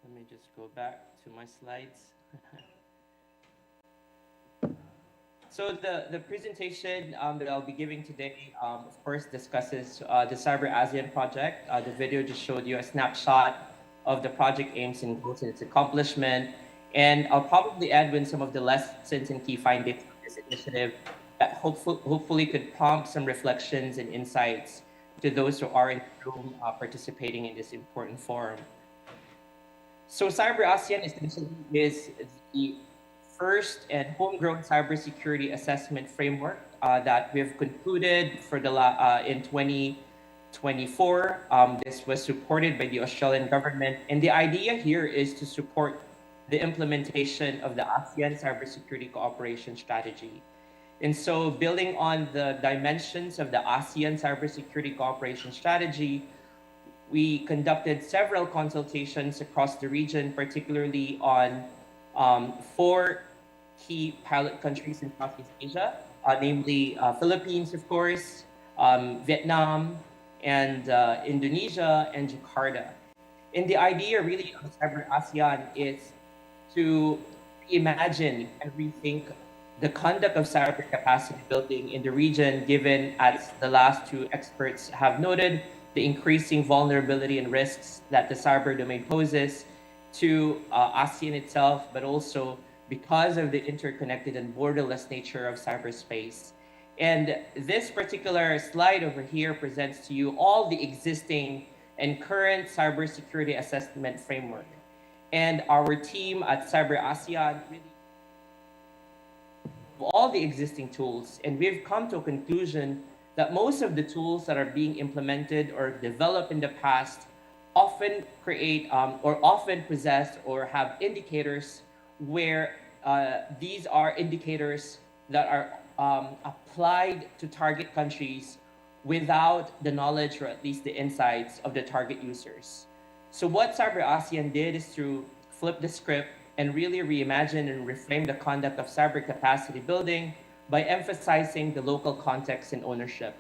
Let me just go back to my slides. So the presentation that I'll be giving today, of course, discusses the Cyber ASEAN project. The video just showed you a snapshot of the project aims and goals and its accomplishment. And I'll probably add in some of the lessons and key findings of this initiative that hopefully could prompt some reflections and insights to those who are in the room participating in this important forum. So Cyber ASEAN essentially is the first and homegrown cybersecurity assessment framework that we've concluded for in 2024. This was supported by the Australian government, and the idea here is to support the implementation of the ASEAN cybersecurity cooperation strategy. And so, building on the dimensions of the ASEAN cybersecurity cooperation strategy, we conducted several consultations across the region, particularly on 4 key pilot countries in Southeast Asia, namely Philippines, of course, Vietnam, and Indonesia, and Jakarta. And the idea really of Cyber ASEAN is to reimagine and rethink the conduct of cyber capacity building in the region, given, as the last 2 experts have noted, the increasing vulnerability and risks that the cyber domain poses to ASEAN itself, but also because of the interconnected and borderless nature of cyberspace. And this particular slide over here presents to you all the existing and current cybersecurity assessment framework. And our team at Cyber ASEAN really all the existing tools, and we've come to a conclusion that most of the tools that are being implemented or developed in the past often create or often possess or have indicators where these are indicators that are applied to target countries without the knowledge or at least the insights of the target users. So what Cyber ASEAN did is to flip the script and really reimagine and reframe the conduct of cyber capacity building by emphasizing the local context and ownership.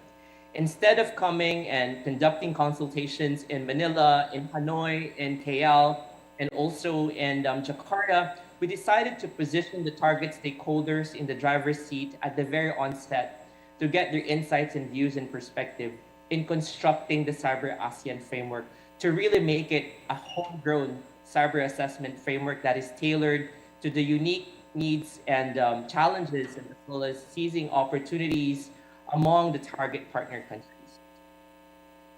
Instead of coming and conducting consultations in Manila, in Hanoi, in KL, and also in Jakarta, we decided to position the target stakeholders in the driver's seat at the very onset to get their insights and views and perspective in constructing the Cyber ASEAN framework to really make it a homegrown cyber assessment framework that is tailored to the unique needs and challenges, and as well as seizing opportunities among the target partner countries.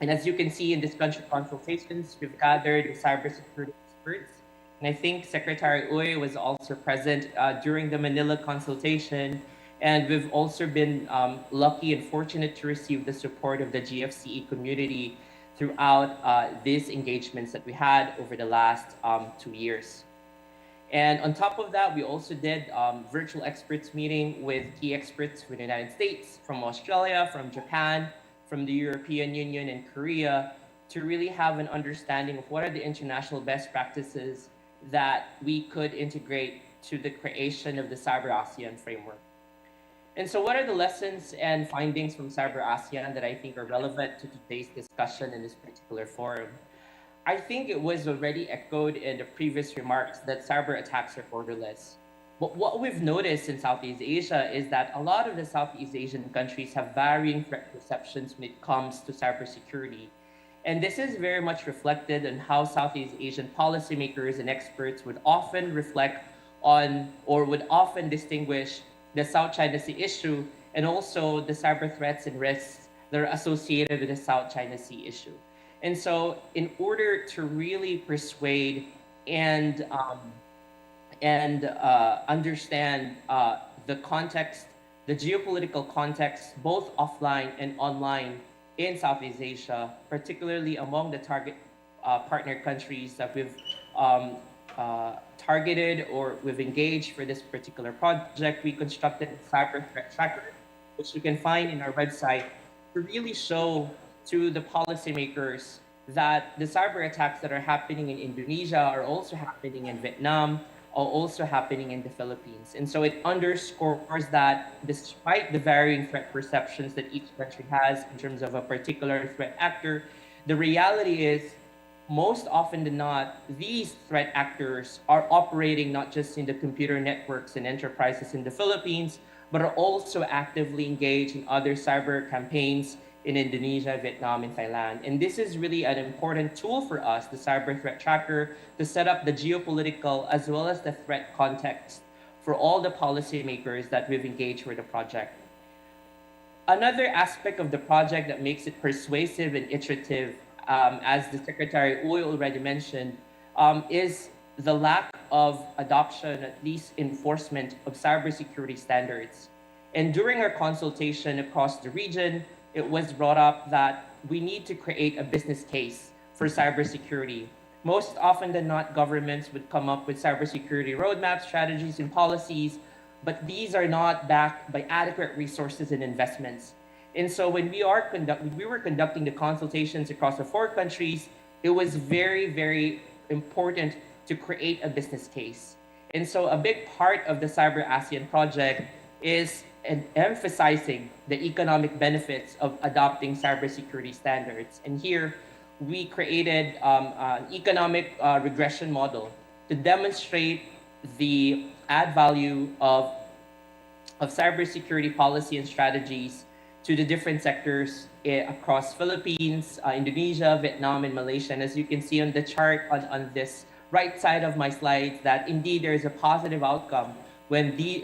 And as you can see in this country consultations, we've gathered the cybersecurity experts. And I think Secretary Uy was also present during the Manila consultation. And we've also been lucky and fortunate to receive the support of the GFCE community throughout these engagements that we had over the last 2 years. And on top of that, we also did virtual experts meeting with key experts from the United States, from Australia, from Japan, from the European Union and Korea, to really have an understanding of what are the international best practices that we could integrate to the creation of the Cyber ASEAN framework. And so what are the lessons and findings from Cyber ASEAN that I think are relevant to today's discussion in this particular forum? I think it was already echoed in the previous remarks that cyber attacks are borderless. But what we've noticed in Southeast Asia is that a lot of the Southeast Asian countries have varying threat perceptions when it comes to cybersecurity. And this is very much reflected in how Southeast Asian policymakers and experts would often reflect on or would often distinguish the South China Sea issue and also the cyber threats and risks that are associated with the South China Sea issue. And so in order to really persuade and understand the context, the geopolitical context, both offline and online in Southeast Asia, particularly among the target partner countries that we've targeted or we've engaged for this particular project, we constructed a cyber threat tracker, which you can find in our website, to really show to the policymakers that the cyber attacks that are happening in Indonesia are also happening in Vietnam, are also happening in the Philippines. And so it underscores that despite the varying threat perceptions that each country has in terms of a particular threat actor, the reality is most often than not, these threat actors are operating not just in the computer networks and enterprises in the Philippines, but are also actively engaged in other cyber campaigns in Indonesia, Vietnam, and Thailand. And this is really an important tool for us, the Cyber Threat Tracker, to set up the geopolitical as well as the threat context for all the policymakers that we've engaged with the project. Another aspect of the project that makes it persuasive and iterative, as the Secretary Uy already mentioned, is the lack of adoption, at least enforcement, of cybersecurity standards. And during our consultation across the region, it was brought up that we need to create a business case for cybersecurity. Most often than not, governments would come up with cybersecurity roadmaps, strategies, and policies, but these are not backed by adequate resources and investments. And so when we were conducting the consultations across the 4 countries, it was very, very important to create a business case. And so a big part of the Cyber ASEAN project is emphasizing the economic benefits of adopting cybersecurity standards. And here, we created an economic regression model to demonstrate the add value of cybersecurity policy and strategies to the different sectors across Philippines, Indonesia, Vietnam, and Malaysia. And as you can see on the chart on this right side of my slides, that indeed there is a positive outcome when the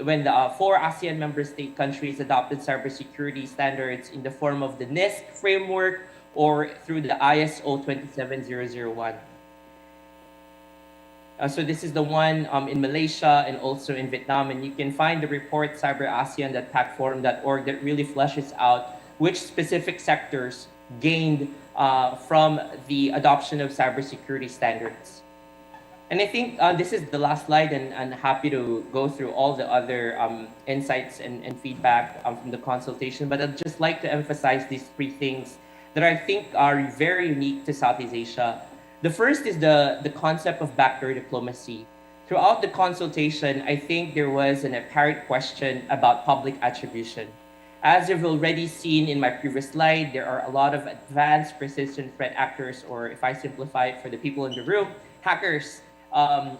4 ASEAN member state countries adopted cybersecurity standards in the form of the NIST framework or through the ISO 27001. So this is the one in Malaysia and also in Vietnam, and you can find the report cyberasian.pacforum.org that really fleshes out which specific sectors gained from the adoption of cybersecurity standards. And I think this is the last slide, and I'm happy to go through all the other insights and feedback from the consultation, but I'd just like to emphasize these 3 things that I think are very unique to Southeast Asia. The first is the concept of backdoor diplomacy. Throughout the consultation, I think there was an apparent question about public attribution. As you've already seen in my previous slide, there are a lot of advanced persistent threat actors, or if I simplify it for the people in the room, hackers,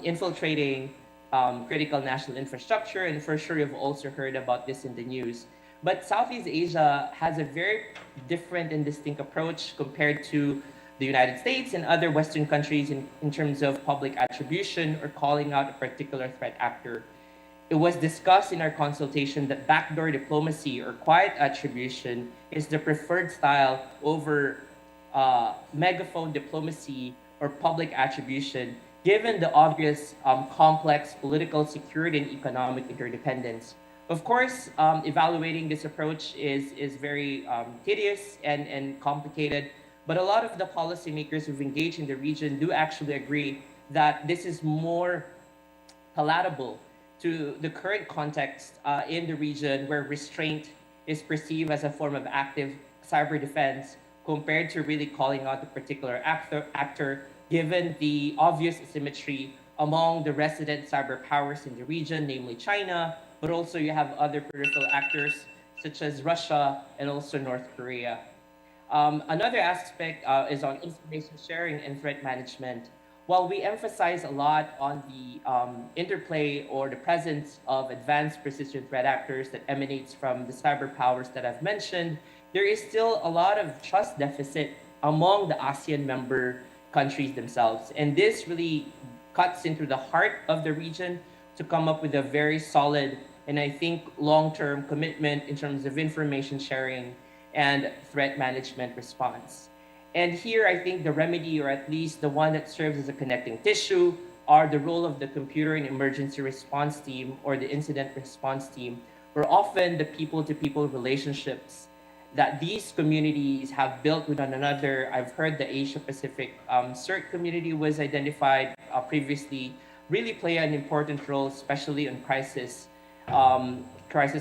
infiltrating critical national infrastructure, and for sure you've also heard about this in the news. But Southeast Asia has a very different and distinct approach compared to the United States and other Western countries in terms of public attribution or calling out a particular threat actor. It was discussed in our consultation that backdoor diplomacy or quiet attribution is the preferred style over megaphone diplomacy or public attribution, given the obvious complex political, security, and economic interdependence. Of course, evaluating this approach is very tedious and complicated, but a lot of the policymakers who've engaged in the region do actually agree that this is more palatable to the current context in the region, where restraint is perceived as a form of active cyber defense compared to really calling out a particular actor, given the obvious asymmetry among the resident cyber powers in the region, namely China, but also you have other peripheral actors such as Russia and also North Korea. Another aspect is on information sharing and threat management. While we emphasize a lot on the interplay or the presence of advanced persistent threat actors that emanates from the cyber powers that I've mentioned, there is still a lot of trust deficit among the ASEAN member countries themselves. And this really cuts into the heart of the region to come up with a very solid and I think long-term commitment in terms of information sharing and threat management response. And here, I think the remedy, or at least the one that serves as a connecting tissue, are the role of the computer and emergency response team or the incident response team, where often the people-to-people relationships that these communities have built with one another. I've heard the Asia-Pacific CERT community was identified previously, really play an important role, especially in crisis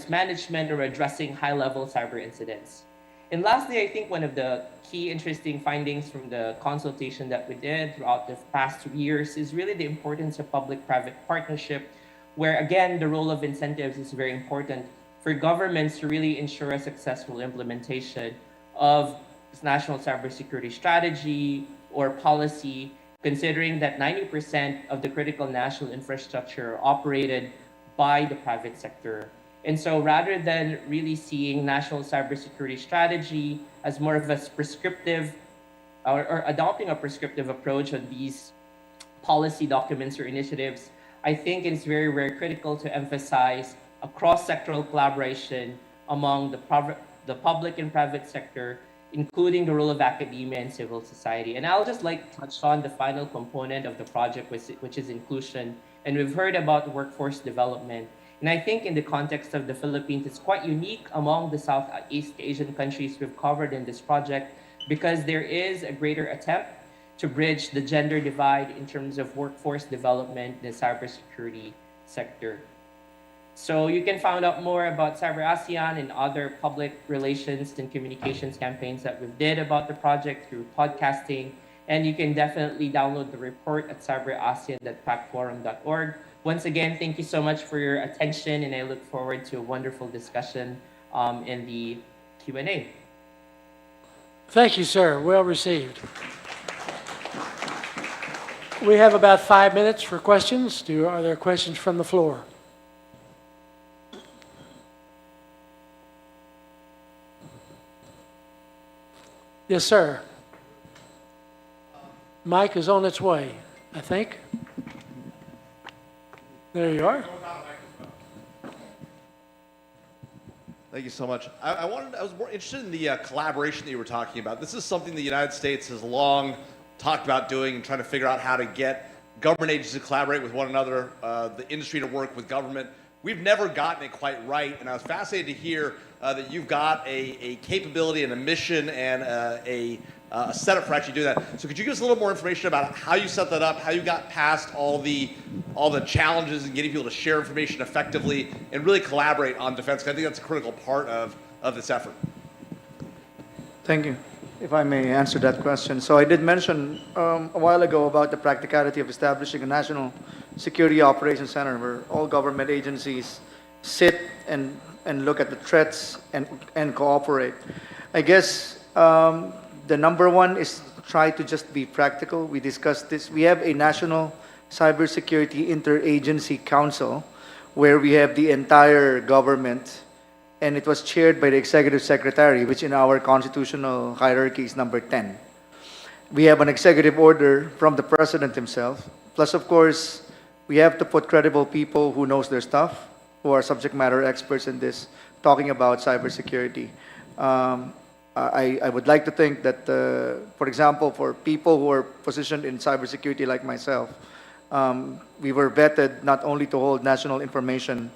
management or addressing high-level cyber incidents. And lastly, I think one of the key interesting findings from the consultation that we did throughout the past 2 years is really the importance of public-private partnership, where again, the role of incentives is very important for governments to really ensure a successful implementation of national cybersecurity strategy or policy, considering that 90% of the critical national infrastructure are operated by the private sector. And so rather than really seeing national cybersecurity strategy as more of a prescriptive or adopting a prescriptive approach on these policy documents or initiatives, I think it's very, very critical to emphasize a cross-sectoral collaboration among the public and private sector, including the role of academia and civil society. And I'll just like touch on the final component of the project, which is inclusion. And we've heard about workforce development. And I think in the context of the Philippines, it's quite unique among the Southeast Asian countries we've covered in this project because there is a greater attempt to bridge the gender divide in terms of workforce development in the cybersecurity sector. So you can find out more about Cyber ASEAN and other public relations and communications campaigns that we did about the project through podcasting. And you can definitely download the report at cyberasean.pacforum.org. Once again, thank you so much for your attention, and I look forward to a wonderful discussion in the Q&A. Thank you, sir. Well received. We have about 5 minutes for questions. Are there questions from the floor? Yes, sir. Mic is on its way, I think. There you are. Thank you so much. I was more interested in the collaboration that you were talking about. This is something the United States has long talked about doing and trying to figure out how to get government agencies to collaborate with one another, the industry to work with government. We've never gotten it quite right, and I was fascinated to hear that you've got a capability and a mission and a setup for actually doing that. So could you give us a little more information about how you set that up, how you got past all the challenges in getting people to share information effectively and really collaborate on defense? 'Cause I think that's a critical part of this effort. Thank you. If I may answer that question. So I did mention a while ago about the practicality of establishing a National Security Operations Center where all government agencies sit and look at the threats and cooperate. I guess the number one is try to just be practical. We discussed this. We have a National Cybersecurity Interagency Council where we have the entire government, and it was chaired by the Executive Secretary, which in our constitutional hierarchy is number 10. We have an executive order from the President himself. Plus, of course, we have to put credible people who knows their stuff, who are subject matter experts in this, talking about cybersecurity. I would like to think that, for example, for people who are positioned in cybersecurity like myself, we were vetted not only to hold national information,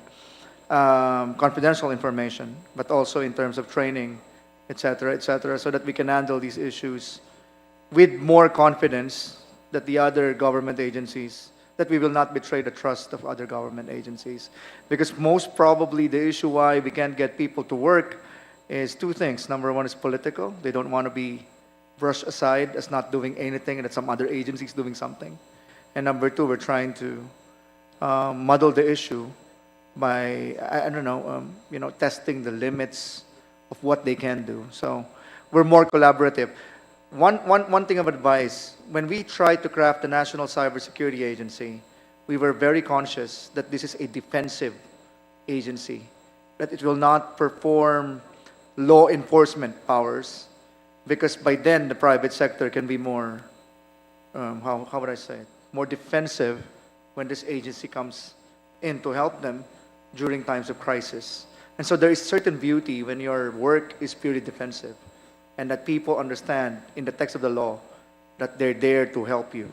confidential information, but also in terms of training, et cetera, so that we can handle these issues with more confidence that the other government agencies, that we will not betray the trust of other government agencies. Because most probably the issue why we can't get people to work is two things. Number one is political. They don't want to be brushed aside as not doing anything and that some other agency is doing something. And number two, we're trying to muddle the issue by, testing the limits of what they can do. So we're more collaborative. One thing of advice, when we tried to craft the National Cybersecurity Agency, we were very conscious that this is a defensive agency, that it will not perform law enforcement powers, because by then the private sector can be more, how would I say it, more defensive when this agency comes in to help them during times of crisis. And so there is certain beauty when your work is purely defensive, and that people understand in the text of the law that they're there to help you,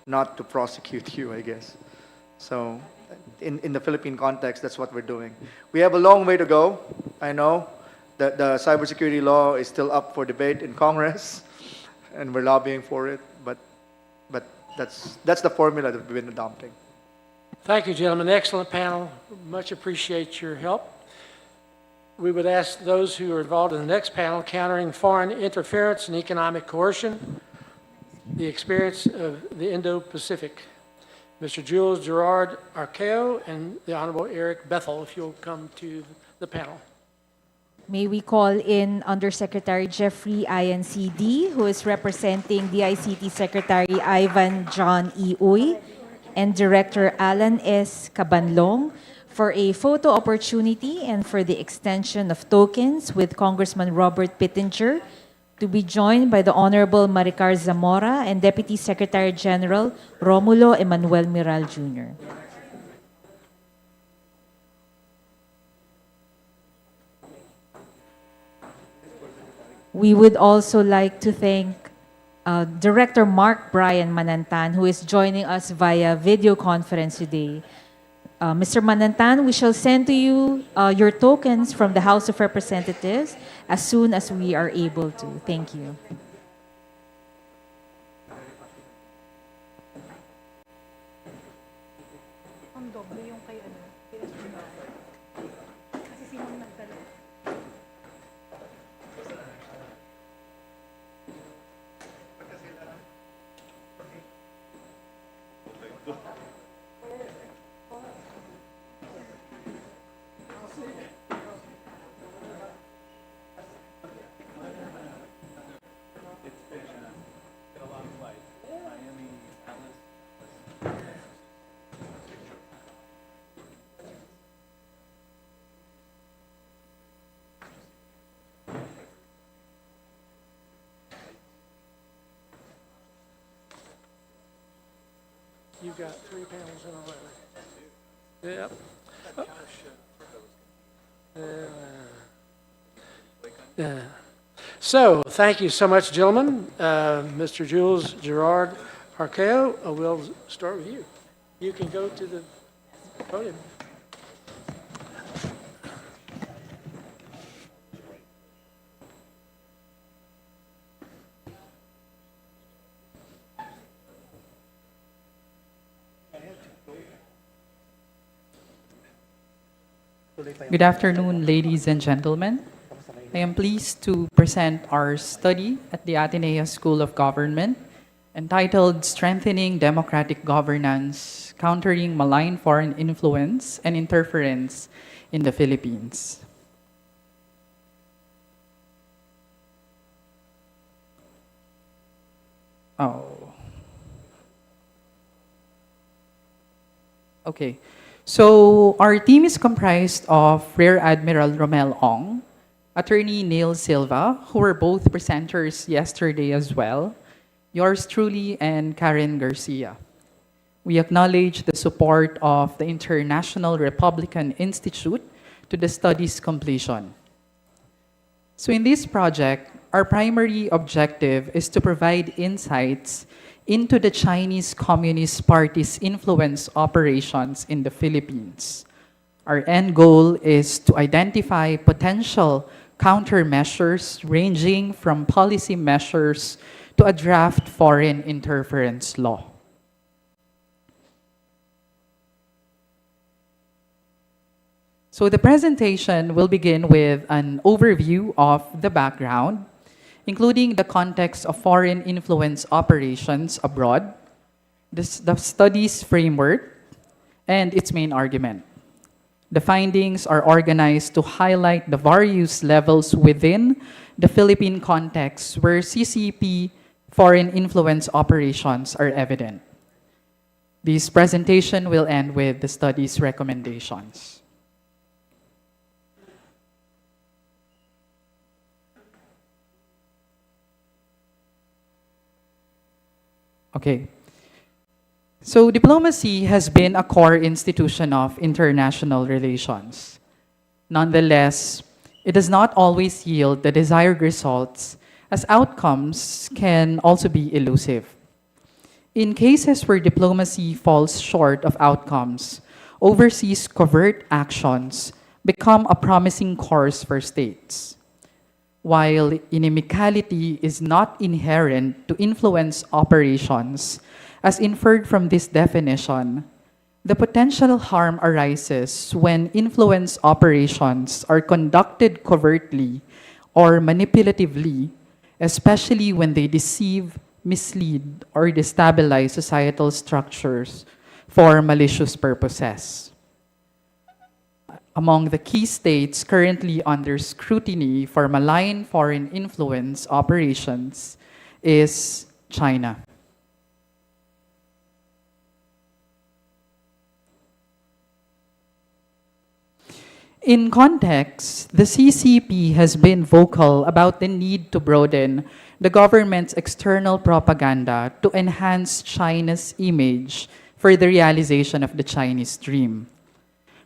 not to prosecute you, I guess. So in the Philippine context, that's what we're doing. We have a long way to go. I know that the cybersecurity law is still up for debate in Congress, and we're lobbying for it, but that's the formula that we've been adopting. Thank you, gentlemen. Excellent panel. Much appreciate your help. We would ask those who are involved in the next panel, Countering Foreign Interference and Economic Coercion, the Experience of the Indo-Pacific. Mr. Jules Gerard Arceo and the Honorable Eric Bethel, if you'll come to the panel. May we call in Undersecretary Jeffrey INCD, who is representing DICT Secretary Ivan John E. Uy, and Director Alan S. Cabanlong for a photo opportunity and for the extension of tokens with Congressman Robert Pittenger, to be joined by the Honorable Maricar Zamora and Deputy Secretary General Romulo Emanuel Miral Jr. We would also like to thank Director Mark Brian Manantan, who is joining us via video conference today. Mr. Manantan, we shall send to you your tokens from the House of Representatives as soon as we are able to. Thank you. You've got 3 panels in a row. Yep. So, thank you so much, gentlemen. Mr. Jules Gerard Arceo, we'll start with you. You can go to the podium. Good afternoon, ladies and gentlemen. I am pleased to present our study at the Ateneo School of Government entitled Strengthening Democratic Governance, Countering Malign Foreign Influence and Interference in the Philippines. Okay. So our team is comprised of Rear Admiral Romel Ong, Attorney Neil Silva, who were both presenters yesterday as well, yours truly, and Karen Garcia. We acknowledge the support of the International Republican Institute to the study's completion. So in this project, our primary objective is to provide insights into the Chinese Communist Party's influence operations in the Philippines. Our end goal is to identify potential countermeasures ranging from policy measures to a draft foreign interference law. So the presentation will begin with an overview of the background, including the context of foreign influence operations abroad, the study's framework, and its main argument. The findings are organized to highlight the various levels within the Philippine context where CCP foreign influence operations are evident. This presentation will end with the study's recommendations. Okay. So diplomacy has been a core institution of international relations. Nonetheless, it does not always yield the desired results, as outcomes can also be elusive. In cases where diplomacy falls short of outcomes, overseas covert actions become a promising course for states. While inimicality is not inherent to influence operations, as inferred from this definition, the potential harm arises when influence operations are conducted covertly or manipulatively, especially when they deceive, mislead, or destabilize societal structures for malicious purposes. Among the key states currently under scrutiny for malign foreign influence operations is China. In context, the CCP has been vocal about the need to broaden the government's external propaganda to enhance China's image for the realization of the Chinese dream.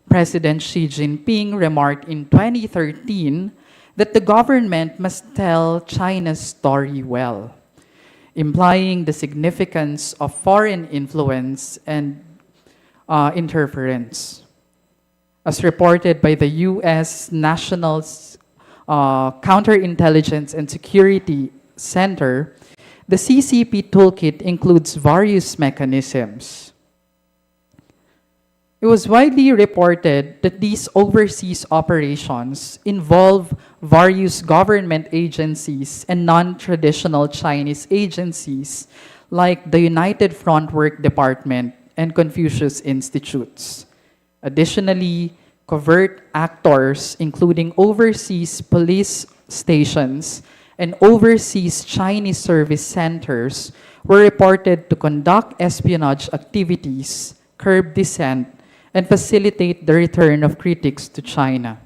President Xi Jinping remarked in 2013 that the government must tell China's story well, implying the significance of foreign influence and interference. As reported by the U.S. National Counterintelligence and Security Center, the CCP toolkit includes various mechanisms. It was widely reported that these overseas operations involve various government agencies and non-traditional Chinese agencies like the United Front Work Department and Confucius Institutes. Additionally, covert actors, including overseas police stations and overseas Chinese service centers, were reported to conduct espionage activities, curb dissent, and facilitate the return of critics to China.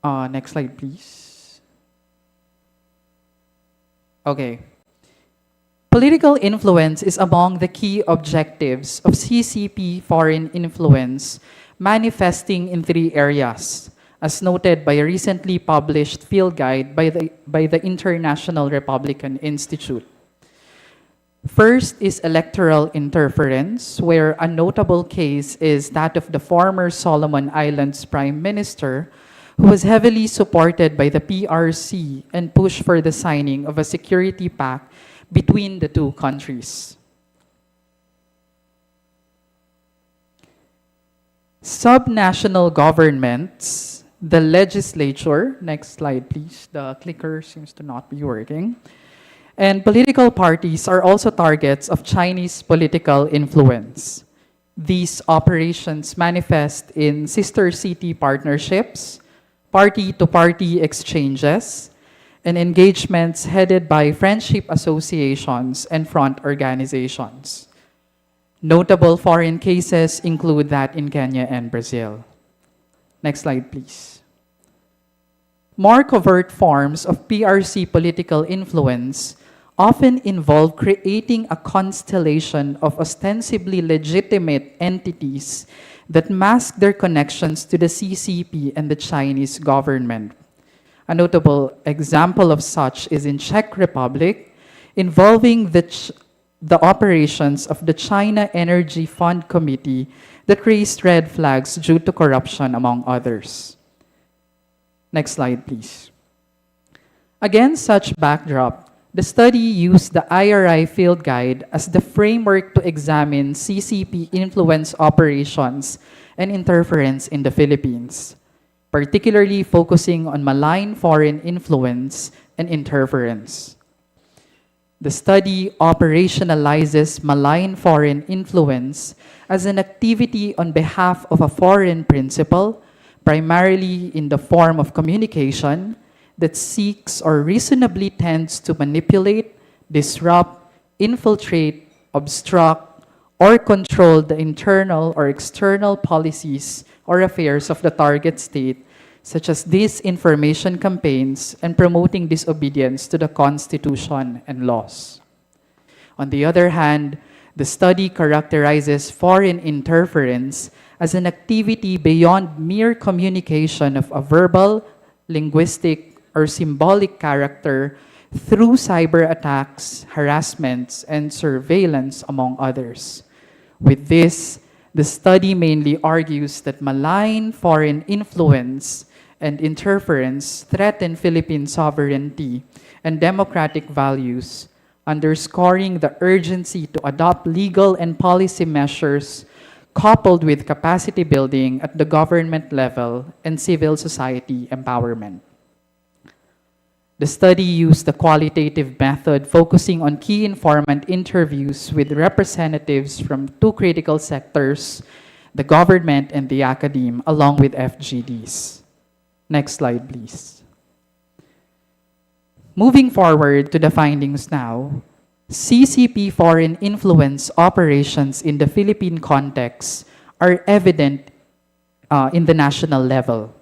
Next slide, please. Okay. Political influence is among the key objectives of CCP foreign influence, manifesting in 3 areas, as noted by a recently published field guide by the International Republican Institute. First is electoral interference, where a notable case is that of the former Solomon Islands Prime Minister, who was heavily supported by the PRC and pushed for the signing of a security pact between the 2 countries. Subnational governments, the legislature, next slide please, the clicker seems to not be working, and political parties are also targets of Chinese political influence. These operations manifest in sister city partnerships, party-to-party exchanges, and engagements headed by friendship associations and front organizations. Notable foreign cases include that in Kenya and Brazil. Next slide, please. More covert forms of PRC political influence often involve creating a constellation of ostensibly legitimate entities that mask their connections to the CCP and the Chinese government. A notable example of such is in Czech Republic, involving the operations of the China Energy Fund Committee that raised red flags due to corruption, among others. Next slide, please. Against such backdrop, the study used the IRI field guide as the framework to examine CCP influence operations and interference in the Philippines, particularly focusing on malign foreign influence and interference. The study operationalizes malign foreign influence as an activity on behalf of a foreign principal, primarily in the form of communication that seeks or reasonably tends to manipulate, disrupt, infiltrate, obstruct, or control the internal or external policies or affairs of the target state, such as disinformation campaigns and promoting disobedience to the Constitution and laws. On the other hand, the study characterizes foreign interference as an activity beyond mere communication of a verbal, linguistic, or symbolic character through cyber attacks, harassments, and surveillance, among others. With this, the study mainly argues that malign foreign influence and interference threaten Philippine sovereignty and democratic values, underscoring the urgency to adopt legal and policy measures coupled with capacity building at the government level and civil society empowerment. The study used the qualitative method focusing on key informant interviews with representatives from 2 critical sectors, the government and the academe, along with FGDs. Next slide, please. Moving forward to the findings now, CCP foreign influence operations in the Philippine context are evident in the national level.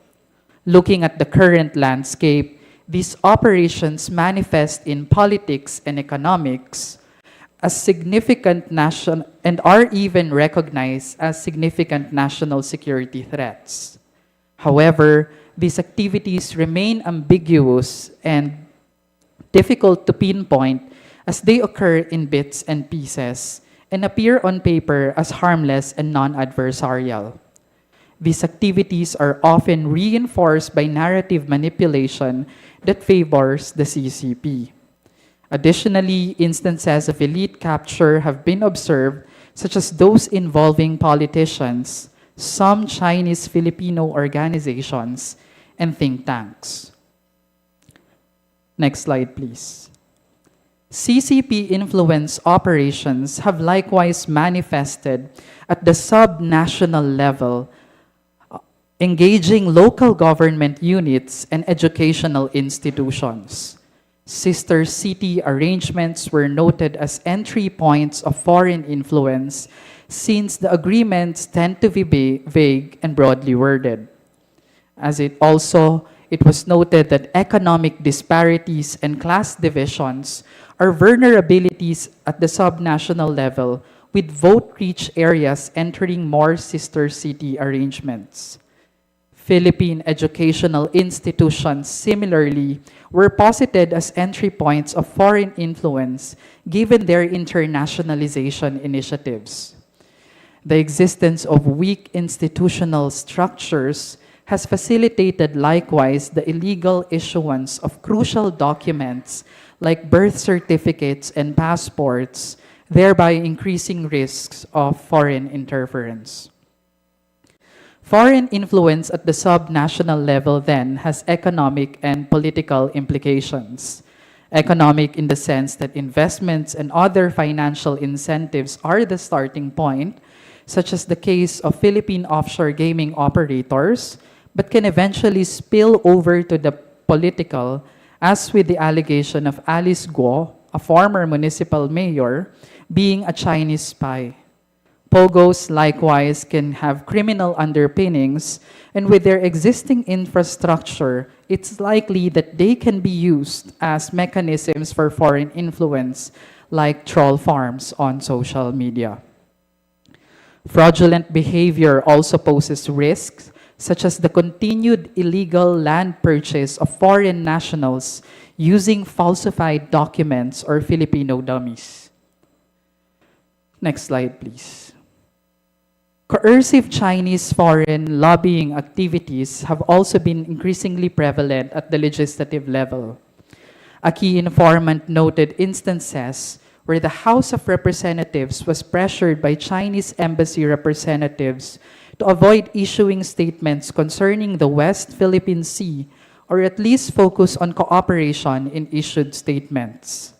Looking at the current landscape, these operations manifest in politics and economics as significant national and are even recognized as significant national security threats. However, these activities remain ambiguous and difficult to pinpoint as they occur in bits and pieces and appear on paper as harmless and non-adversarial. These activities are often reinforced by narrative manipulation that favors the CCP. Additionally, instances of elite capture have been observed, such as those involving politicians, some Chinese Filipino organizations, and think tanks. Next slide, please. CCP influence operations have likewise manifested at the sub-national level, engaging local government units and educational institutions. Sister city arrangements were noted as entry points of foreign influence since the agreements tend to be vague and broadly worded. It was noted that economic disparities and class divisions are vulnerabilities at the subnational level, with vote-rich areas entering more sister city arrangements. Philippine educational institutions similarly were posited as entry points of foreign influence given their internationalization initiatives. The existence of weak institutional structures has facilitated likewise the illegal issuance of crucial documents like birth certificates and passports, thereby increasing risks of foreign interference. Foreign influence at the sub-national level then has economic and political implications. Economic in the sense that investments and other financial incentives are the starting point, such as the case of Philippine offshore gaming operators, but can eventually spill over to the political, as with the allegation of Alice Guo, a former municipal mayor, being a Chinese spy. POGOs likewise can have criminal underpinnings, and with their existing infrastructure, it's likely that they can be used as mechanisms for foreign influence, like troll farms on social media. Fraudulent behavior also poses risks, such as the continued illegal land purchase of foreign nationals using falsified documents or Filipino dummies. Next slide, please. Coercive Chinese foreign lobbying activities have also been increasingly prevalent at the legislative level. A key informant noted instances where the House of Representatives was pressured by Chinese embassy representatives to avoid issuing statements concerning the West Philippine Sea, or at least focus on cooperation in issued statements.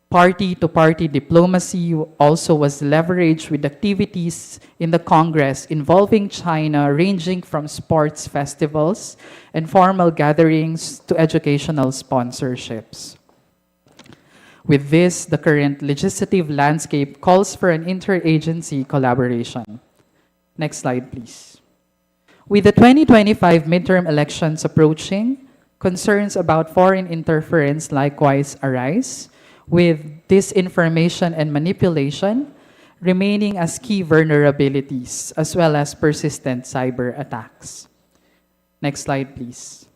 Party-to-party diplomacy also was leveraged with activities in the Congress involving China, ranging from sports festivals and formal gatherings to educational sponsorships. With this, the current legislative landscape calls for an interagency collaboration. Next slide, please. With the 2025 midterm elections approaching, concerns about foreign interference likewise arise, with disinformation and manipulation remaining as key vulnerabilities, as well as persistent cyber attacks. Next slide, please.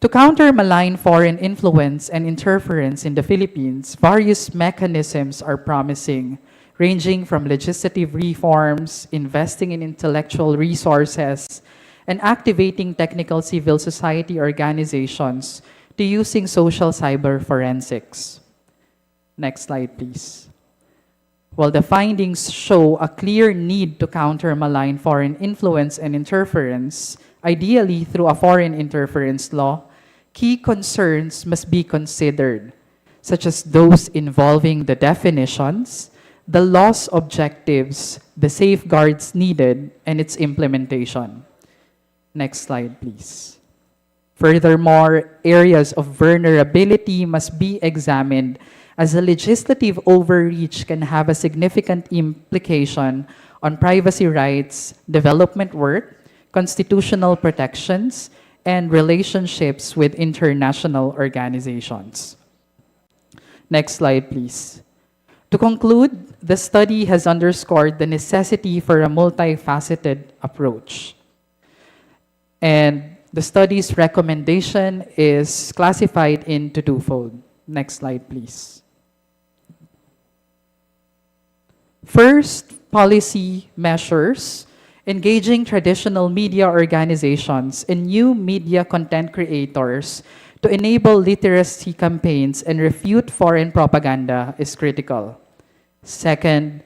To counter malign foreign influence and interference in the Philippines, various mechanisms are promising, ranging from legislative reforms, investing in intellectual resources, and activating technical civil society organizations to using social cyber forensics. Next slide, please. While the findings show a clear need to counter malign foreign influence and interference, ideally through a foreign interference law, key concerns must be considered, such as those involving the definitions, the law's objectives, the safeguards needed, and its implementation. Next slide, please. Furthermore, areas of vulnerability must be examined as a legislative overreach can have a significant implication on privacy rights, development work, constitutional protections, and relationships with international organizations. Next slide, please. To conclude, the study has underscored the necessity for a multifaceted approach. And the study's recommendation is classified into twofold. Next slide, please. First, policy measures engaging traditional media organizations and new media content creators to enable literacy campaigns and refute foreign propaganda is critical. Second,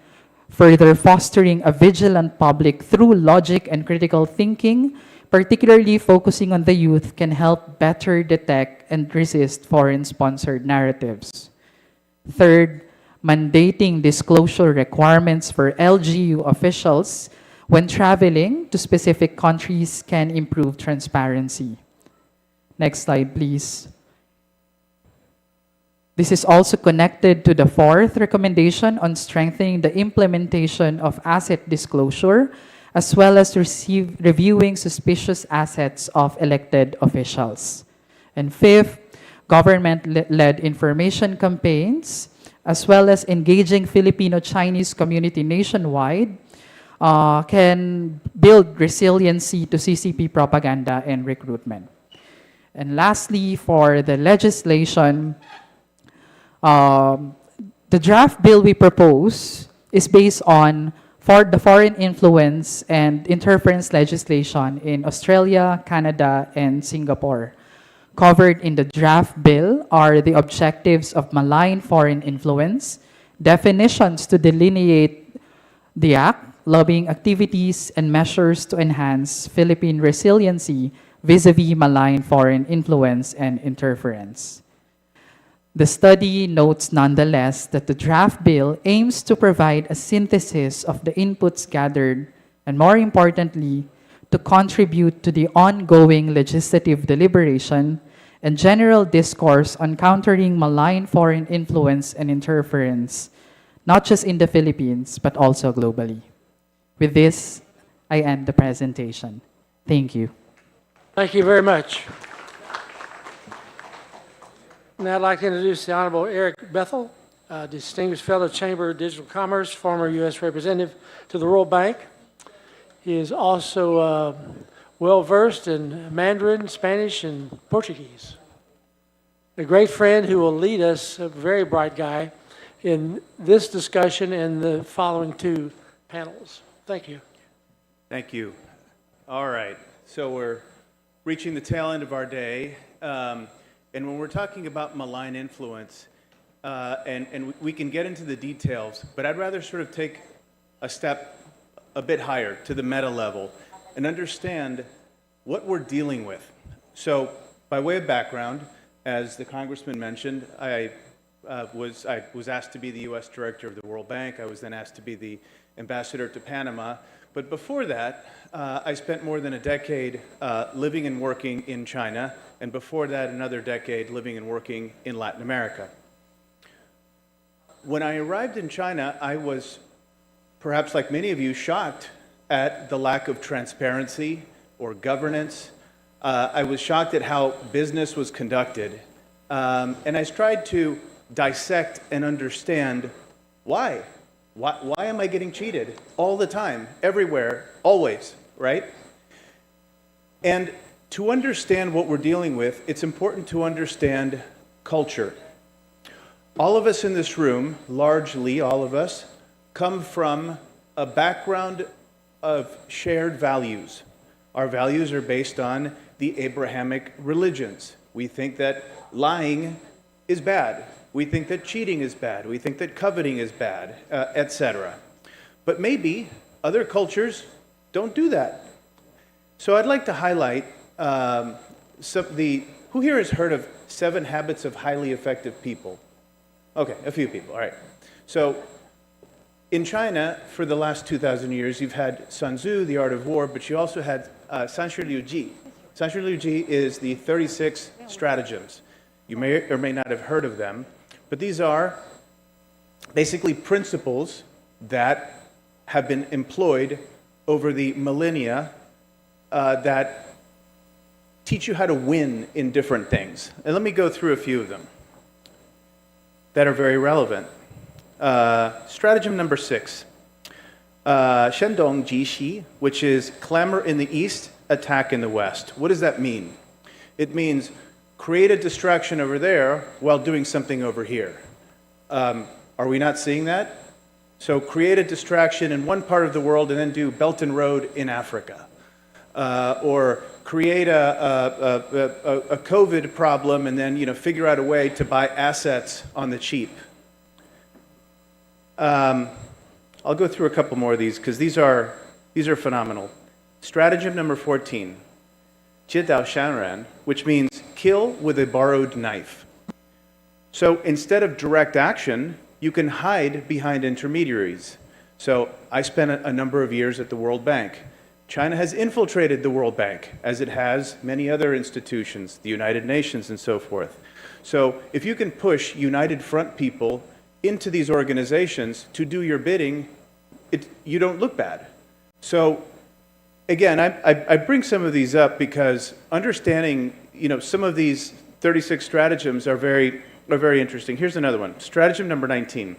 further fostering a vigilant public through logic and critical thinking, particularly focusing on the youth, can help better detect and resist foreign-sponsored narratives. Third, mandating disclosure requirements for LGU officials when traveling to specific countries can improve transparency. Next slide, please. This is also connected to the fourth recommendation on strengthening the implementation of asset disclosure, as well as reviewing suspicious assets of elected officials. And fifth, government-led information campaigns, as well as engaging Filipino-Chinese community nationwide, can build resiliency to CCP propaganda and recruitment. And lastly, for the legislation, the draft bill we propose is based on the foreign influence and interference legislation in Australia, Canada, and Singapore. Covered in the draft bill are the objectives of malign foreign influence, definitions to delineate the act, lobbying activities, and measures to enhance Philippine resiliency vis-a-vis malign foreign influence and interference. The study notes nonetheless that the draft bill aims to provide a synthesis of the inputs gathered and, more importantly, to contribute to the ongoing legislative deliberation and general discourse on countering malign foreign influence and interference, not just in the Philippines, but also globally. With this, I end the presentation. Thank you. Thank you very much. Now I'd like to introduce the Honorable Eric Bethel, Distinguished Fellow Chamber of Digital Commerce, former U.S. Representative to the World Bank. He is also well-versed in Mandarin, Spanish, and Portuguese. A great friend who will lead us, a very bright guy, in this discussion and the following two panels. Thank you. Thank you. All right, so we're reaching the tail end of our day. And when we're talking about malign influence, and we can get into the details, but I'd rather sort of take a step a bit higher to the meta level and understand what we're dealing with. So by way of background, as the Congressman mentioned, I was asked to be the U.S. Director of the World Bank. I was then asked to be the Ambassador to Panama. But before that, I spent more than a decade living and working in China, and before that, another decade living and working in Latin America. When I arrived in China, I was, perhaps like many of you, shocked at the lack of transparency or governance. I was shocked at how business was conducted. And I tried to dissect and understand why. Why am I getting cheated all the time, everywhere, always, right? And to understand what we're dealing with, it's important to understand culture. All of us in this room, largely all of us, come from a background of shared values. Our values are based on the Abrahamic religions. We think that lying is bad. We think that cheating is bad. We think that coveting is bad, etc. But maybe other cultures don't do that. So I'd like to highlight who here has heard of 7 Habits of Highly Effective People? Okay, a few people, all right. So in China, for the last 2,000 years, you've had Sun Tzu, The Art of War, but you also had Sanshi Liuji, Sanshiliuji is the 36 stratagems. You may or may not have heard of them, but these are basically principles that have been employed over the millennia that teach you how to win in different things. And let me go through a few of them that are very relevant. Stratagem number 6, Shendong Jishi, which is clamor in the east, attack in the west. What does that mean? It means create a distraction over there while doing something over here. Are we not seeing that? So create a distraction in one part of the world and then do Belt and Road in Africa. Or create a COVID problem and then figure out a way to buy assets on the cheap. I'll go through a couple more of these because these are phenomenal. Stratagem number 14, Jiedao Shanran, which means kill with a borrowed knife. So instead of direct action, you can hide behind intermediaries. So I spent a number of years at the World Bank. China has infiltrated the World Bank, as it has many other institutions, the United Nations and so forth. So if you can push United Front people into these organizations to do your bidding, you don't look bad. So again, I bring some of these up because understanding, some of these 36 stratagems are very interesting. Here's another one. Stratagem number 19,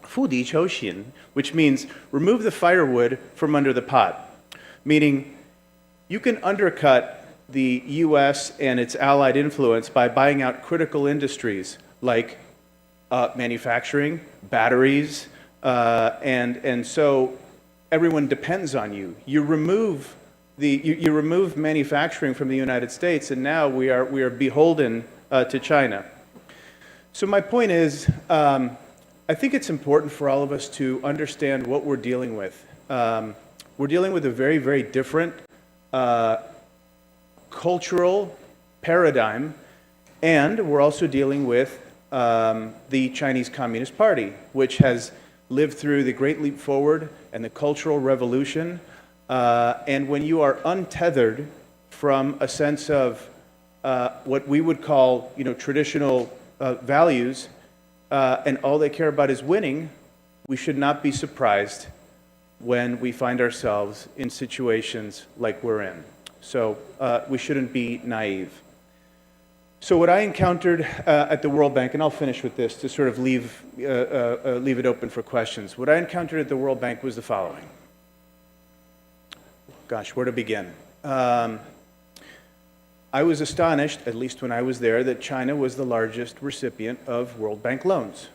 Fu Di Chou Xin, which means remove the firewood from under the pot. Meaning, you can undercut the U.S. and its allied influence by buying out critical industries like manufacturing, batteries, and so everyone depends on you. You remove manufacturing from the United States, and now we are beholden to China. So my point is, I think it's important for all of us to understand what we're dealing with. We're dealing with a very, very different cultural paradigm, and we're also dealing with the Chinese Communist Party, which has lived through the Great Leap Forward and the Cultural Revolution. And when you are untethered from a sense of what we would call, traditional values, and all they care about is winning, we should not be surprised when we find ourselves in situations like we're in. So we shouldn't be naive. So what I encountered at the World Bank, and I'll finish with this to sort of leave it open for questions. What I encountered at the World Bank was the following. Gosh, where to begin? I was astonished, at least when I was there, that China was the largest recipient of World Bank loans.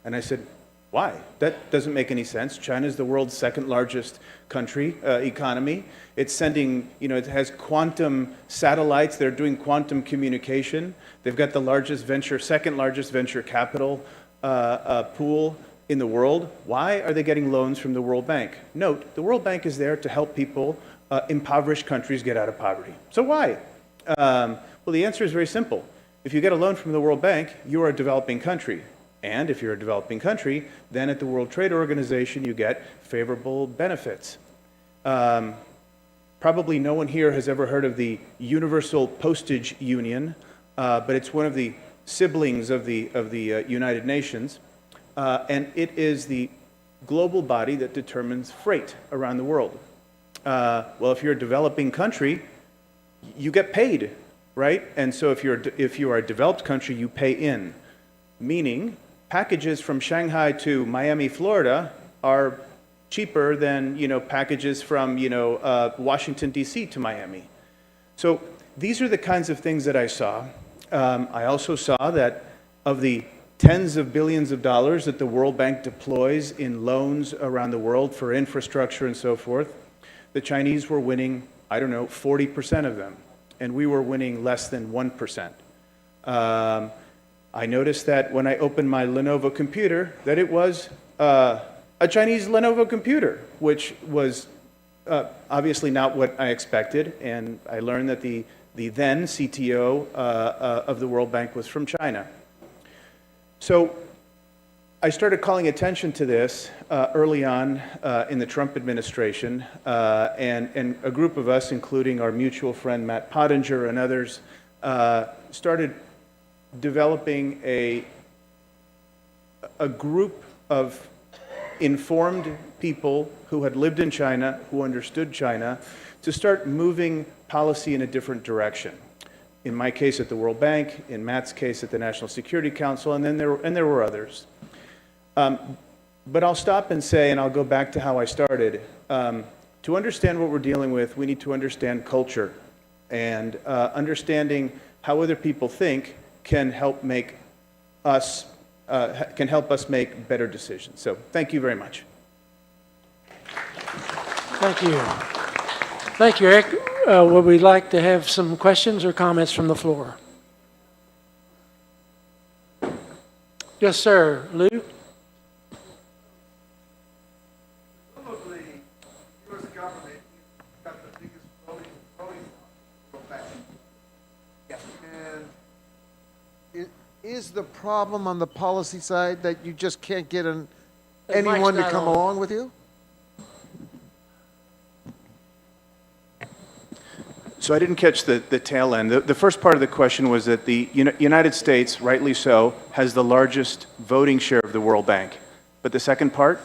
And I said, why? That doesn't make any sense. China is the world's second largest country, economy. It's sending, it has quantum satellites. They're doing quantum communication. They've got the second largest venture capital pool in the world. Why are they getting loans from the World Bank? Note, the World Bank is there to help people, impoverished countries get out of poverty. So why? Well, the answer is very simple. If you get a loan from the World Bank, you are a developing country. And if you're a developing country, then at the World Trade Organization, you get favorable benefits. Probably no one here has ever heard of the Universal Postage Union, but it's one of the siblings of the United Nations. And it is the global body that determines freight around the world. Well, if you're a developing country, you get paid, right? And so if you are a developed country, you pay in. Meaning, packages from Shanghai to Miami, Florida are cheaper than, packages from, Washington, D.C. to Miami. So these are the kinds of things that I saw. I also saw that of the tens of billions of dollars that the World Bank deploys in loans around the world for infrastructure and so forth, the Chinese were winning, 40% of them, and we were winning less than 1%. I noticed that when I opened my Lenovo computer, that it was a Chinese Lenovo computer, which was obviously not what I expected, and I learned that the then CTO of the World Bank was from China. So I started calling attention to this early on in the Trump administration, and a group of us, including our mutual friend Matt Pottinger and others, started developing a group of informed people who had lived in China, who understood China, to start moving policy in a different direction. In my case at the World Bank, in Matt's case at the National Security Council, and there were others. But I'll stop and say, and I'll go back to how I started, to understand what we're dealing with, we need to understand culture, and understanding how other people think can help make us make better decisions. So thank you very much. Thank you. Thank you, Eric. Would we like to have some questions or comments from the floor? Yes, sir. Lou? Is the problem on the policy side that you just can't get Mike's anyone to not come on. along with you? So I didn't catch the tail end. The first part of the question was that the United States, rightly so, has the largest voting share of the World Bank. But the second part?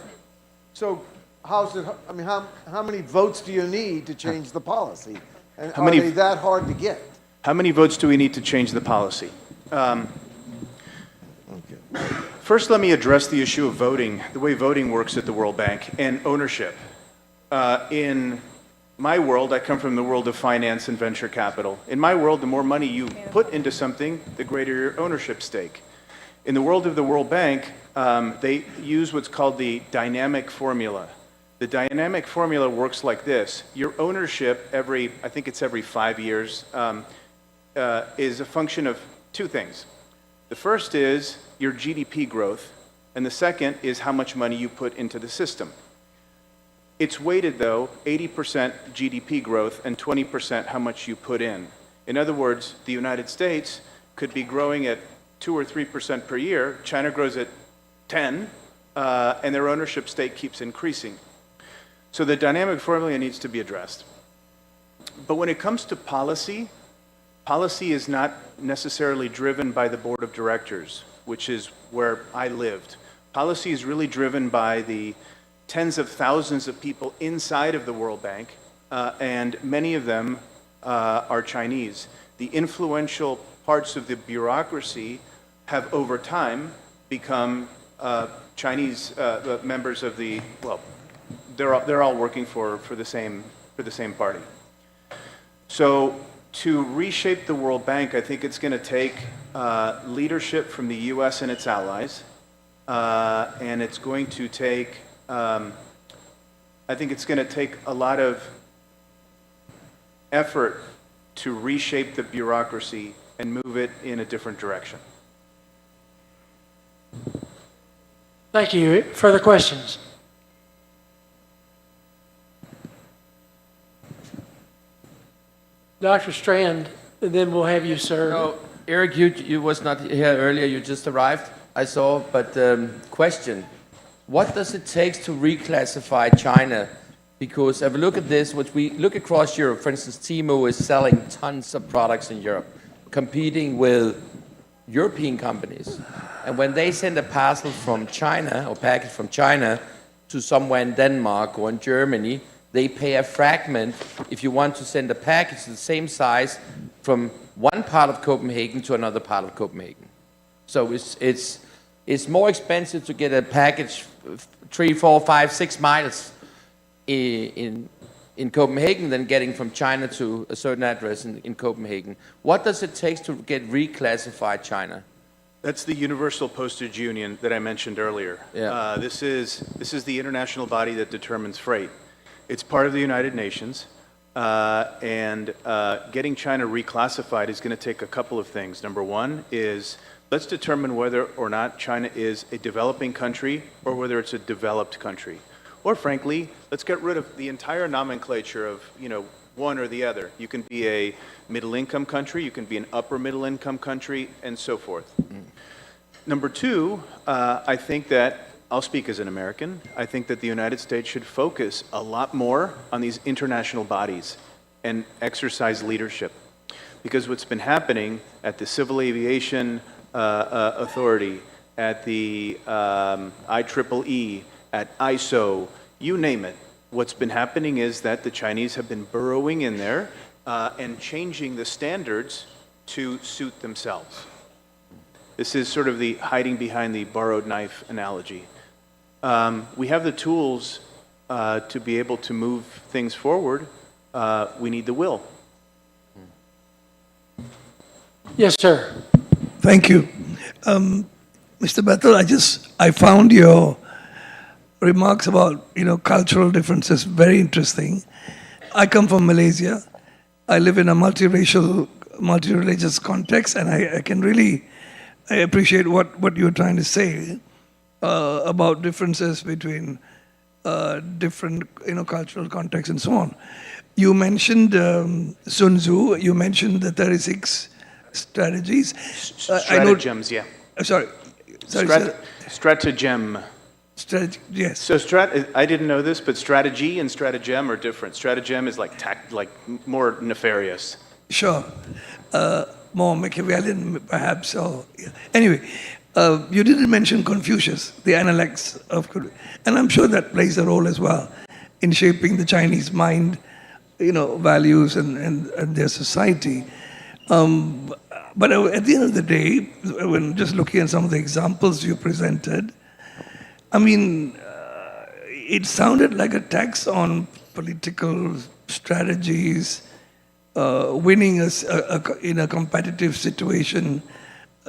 So how's it, I mean, how many votes do you need to change the policy? And How are many- they that hard to get? How many votes do we need to change the policy? First, let me address the issue of voting, the way voting works at the World Bank, and ownership. In my world, I come from the world of finance and venture capital. In my world, the more money you put into something, the greater your ownership stake. In the world of the World Bank, they use what's called the dynamic formula. The dynamic formula works like this. Your ownership I think it's every 5 years, is a function of two things. The first is your GDP growth, and the second is how much money you put into the system. It's weighted, though, 80% GDP growth and 20% how much you put in. In other words, the United States could be growing at 2 or 3% per year. China grows at 10, and their ownership stake keeps increasing. So the dynamic formula needs to be addressed. But when it comes to policy, policy is not necessarily driven by the board of directors, which is where I lived. Policy is really driven by the tens of thousands of people inside of the World Bank, and many of them are Chinese. The influential parts of the bureaucracy have over time become Chinese members of the, well, they're all working for the same party. So to reshape the World Bank, I think it's going to take leadership from the U.S. and its allies, and it's going to take, I think it's going to take a lot of effort to reshape the bureaucracy and move it in a different direction. Thank you. Further questions? Dr. Strand, and then we'll have you, sir. No, Eric, you was not here earlier. You just arrived, I saw. But question, what does it take to reclassify China? Because if we look at this, what we look across Europe, for instance, Temu is selling tons of products in Europe, competing with European companies. And when they send a parcel from China, or package from China, to somewhere in Denmark or in Germany, they pay a fragment if you want to send a package the same size from one part of Copenhagen to another part of Copenhagen. So it's more expensive to get a package 3, 4, 5, 6 miles in Copenhagen than getting from China to a certain address in Copenhagen. What does it take to get reclassified China? That's the Universal Postage Union that I mentioned earlier. Yeah. This is the international body that determines freight. It's part of the United Nations, and getting China reclassified is going to take a couple of things. Number one is, let's determine whether or not China is a developing country or whether it's a developed country. Or frankly, let's get rid of the entire nomenclature of, one or the other. You can be a middle-income country, you can be an upper middle-income country, and so forth. Number two, I think that, I'll speak as an American, I think that the United States should focus a lot more on these international bodies and exercise leadership. Because what's been happening at the Civil Aviation Authority, at the IEEE, at ISO, you name it, what's been happening is that the Chinese have been burrowing in there and changing the standards to suit themselves. This is sort of the hiding behind the borrowed knife analogy. We have the tools to be able to move things forward. We need the will. Yes, sir. Thank you. Mr. Bethel, I found your remarks about, cultural differences very interesting. I come from Malaysia. I live in a multiracial, multi-religious context, and I appreciate what you're trying to say about differences between different, cultural contexts and so on. You mentioned Sun Tzu. You mentioned the 36 strategies. Stratagems, yeah. Sorry. Stratagem. Yes. So I didn't know this, but strategy and stratagem are different. Stratagem is like more nefarious. Sure. More Machiavellian, perhaps. Anyway, you didn't mention Confucius, the analects of Confucius. And I'm sure that plays a role as well in shaping the Chinese mind, values and their society. But at the end of the day, when just looking at some of the examples you presented, I mean, it sounded like a tax on political strategies, winning in a competitive situation,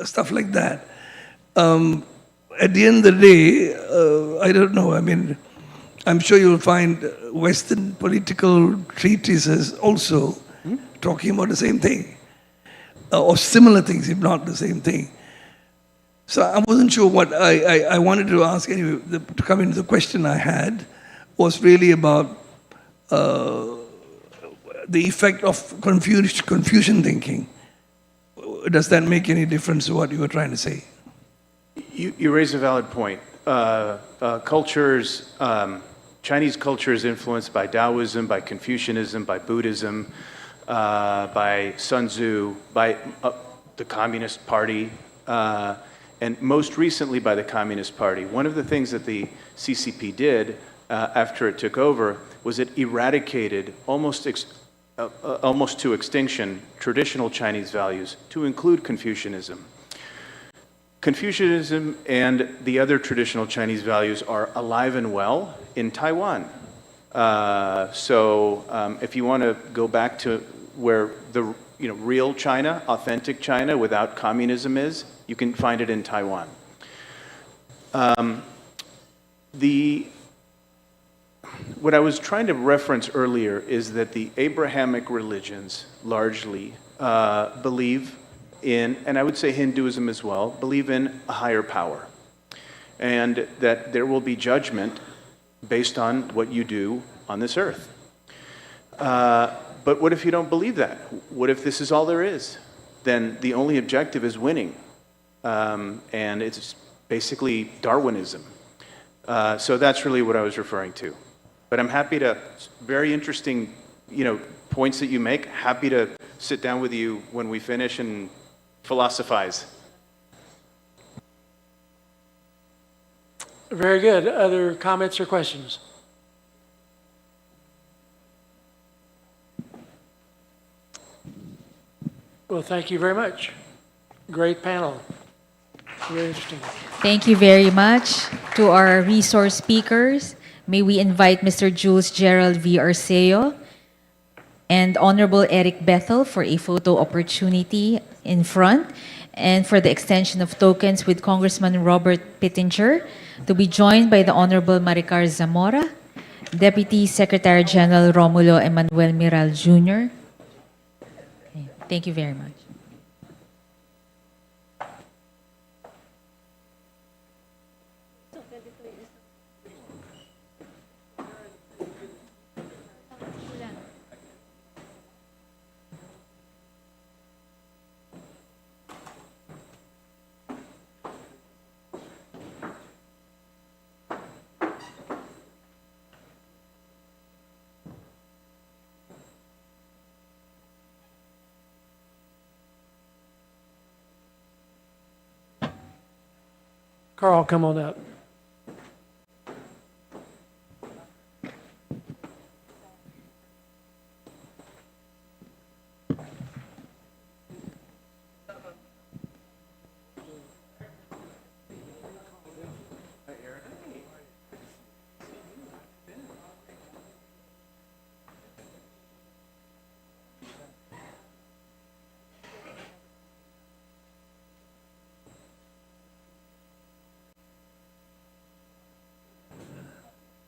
stuff like that. At the end of the day, I don't know, I mean, I'm sure you'll find Western political treatises also talking about the same thing, or similar things, if not the same thing. So I wasn't sure what I wanted to ask anyway. To come into the question I had was really about the effect of Confucian thinking. Does that make any difference to what you were trying to say? You raise a valid point. Chinese culture is influenced by Taoism, by Confucianism, by Buddhism, by Sun Tzu, by the Communist Party, and most recently by the Communist Party. One of the things that the CCP did after it took over was it eradicated almost to extinction traditional Chinese values to include Confucianism. Confucianism and the other traditional Chinese values are alive and well in Taiwan. So if you want to go back to where the real China, authentic China without communism is, you can find it in Taiwan. What I was trying to reference earlier is that the Abrahamic religions largely believe in, and I would say Hinduism as well, believe in a higher power. And that there will be judgment based on what you do on this earth. But what if you don't believe that? What if this is all there is? Then the only objective is winning. And it's basically Darwinism. So that's really what I was referring to. But I'm happy to, very interesting, points that you make, happy to sit down with you when we finish and philosophize. Very good. Other comments or questions? Well, thank you very much. Great panel. Very interesting. Thank you very much to our resource speakers. May we invite Mr. Jules Gerald V. Arceo and Honorable Eric Bethel for a photo opportunity in front, and for the extension of tokens with Congressman Robert Pittenger, to be joined by the Honorable Maricar Zamora, Deputy Secretary General Romulo Emmanuel Miral Jr. Okay, thank you very much. Carl, come on up.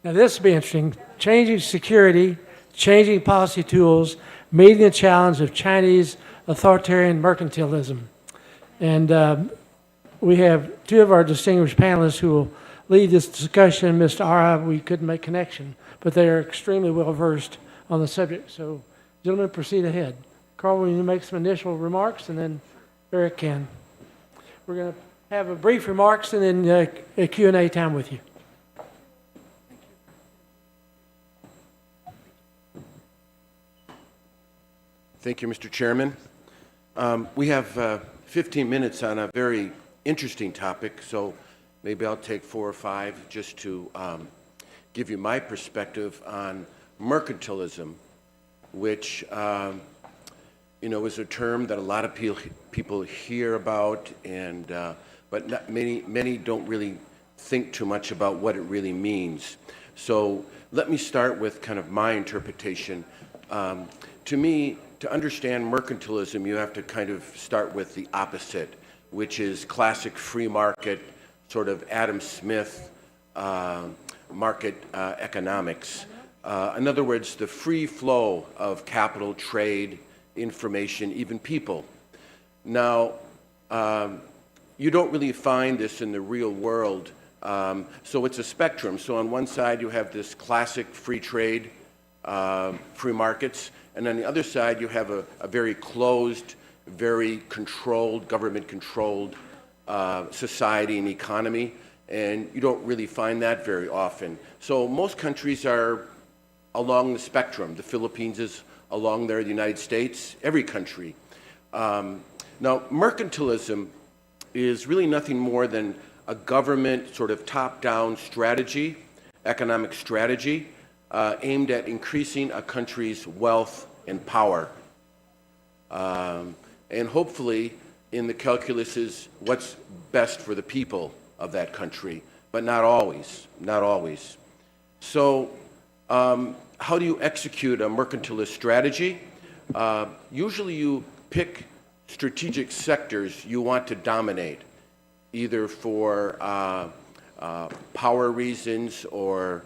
Now, this will be interesting. Changing security, changing policy tools, meeting the challenge of Chinese authoritarian mercantilism. And we have two of our distinguished panelists who will lead this discussion. Mr. Ara, we couldn't make connection, but they are extremely well versed on the subject. So, gentlemen, proceed ahead. Carl, will you make some initial remarks, and then Eric can. We're going to have a brief remarks and then a Q&A time with you. Thank you, Mr. Chairman. We have 15 minutes on a very interesting topic, so maybe I'll take 4 or 5 just to give you my perspective on mercantilism, which is a term that a lot of people hear about, and but not many don't really think too much about what it really means. So let me start with kind of my interpretation. To me, to understand mercantilism, you have to kind of start with the opposite, which is classic free market, sort of Adam Smith market economics. In other words, the free flow of capital, trade, information, even people. Now, you don't really find this in the real world, so it's a spectrum. So on one side, you have this classic free trade, free markets, and on the other side, you have a very closed, very controlled, government-controlled society and economy, and you don't really find that very often. So most countries are along the spectrum. The Philippines is along there, the United States, every country. Now, mercantilism is really nothing more than a government sort of top-down strategy, economic strategy, aimed at increasing a country's wealth and power. And hopefully, in the calculus is what's best for the people of that country, but not always, not always. So, how do you execute a mercantilist strategy? Usually you pick strategic sectors you want to dominate, either for power reasons or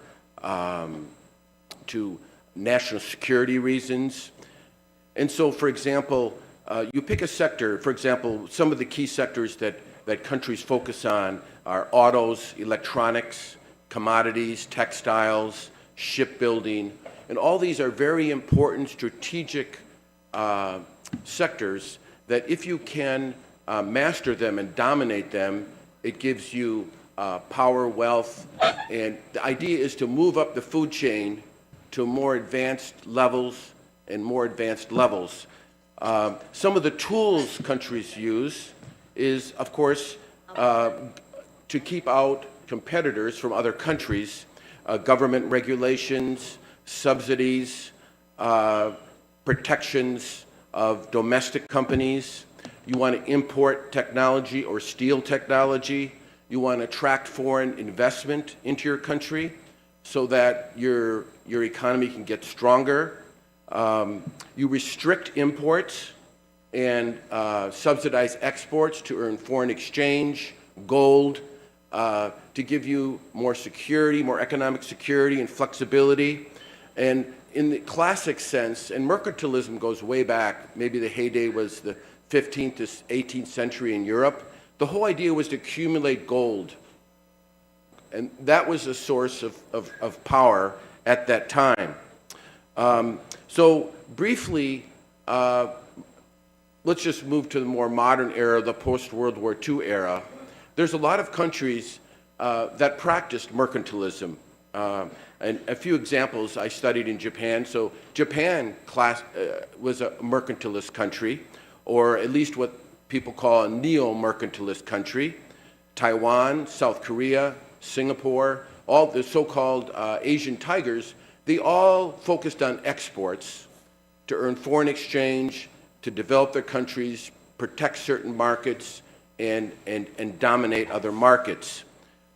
to national security reasons. And so, for example, you pick a sector. For example, some of the key sectors that countries focus on are autos, electronics, commodities, textiles, shipbuilding, and all these are very important strategic sectors that if you can master them and dominate them, it gives you power, wealth, and the idea is to move up the food chain to more advanced levels and more advanced levels. Some of the tools countries use is, of course, to keep out competitors from other countries, government regulations, subsidies, protections of domestic companies. You want to import technology or steal technology. You want to attract foreign investment into your country so that your economy can get stronger. You restrict imports and subsidize exports to earn foreign exchange, gold, to give you more security, more economic security and flexibility. And in the classic sense, and mercantilism goes way back, maybe the heyday was the 15th to 18th century in Europe, the whole idea was to accumulate gold. And that was a source of power at that time. So briefly, let's just move to the more modern era, the post-World War II era. There's a lot of countries that practiced mercantilism. And a few examples I studied in Japan. So Japan was a mercantilist country, or at least what people call a neo-mercantilist country. Taiwan, South Korea, Singapore, all the so-called Asian tigers, they all focused on exports to earn foreign exchange, to develop their countries, protect certain markets, and dominate other markets.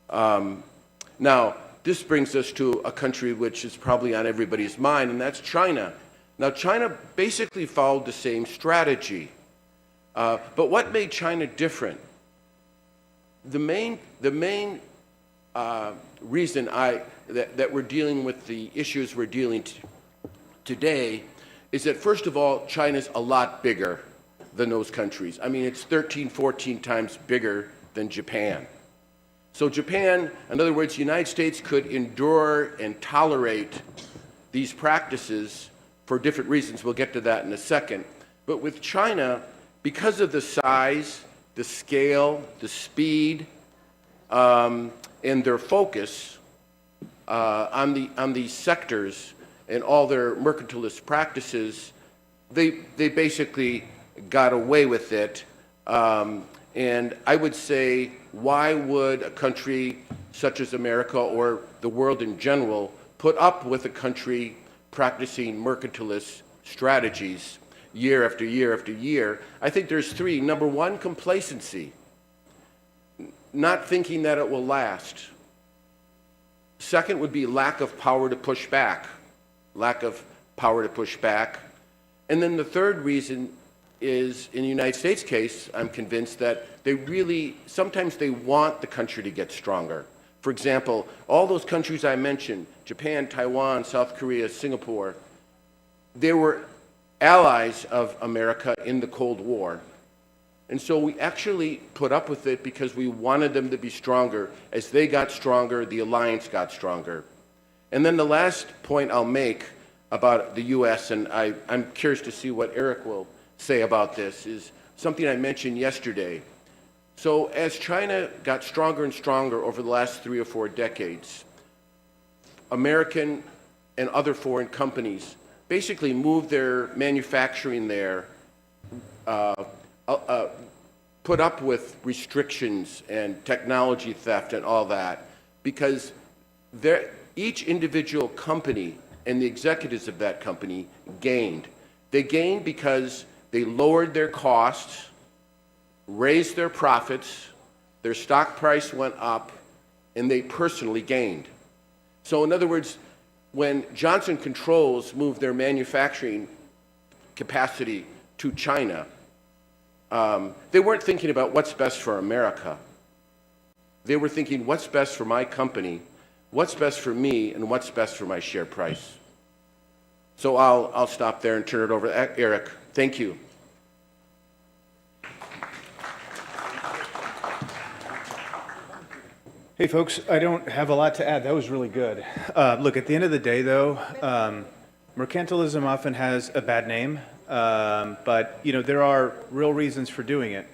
Now, this brings us to a country which is probably on everybody's mind, and that's China. Now, China basically followed the same strategy. But what made China different? The main reason that we're dealing with the issues we're dealing today is that, first of all, China's a lot bigger than those countries. I mean, it's 13, 14 times bigger than Japan. So Japan, in other words, the United States could endure and tolerate these practices for different reasons. We'll get to that in a second. But with China, because of the size, the scale, the speed, and their focus on these sectors and all their mercantilist practices, they basically got away with it. And I would say, why would a country such as America or the world in general put up with a country practicing mercantilist strategies year after year after year? I think there's three. Number one, complacency. Not thinking that it will last. Second would be lack of power to push back. Lack of power to push back. And then the third reason is, in the United States case, I'm convinced that sometimes they want the country to get stronger. For example, all those countries I mentioned, Japan, Taiwan, South Korea, Singapore, they were allies of America in the Cold War. And so we actually put up with it because we wanted them to be stronger. As they got stronger, the alliance got stronger. And then the last point I'll make about the U.S., and I'm curious to see what Eric will say about this, is something I mentioned yesterday. So as China got stronger and stronger over the last 3 or 4 decades, American and other foreign companies basically moved their manufacturing there, put up with restrictions and technology theft and all that, because each individual company and the executives of that company gained. They gained because they lowered their costs, raised their profits, their stock price went up, and they personally gained. So in other words, when Johnson Controls moved their manufacturing capacity to China, they weren't thinking about what's best for America. They were thinking, what's best for my company, what's best for me, and what's best for my share price. So I'll stop there and turn it over to Eric. Thank you. Hey, folks, I don't have a lot to add. That was really good. Look, at the end of the day, though, mercantilism often has a bad name, but there are real reasons for doing it.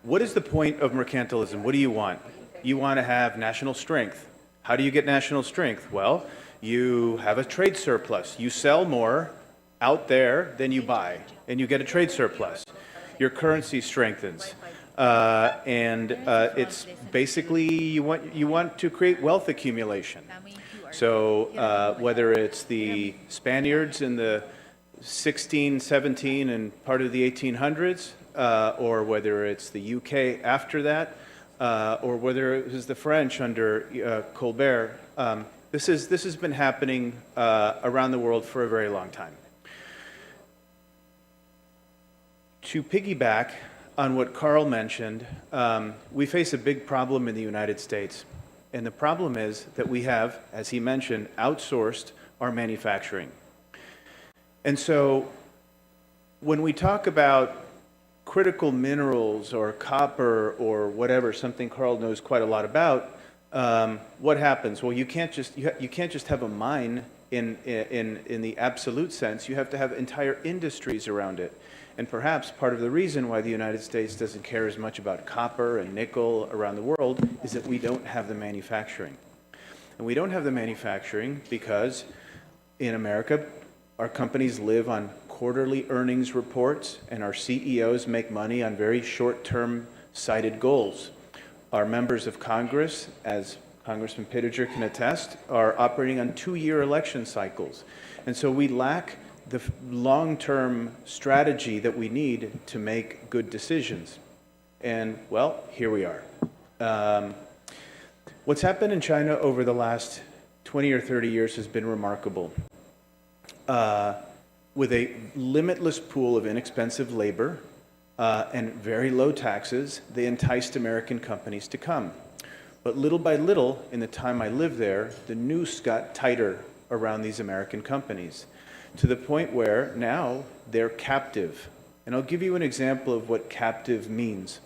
What is the point of mercantilism? What do you want? You want to have national strength. How do you get national strength? Well, you have a trade surplus. You sell more out there than you buy, and you get a trade surplus. Your currency strengthens. It's basically you want to create wealth accumulation. So whether it's the Spaniards in the 1617 and part of the 1800s, or whether it's the UK after that, or whether it was the French under Colbert, this has been happening around the world for a very long time. To piggyback on what Carl mentioned, we face a big problem in the United States. And the problem is that we have, as he mentioned, outsourced our manufacturing. And so when we talk about critical minerals or copper or whatever, something Carl knows quite a lot about, what happens? Well, you can't just have a mine in the absolute sense. You have to have entire industries around it. And perhaps part of the reason why the United States doesn't care as much about copper and nickel around the world is that we don't have the manufacturing. And we don't have the manufacturing because in America, our companies live on quarterly earnings reports and our CEOs make money on very short-term sighted goals. Our members of Congress, as Congressman Pittenger can attest, are operating on 2-year election cycles. And so we lack the long-term strategy that we need to make good decisions. And, well, here we are. What's happened in China over the last 20 or 30 years has been remarkable. With a limitless pool of inexpensive labor and very low taxes, they enticed American companies to come. But little by little, in the time I lived there, the noose got tighter around these American companies, to the point where now they're captive. And I'll give you an example of what captive means.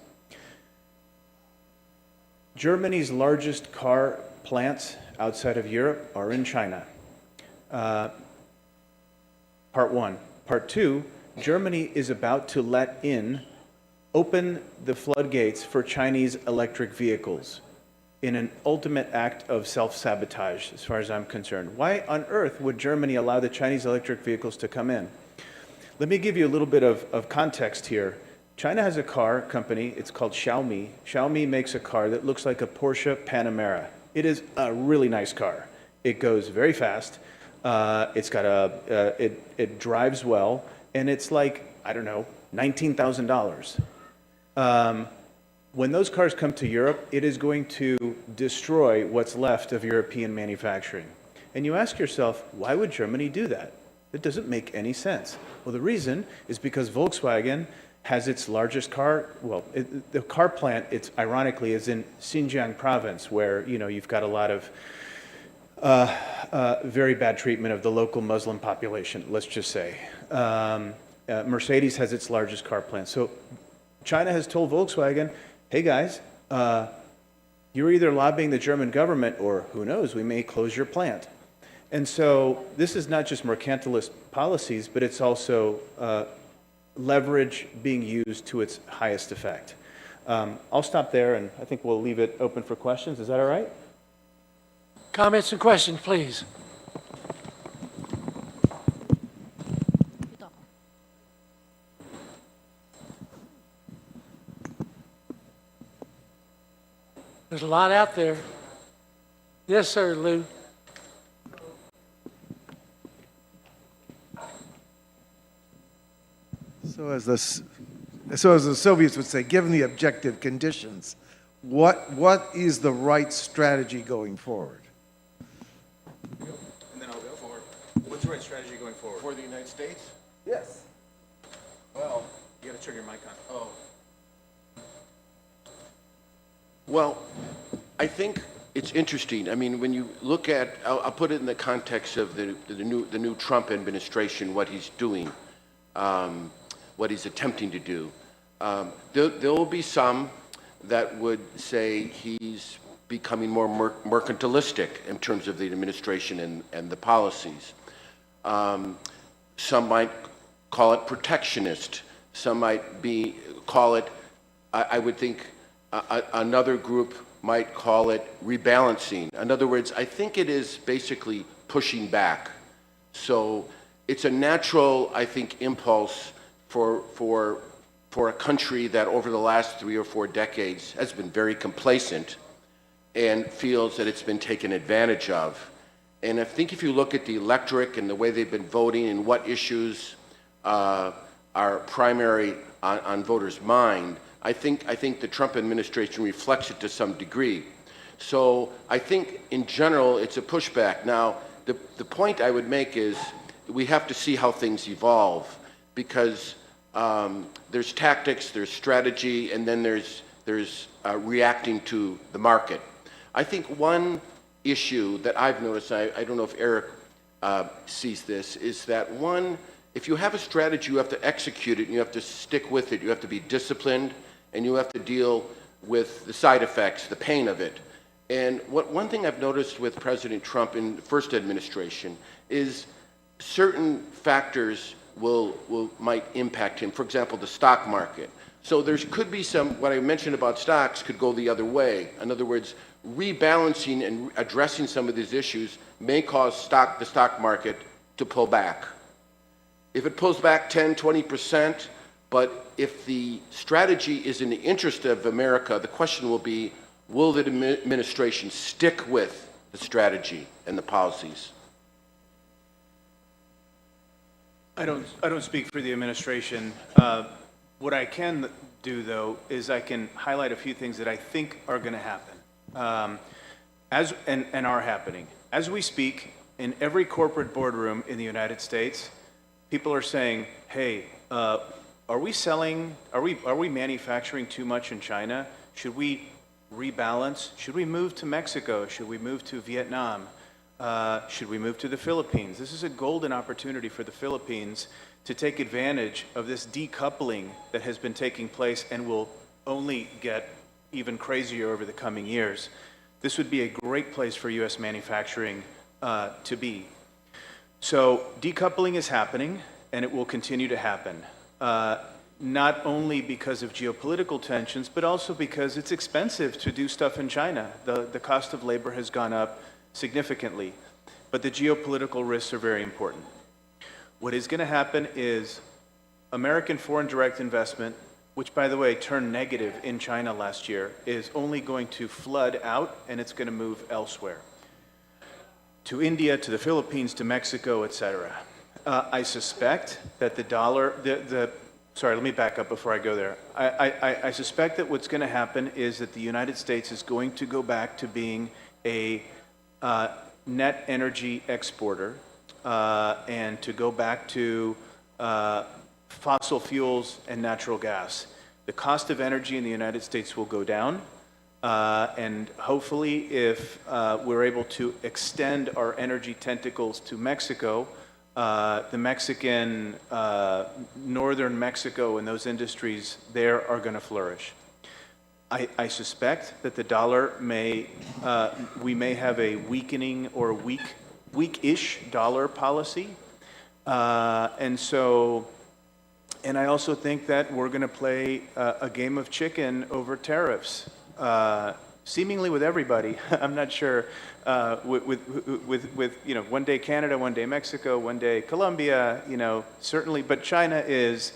Germany's largest car plants outside of Europe are in China. Part one. Part two, Germany is about to open the floodgates for Chinese electric vehicles in an ultimate act of self-sabotage, as far as I'm concerned. Why on earth would Germany allow the Chinese electric vehicles to come in? Let me give you a little bit of context here. China has a car company, it's called Xiaomi. Xiaomi makes a car that looks like a Porsche Panamera. It is a really nice car. It goes very fast. It drives well, and it's like, I don't know, $19,000. When those cars come to Europe, it is going to destroy what's left of European manufacturing. And you ask yourself, why would Germany do that? It doesn't make any sense. Well, the reason is because Volkswagen has its largest the car plant, ironically, is in Xinjiang province, where, you've got a lot of very bad treatment of the local Muslim population, let's just say. Mercedes has its largest car plant. So China has told Volkswagen, hey guys, you're either lobbying the German government or who knows, we may close your plant. And so this is not just mercantilist policies, but it's also leverage being used to its highest effect. I'll stop there, and I think we'll leave it open for questions. Is that all right? Comments and questions, please. There's a lot out there. Yes, sir, Lou. So as the Soviets would say, given the objective conditions, what is the right strategy going forward? And then I'll go forward. What's the right strategy going forward? For the United States? Yes. Well, you got to turn your mic on. Oh. Well, I think it's interesting. I mean, when you look at, I'll put it in the context of the new Trump administration, what he's doing, what he's attempting to do. There will be some that would say he's becoming more mercantilistic in terms of the administration and the policies. Some might call it protectionist. Some might call it, I would think, another group might call it rebalancing. In other words, I think it is basically pushing back. So it's a natural, I think, impulse for a country that over the last 3 or 4 decades has been very complacent and feels that it's been taken advantage of. And I think if you look at the electorate and the way they've been voting and what issues are primary on voters' mind, I think the Trump administration reflects it to some degree. So I think in general it's a pushback. Now, the point I would make is we have to see how things evolve, because there's tactics, there's strategy, and then there's reacting to the market. I think one issue that I've noticed, I don't know if Eric sees this, is that if you have a strategy, you have to execute it, and you have to stick with it, you have to be disciplined, and you have to deal with the side effects, the pain of it. And one thing I've noticed with President Trump in the first administration is certain factors might impact him. For example, the stock market. So there could be what I mentioned about stocks could go the other way. In other words, rebalancing and addressing some of these issues may cause the stock market to pull back. If it pulls back 10, 20%, but if the strategy is in the interest of America, the question will be, Will the administration stick with the strategy and the policies? I don't speak for the administration. What I can do, though, is I can highlight a few things that I think are going to happen, and are happening. As we speak, in every corporate boardroom in the United States, people are saying, "Hey, are we manufacturing too much in China? Should we rebalance? Should we move to Mexico? Should we move to Vietnam? Should we move to the Philippines?" This is a golden opportunity for the Philippines to take advantage of this decoupling that has been taking place and will only get even crazier over the coming years. This would be a great place for U.S. manufacturing to be. So decoupling is happening, and it will continue to happen. Not only because of geopolitical tensions, but also because it's expensive to do stuff in China. The cost of labor has gone up significantly, but the geopolitical risks are very important. What is going to happen is American foreign direct investment, which, by the way, turned negative in China last year, is only going to flood out, and it's going to move elsewhere. To India, to the Philippines, to Mexico, etc. I suspect that the dollar, sorry, let me back up before I go there. I suspect that what's going to happen is that the United States is going to go back to being a net energy exporter and to go back to fossil fuels and natural gas. The cost of energy in the United States will go down. And hopefully, if we're able to extend our energy tentacles to Mexico, the Mexican, northern Mexico and those industries there are going to flourish. I suspect that the dollar we may have a weakening or weak-ish dollar policy. And I also think that we're going to play a game of chicken over tariffs. Seemingly with everybody. I'm not sure with one day Canada, one day Mexico, one day Colombia, certainly, but China is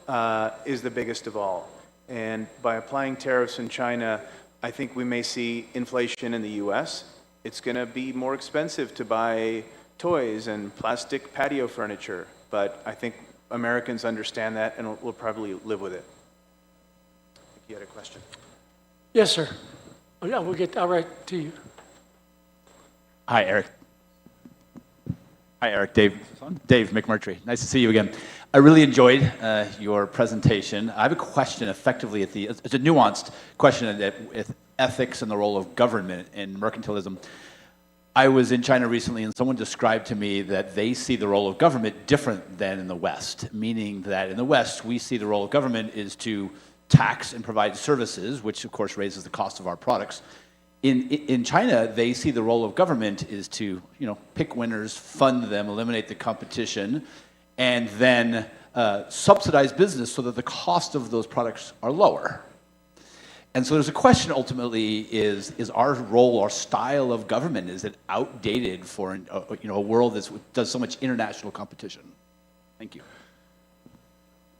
the biggest of all. And by applying tariffs in China, I think we may see inflation in the US. It's going to be more expensive to buy toys and plastic patio furniture, but I think Americans understand that and will probably live with it. I think you had a question. Yes, sir. Oh, yeah, we'll get right to you. Hi, Eric. Hi, Eric. Dave McMurtry. Nice to see you again. I really enjoyed your presentation. I have a question effectively it's a nuanced question with ethics and the role of government in mercantilism. I was in China recently and someone described to me that they see the role of government different than in the West, meaning that in the West, we see the role of government is to tax and provide services, which of course raises the cost of our products. In China, they see the role of government is to, pick winners, fund them, eliminate the competition, and then subsidize business so that the cost of those products are lower. And so there's a question ultimately is our role or style of government, is it outdated for a world that does so much international competition? Thank you.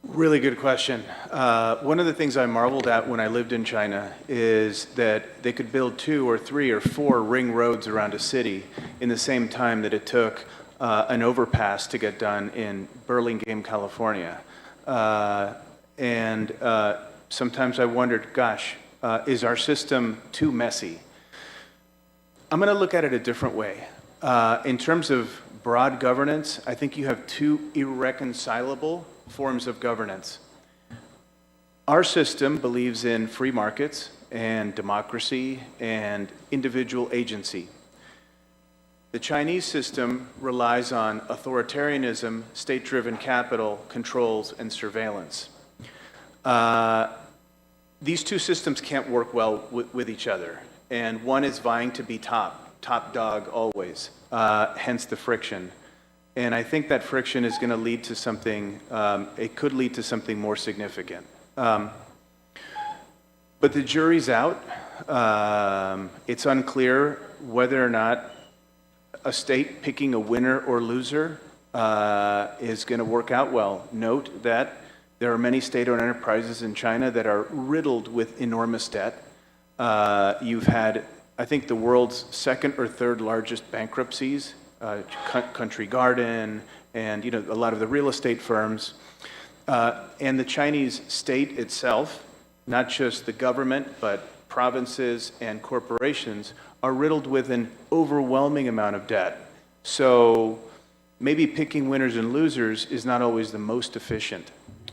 Really good question. One of the things I marveled at when I lived in China is that they could build 2 or 3 or 4 ring roads around a city in the same time that it took an overpass to get done in Burlingame, California. And sometimes I wondered, gosh, is our system too messy? I'm going to look at it a different way. In terms of broad governance, I think you have 2 irreconcilable forms of governance. Our system believes in free markets and democracy and individual agency. The Chinese system relies on authoritarianism, state-driven capital, controls, and surveillance. These 2 systems can't work well with each other, and one is vying to be top dog always, hence the friction. And I think that friction is going to lead to something, it could lead to something more significant. But the jury's out. It's unclear whether or not a state picking a winner or loser is going to work out well. Note that there are many state-owned enterprises in China that are riddled with enormous debt. You've had, I think, the world's second or third largest bankruptcies, Country Garden, and a lot of the real estate firms. And the Chinese state itself, not just the government, but provinces and corporations, are riddled with an overwhelming amount of debt. So maybe picking winners and losers is not always the most efficient.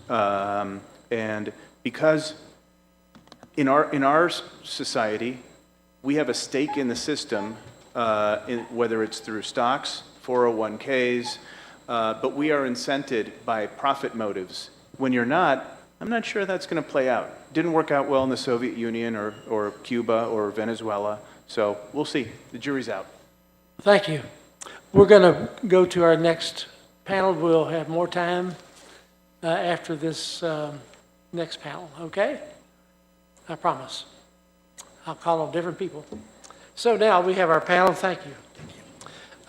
And because in our society, we have a stake in the system, whether it's through stocks, 401ks, but we are incented by profit motives. When you're not, I'm not sure that's going to play out. Didn't work out well in the Soviet Union or Cuba or Venezuela, so we'll see. The jury's out. Thank you. We're going to go to our next panel. We'll have more time after this next panel, okay? I promise. I'll call on different people. So now we have our panel. Thank you.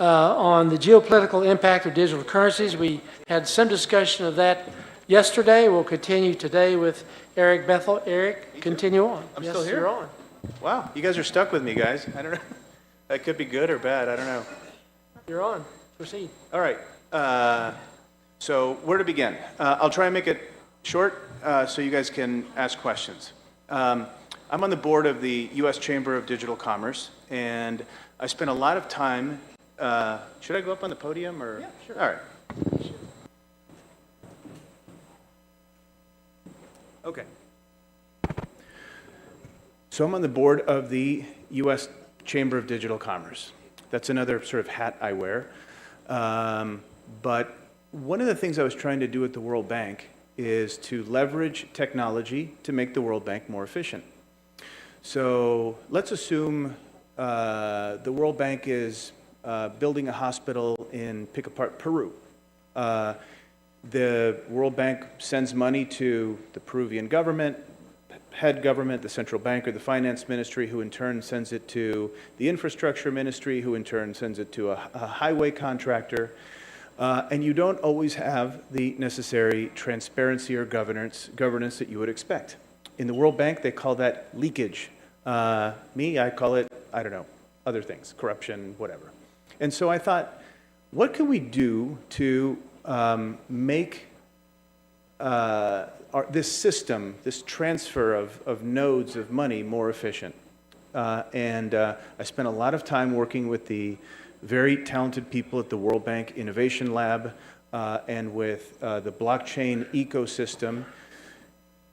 On the geopolitical impact of digital currencies, we had some discussion of that yesterday. We'll continue today with Eric Bethel. Eric, continue on. I'm Yes, still here? You're on. Wow, you guys are stuck with me, guys. I don't know. That could be good or bad. I don't know. You're on. Proceed. All right. So where to begin? I'll try and make it short so you guys can ask questions. I'm on the board of the U.S. Chamber of Digital Commerce, and I spent a lot of time. Should I go up on the podium or? Yeah, sure. All right. Okay. So I'm on the board of the U.S. Chamber of Digital Commerce. That's another sort of hat I wear. But one of the things I was trying to do at the World Bank is to leverage technology to make the World Bank more efficient. So let's assume the World Bank is building a hospital in, pick apart, Peru. The World Bank sends money to the Peruvian government, head government, the central bank, or the finance ministry, who in turn sends it to the infrastructure ministry, who in turn sends it to a highway contractor. And you don't always have the necessary transparency or governance that you would expect. In the World Bank, they call that leakage. I call it, I don't know, other things, corruption, whatever. And so I thought, what can we do to make this system, this transfer of nodes of money more efficient? And I spent a lot of time working with the very talented people at the World Bank Innovation Lab and with the blockchain ecosystem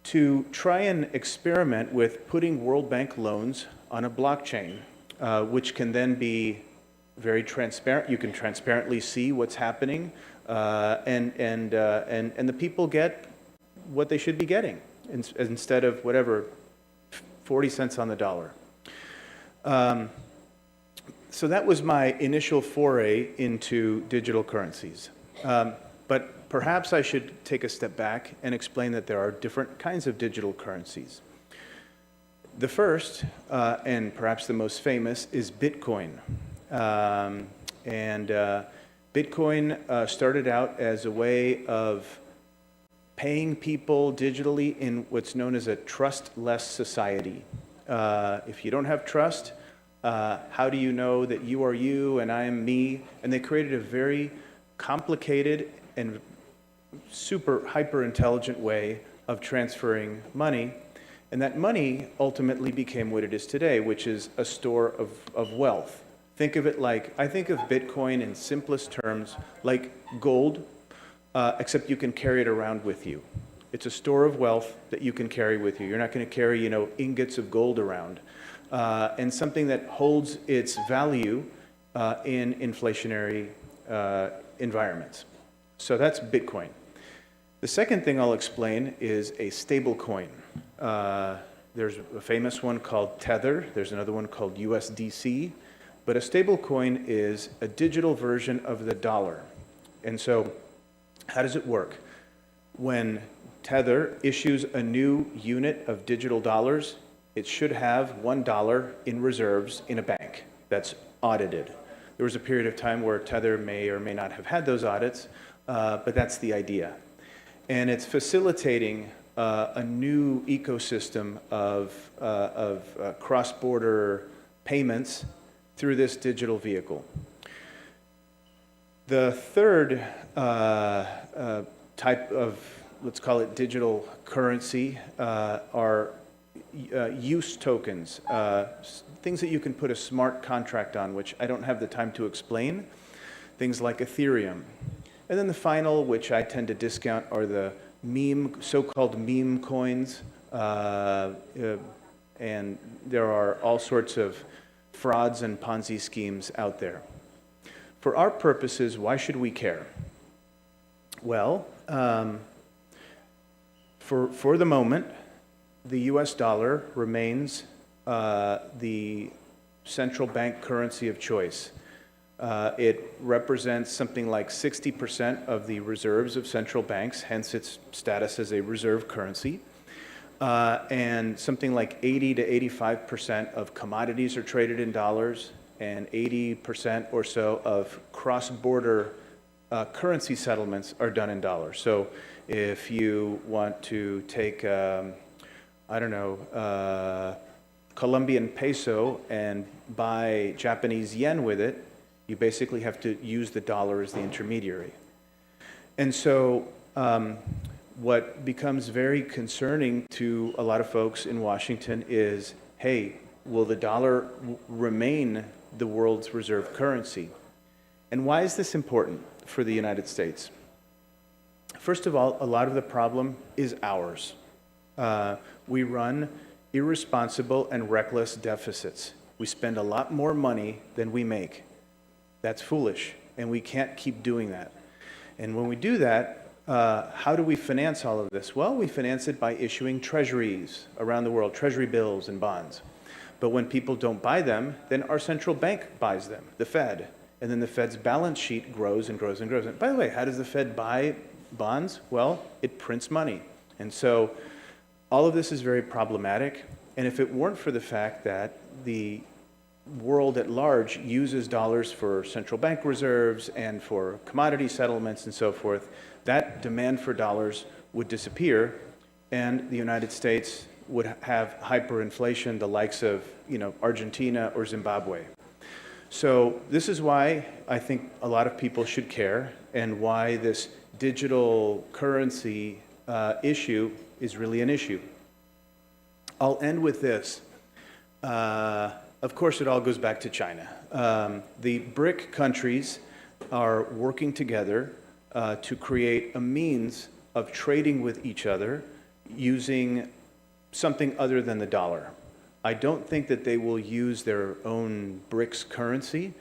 to try and experiment with putting World Bank loans on a blockchain, which can then be very transparent. You can transparently see what's happening, and the people get what they should be getting instead of whatever, 40 cents on the dollar. So that was my initial foray into digital currencies. But perhaps I should take a step back and explain that there are different kinds of digital currencies. The first, and perhaps the most famous, is Bitcoin. Bitcoin started out as a way of paying people digitally in what's known as a trustless society. If you don't have trust, how do you know that you are you and I am me? And they created a very complicated and super hyper intelligent way of transferring money. And that money ultimately became what it is today, which is a store of wealth. Think of it like, I think of Bitcoin in simplest terms like gold, except you can carry it around with you. It's a store of wealth that you can carry with you. You're not going to carry, ingots of gold around. And something that holds its value in inflationary environments. So that's Bitcoin. The second thing I'll explain is a stable coin. There's a famous one called Tether. There's another one called USDC. But a stable coin is a digital version of the dollar. And so how does it work? When Tether issues a new unit of digital dollars, it should have $1 in reserves in a bank that's audited. There was a period of time where Tether may or may not have had those audits, but that's the idea. And it's facilitating a new ecosystem of cross-border payments through this digital vehicle. The third type of, let's call it digital currency, are use tokens, things that you can put a smart contract on, which I don't have the time to explain, things like Ethereum. And then the final, which I tend to discount, are the so-called meme coins, and there are all sorts of frauds and Ponzi schemes out there. For our purposes, why should we care? Well, for the moment, the US dollar remains the central bank currency of choice. It represents something like 60% of the reserves of central banks, hence its status as a reserve currency. And something like 80 to 85% of commodities are traded in dollars, and 80% or so of cross-border currency settlements are done in dollars. So if you want to take, Colombian peso and buy Japanese yen with it, you basically have to use the dollar as the intermediary. And so what becomes very concerning to a lot of folks in Washington is, hey, will the dollar remain the world's reserve currency? And why is this important for the United States? First of all, a lot of the problem is ours. We run irresponsible and reckless deficits. We spend a lot more money than we make. That's foolish, and we can't keep doing that. And when we do that, how do we finance all of this? Well, we finance it by issuing treasuries around the world, treasury bills and bonds. But when people don't buy them, then our central bank buys them, the Fed. And then the Fed's balance sheet grows and grows and grows. And by the way, how does the Fed buy bonds? Well, it prints money. And so all of this is very problematic. And if it weren't for the fact that the world at large uses dollars for central bank reserves and for commodity settlements and so forth, that demand for dollars would disappear, and the United States would have hyperinflation, the likes of, Argentina or Zimbabwe. So this is why I think a lot of people should care, and why this digital currency issue is really an issue. I'll end with this. Of course, it all goes back to China. The BRIC countries are working together to create a means of trading with each other using something other than the dollar. I don't think that they will use their own BRICS currency,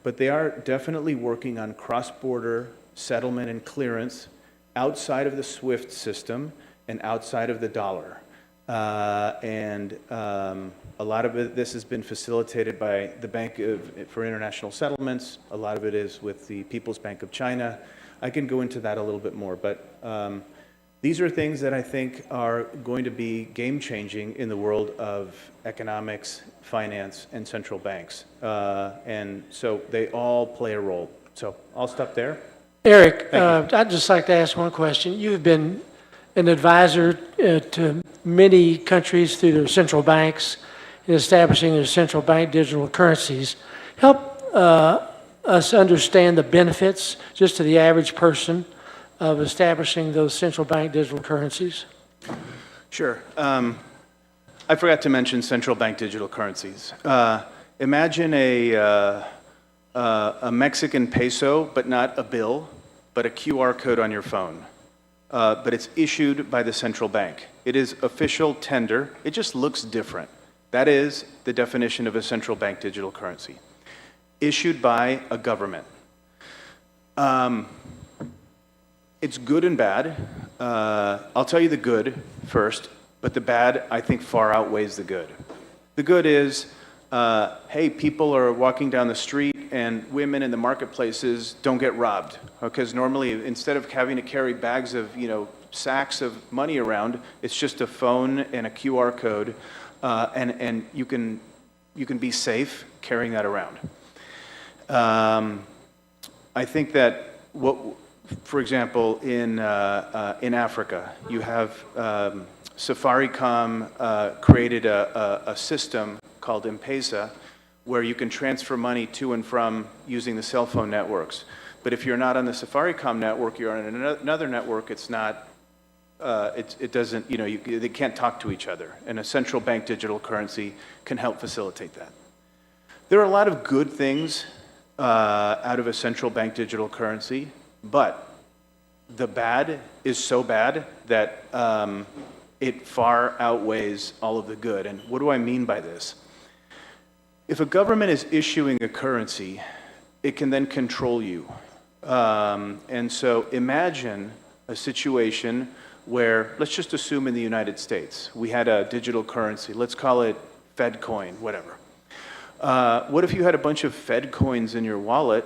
but they are definitely working on cross-border settlement and clearance outside of the SWIFT system and outside of the dollar. A lot of this has been facilitated by the Bank for International Settlements. A lot of it is with the People's Bank of China. I can go into that a little bit more, but these are things that I think are going to be game-changing in the world of economics, finance, and central banks. And so they all play a role. So I'll stop there. Eric, I'd just like to ask one question. You've been an advisor to many countries through their central banks in establishing their central bank digital currencies. Help us understand the benefits, just to the average person, of establishing those central bank digital currencies. Sure. I forgot to mention central bank digital currencies. Imagine a Mexican peso, but not a bill, but a QR code on your phone. But it's issued by the central bank. It is official tender. It just looks different. That is the definition of a central bank digital currency. Issued by a government. It's good and bad. I'll tell you the good first, but the bad, I think, far outweighs the good. The good is, hey, people are walking down the street and women in the marketplaces don't get robbed. Because normally, instead of having to carry bags of, sacks of money around, it's just a phone and a QR code, and you can be safe carrying that around. I think that for example, in Africa, you have Safaricom created a system called M-Pesa where you can transfer money to and from using the cell phone networks. But if you're not on the Safaricom network, you're on another network, it's not, it doesn't, you know, they can't talk to each other. And a central bank digital currency can help facilitate that. There are a lot of good things out of a central bank digital currency, but the bad is so bad that it far outweighs all of the good. And what do I mean by this? If a government is issuing a currency, it can then control you. And so imagine a situation where, let's just assume in the United States, we had a digital currency, let's call it Fed coin, whatever. What if you had a bunch of Fed coins in your wallet,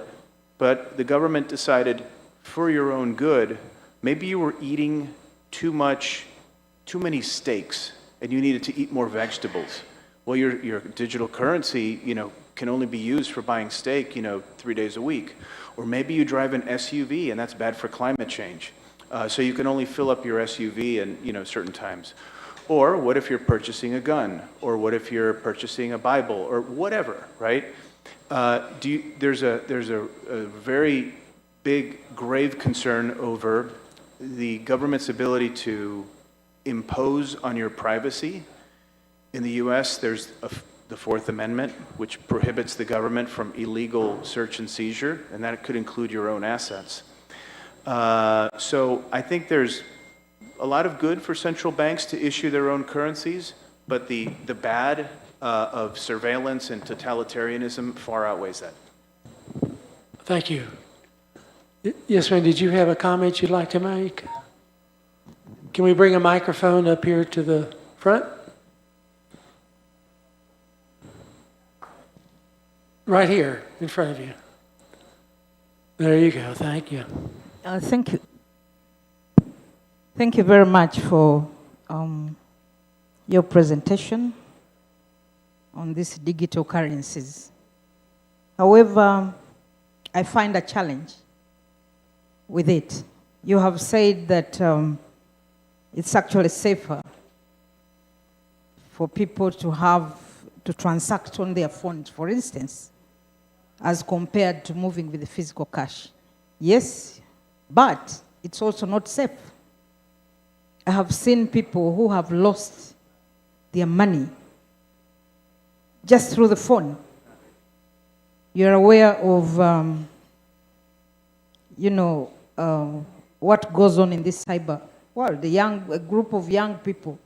but the government decided for your own good, maybe you were eating too many steaks and you needed to eat more vegetables. Well, your digital currency, you know, can only be used for buying steak, you know, 3 days a week. Or maybe you drive an SUV and that's bad for climate change. So you can only fill up your SUV in, you know, certain times. Or what if you're purchasing a gun? Or what if you're purchasing a Bible? Or whatever, right? There's a very big, grave concern over the government's ability to impose on your privacy. In the US, there's the Fourth Amendment, which prohibits the government from illegal search and seizure, and that could include your own assets. So I think there's a lot of good for central banks to issue their own currencies, but the bad of surveillance and totalitarianism far outweighs that. Thank you. Yes, ma'am, did you have a comment you'd like to make? Can we bring a microphone up here to the front? Right here in front of you. There you go. Thank you. Thank you. Thank you very much for your presentation on these digital currencies. However, I find a challenge with it. You have said that it's actually safer for people to transact on their phones, for instance, as compared to moving with the physical cash. Yes, but it's also not safe. I have seen people who have lost their money just through the phone. You're aware of, what goes on in this cyber world. A group of young people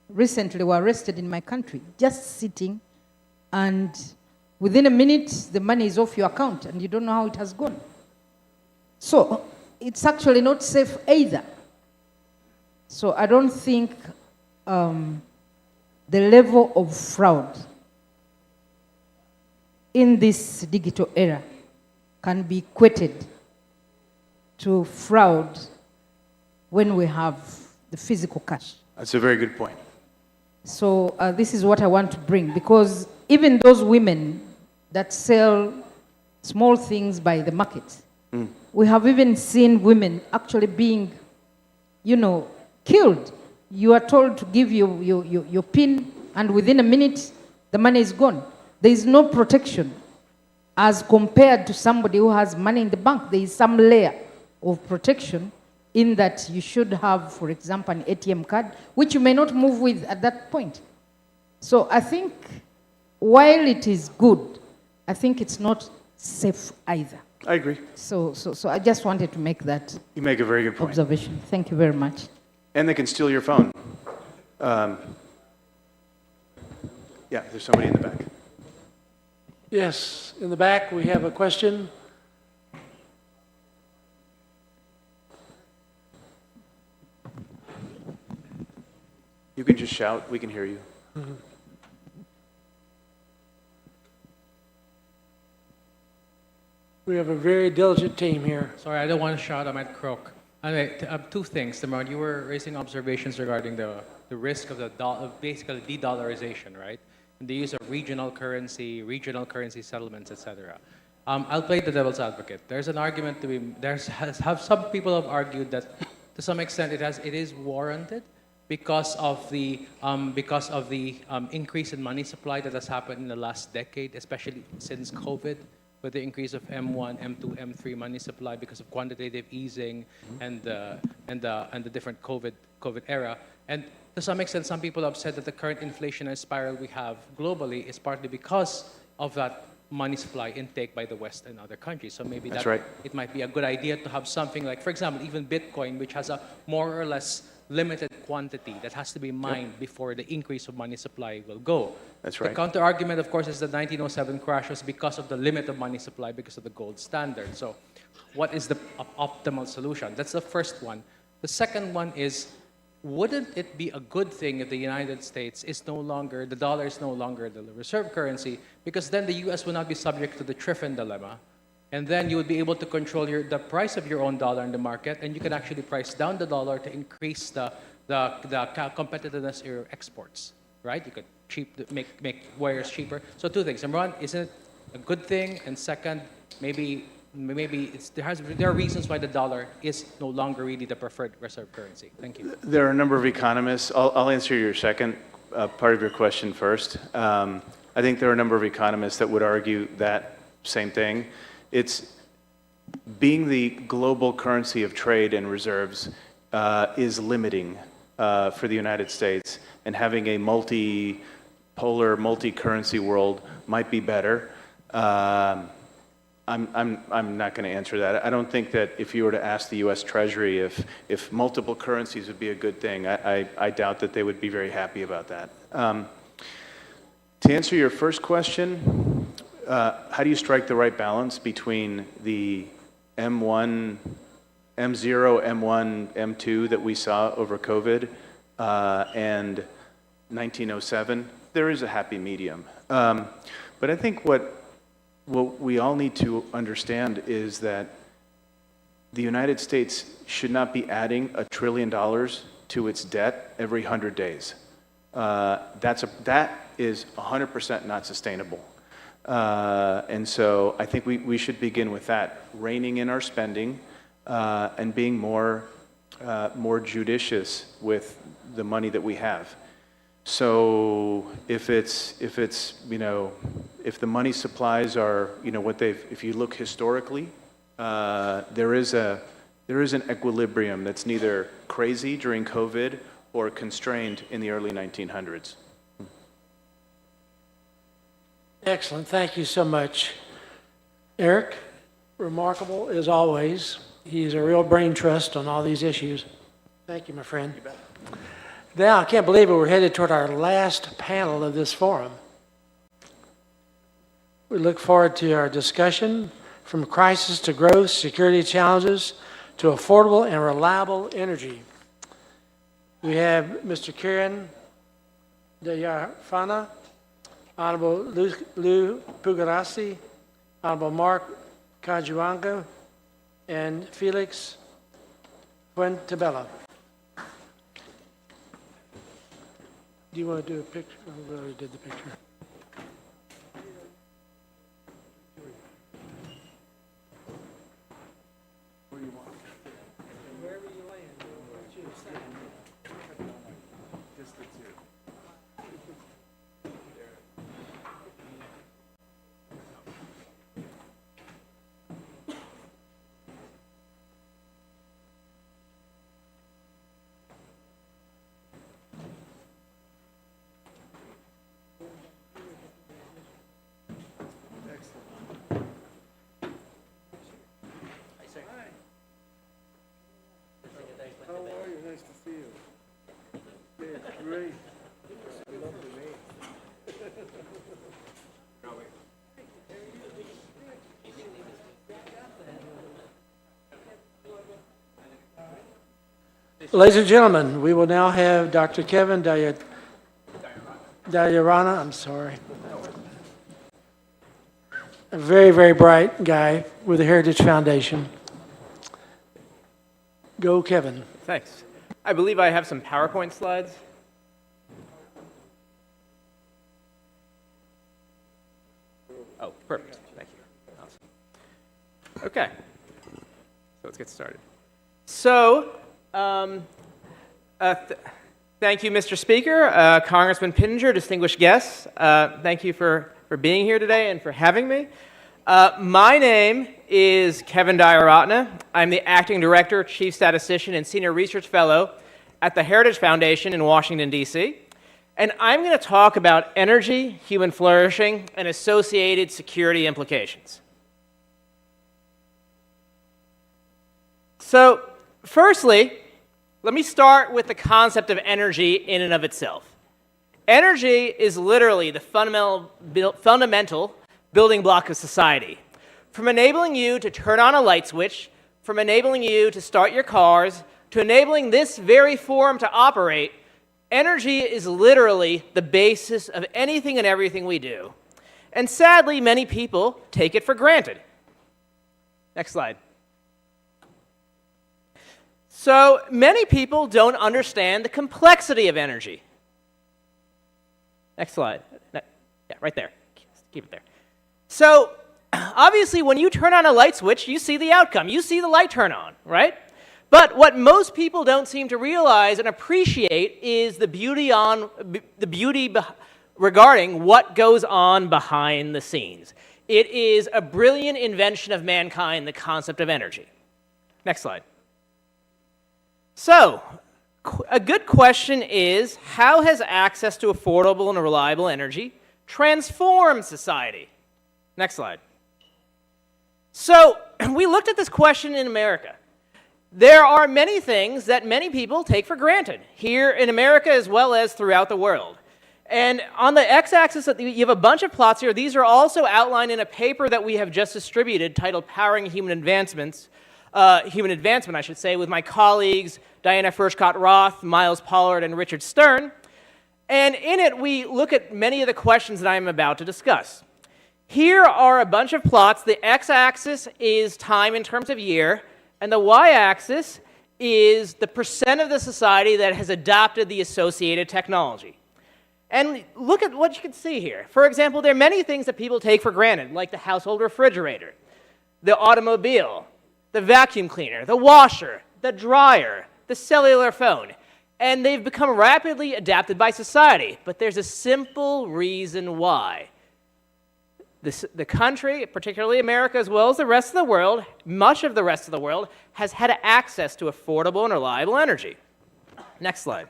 recently were arrested in my country, just sitting, and within a minute, the money is off your account, and you don't know how it has gone. So it's actually not safe either. So I don't think the level of fraud in this digital era can be equated to fraud when we have the physical cash. That's a very good point. So this is what I want to bring, because even those women that sell small things by the market, we have even seen women actually being, killed. You are told to give your PIN, and within a minute, the money is gone. There is no protection as compared to somebody who has money in the bank. There is some layer of protection in that you should have, for example, an ATM card, which you may not move with at that point. So I think while it is good, I think it's not safe either. I agree. So I just wanted to make that You make a very good point. observation. Thank you very much. And they can steal your phone. Yeah, there's somebody in the back. Yes, in the back, we have a question. You can just shout, we can hear you. We have a very diligent team here. Sorry, I don't want to shout, I might croak. Anyway, two things. Timon, you were raising observations regarding the risk of basically de-dollarization, right? And the use of regional currency settlements, etc. I'll play the devil's advocate. There's an argument to be, some people have argued that to some extent it is warranted because of the increase in money supply that has happened in the last decade, especially since COVID, with the increase of M1, M2, M3 money supply because of quantitative easing and the different COVID era. And to some extent, some people have said that the current inflationary spiral we have globally is partly because of that money supply intake by the West and other countries. So maybe That's right. it might be a good idea to have something like, for example, even Bitcoin, which has a more or less limited quantity that has to be mined before the increase of money supply will go. That's right. The counter argument, of course, is the 1907 crash was because of the limit of money supply because of the gold standard. So what is the optimal solution? That's the first one. The second one is, wouldn't it be a good thing if the United States is no longer, the dollar is no longer the reserve currency, because then the US will not be subject to the Triffin dilemma. And then you would be able to control the price of your own dollar in the market, and you can actually price down the dollar to increase the competitiveness of your exports, right? You could make wares cheaper. So two things. Number one, isn't it a good thing? And second, maybe there are reasons why the dollar is no longer really the preferred reserve currency. Thank you. There are a number of economists. I'll answer your second part of your question first. I think there are a number of economists that would argue that same thing. It's being the global currency of trade and reserves is limiting for the United States, and having a multi-polar, multi-currency world might be better. I'm not going to answer that. I don't think that if you were to ask the U.S. Treasury if multiple currencies would be a good thing, I doubt that they would be very happy about that. To answer your first question, how do you strike the right balance between the M0, M1, M2 that we saw over COVID and 1907? There is a happy medium. But I think what we all need to understand is that the United States should not be adding $1 trillion to its debt every 100 days. That is 100% not sustainable. And so I think we should begin with that, reining in our spending and being more judicious with the money that we have. So if the money supplies are if you look historically, there is an equilibrium that's neither crazy during COVID or constrained in the early 1900s. Excellent. Thank you so much. Eric, remarkable as always. He's a real brain trust on all these issues. Thank you, my friend. You bet. Now, I can't believe it. We're headed toward our last panel of this forum. We look forward to our discussion, from crisis to growth, security challenges, to affordable and reliable energy. We have Mr. Kiran Dayafana, Honorable Lou Pugarasi, Honorable Mark Kajuanga, and Felix Fuentabella. Do you want to do a picture? Oh, we already did the picture. Where do you want? Wherever you land, what you decide. Just the two. Nice to see you. Yeah, great. Lovely name. Ladies and gentlemen, we will now have Dr. Kevin Dayarana. I'm sorry. A very, very bright guy with the Heritage Foundation. Go, Kevin. Thanks. I believe I have some PowerPoint slides. Oh, perfect. Thank you. Awesome. Okay. So let's get started. So, thank you, Mr. Speaker, Congressman Pittenger, distinguished guests. Thank you for being here today and for having me. My name is Kevin Dyer-Ratna. I'm the Acting Director, Chief Statistician, and Senior Research Fellow at the Heritage Foundation in Washington, D.C. And I'm going to talk about energy, human flourishing, and associated security implications. So, firstly, let me start with the concept of energy in and of itself. Energy is literally the fundamental building block of society. From enabling you to turn on a light switch, from enabling you to start your cars, to enabling this very forum to operate, energy is literally the basis of anything and everything we do. And sadly, many people take it for granted. Next slide. So many people don't understand the complexity of energy. Next slide. Yeah, right there. Keep it there. So obviously, when you turn on a light switch, you see the outcome. You see the light turn on, right? But what most people don't seem to realize and appreciate is the beauty regarding what goes on behind the scenes. It is a brilliant invention of mankind, the concept of energy. Next slide. So, a good question is, how has access to affordable and reliable energy transformed society? Next slide. So, we looked at this question in America. There are many things that many people take for granted, here in America as well as throughout the world. And on the x-axis, you have a bunch of plots here. These are also outlined in a paper that we have just distributed titled Powering Human Advancement, I should say, with my colleagues Diana Furchtgott-Roth, Miles Pollard, and Richard Stern. And in it, we look at many of the questions that I'm about to discuss. Here are a bunch of plots. The x-axis is time in terms of year, and the y-axis is the percent of the society that has adopted the associated technology. And look at what you can see here. For example, there are many things that people take for granted, like the household refrigerator, the automobile, the vacuum cleaner, the washer, the dryer, the cellular phone. And they've become rapidly adapted by society. But there's a simple reason why. The country, particularly America as well as the rest of the world, much of the rest of the world, has had access to affordable and reliable energy. Next slide.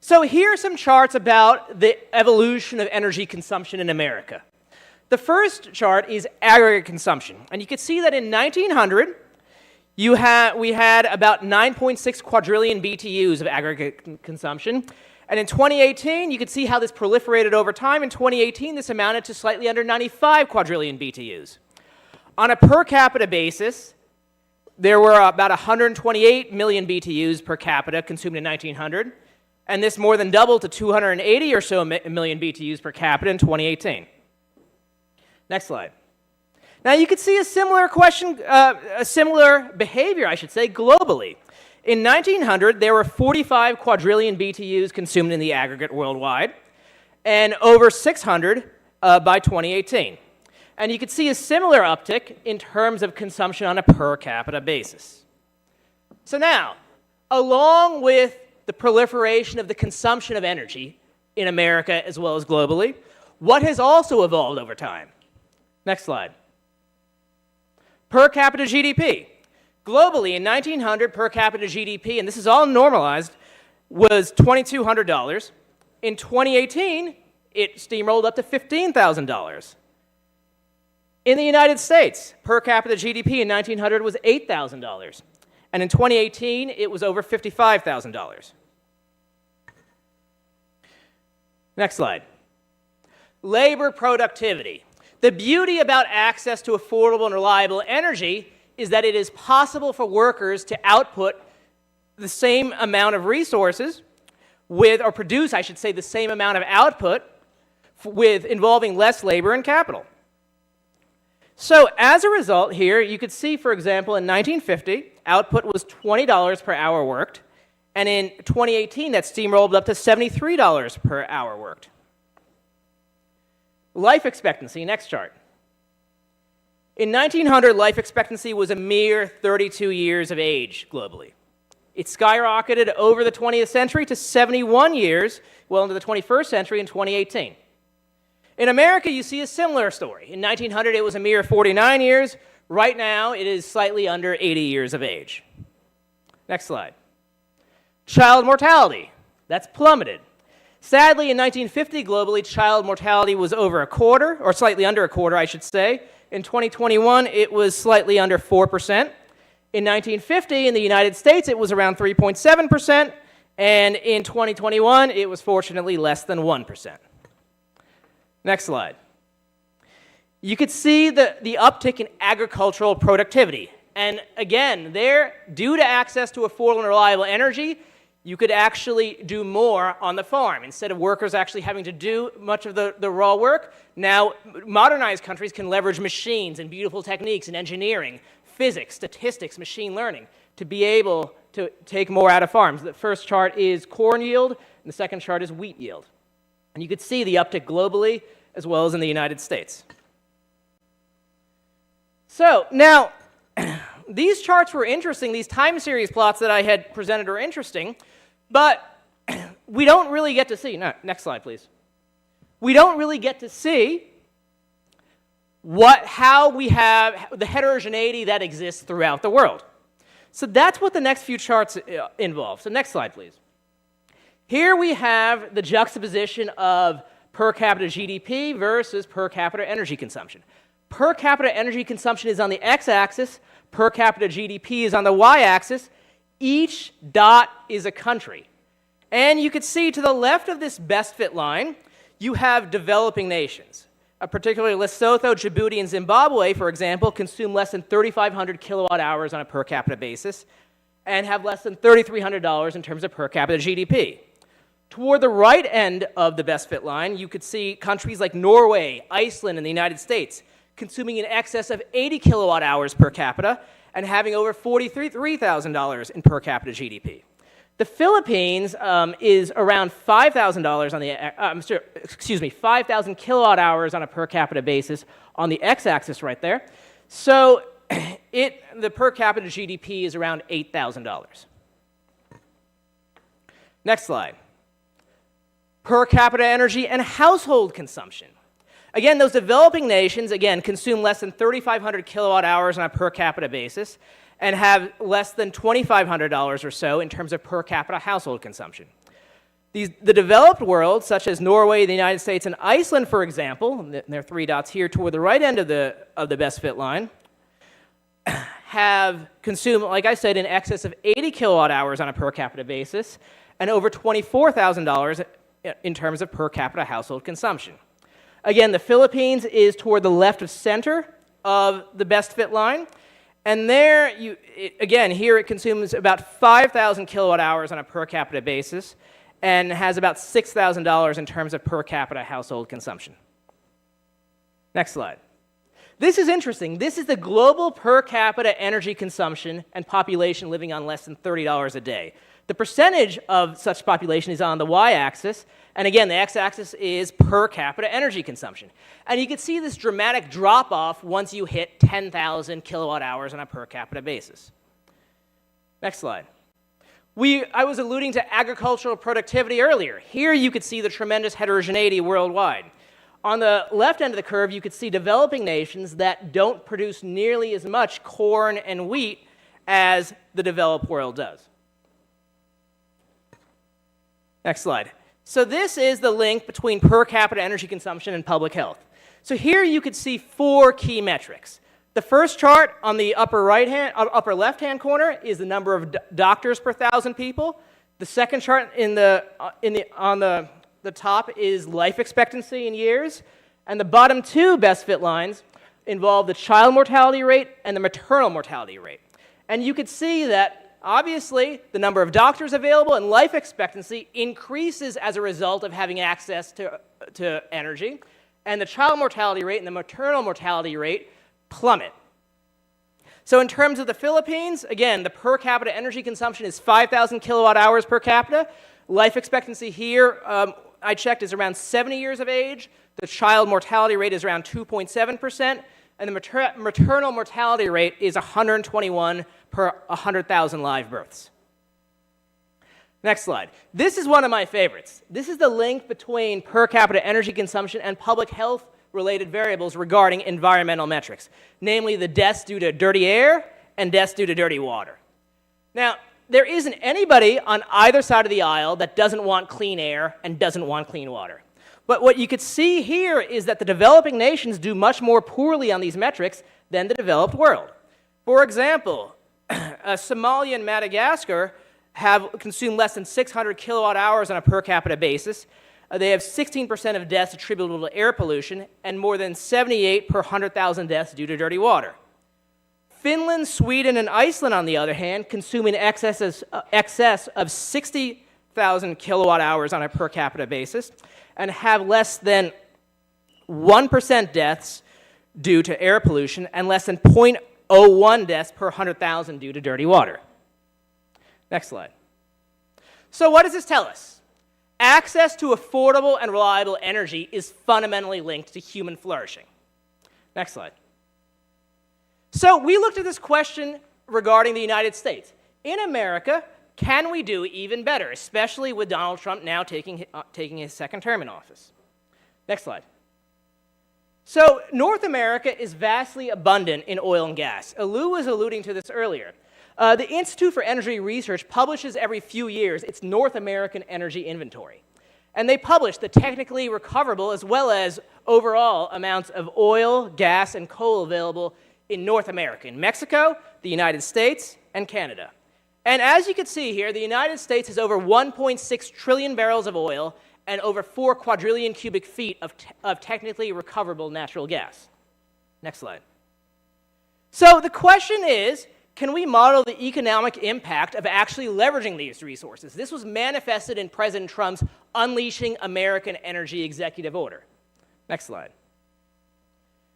So here are some charts about the evolution of energy consumption in America. The first chart is aggregate consumption. And you can see that in 1900, we had about 9.6 quadrillion BTUs of aggregate consumption. And in 2018, you can see how this proliferated over time. In 2018, this amounted to slightly under 95 quadrillion BTUs. On a per capita basis, there were about 128 million BTUs per capita consumed in 1900. And this more than doubled to 280 or so million BTUs per capita in 2018. Next slide. Now you can see a similar behavior, I should say, globally. In 1900, there were 45 quadrillion BTUs consumed in the aggregate worldwide, and over 600 by 2018. And you can see a similar uptick in terms of consumption on a per capita basis. So now, along with the proliferation of the consumption of energy in America as well as globally, what has also evolved over time? Next slide. Per capita GDP. Globally, in 1900, per capita GDP, and this is all normalized, was $2,200. In 2018, it steamrolled up to $15,000. In the United States, per capita GDP in 1900 was $8,000. And in 2018, it was over $55,000. Next slide. Labor productivity. The beauty about access to affordable and reliable energy is that it is possible for workers to output the same amount of resources or produce, I should say, the same amount of output with involving less labor and capital. So as a result here, you could see, for example, in 1950, output was $20 per hour worked, and in 2018, that steamrolled up to $73 per hour worked. Life expectancy, next chart. In 1900, life expectancy was a mere 32 years of age globally. It skyrocketed over the 20th century to 71 years, well into the 21st century in 2018. In America, you see a similar story. In 1900, it was a mere 49 years. Right now, it is slightly under 80 years of age. Next slide. Child mortality. That's plummeted. Sadly, in 1950, globally, child mortality was over a quarter, or slightly under a quarter, I should say. In 2021, it was slightly under 4%. In 1950, in the United States, it was around 3.7%, and in 2021, it was fortunately less than 1%. Next slide. You could see the uptick in agricultural productivity. And again, there, due to access to affordable and reliable energy, you could actually do more on the farm. Instead of workers actually having to do much of the raw work, now modernized countries can leverage machines and beautiful techniques in engineering, physics, statistics, machine learning to be able to take more out of farms. The first chart is corn yield, and the second chart is wheat yield. And you could see the uptick globally as well as in the United States. So now, these charts were interesting. These time series plots that I had presented are interesting, but we don't really get to see. No, next slide, please. We don't really get to see how we have the heterogeneity that exists throughout the world. So that's what the next few charts involve. So next slide, please. Here we have the juxtaposition of per capita GDP versus per capita energy consumption. Per capita energy consumption is on the x-axis, per capita GDP is on the y-axis. Each dot is a country. And you can see to the left of this best fit line, you have developing nations. Particularly Lesotho, Djibouti, and Zimbabwe, for example, consume less than 3,500 kilowatt hours on a per capita basis and have less than $3,300 in terms of per capita GDP. Toward the right end of the best fit line, you could see countries like Norway, Iceland, and the United States consuming in excess of 80 kilowatt hours per capita and having over $43,000 in per capita GDP. The Philippines is around $5,000 on the 5,000 kilowatt hours on a per capita basis on the x-axis right there. So the per capita GDP is around $8,000. Next slide. Per capita energy and household consumption. Again, those developing nations, consume less than 3,500 kilowatt hours on a per capita basis and have less than $2,500 or so in terms of per capita household consumption. The developed world, such as Norway, the United States, and Iceland, for example, and there are three dots here toward the right end of the best fit line, have consumed, like I said, in excess of 80 kilowatt hours on a per capita basis and over $24,000 in terms of per capita household consumption. Again, the Philippines is toward the left of center of the best fit line. And there, here it consumes about 5,000 kilowatt hours on a per capita basis and has about $6,000 in terms of per capita household consumption. Next slide. This is interesting. This is the global per capita energy consumption and population living on less than $30 a day. The percentage of such population is on the y-axis, and again, the x-axis is per capita energy consumption. And you can see this dramatic drop-off once you hit 10,000 kilowatt hours on a per capita basis. Next slide. I was alluding to agricultural productivity earlier. Here you could see the tremendous heterogeneity worldwide. On the left end of the curve, you could see developing nations that don't produce nearly as much corn and wheat as the developed world does. Next slide. So this is the link between per capita energy consumption and public health. So here you could see four key metrics. The first chart on the upper left-hand corner is the number of doctors per 1,000 people. The second chart on the top is life expectancy in years. And the bottom two best fit lines involve the child mortality rate and the maternal mortality rate. And you could see that obviously, the number of doctors available and life expectancy increases as a result of having access to energy, and the child mortality rate and the maternal mortality rate plummet. So in terms of the Philippines, again, the per capita energy consumption is 5,000 kilowatt hours per capita. Life expectancy here, I checked, is around 70 years of age. The child mortality rate is around 2.7%, and the maternal mortality rate is 121 per 100,000 live births. Next slide. This is one of my favorites. This is the link between per capita energy consumption and public health related variables regarding environmental metrics, namely the deaths due to dirty air and deaths due to dirty water. Now, there isn't anybody on either side of the aisle that doesn't want clean air and doesn't want clean water. But what you could see here is that the developing nations do much more poorly on these metrics than the developed world. For example, Somalia and Madagascar have consumed less than 600 kilowatt hours on a per capita basis. They have 16% of deaths attributable to air pollution and more than 78 per 100,000 deaths due to dirty water. Finland, Sweden, and Iceland, on the other hand, consume in excess of 60,000 kilowatt hours on a per capita basis and have less than 1% deaths due to air pollution and less than 0.01 deaths per 100,000 due to dirty water. Next slide. So what does this tell us? Access to affordable and reliable energy is fundamentally linked to human flourishing. Next slide. So we looked at this question regarding the United States. In America, can we do even better, especially with Donald Trump now taking his second term in office? Next slide. So North America is vastly abundant in oil and gas. Lou was alluding to this earlier. The Institute for Energy Research publishes every few years its North American energy inventory. And they publish the technically recoverable as well as overall amounts of oil, gas, and coal available in North America, in Mexico, the United States, and Canada. And as you can see here, the United States has over 1.6 trillion barrels of oil and over 4 quadrillion cubic feet of technically recoverable natural gas. Next slide. So the question is, can we model the economic impact of actually leveraging these resources? This was manifested in President Trump's Unleashing American Energy Executive Order. Next slide.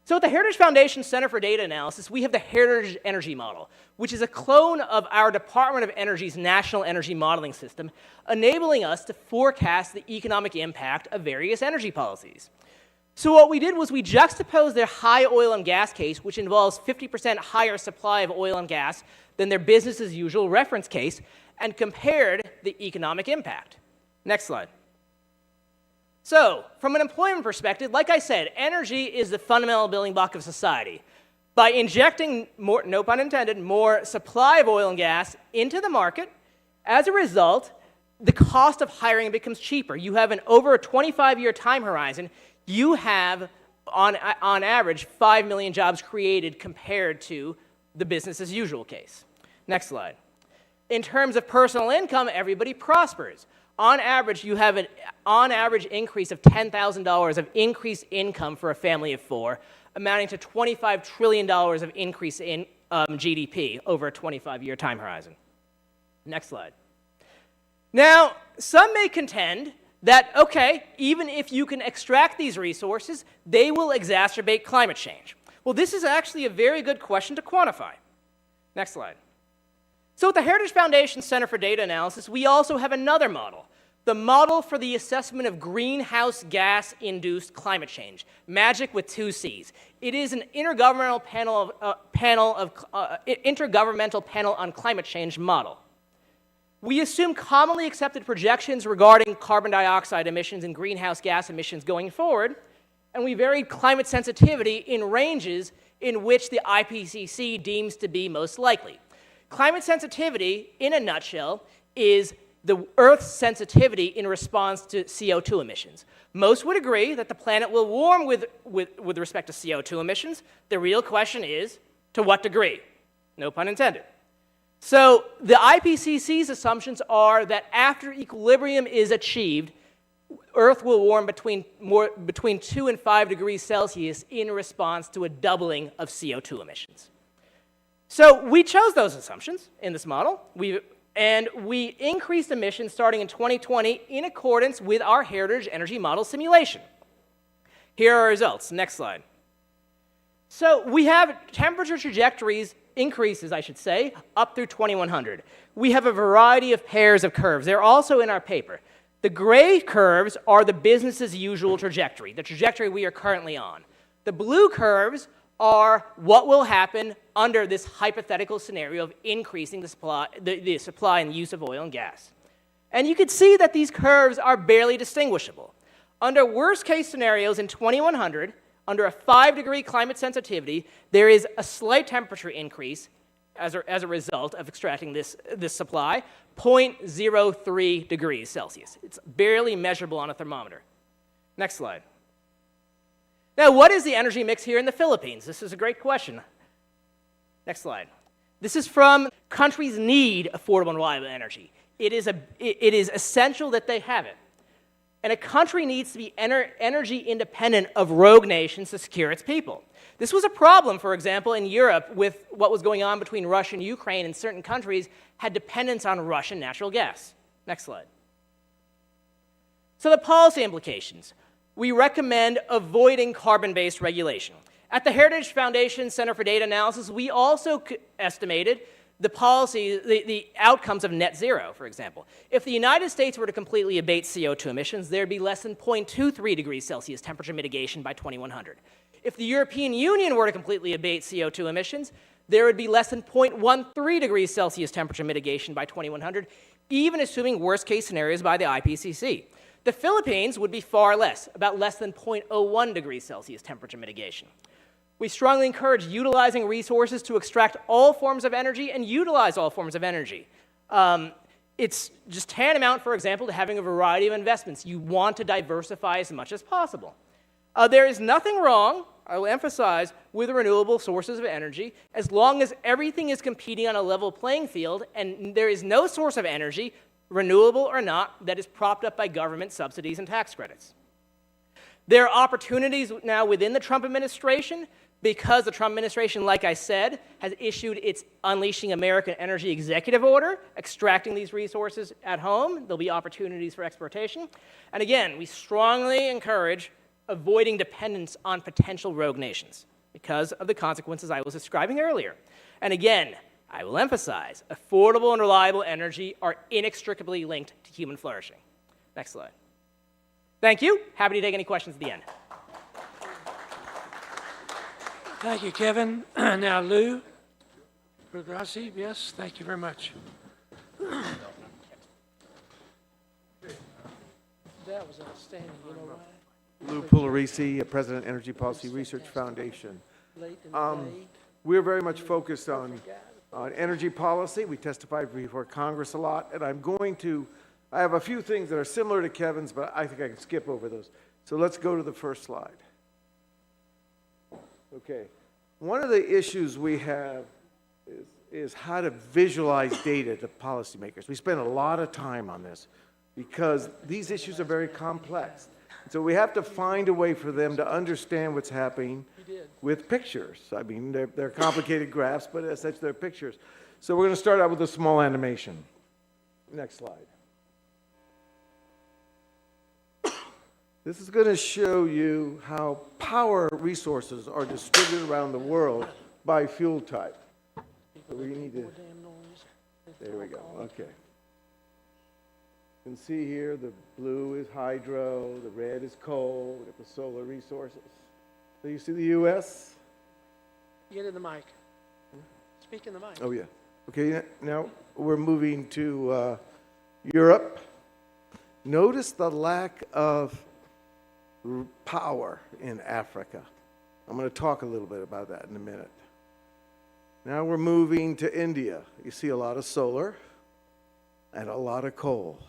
So at the Heritage Foundation Center for Data Analysis, we have the Heritage Energy Model, which is a clone of our Department of Energy's National Energy Modeling System, enabling us to forecast the economic impact of various energy policies. So what we did was we juxtaposed their high oil and gas case, which involves 50% higher supply of oil and gas than their business as usual reference case, and compared the economic impact. Next slide. So, from an employment perspective, like I said, energy is the fundamental building block of society. By injecting more, no pun intended, more supply of oil and gas into the market, as a result, the cost of hiring becomes cheaper. You have over a 25-year time horizon, you have, on average, 5 million jobs created compared to the business as usual case. Next slide. In terms of personal income, everybody prospers. On average, you have an increase of $10,000 of increased income for a family of 4, amounting to $25 trillion of increase in GDP over a 25-year time horizon. Next slide. Now, some may contend that, okay, even if you can extract these resources, they will exacerbate climate change. Well, this is actually a very good question to quantify. Next slide. So at the Heritage Foundation Center for Data Analysis, we also have another model, the Model for the Assessment of Greenhouse Gas-Induced Climate Change, MAGIC with 2 C's. It is an intergovernmental panel on climate change model. We assume commonly accepted projections regarding carbon dioxide emissions and greenhouse gas emissions going forward, and we varied climate sensitivity in ranges in which the IPCC deems to be most likely. Climate sensitivity, in a nutshell, is the Earth's sensitivity in response to CO2 emissions. Most would agree that the planet will warm with respect to CO2 emissions. The real question is, to what degree? No pun intended. So the IPCC's assumptions are that after equilibrium is achieved, Earth will warm between 2 and 5 degrees Celsius in response to a doubling of CO2 emissions. So we chose those assumptions in this model, and we increased emissions starting in 2020 in accordance with our Heritage Energy Model simulation. Here are our results. Next slide. So we have temperature trajectories, increases, I should say, up through 2100. We have a variety of pairs of curves. They're also in our paper. The gray curves are the business as usual trajectory, the trajectory we are currently on. The blue curves are what will happen under this hypothetical scenario of increasing the supply and use of oil and gas. And you can see that these curves are barely distinguishable. Under worst-case scenarios in 2100, under a 5-degree climate sensitivity, there is a slight temperature increase as a result of extracting this supply, 0.03 degrees Celsius. It's barely measurable on a thermometer. Next slide. Now, what is the energy mix here in the Philippines? This is a great question. Next slide. This is from countries need affordable and reliable energy. It is essential that they have it. And a country needs to be energy independent of rogue nations to secure its people. This was a problem, for example, in Europe with what was going on between Russia and Ukraine, and certain countries had dependence on Russian natural gas. Next slide. So the policy implications. We recommend avoiding carbon-based regulation. At the Heritage Foundation Center for Data Analysis, we also estimated the outcomes of net zero, for example. If the United States were to completely abate CO2 emissions, there'd be less than 0.23 degrees Celsius temperature mitigation by 2100. If the European Union were to completely abate CO2 emissions, there would be less than 0.13 degrees Celsius temperature mitigation by 2100, even assuming worst-case scenarios by the IPCC. The Philippines would be far less, about less than 0.01 degrees Celsius temperature mitigation. We strongly encourage utilizing resources to extract all forms of energy and utilize all forms of energy. It's just tantamount, for example, to having a variety of investments. You want to diversify as much as possible. There is nothing wrong, I will emphasize, with renewable sources of energy as long as everything is competing on a level playing field and there is no source of energy, renewable or not, that is propped up by government subsidies and tax credits. There are opportunities now within the Trump administration because the Trump administration, like I said, has issued its Unleashing American Energy Executive Order, extracting these resources at home. There'll be opportunities for exportation. And again, we strongly encourage avoiding dependence on potential rogue nations because of the consequences I was describing earlier. And again, I will emphasize, affordable and reliable energy are inextricably linked to human flourishing. Next slide. Thank you. Happy to take any questions at the end. Thank you, Kevin. Now, Lou Prograssi, yes, thank you very much. That was outstanding. You know why? Lou Pugliese, President, Energy Policy Research Foundation. We're very much focused on energy policy. We testified before Congress a lot, and I have a few things that are similar to Kevin's, but I think I can skip over those. So let's go to the first slide. Okay. One of the issues we have is how to visualize data to policymakers. We spend a lot of time on this because these issues are very complex. So we have to find a way for them to understand what's happening with pictures. I mean, they're complicated graphs, but as such, they're pictures. So we're going to start out with a small animation. Next slide. This is going to show you how power resources are distributed around the world by fuel type. So we need to, there we go, okay. You can see here the blue is hydro, the red is coal, we have the solar resources. So you see the U.S.? Get in the mic. Speak in the mic. Oh, yeah. Okay, now we're moving to Europe. Notice the lack of power in Africa. I'm going to talk a little bit about that in a minute. Now we're moving to India. You see a lot of solar and a lot of coal.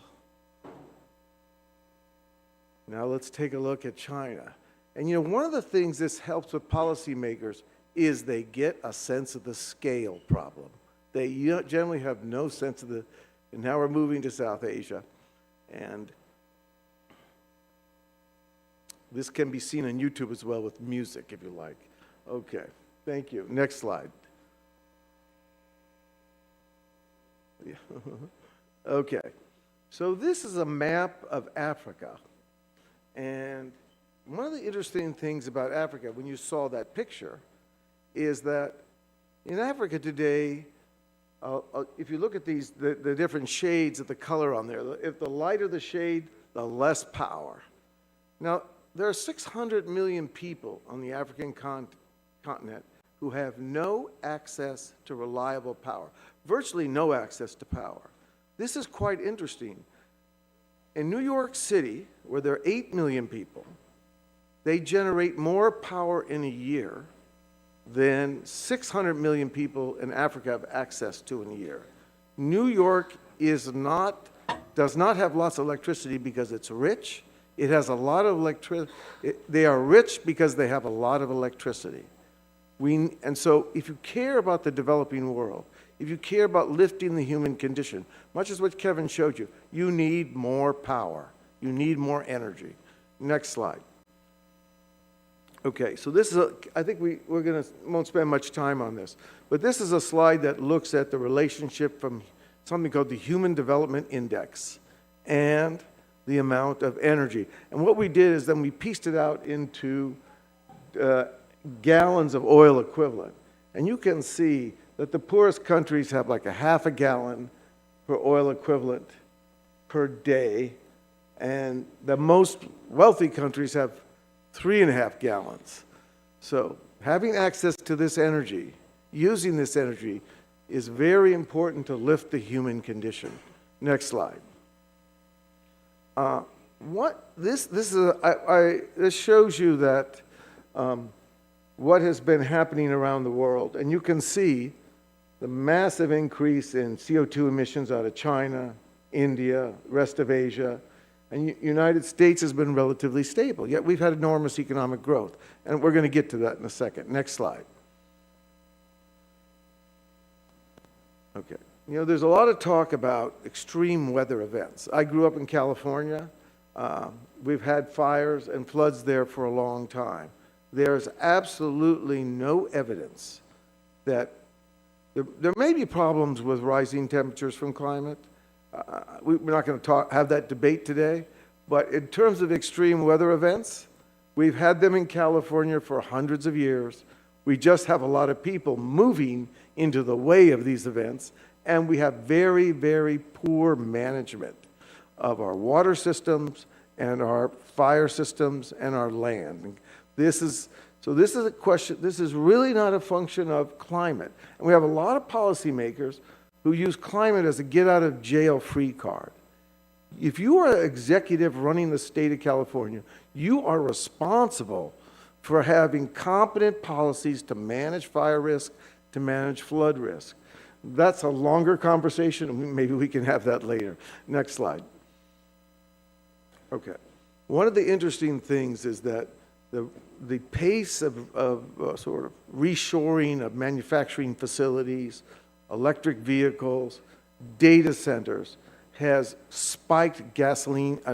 Now let's take a look at China. And you know, one of the things this helps with policymakers is they get a sense of the scale problem. They generally have no sense of and now we're moving to South Asia. And this can be seen on YouTube as well with music, if you like. Okay, thank you. Next slide. Yeah. Okay, so this is a map of Africa. And one of the interesting things about Africa, when you saw that picture, is that in Africa today, if you look at these, the different shades of the color on there, if the lighter the shade, the less power. Now, there are 600 million people on the African continent who have no access to reliable power, virtually no access to power. This is quite interesting. In New York City, where there are 8 million people, they generate more power in a year than 600 million people in Africa have access to in a year. New York does not have lots of electricity because it's rich. It has a lot of electricity. They are rich because they have a lot of electricity. And so if you care about the developing world, if you care about lifting the human condition, much as what Kevin showed you, you need more power. You need more energy. Next slide. Okay, so this is I think won't spend much time on this, but this is a slide that looks at the relationship from something called the Human Development Index and the amount of energy. And what we did is then we pieced it out into gallons of oil equivalent. And you can see that the poorest countries have like a half a gallon per oil equivalent per day, and the most wealthy countries have 3.5 gallons. So having access to this energy, using this energy, is very important to lift the human condition. Next slide. This shows you that what has been happening around the world, and you can see the massive increase in CO2 emissions out of China, India, rest of Asia, and United States has been relatively stable, yet we've had enormous economic growth, and we're going to get to that in a second. Next slide. Okay. You know, there's a lot of talk about extreme weather events. I grew up in California. We've had fires and floods there for a long time. There's absolutely no evidence that there may be problems with rising temperatures from climate. We're not going to have that debate today, but in terms of extreme weather events, we've had them in California for hundreds of years. We just have a lot of people moving into the way of these events, and we have very, very poor management of our water systems and our fire systems and our land. This is a question, this is really not a function of climate. And we have a lot of policymakers who use climate as a get-out-of-jail-free card. If you are an executive running the state of California, you are responsible for having competent policies to manage fire risk, to manage flood risk. That's a longer conversation. Maybe we can have that later. Next slide. Okay. One of the interesting things is that the pace of sort of reshoring of manufacturing facilities, electric vehicles, data centers has spiked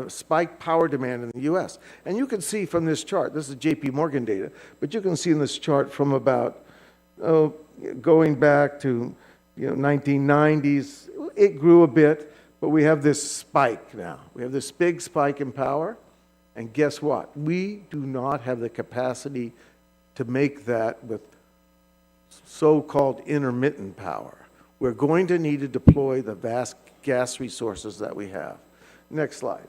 spiked power demand in the U.S. And you can see from this chart, this is JP Morgan data, but you can see in this chart from about going back to 1990s, it grew a bit, but we have this spike now. We have this big spike in power, and guess what? We do not have the capacity to make that with so-called intermittent power. We're going to need to deploy the vast gas resources that we have. Next slide.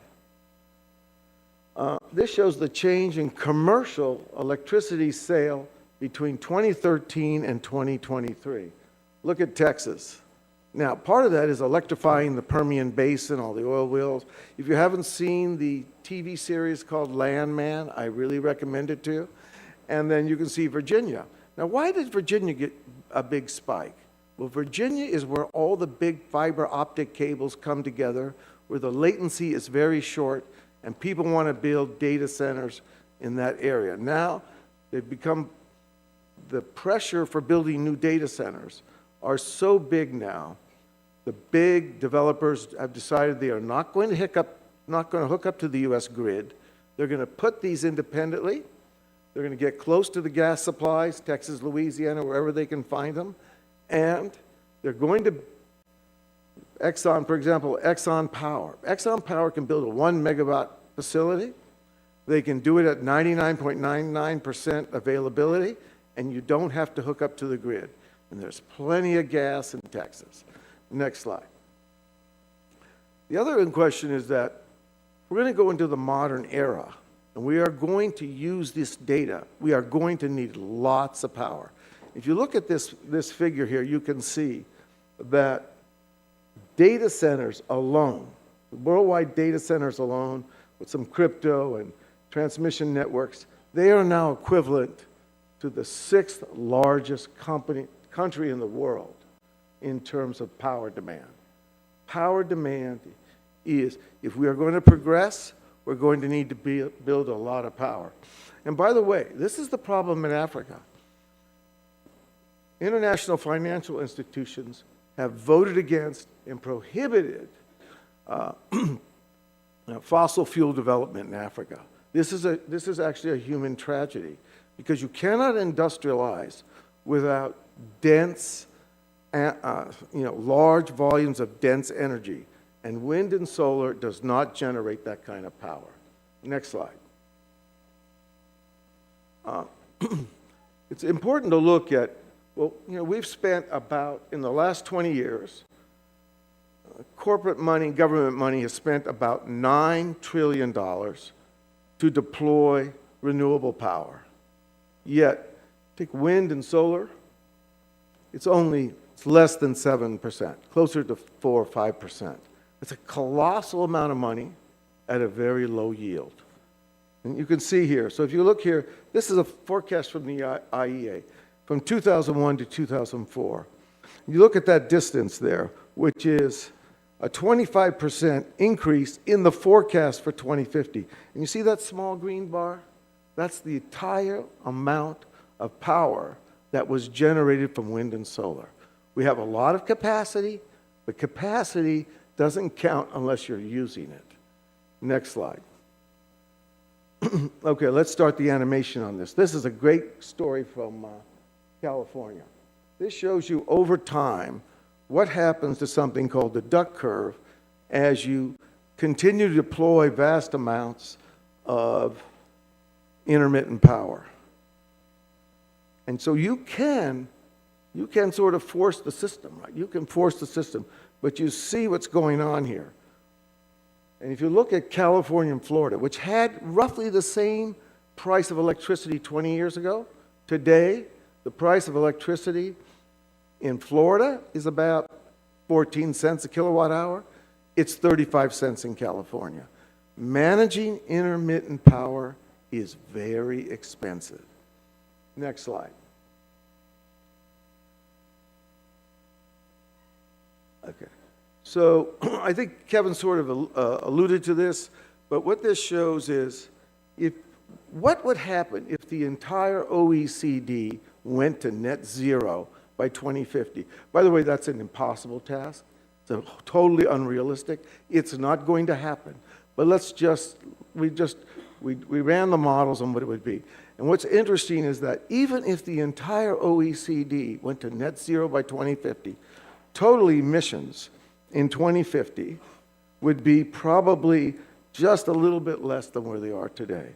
This shows the change in commercial electricity sale between 2013 and 2023. Look at Texas. Now, part of that is electrifying the Permian Basin, all the oil wells. If you haven't seen the TV series called Landman, I really recommend it to you. And then you can see Virginia. Now, why did Virginia get a big spike? Well, Virginia is where all the big fiber optic cables come together, where the latency is very short, and people want to build data centers in that area. Now, they've become, the pressure for building new data centers are so big now. The big developers have decided they are not going to hook up to the U.S. grid. They're going to put these independently. They're going to get close to the gas supplies, Texas, Louisiana, wherever they can find them. And they're going to, Exxon, for example, Exxon Power. Exxon Power can build a 1 megawatt facility. They can do it at 99.99% availability, and you don't have to hook up to the grid. And there's plenty of gas in Texas. Next slide. The other question is that we're going to go into the modern era. and we are going to use this data, we are going to need lots of power. If you look at this figure here, you can see that data centers alone, worldwide data centers alone, with some crypto and transmission networks, they are now equivalent to the 6th largest country in the world in terms of power demand. Power demand is, if we are going to progress, we're going to need to build a lot of power. And by the way, this is the problem in Africa. International financial institutions have voted against and prohibited fossil fuel development in Africa. This is actually a human tragedy because you cannot industrialize without dense, large volumes of dense energy. And wind and solar does not generate that kind of power. Next slide. It's important to look at, well, we've spent about, in the last 20 years, corporate money, government money has spent about $9 trillion to deploy renewable power. Yet, take wind and solar, it's less than 7%, closer to 4 or 5%. It's a colossal amount of money at a very low yield. And you can see here, so if you look here, this is a forecast from the IEA from 2001 to 2004. You look at that distance there, which is a 25% increase in the forecast for 2050. And you see that small green bar? That's the entire amount of power that was generated from wind and solar. We have a lot of capacity, but capacity doesn't count unless you're using it. Next slide. Okay, let's start the animation on this. This is a great story from California. This shows you over time what happens to something called the duck curve as you continue to deploy vast amounts of intermittent power. And so you can sort of force the system, right? You can force the system, but you see what's going on here. And if you look at California and Florida, which had roughly the same price of electricity 20 years ago, today the price of electricity in Florida is about 14 cents a kilowatt hour. It's 35 cents in California. Managing intermittent power is very expensive. Next slide. Okay. So I think Kevin sort of alluded to this, but what this shows is what would happen if the entire OECD went to net zero by 2050. By the way, that's an impossible task. It's totally unrealistic. It's not going to happen. But we ran the models on what it would be. And what's interesting is that even if the entire OECD went to net zero by 2050, total emissions in 2050 would be probably just a little bit less than where they are today.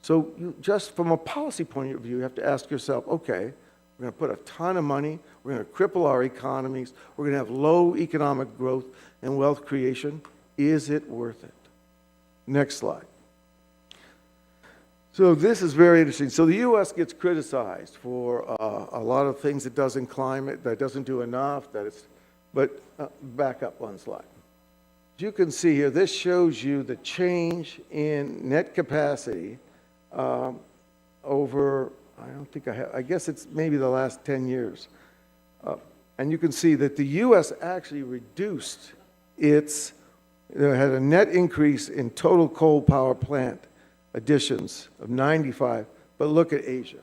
So just from a policy point of view, you have to ask yourself, okay, we're going to put a ton of money, we're going to cripple our economies, we're going to have low economic growth and wealth creation. Is it worth it? Next slide. So this is very interesting. So the U.S. gets criticized for a lot of things it does in climate, that it doesn't do enough, but back up one slide. As you can see here, this shows you the change in net capacity over, I guess it's maybe the last 10 years. And you can see that the U.S. actually reduced had a net increase in total coal power plant additions of 95, but look at Asia.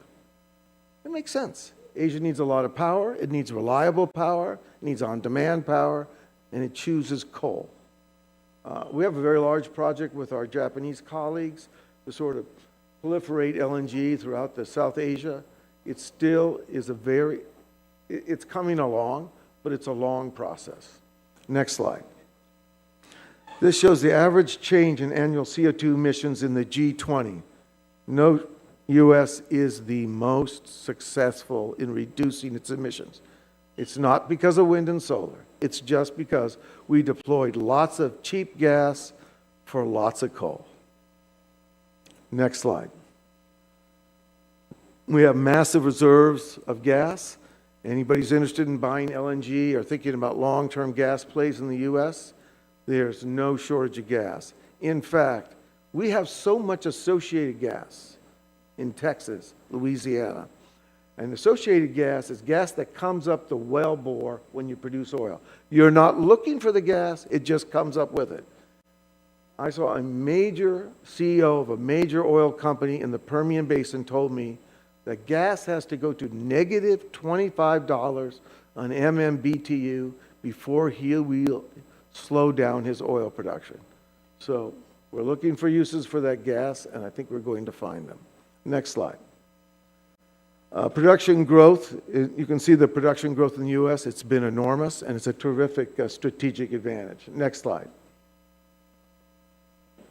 It makes sense. Asia needs a lot of power, it needs reliable power, it needs on-demand power, and it chooses coal. We have a very large project with our Japanese colleagues to sort of proliferate LNG throughout the South Asia. It still is it's coming along, but it's a long process. Next slide. This shows the average change in annual CO2 emissions in the G20. Note, U.S. is the most successful in reducing its emissions. It's not because of wind and solar. It's just because we deployed lots of cheap gas for lots of coal. Next slide. We have massive reserves of gas. Anybody's interested in buying LNG or thinking about long-term gas plays in the U.S., there's no shortage of gas. In fact, we have so much associated gas in Texas, Louisiana. And associated gas is gas that comes up the wellbore when you produce oil. You're not looking for the gas, it just comes up with it. I saw a major CEO of a major oil company in the Permian Basin told me that gas has to go to negative $25 on MMBTU before he will slow down his oil production. So we're looking for uses for that gas, and I think we're going to find them. Next slide. Production growth, you can see the production growth in the U.S. It's been enormous, and it's a terrific strategic advantage. Next slide.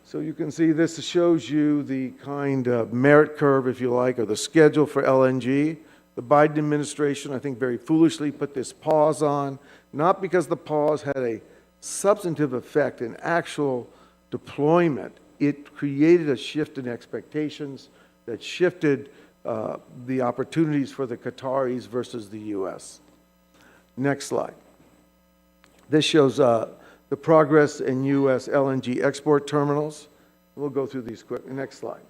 So you can see this shows you the kind of merit curve, if you like, or the schedule for LNG. The Biden administration, I think, very foolishly put this pause on, not because the pause had a substantive effect in actual deployment. It created a shift in expectations that shifted the opportunities for the Qataris versus the U.S. Next slide. This shows the progress in U.S. LNG export terminals. We'll go through these quick. Next slide.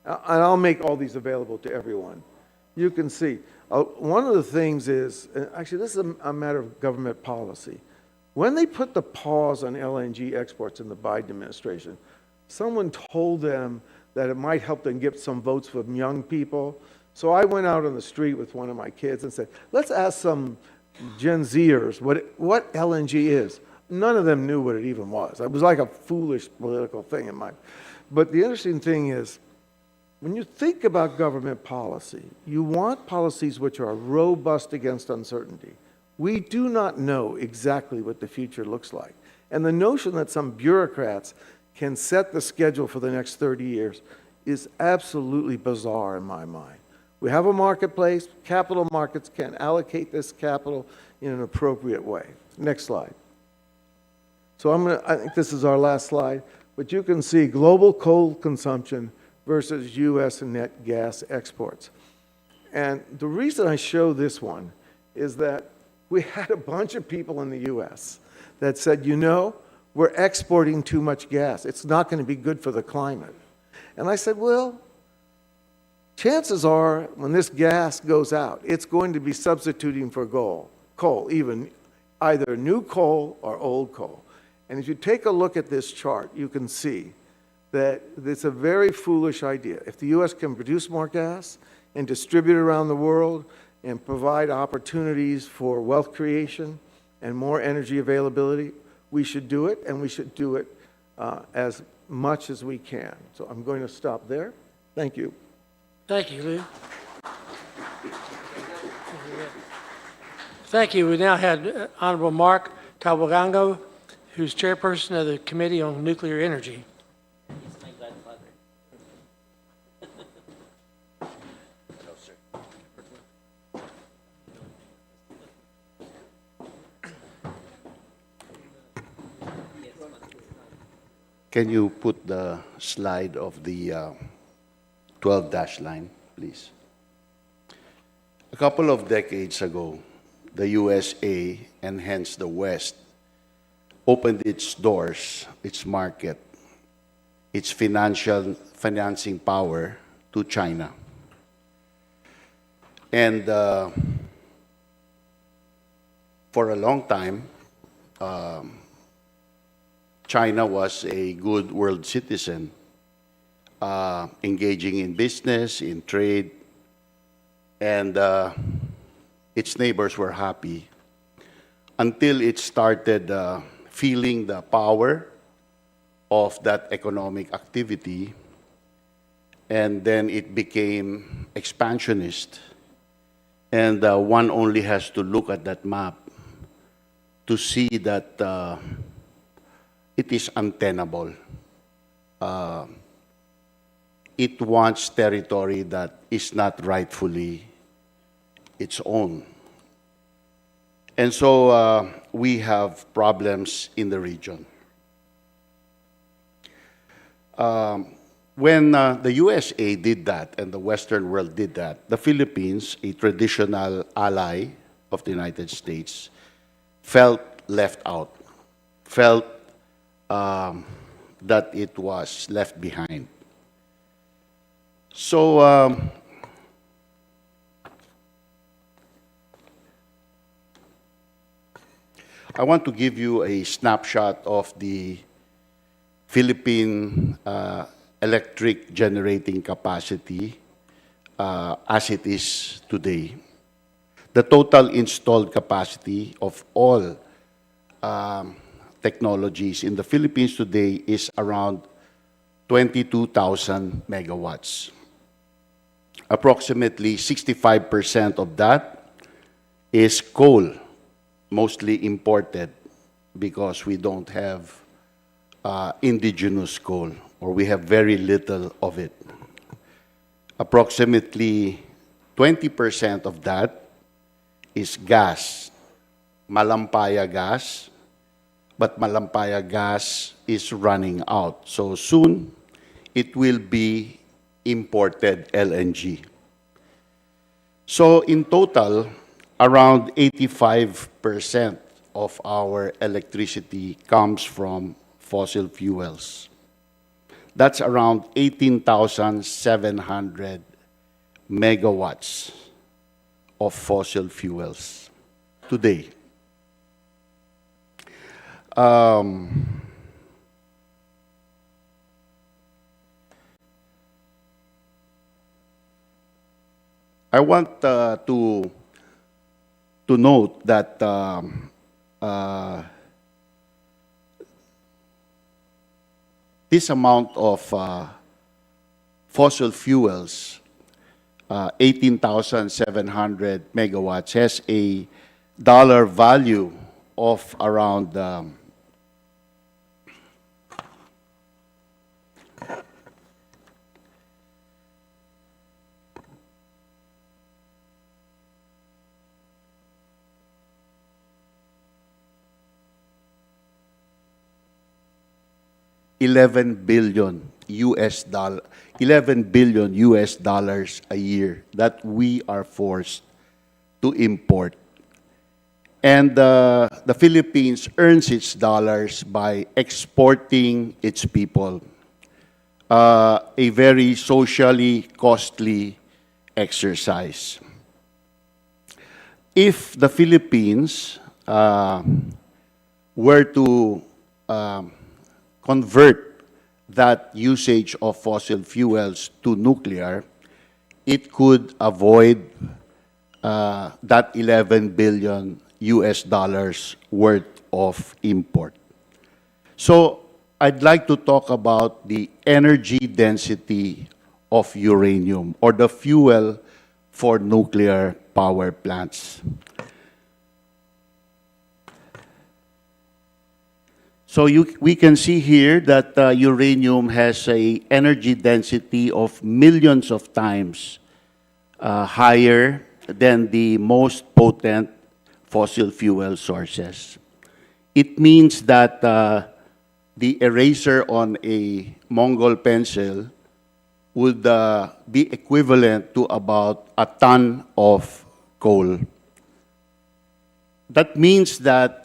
And I'll make all these available to everyone. You can see, one of the things is, and actually this is a matter of government policy. When they put the pause on LNG exports in the Biden administration, someone told them that it might help them get some votes from young people. So I went out on the street with one of my kids and said, let's ask some Gen Zers what LNG is. None of them knew what it even was. It was like a foolish political thing in my. But the interesting thing is, when you think about government policy, you want policies which are robust against uncertainty. We do not know exactly what the future looks like. And the notion that some bureaucrats can set the schedule for the next 30 years is absolutely bizarre in my mind. We have a marketplace. Capital markets can allocate this capital in an appropriate way. Next slide. So I think this is our last slide, but you can see global coal consumption versus U.S. net gas exports. And the reason I show this one is that we had a bunch of people in the U.S. that said, you know, we're exporting too much gas. It's not going to be good for the climate. And I said, well, chances are when this gas goes out, it's going to be substituting for coal, even either new coal or old coal. And if you take a look at this chart, you can see that it's a very foolish idea. If the U.S. can produce more gas and distribute it around the world and provide opportunities for wealth creation and more energy availability, we should do it, and we should do it as much as we can. So I'm going to stop there. Thank you. Thank you, Lou. Thank you. We now have Honorable Mark Tawagango, who's chairperson of the Committee on Nuclear Energy. He's my godfather. Can you put the slide of the 12-dash line, please? A couple of decades ago, the USA, and hence the West, opened its doors, its market, its financing power to China. And for a long time, China was a good world citizen, engaging in business, in trade, and its neighbors were happy until it started feeling the power of that economic activity, and then it became expansionist. And one only has to look at that map to see that it is untenable. It wants territory that is not rightfully its own. And so we have problems in the region. when the USA did that and the Western world did that, the Philippines, a traditional ally of the United States, felt left out, felt that it was left behind. So, I want to give you a snapshot of the Philippine electric generating capacity as it is today. The total installed capacity of all technologies in the Philippines today is around 22,000 megawatts. Approximately 65% of that is coal, mostly imported because we don't have indigenous coal, or we have very little of it. Approximately 20% of that is gas, Malampaya gas, but Malampaya gas is running out. So soon, it will be imported LNG. So in total, around 85% of our electricity comes from fossil fuels. That's around 18,700 megawatts of fossil fuels today. I want to note that this amount of fossil fuels, 18,700 megawatts, has a dollar value of around $11 billion US dollars a year that we are forced to import. And the Philippines earns its dollars by exporting its people. A very socially costly exercise. If the Philippines were to convert that usage of fossil fuels to nuclear, it could avoid that 11 billion US dollars worth of import. So I'd like to talk about the energy density of uranium, or the fuel for nuclear power plants. So we can see here that uranium has an energy density of millions of times higher than the most potent fossil fuel sources. It means that the eraser on a Mongol pencil would be equivalent to about a ton of coal. That means that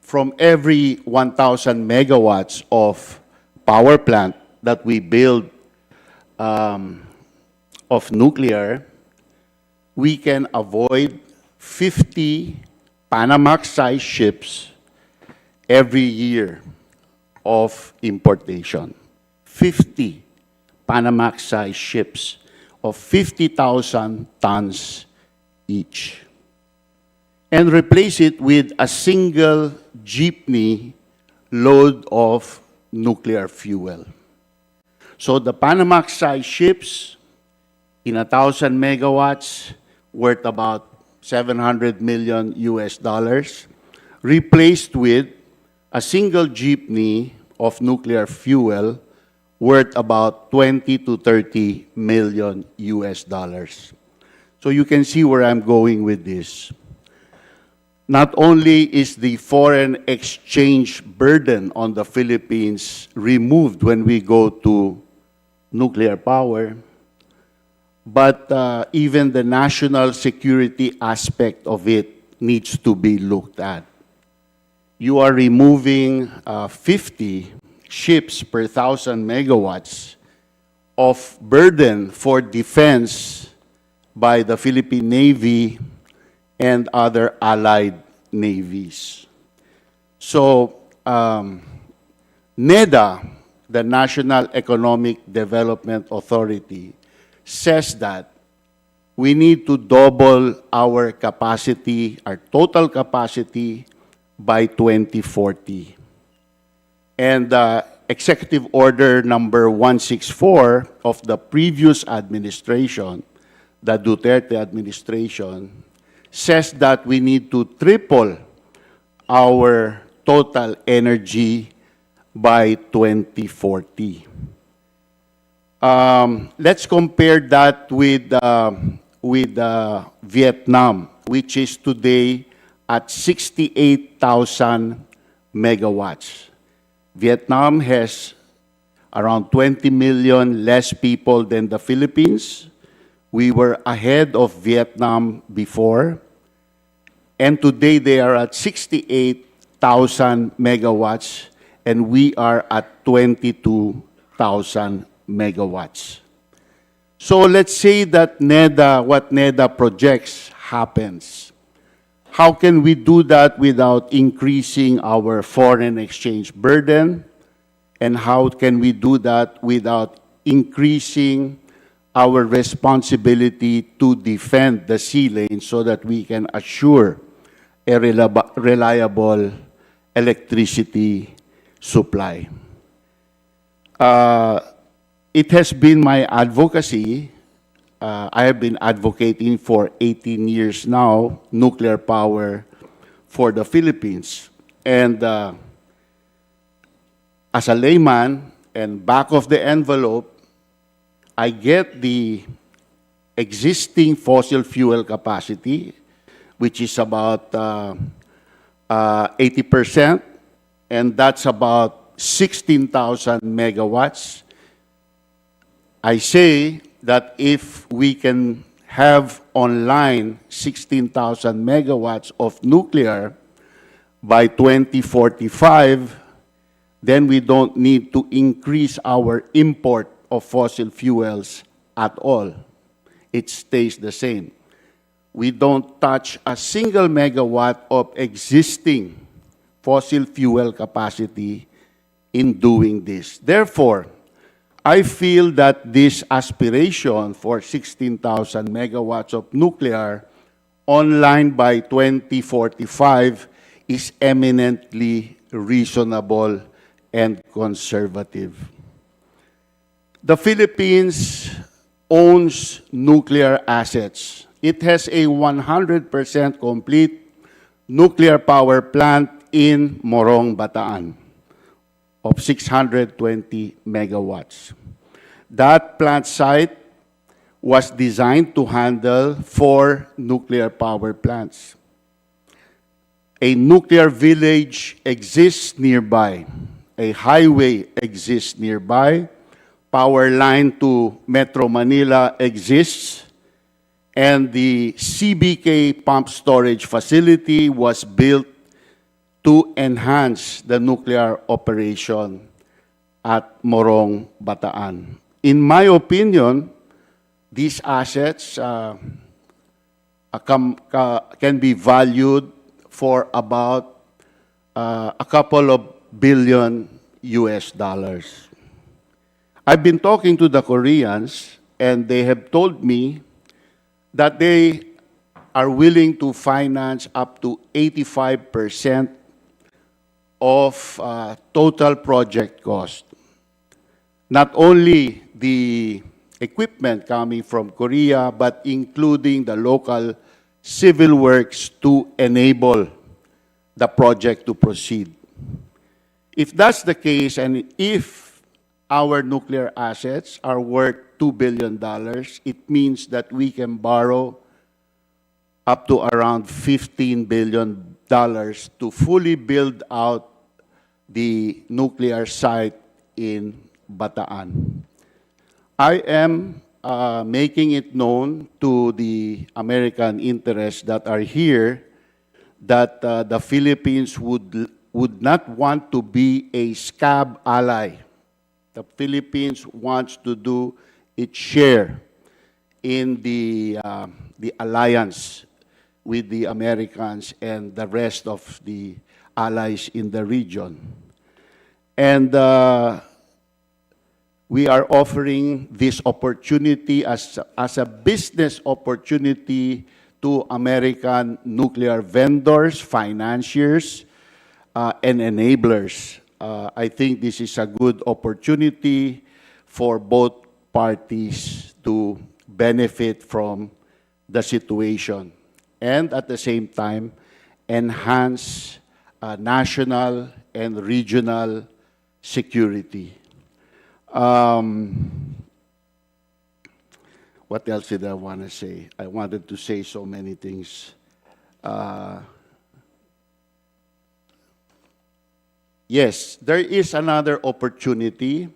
from every 1,000 megawatts of power plant that we build of nuclear, we can avoid 50 Panamax-sized ships every year of importation. 50 Panamax-sized ships of 50,000 tons each. And replace it with a single jeepney load of nuclear fuel. So the Panamax-sized ships in 1,000 megawatts, worth about 700 million US dollars, replaced with a single jeepney of nuclear fuel worth about 20 to 30 million US dollars. So you can see where I'm going with this. not only is the foreign exchange burden on the Philippines removed when we go to nuclear power, but even the national security aspect of it needs to be looked at. You are removing 50 ships per 1,000 megawatts of burden for defense by the Philippine Navy and other allied navies. So, NEDA, the National Economic Development Authority, says that we need to double our capacity, our total capacity, by 2040. And Executive Order number 164 of the previous administration, the Duterte administration, says that we need to triple our total energy by 2040. Let's compare that with Vietnam, which is today at 68,000 megawatts. Vietnam has around 20 million less people than the Philippines. We were ahead of Vietnam before, and today they are at 68,000 megawatts, and we are at 22,000 megawatts. So let's say that what NEDA projects happens. How can we do that without increasing our foreign exchange burden? And how can we do that without increasing our responsibility to defend the sea lane so that we can assure a reliable electricity supply? It has been my advocacy. I have been advocating for 18 years now, nuclear power for the Philippines. And as a layman and back of the envelope, I get the existing fossil fuel capacity, which is about 80%, and that's about 16,000 megawatts. I say that if we can have online 16,000 megawatts of nuclear by 2045, then we don't need to increase our import of fossil fuels at all. It stays the same. We don't touch a single megawatt of existing fossil fuel capacity in doing this. Therefore, I feel that this aspiration for 16,000 megawatts of nuclear online by 2045 is eminently reasonable and conservative. The Philippines owns nuclear assets. It has a 100% complete nuclear power plant in Morong, Bataan of 620 megawatts. That plant site was designed to handle 4 nuclear power plants. A nuclear village exists nearby. A highway exists nearby. Power line to Metro Manila exists. And the CBK pump storage facility was built to enhance the nuclear operation at Morong, Bataan. In my opinion, these assets can be valued for about a couple of billion US dollars. I've been talking to the Koreans, and they have told me that they are willing to finance up to 85% of total project cost. Not only the equipment coming from Korea, but including the local civil works to enable the project to proceed. If that's the case, and if our nuclear assets are worth $2 billion, it means that we can borrow up to around $15 billion to fully build out the nuclear site in Bataan. I am making it known to the American interests that are here that the Philippines would not want to be a scab ally. The Philippines wants to do its share in the alliance with the Americans and the rest of the allies in the region. And we are offering this opportunity as a business opportunity to American nuclear vendors, financiers, and enablers. I think this is a good opportunity for both parties to benefit from the situation and at the same time enhance national and regional security. What else did I want to say? I wanted to say so many things. Yes, there is another opportunity,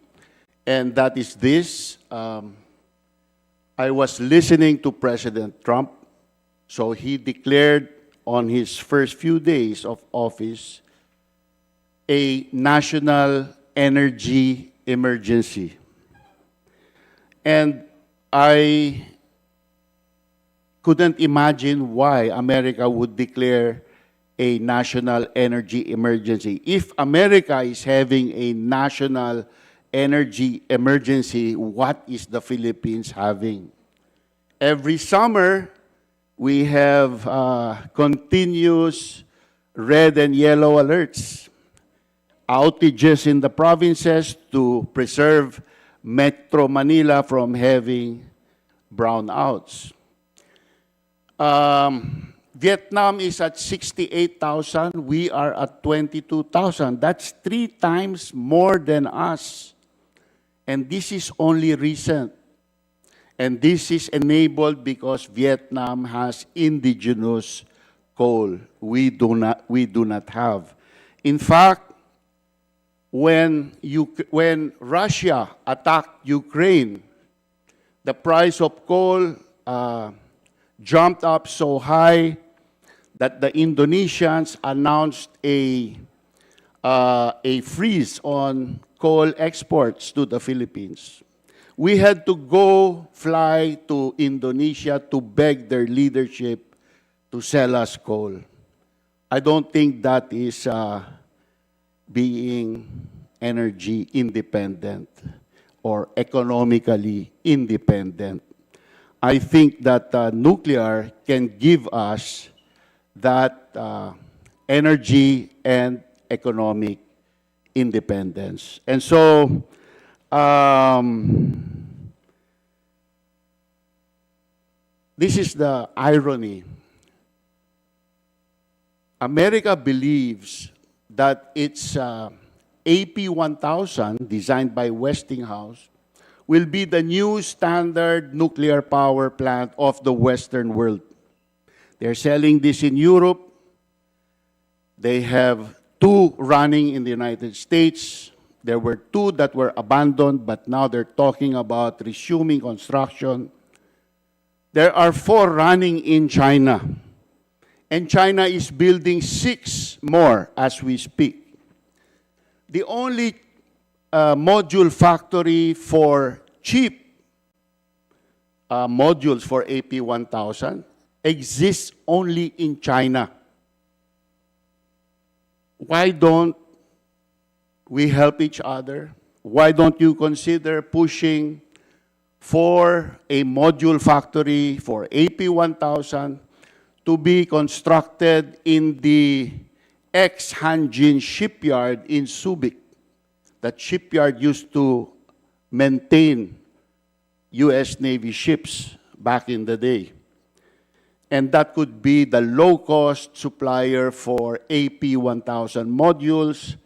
and that is this. I was listening to President Trump, so he declared on his first few days of office a national energy emergency. And I couldn't imagine why America would declare a national energy emergency. If America is having a national energy emergency, what is the Philippines having? Every summer, we have continuous red and yellow alerts, outages in the provinces to preserve Metro Manila from having brownouts. Vietnam is at 68,000. We are at 22,000. That's 3 times more than us. And this is only recent. And this is enabled because Vietnam has indigenous coal. We do not have. In fact, when Russia attacked Ukraine, the price of coal jumped up so high that the Indonesians announced a freeze on coal exports to the Philippines. We had to go fly to Indonesia to beg their leadership to sell us coal. I don't think that is being energy independent or economically independent. I think that nuclear can give us that energy and economic independence. And so, this is the irony. America believes that its AP1000, designed by Westinghouse, will be the new standard nuclear power plant of the Western world. They're selling this in Europe. They have 2 running in the United States. There were 2 that were abandoned, but now they're talking about resuming construction. There are 4 running in China. And China is building 6 more as we speak. The only module factory for cheap modules for AP1000 exists only in China. Why don't we help each other? Why don't you consider pushing for a module factory for AP1000 to be constructed in the ex-Hanjin shipyard in Subic? That shipyard used to maintain U.S. Navy ships back in the day. And that could be the low-cost supplier for AP1000 modules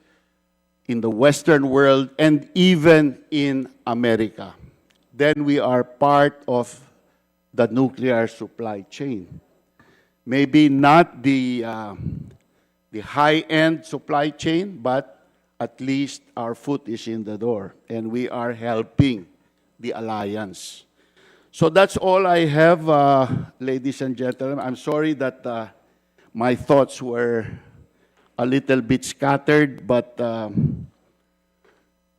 in the Western world and even in America. Then we are part of the nuclear supply chain. Maybe not the the high-end supply chain, but at least our foot is in the door, and we are helping the alliance. So that's all I have, ladies and gentlemen. I'm sorry that my thoughts were a little bit scattered, but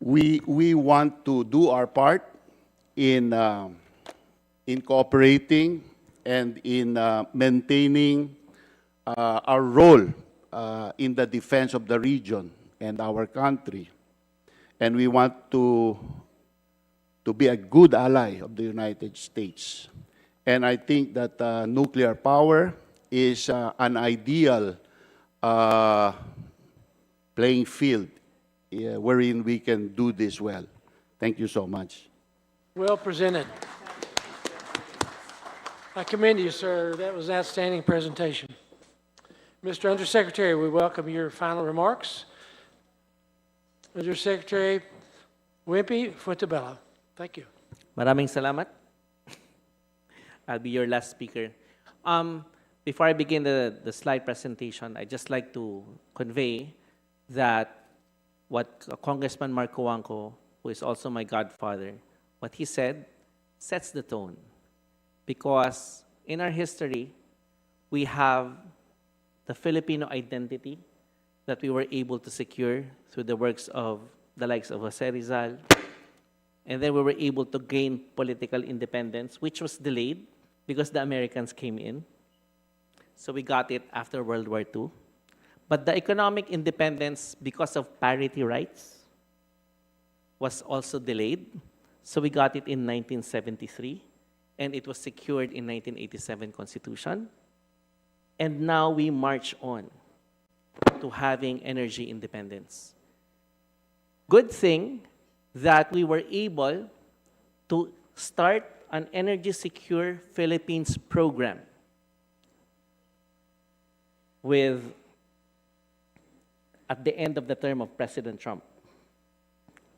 we want to do our part in cooperating and in maintaining our role in the defense of the region and our country. And we want to be a good ally of the United States. And I think that nuclear power is an ideal playing field wherein we can do this well. Thank you so much. Well presented. I commend you, sir. That was an outstanding presentation. Mr. Undersecretary, we welcome your final remarks. Undersecretary Wimpy Fuentabella. Thank you. Maraming salamat. I'll be your last speaker. Before I begin the slide presentation, I'd just like to convey that what Congressman Marco Wangco, who is also my godfather, what he said sets the tone. Because in our history, we have the Filipino identity that we were able to secure through the works of the likes of Jose Rizal. And then we were able to gain political independence, which was delayed because the Americans came in. So we got it after World War II. But the economic independence, because of parity rights, was also delayed. So we got it in 1973, and it was secured in 1987 Constitution. And now we march on to having energy independence. Good thing that we were able to start an Energy Secure Philippines program at the end of the term of President Trump.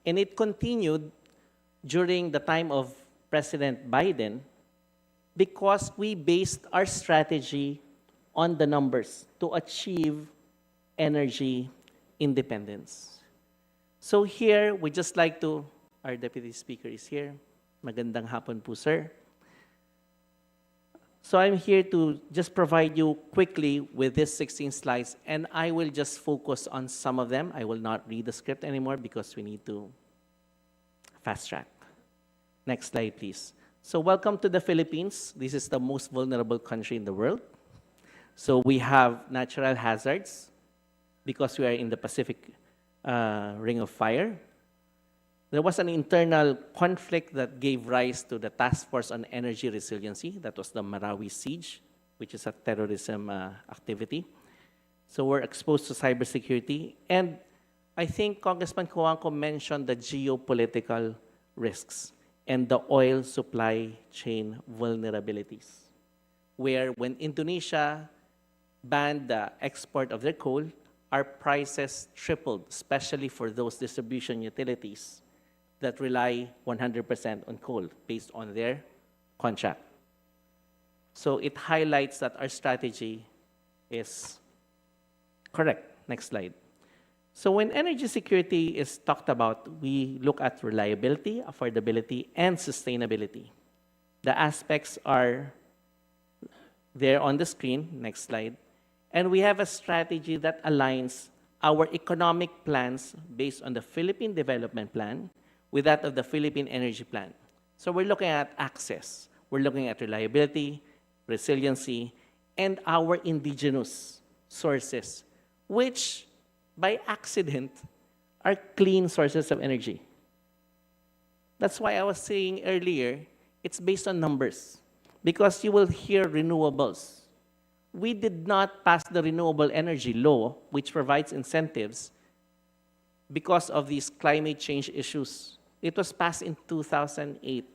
And it continued during the time of President Biden because we based our strategy on the numbers to achieve energy independence. So here, we just like to, our Deputy Speaker is here. Magandang hapon po, sir. So I'm here to just provide you quickly with this 16 slides, and I will just focus on some of them. I will not read the script anymore because we need to fast track. Next slide, please. So welcome to the Philippines. This is the most vulnerable country in the world. So we have natural hazards because we are in the Pacific Ring of Fire. There was an internal conflict that gave rise to the Task Force on Energy Resiliency. That was the Marawi Siege, which is a terrorism activity. So we're exposed to cybersecurity. And I think Congressman Coanco mentioned the geopolitical risks and the oil supply chain vulnerabilities, where when Indonesia banned the export of their coal, our prices tripled, especially for those distribution utilities that rely 100% on coal based on their contract. So it highlights that our strategy is correct. Next slide. So when energy security is talked about, we look at reliability, affordability, and sustainability. The aspects are there on the screen. Next slide. And we have a strategy that aligns our economic plans based on the Philippine Development Plan with that of the Philippine Energy Plan. So we're looking at access. We're looking at reliability, resiliency, and our indigenous sources, which by accident are clean sources of energy. That's why I was saying earlier, it's based on numbers, because you will hear renewables. We did not pass the renewable energy law, which provides incentives because of these climate change issues. It was passed in 2008,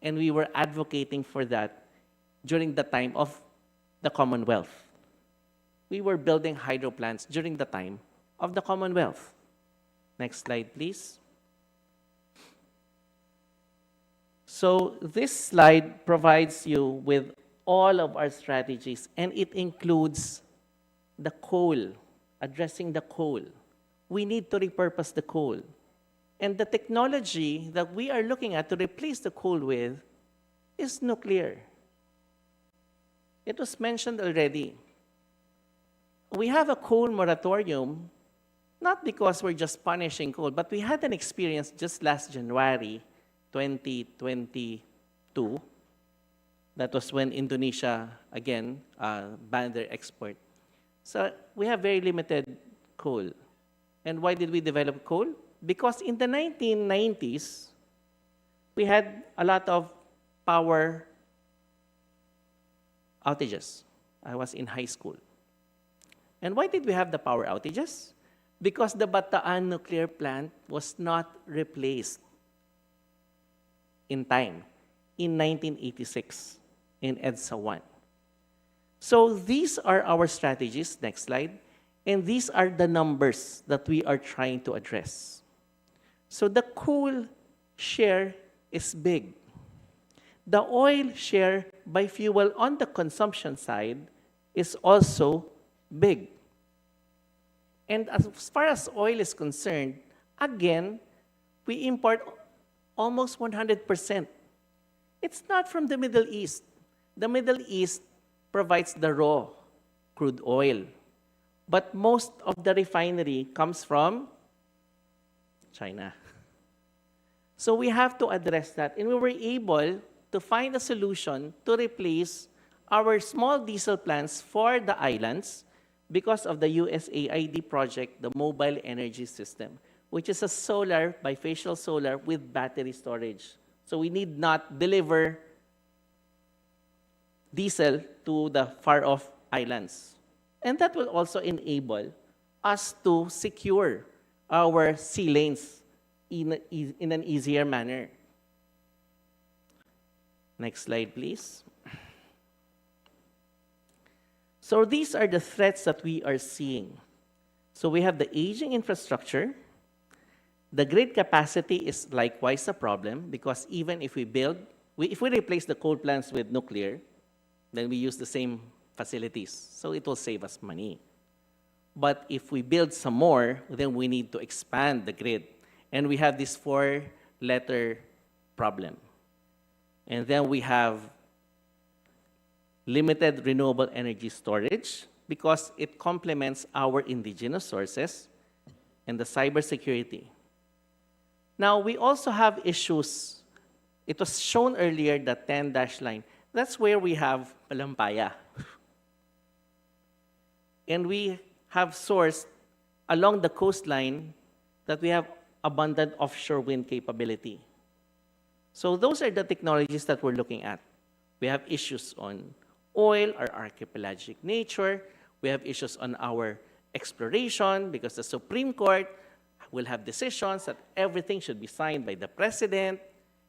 and we were advocating for that during the time of the Commonwealth. We were building hydro plants during the time of the Commonwealth. Next slide, please. So this slide provides you with all of our strategies, and it includes the coal addressing the coal. We need to repurpose the coal. And the technology that we are looking at to replace the coal with is nuclear. It was mentioned already. We have a coal moratorium, not because we're just punishing coal, but we had an experience just last January 2022. That was when Indonesia, again, banned their export. So we have very limited coal. And why did we develop coal? Because in the 1990s, we had a lot of power outages. I was in high school. And why did we have the power outages? Because the Bataan nuclear plant was not replaced in time, in 1986, in EDSA 1. So these are our strategies, next slide, and these are the numbers that we are trying to address. So the coal share is big. The oil share by fuel on the consumption side is also big. And as far as oil is concerned, again, we import almost 100%. It's not from the Middle East. The Middle East provides the raw crude oil. But most of the refinery comes from China. So we have to address that. And we were able to find a solution to replace our small diesel plants for the islands because of the USAID project, the Mobile Energy System, which is a solar, bifacial solar with battery storage. So we need not deliver diesel to the far-off islands. And that will also enable us to secure our sea lanes in an easier manner. Next slide, please. So these are the threats that we are seeing. So we have the aging infrastructure. The grid capacity is likewise a problem because even if we replace the coal plants with nuclear, then we use the same facilities. So it will save us money. But if we build some more, then we need to expand the grid. And we have this 4-letter problem. And then we have limited renewable energy storage because it complements our indigenous sources and the cybersecurity. Now, we also have issues. It was shown earlier, the 10-dash line. That's where we have Palampaya. And we have sourced along the coastline that we have abundant offshore wind capability. So those are the technologies that we're looking at. We have issues on oil, our archipelagic nature. We have issues on our exploration because the Supreme Court will have decisions that everything should be signed by the President.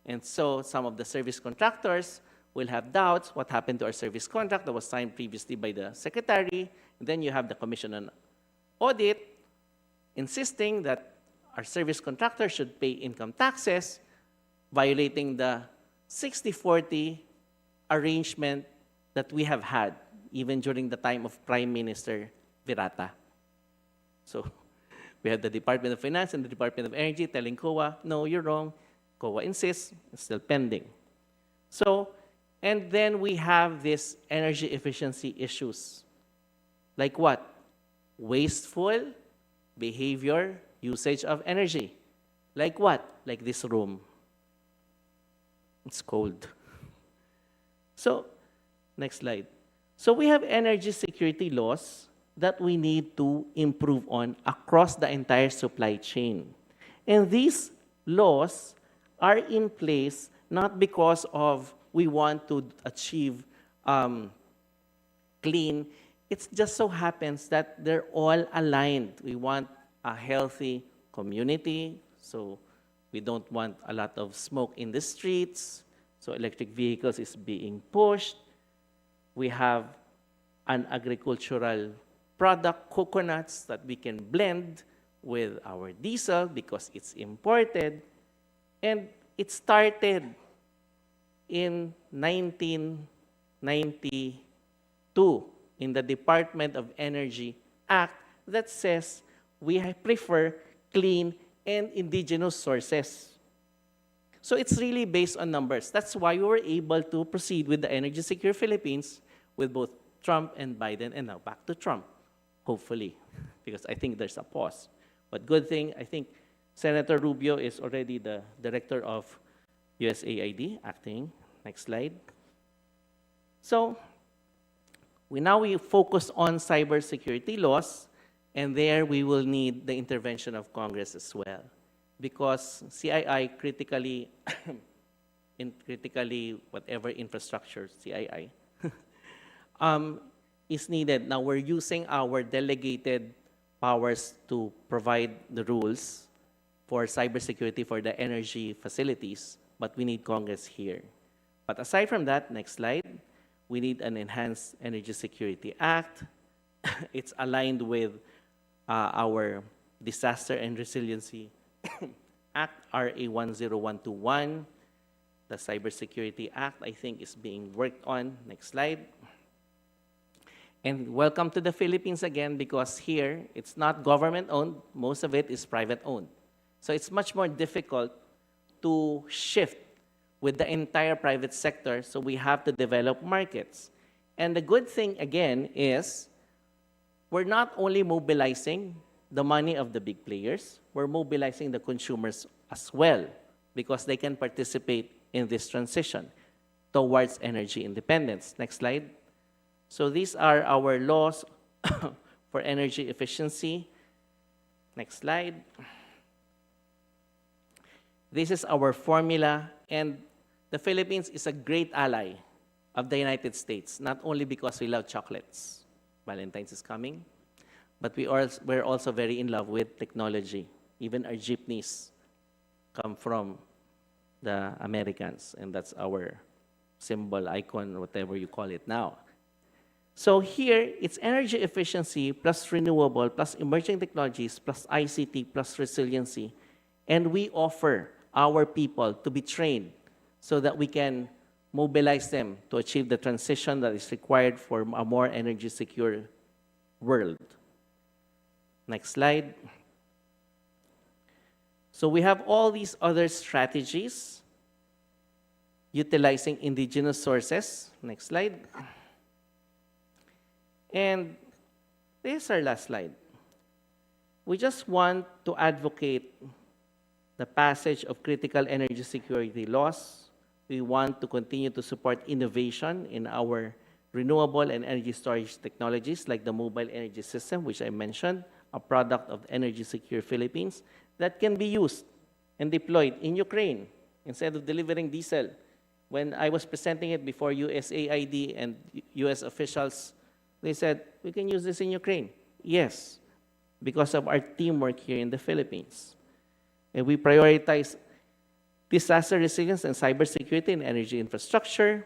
And so some of the service contractors will have doubts what happened to our service contract that was signed previously by the Secretary. And then you have the Commission on Audit insisting that our service contractor should pay income taxes, violating the 60-40 arrangement that we have had even during the time of Prime Minister Virata. So we have the Department of Finance and the Department of Energy telling COA, no, you're wrong. COA insists, it's still pending. So, and then we have these energy efficiency issues. Like what? Wasteful behavior, usage of energy. Like what? Like this room. It's cold. So, next slide. So we have energy security laws that we need to improve on across the entire supply chain. And these laws are in place not because of we want to achieve clean. It just so happens that they're all aligned. We want a healthy community, so we don't want a lot of smoke in the streets. So electric vehicles is being pushed. We have an agricultural product, coconuts, that we can blend with our diesel because it's imported. And it started in 1992 in the Department of Energy Act that says we prefer clean and indigenous sources. So it's really based on numbers. That's why we were able to proceed with the Energy Secure Philippines with both Trump and Biden, and now back to Trump, hopefully, because I think there's a pause. But good thing, I think Senator Rubio is already the director of USAID, acting. Next slide. So we focus on cybersecurity laws, and there we will need the intervention of Congress as well, because CII critically, whatever infrastructure CII is needed. Now we're using our delegated powers to provide the rules for cybersecurity for the energy facilities, but we need Congress here. But aside from that, next slide, we need an Enhanced Energy Security Act. It's aligned with our Disaster and Resiliency Act, RA 10121. The Cybersecurity Act, I think, is being worked on. Next slide. And welcome to the Philippines again, because here, it's not government-owned. Most of it is private-owned. So it's much more difficult to shift with the entire private sector, so we have to develop markets. And the good thing, again, is we're not only mobilizing the money of the big players, we're mobilizing the consumers as well, because they can participate in this transition towards energy independence. Next slide. So these are our laws for energy efficiency. Next slide. This is our formula, and the Philippines is a great ally of the United States, not only because we love chocolates, Valentine's is coming, but we're also very in love with technology. Even our jeepneys come from the Americans, and that's our symbol, icon, whatever you call it now. So here, it's energy efficiency plus renewable plus emerging technologies plus ICT plus resiliency, and we offer our people to be trained so that we can mobilize them to achieve the transition that is required for a more energy secure world. Next slide. So we have all these other strategies utilizing indigenous sources. Next slide. And this is our last slide. We just want to advocate the passage of critical energy security laws. We want to continue to support innovation in our renewable and energy storage technologies like the mobile energy system, which I mentioned, a product of Energy Secure Philippines, that can be used and deployed in Ukraine instead of delivering diesel. When I was presenting it before USAID and US officials, they said, we can use this in Ukraine. Yes, because of our teamwork here in the Philippines. And we prioritize disaster resilience and cybersecurity and energy infrastructure,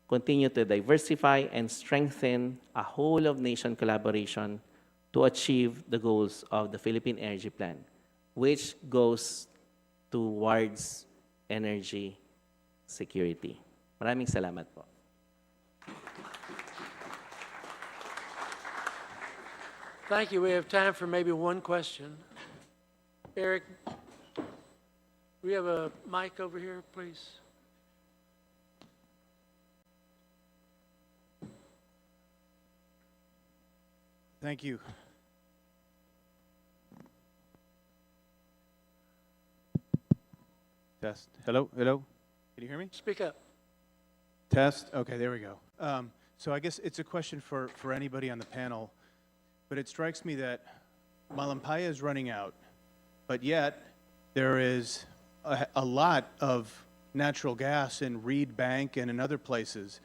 continue to diversify and strengthen a whole-of-nation collaboration to achieve the goals of the Philippine Energy Plan, which goes towards energy security. Maraming salamat po. Thank you. We have time for maybe one question. Eric, we have a mic over here, please. Thank you. Test. Hello? Hello? Can you hear me? Speak up. Test. Okay, there we go. So I guess it's a question for anybody on the panel, but it strikes me that Malampaya is running out, but yet there is a lot of natural gas in Reed Bank and in other places,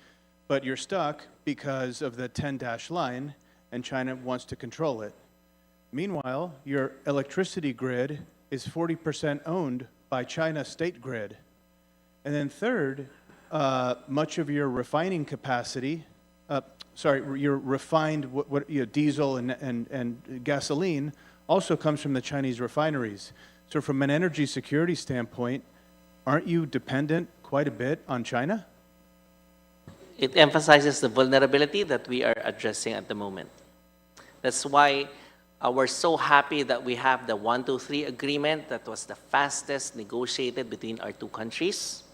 but you're stuck because of the 10-dash line, and China wants to control it. Meanwhile, your electricity grid is 40% owned by China State Grid. And then third, much of your refining capacity, your refined diesel and gasoline also comes from the Chinese refineries. So from an energy security standpoint, aren't you dependent quite a bit on China? It emphasizes the vulnerability that we are addressing at the moment. That's why We're so happy that we have the 123 agreement that was the fastest negotiated between our two countries,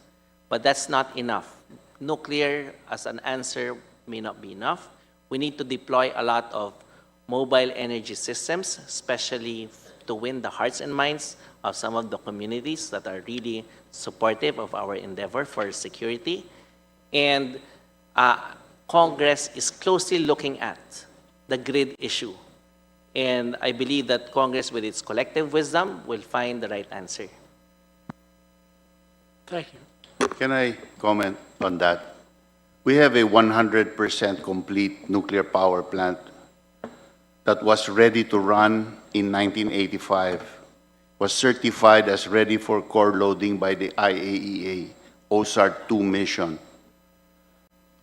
but that's not enough. Nuclear as an answer may not be enough. We need to deploy a lot of mobile energy systems, especially to win the hearts and minds of some of the communities that are really supportive of our endeavor for security. And Congress is closely looking at the grid issue. And I believe that Congress, with its collective wisdom, will find the right answer. Thank you. Can I comment on that? We have a 100% complete nuclear power plant that was ready to run in 1985, was certified as ready for core loading by the IAEA, OSAR-2 mission.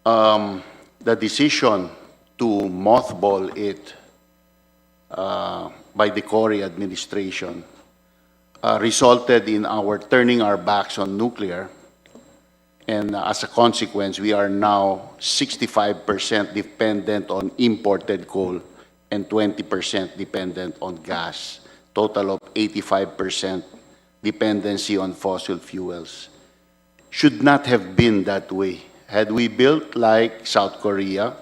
The decision to mothball it by the Corey administration resulted in our turning our backs on nuclear, and as a consequence, we are now 65% dependent on imported coal and 20% dependent on gas, total of 85% dependency on fossil fuels. Should not have been that way. Had we built like South Korea,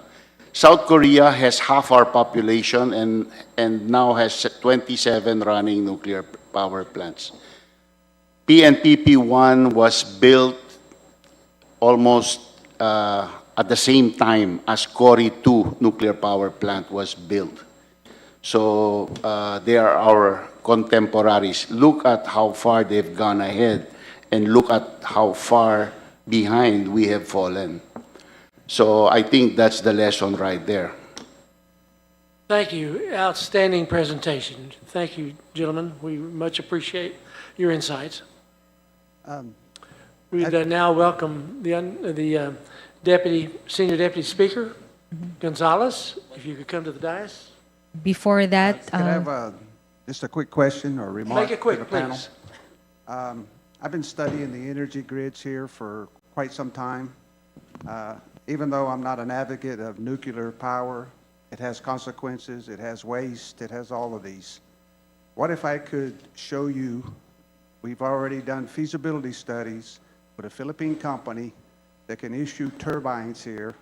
South Korea has half our population and now has 27 running nuclear power plants. PNPP-1 was built almost at the same time as Cory 2 nuclear power plant was built. So they are our contemporaries. Look at how far they've gone ahead and look at how far behind we have fallen. So I think that's the lesson right there. Thank you. Outstanding presentation. Thank you, gentlemen. We much appreciate your insights. We'd now welcome the Senior Deputy Speaker, Gonzalez, if you could come to the dais. Before that, Could I have just a quick question or remark Make it quick, to the panel? please. I've been studying the energy grids here for quite some time. Even though I'm not an advocate of nuclear power, it has consequences, it has waste, it has all of these. What if I could show you, we've already done feasibility studies with a Philippine company that can issue turbines here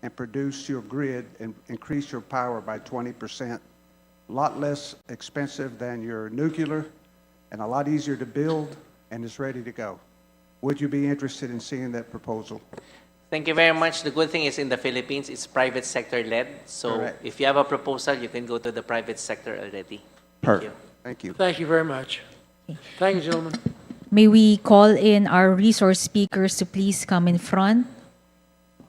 and produce your grid and increase your power by 20%. A lot less expensive than your nuclear and a lot easier to build, and it's ready to go. Would you be interested in seeing that proposal? Thank you very much. The good thing is in the Philippines, it's private sector led. So Correct. if you have a proposal, you can go to the private sector already. Perfect. Thank you. Thank you very much. Thank you, gentlemen. may we call in our resource speakers to please come in front.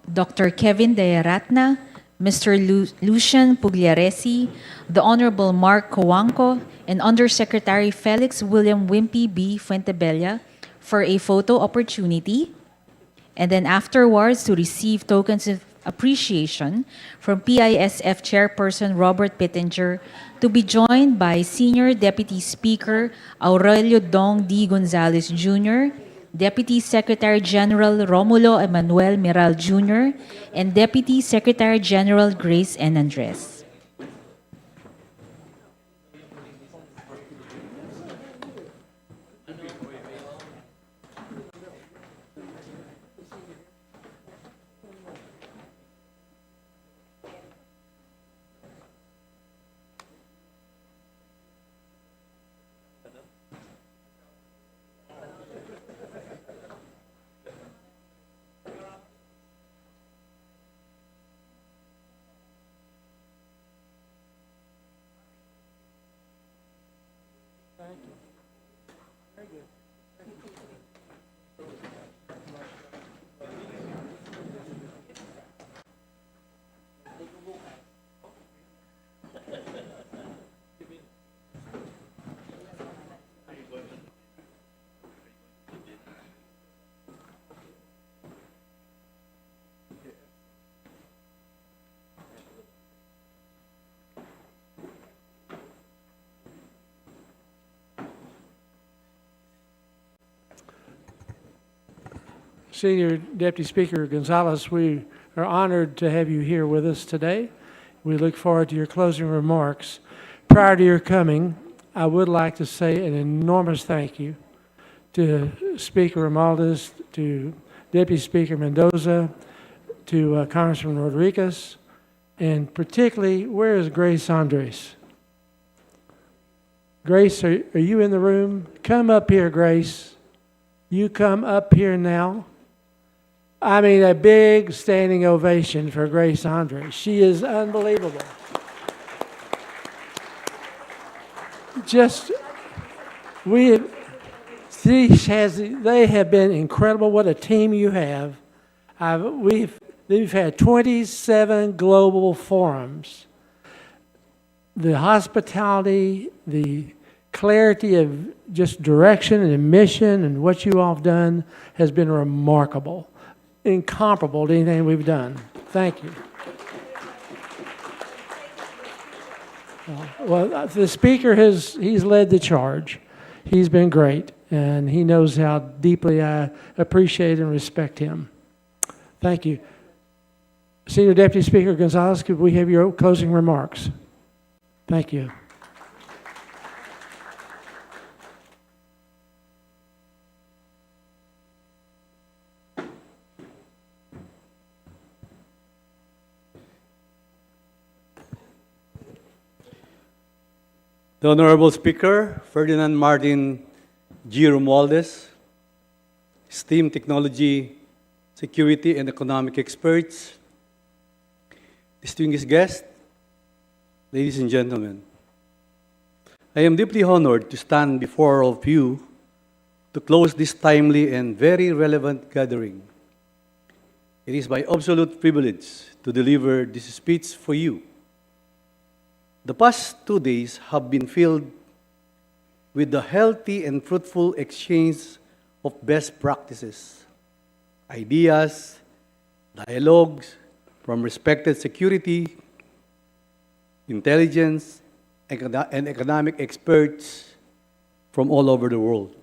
Dr. Kevin Dayaratna, Mr. Lucian Pugliaresi, the Honorable Mark Coanco, and Undersecretary Felix William Wimpy B. Fuentebella for a photo opportunity. And then afterwards, to receive tokens of appreciation from PISF Chairperson Robert Pittenger, to be joined by Senior Deputy Speaker Aurelio Dong D. Gonzales Jr., Deputy Secretary General Romulo Emanuel Miral Jr., and Deputy Secretary General Grace N. Andres. Senior Deputy Speaker Gonzalez, we are honored to have you here with us today. We look forward to your closing remarks. prior to your coming, I would like to say an enormous thank you to Speaker Romualdez, to Deputy Speaker Mendoza, to Congressman Rodriguez, and particularly, where is Grace Andres? Grace, are you in the room? Come up here, Grace. You come up here now. I mean, a big standing ovation for Grace Andres. She is unbelievable. Just, they have been incredible. What a team you have. We've had 27 global forums. The hospitality, the clarity of just direction and mission and what you all have done has been remarkable, incomparable to anything we've done. Thank you. Well, the speaker he's led the charge. He's been great, and he knows how deeply I appreciate and respect him. Thank you. Senior Deputy Speaker Gonzalez, could we have your closing remarks? Thank you. The Honorable Speaker, Ferdinand Martin G. Romualdez, esteemed technology, security, and economic experts, distinguished guests, ladies and gentlemen, I am deeply honored to stand before all of you to close this timely and very relevant gathering. It is my absolute privilege to deliver this speech for you. The past 2 days have been filled with the healthy and fruitful exchange of best practices, ideas, dialogues from respected security, intelligence, and economic experts from all over the world.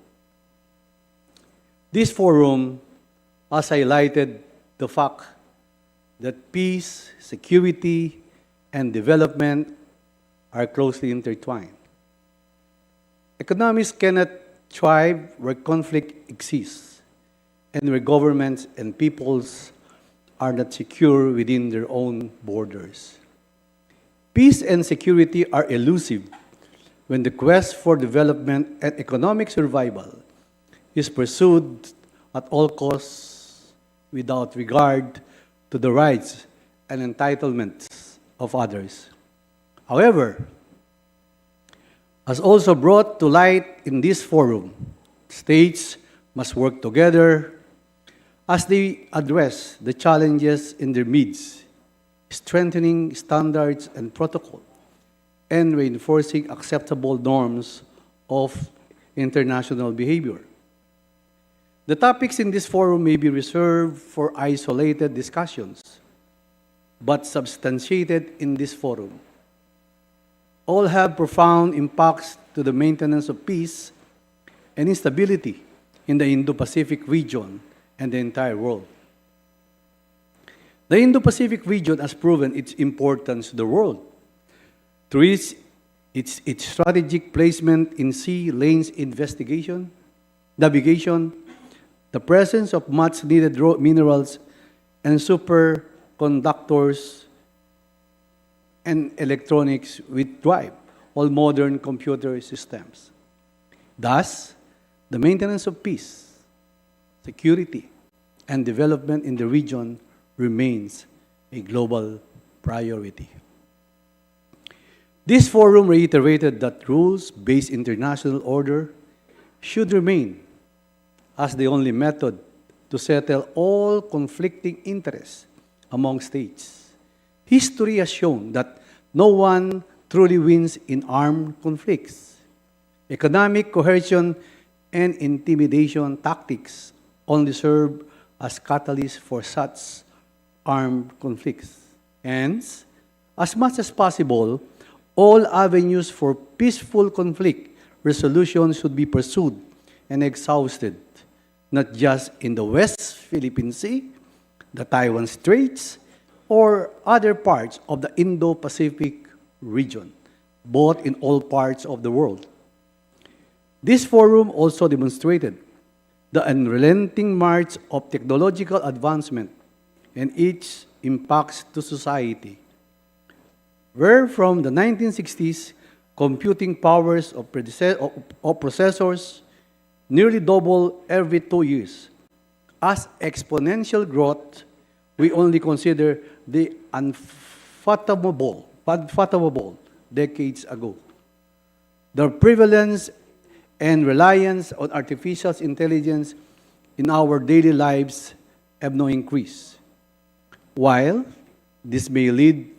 This forum has highlighted the fact that peace, security, and development are closely intertwined. Economies cannot thrive where conflict exists and where governments and peoples are not secure within their own borders. Peace and security are elusive when the quest for development and economic survival is pursued at all costs without regard to the rights and entitlements of others. However, as also brought to light in this forum, states must work together as they address the challenges in their midst, strengthening standards and protocol, and reinforcing acceptable norms of international behavior. The topics in this forum may be reserved for isolated discussions, but substantiated in this forum. All have profound impacts to the maintenance of peace and stability in the Indo-Pacific region and the entire world. The Indo-Pacific region has proven its importance to the world through its strategic placement in sea lanes investigation, navigation, the presence of much-needed raw minerals and superconductors and electronics with drive, all modern computer systems. Thus, the maintenance of peace, security, and development in the region remains a global priority. This forum reiterated that rules-based international order should remain as the only method to settle all conflicting interests among states. History has shown that no one truly wins in armed conflicts. Economic coercion and intimidation tactics only serve as catalysts for such armed conflicts. Hence, as much as possible, all avenues for peaceful conflict resolution should be pursued and exhausted, not just in the West Philippine Sea, the Taiwan Straits, or other parts of the Indo-Pacific region, both in all parts of the world. This forum also demonstrated the unrelenting march of technological advancement and its impacts to society, where from the 1960s, computing powers of processors nearly double every 2 years. As exponential growth, we only consider the unfathomable decades ago. The prevalence and reliance on artificial intelligence in our daily lives have no increase. While this may lead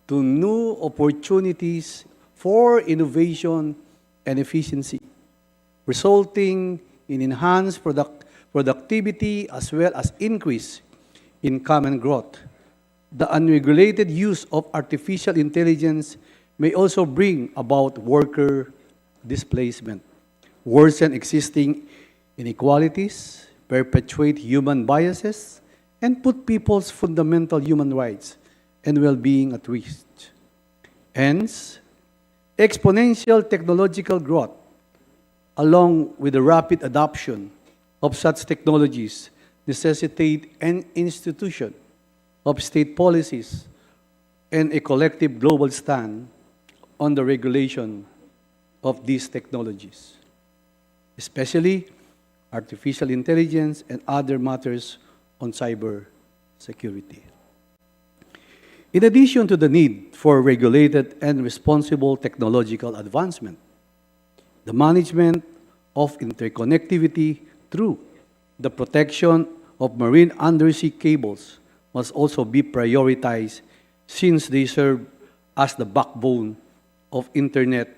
to new opportunities for innovation and efficiency, resulting in enhanced productivity as well as increase in common growth. The unregulated use of artificial intelligence may also bring about worker displacement, worsen existing inequalities, perpetuate human biases, and put people's fundamental human rights and well-being at risk. Hence, exponential technological growth, along with the rapid adoption of such technologies, necessitate an institution of state policies and a collective global stand on the regulation of these technologies, especially artificial intelligence and other matters on cyber security. In addition to the need for regulated and responsible technological advancement, the management of interconnectivity through the protection of marine undersea cables must also be prioritized since they serve as the backbone of internet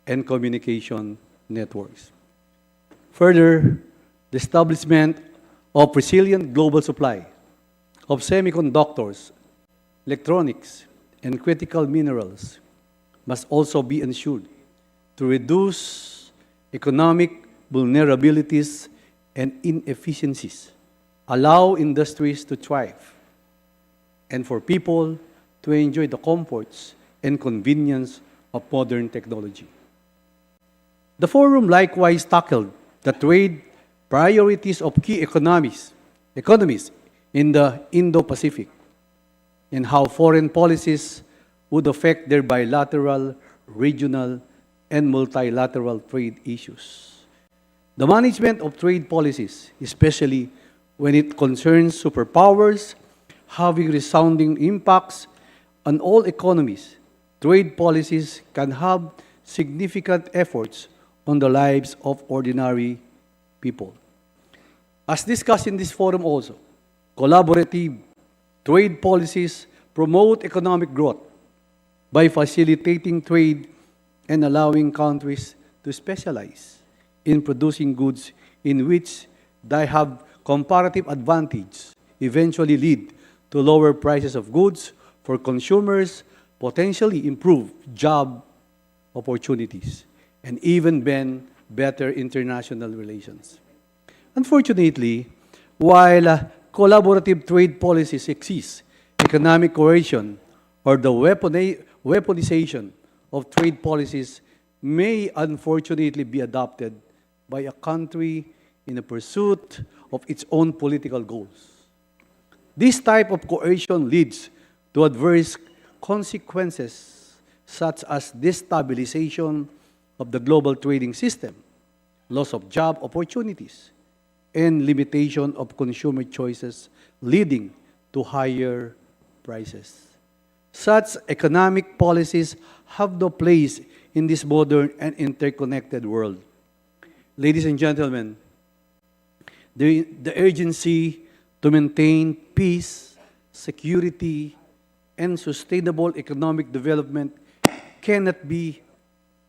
and communication networks. Further, the establishment of resilient global supply of semiconductors, electronics, and critical minerals must also be ensured to reduce economic vulnerabilities and inefficiencies, allow industries to thrive, and for people to enjoy the comforts and convenience of modern technology. The forum likewise tackled the trade priorities of key economies in the Indo-Pacific and how foreign policies would affect their bilateral, regional, and multilateral trade issues. The management of trade policies, especially when it concerns superpowers, having resounding impacts on all economies, trade policies can have significant efforts on the lives of ordinary people. As discussed in this forum also, collaborative trade policies promote economic growth by facilitating trade and allowing countries to specialize in producing goods in which they have comparative advantage, eventually lead to lower prices of goods for consumers, potentially improve job opportunities, and even better international relations. Unfortunately, while collaborative trade policies exist, economic coercion or the weaponization of trade policies may unfortunately be adopted by a country in the pursuit of its own political goals. This type of coercion leads to adverse consequences such as destabilization of the global trading system, loss of job opportunities, and limitation of consumer choices, leading to higher prices. Such economic policies have no place in this modern and interconnected world. Ladies and gentlemen, the urgency to maintain peace, security, and sustainable economic development cannot be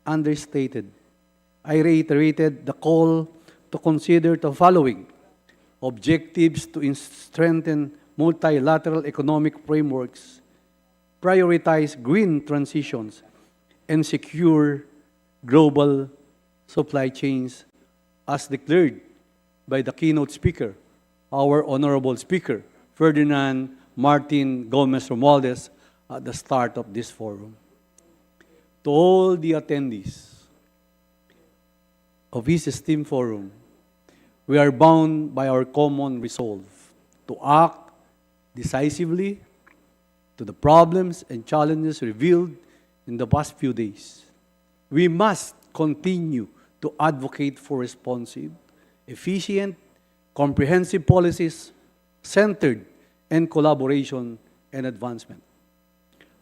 understated. I reiterated the call to consider the following objectives to strengthen multilateral economic frameworks, prioritize green transitions, and secure global supply chains as declared by the keynote speaker, our honorable speaker, Ferdinand Martin Gomez Romualdez, at the start of this forum. to all the attendees of this esteemed forum, we are bound by our common resolve to act decisively to the problems and challenges revealed in the past few days. We must continue to advocate for responsive, efficient, comprehensive policies centered in collaboration and advancement.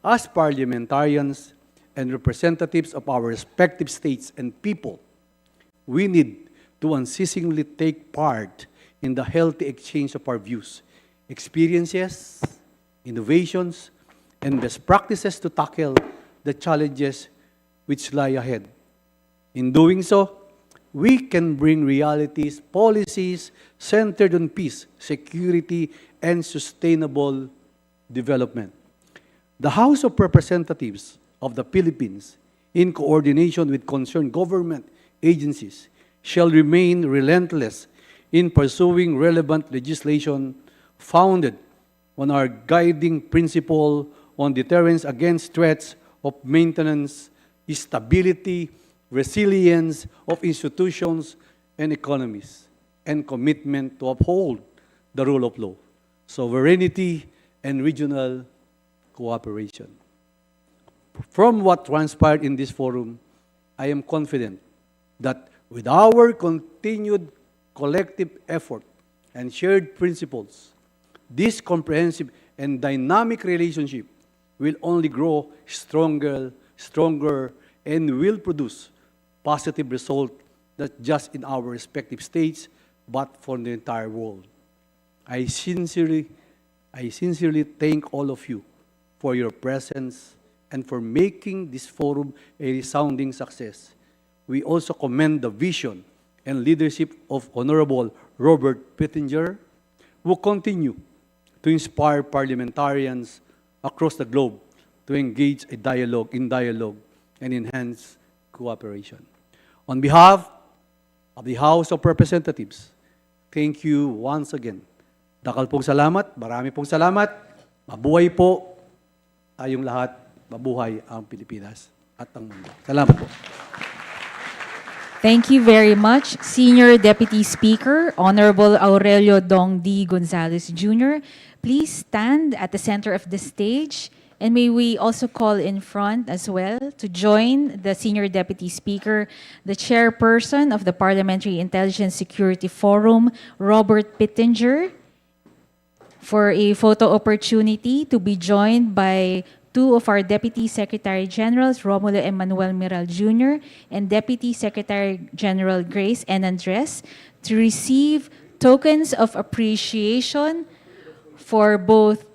As parliamentarians and representatives of our respective states and people, we need to unceasingly take part in the healthy exchange of our views, experiences, innovations, and best practices to tackle the challenges which lie ahead. In doing so, we can bring realities, policies centered on peace, security, and sustainable development. The House of Representatives of the Philippines, in coordination with concerned government agencies, shall remain relentless in pursuing relevant legislation founded on our guiding principle on deterrence against threats of maintenance, stability, resilience of institutions and economies, and commitment to uphold the rule of law, sovereignty, and regional cooperation. From what transpired in this forum, I am confident that with our continued collective effort and shared principles, this comprehensive and dynamic relationship will only grow stronger, and will produce positive results not just in our respective states, but for the entire world. I sincerely thank all of you for your presence and for making this forum a resounding success. We also commend the vision and leadership of Honorable Robert Pittenger, who continue to inspire parliamentarians across the globe to engage in dialogue and enhance cooperation. On behalf of the House of Representatives, thank you once again. Dakal pong salamat, marami pong salamat. Mabuhay po tayong lahat, mabuhay ang Pilipinas at ang mundo. Salamat po. Thank you very much, Senior Deputy Speaker, Honorable Aurelio Dong D. Gonzales Jr. Please stand at the center of the stage, and may we also call in front as well to join the Senior Deputy Speaker, the Chairperson of the Parliamentary Intelligence Security Forum, Robert Pittenger, for a photo opportunity to be joined by two of our Deputy Secretary Generals, Romulo Emmanuel Miral Jr. and Deputy Secretary General Grace N. Andres, to receive tokens of appreciation for both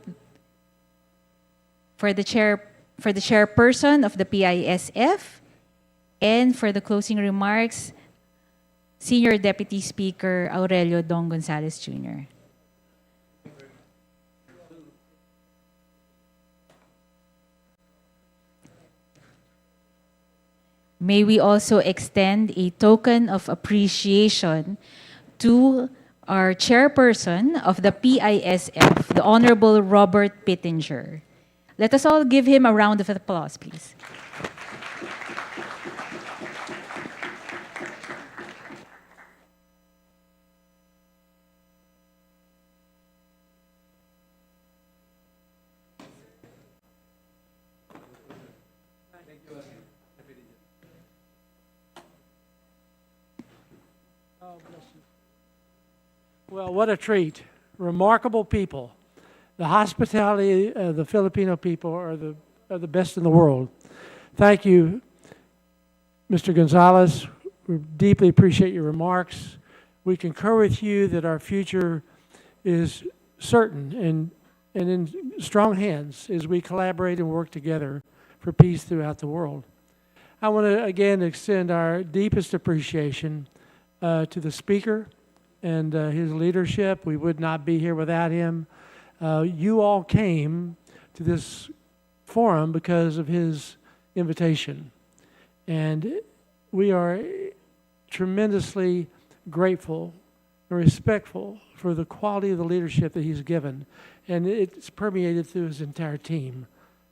for the chairperson of the PISF and for the closing remarks, Senior Deputy Speaker Aurelio Dong Gonzales Jr. May we also extend a token of appreciation to our chairperson of the PISF, the Honorable Robert Pittenger. Let us all give him a round of applause, please. Well, what a treat. Remarkable people. The hospitality of the Filipino people are the best in the world. Thank you, Mr. Gonzalez. We deeply appreciate your remarks. We concur with you that our future is certain and in strong hands as we collaborate and work together for peace throughout the world. I want to again extend our deepest appreciation to the Speaker and his leadership. We would not be here without him. You all came to this forum because of his invitation. And we are tremendously grateful and respectful for the quality of the leadership that he's given. And it's permeated through his entire team.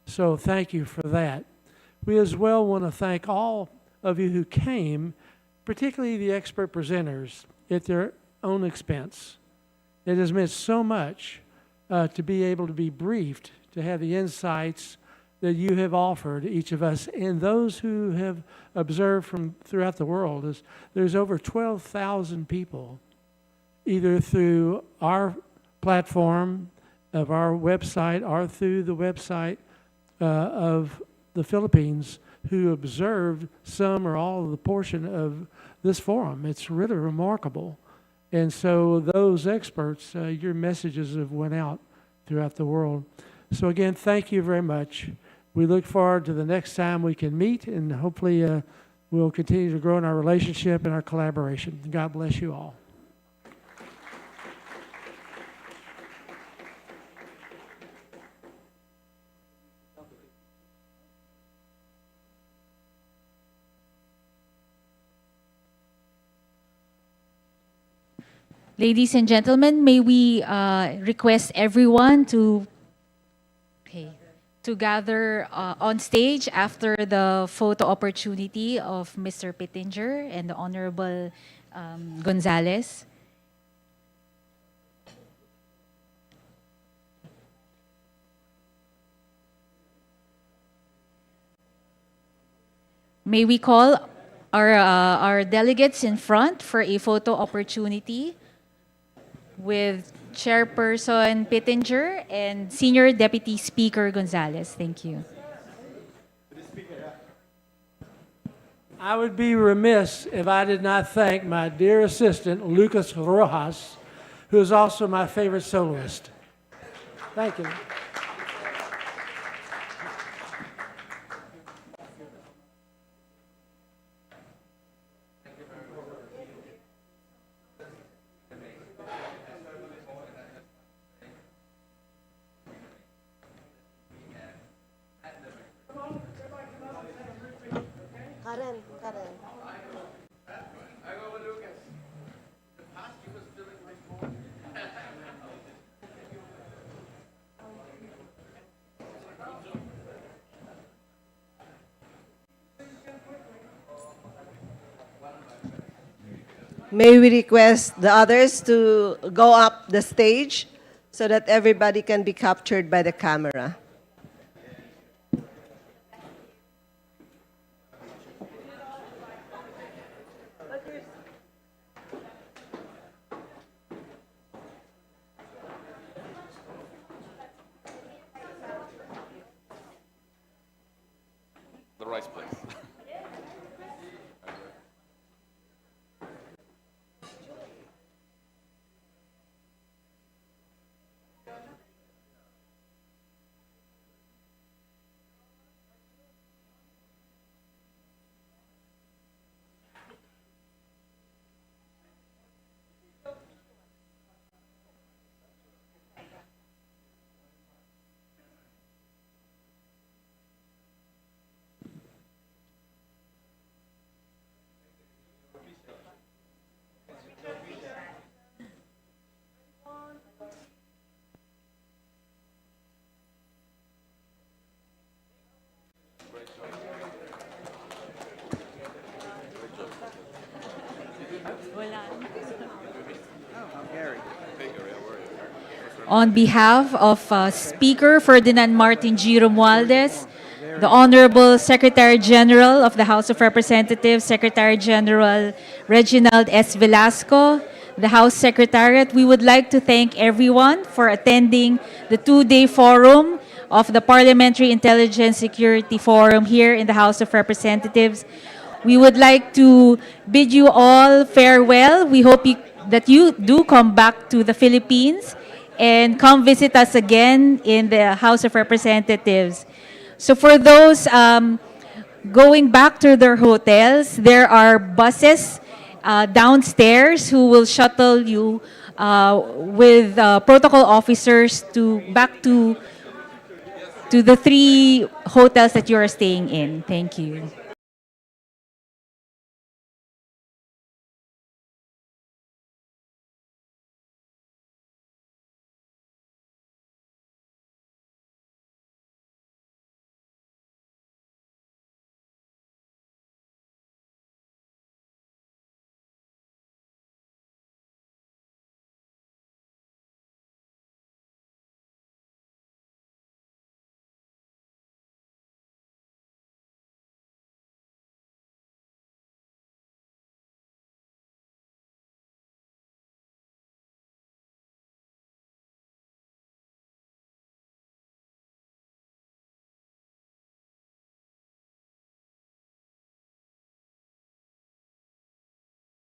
So thank you for that. we as well want to thank all of you who came, particularly the expert presenters, at their own expense. It has meant so much to be able to be briefed, to have the insights that you have offered each of us, and those who have observed from throughout the world. There's over 12,000 people, either through our platform of our website or through the website of the Philippines, who observed some or all of the portion of this forum. It's really remarkable. And so those experts, your messages have went out throughout the world. So again, thank you very much. We look forward to the next time we can meet, and hopefully we'll continue to grow in our relationship and our collaboration. God bless you all. Ladies and gentlemen, may we request everyone to gather on stage after the photo opportunity of Mr. Pittenger and the Honorable Gonzales. May we call our delegates in front for a photo opportunity with Chairperson Pittenger and Senior Deputy Speaker Gonzales. Thank you. I would be remiss if I did not thank my dear assistant, Lucas Rojas, who is also my favorite soloist. Thank you. May we request the others to go up the stage so that everybody can be captured by the camera. The rice place. On behalf of Speaker Ferdinand Martin G. Romualdez, the Honorable Secretary General of the House of Representatives, Secretary General Reginald S. Velasco, the House Secretariat, we would like to thank everyone for attending the two-day forum of the Parliamentary Intelligence Security Forum here in the House of Representatives. We would like to bid you all farewell. We hope that you do come back to the Philippines and come visit us again in the House of Representatives. So for those going back to their hotels, there are buses downstairs who will shuttle you with protocol officers back to the 3 hotels that you are staying in. Thank you.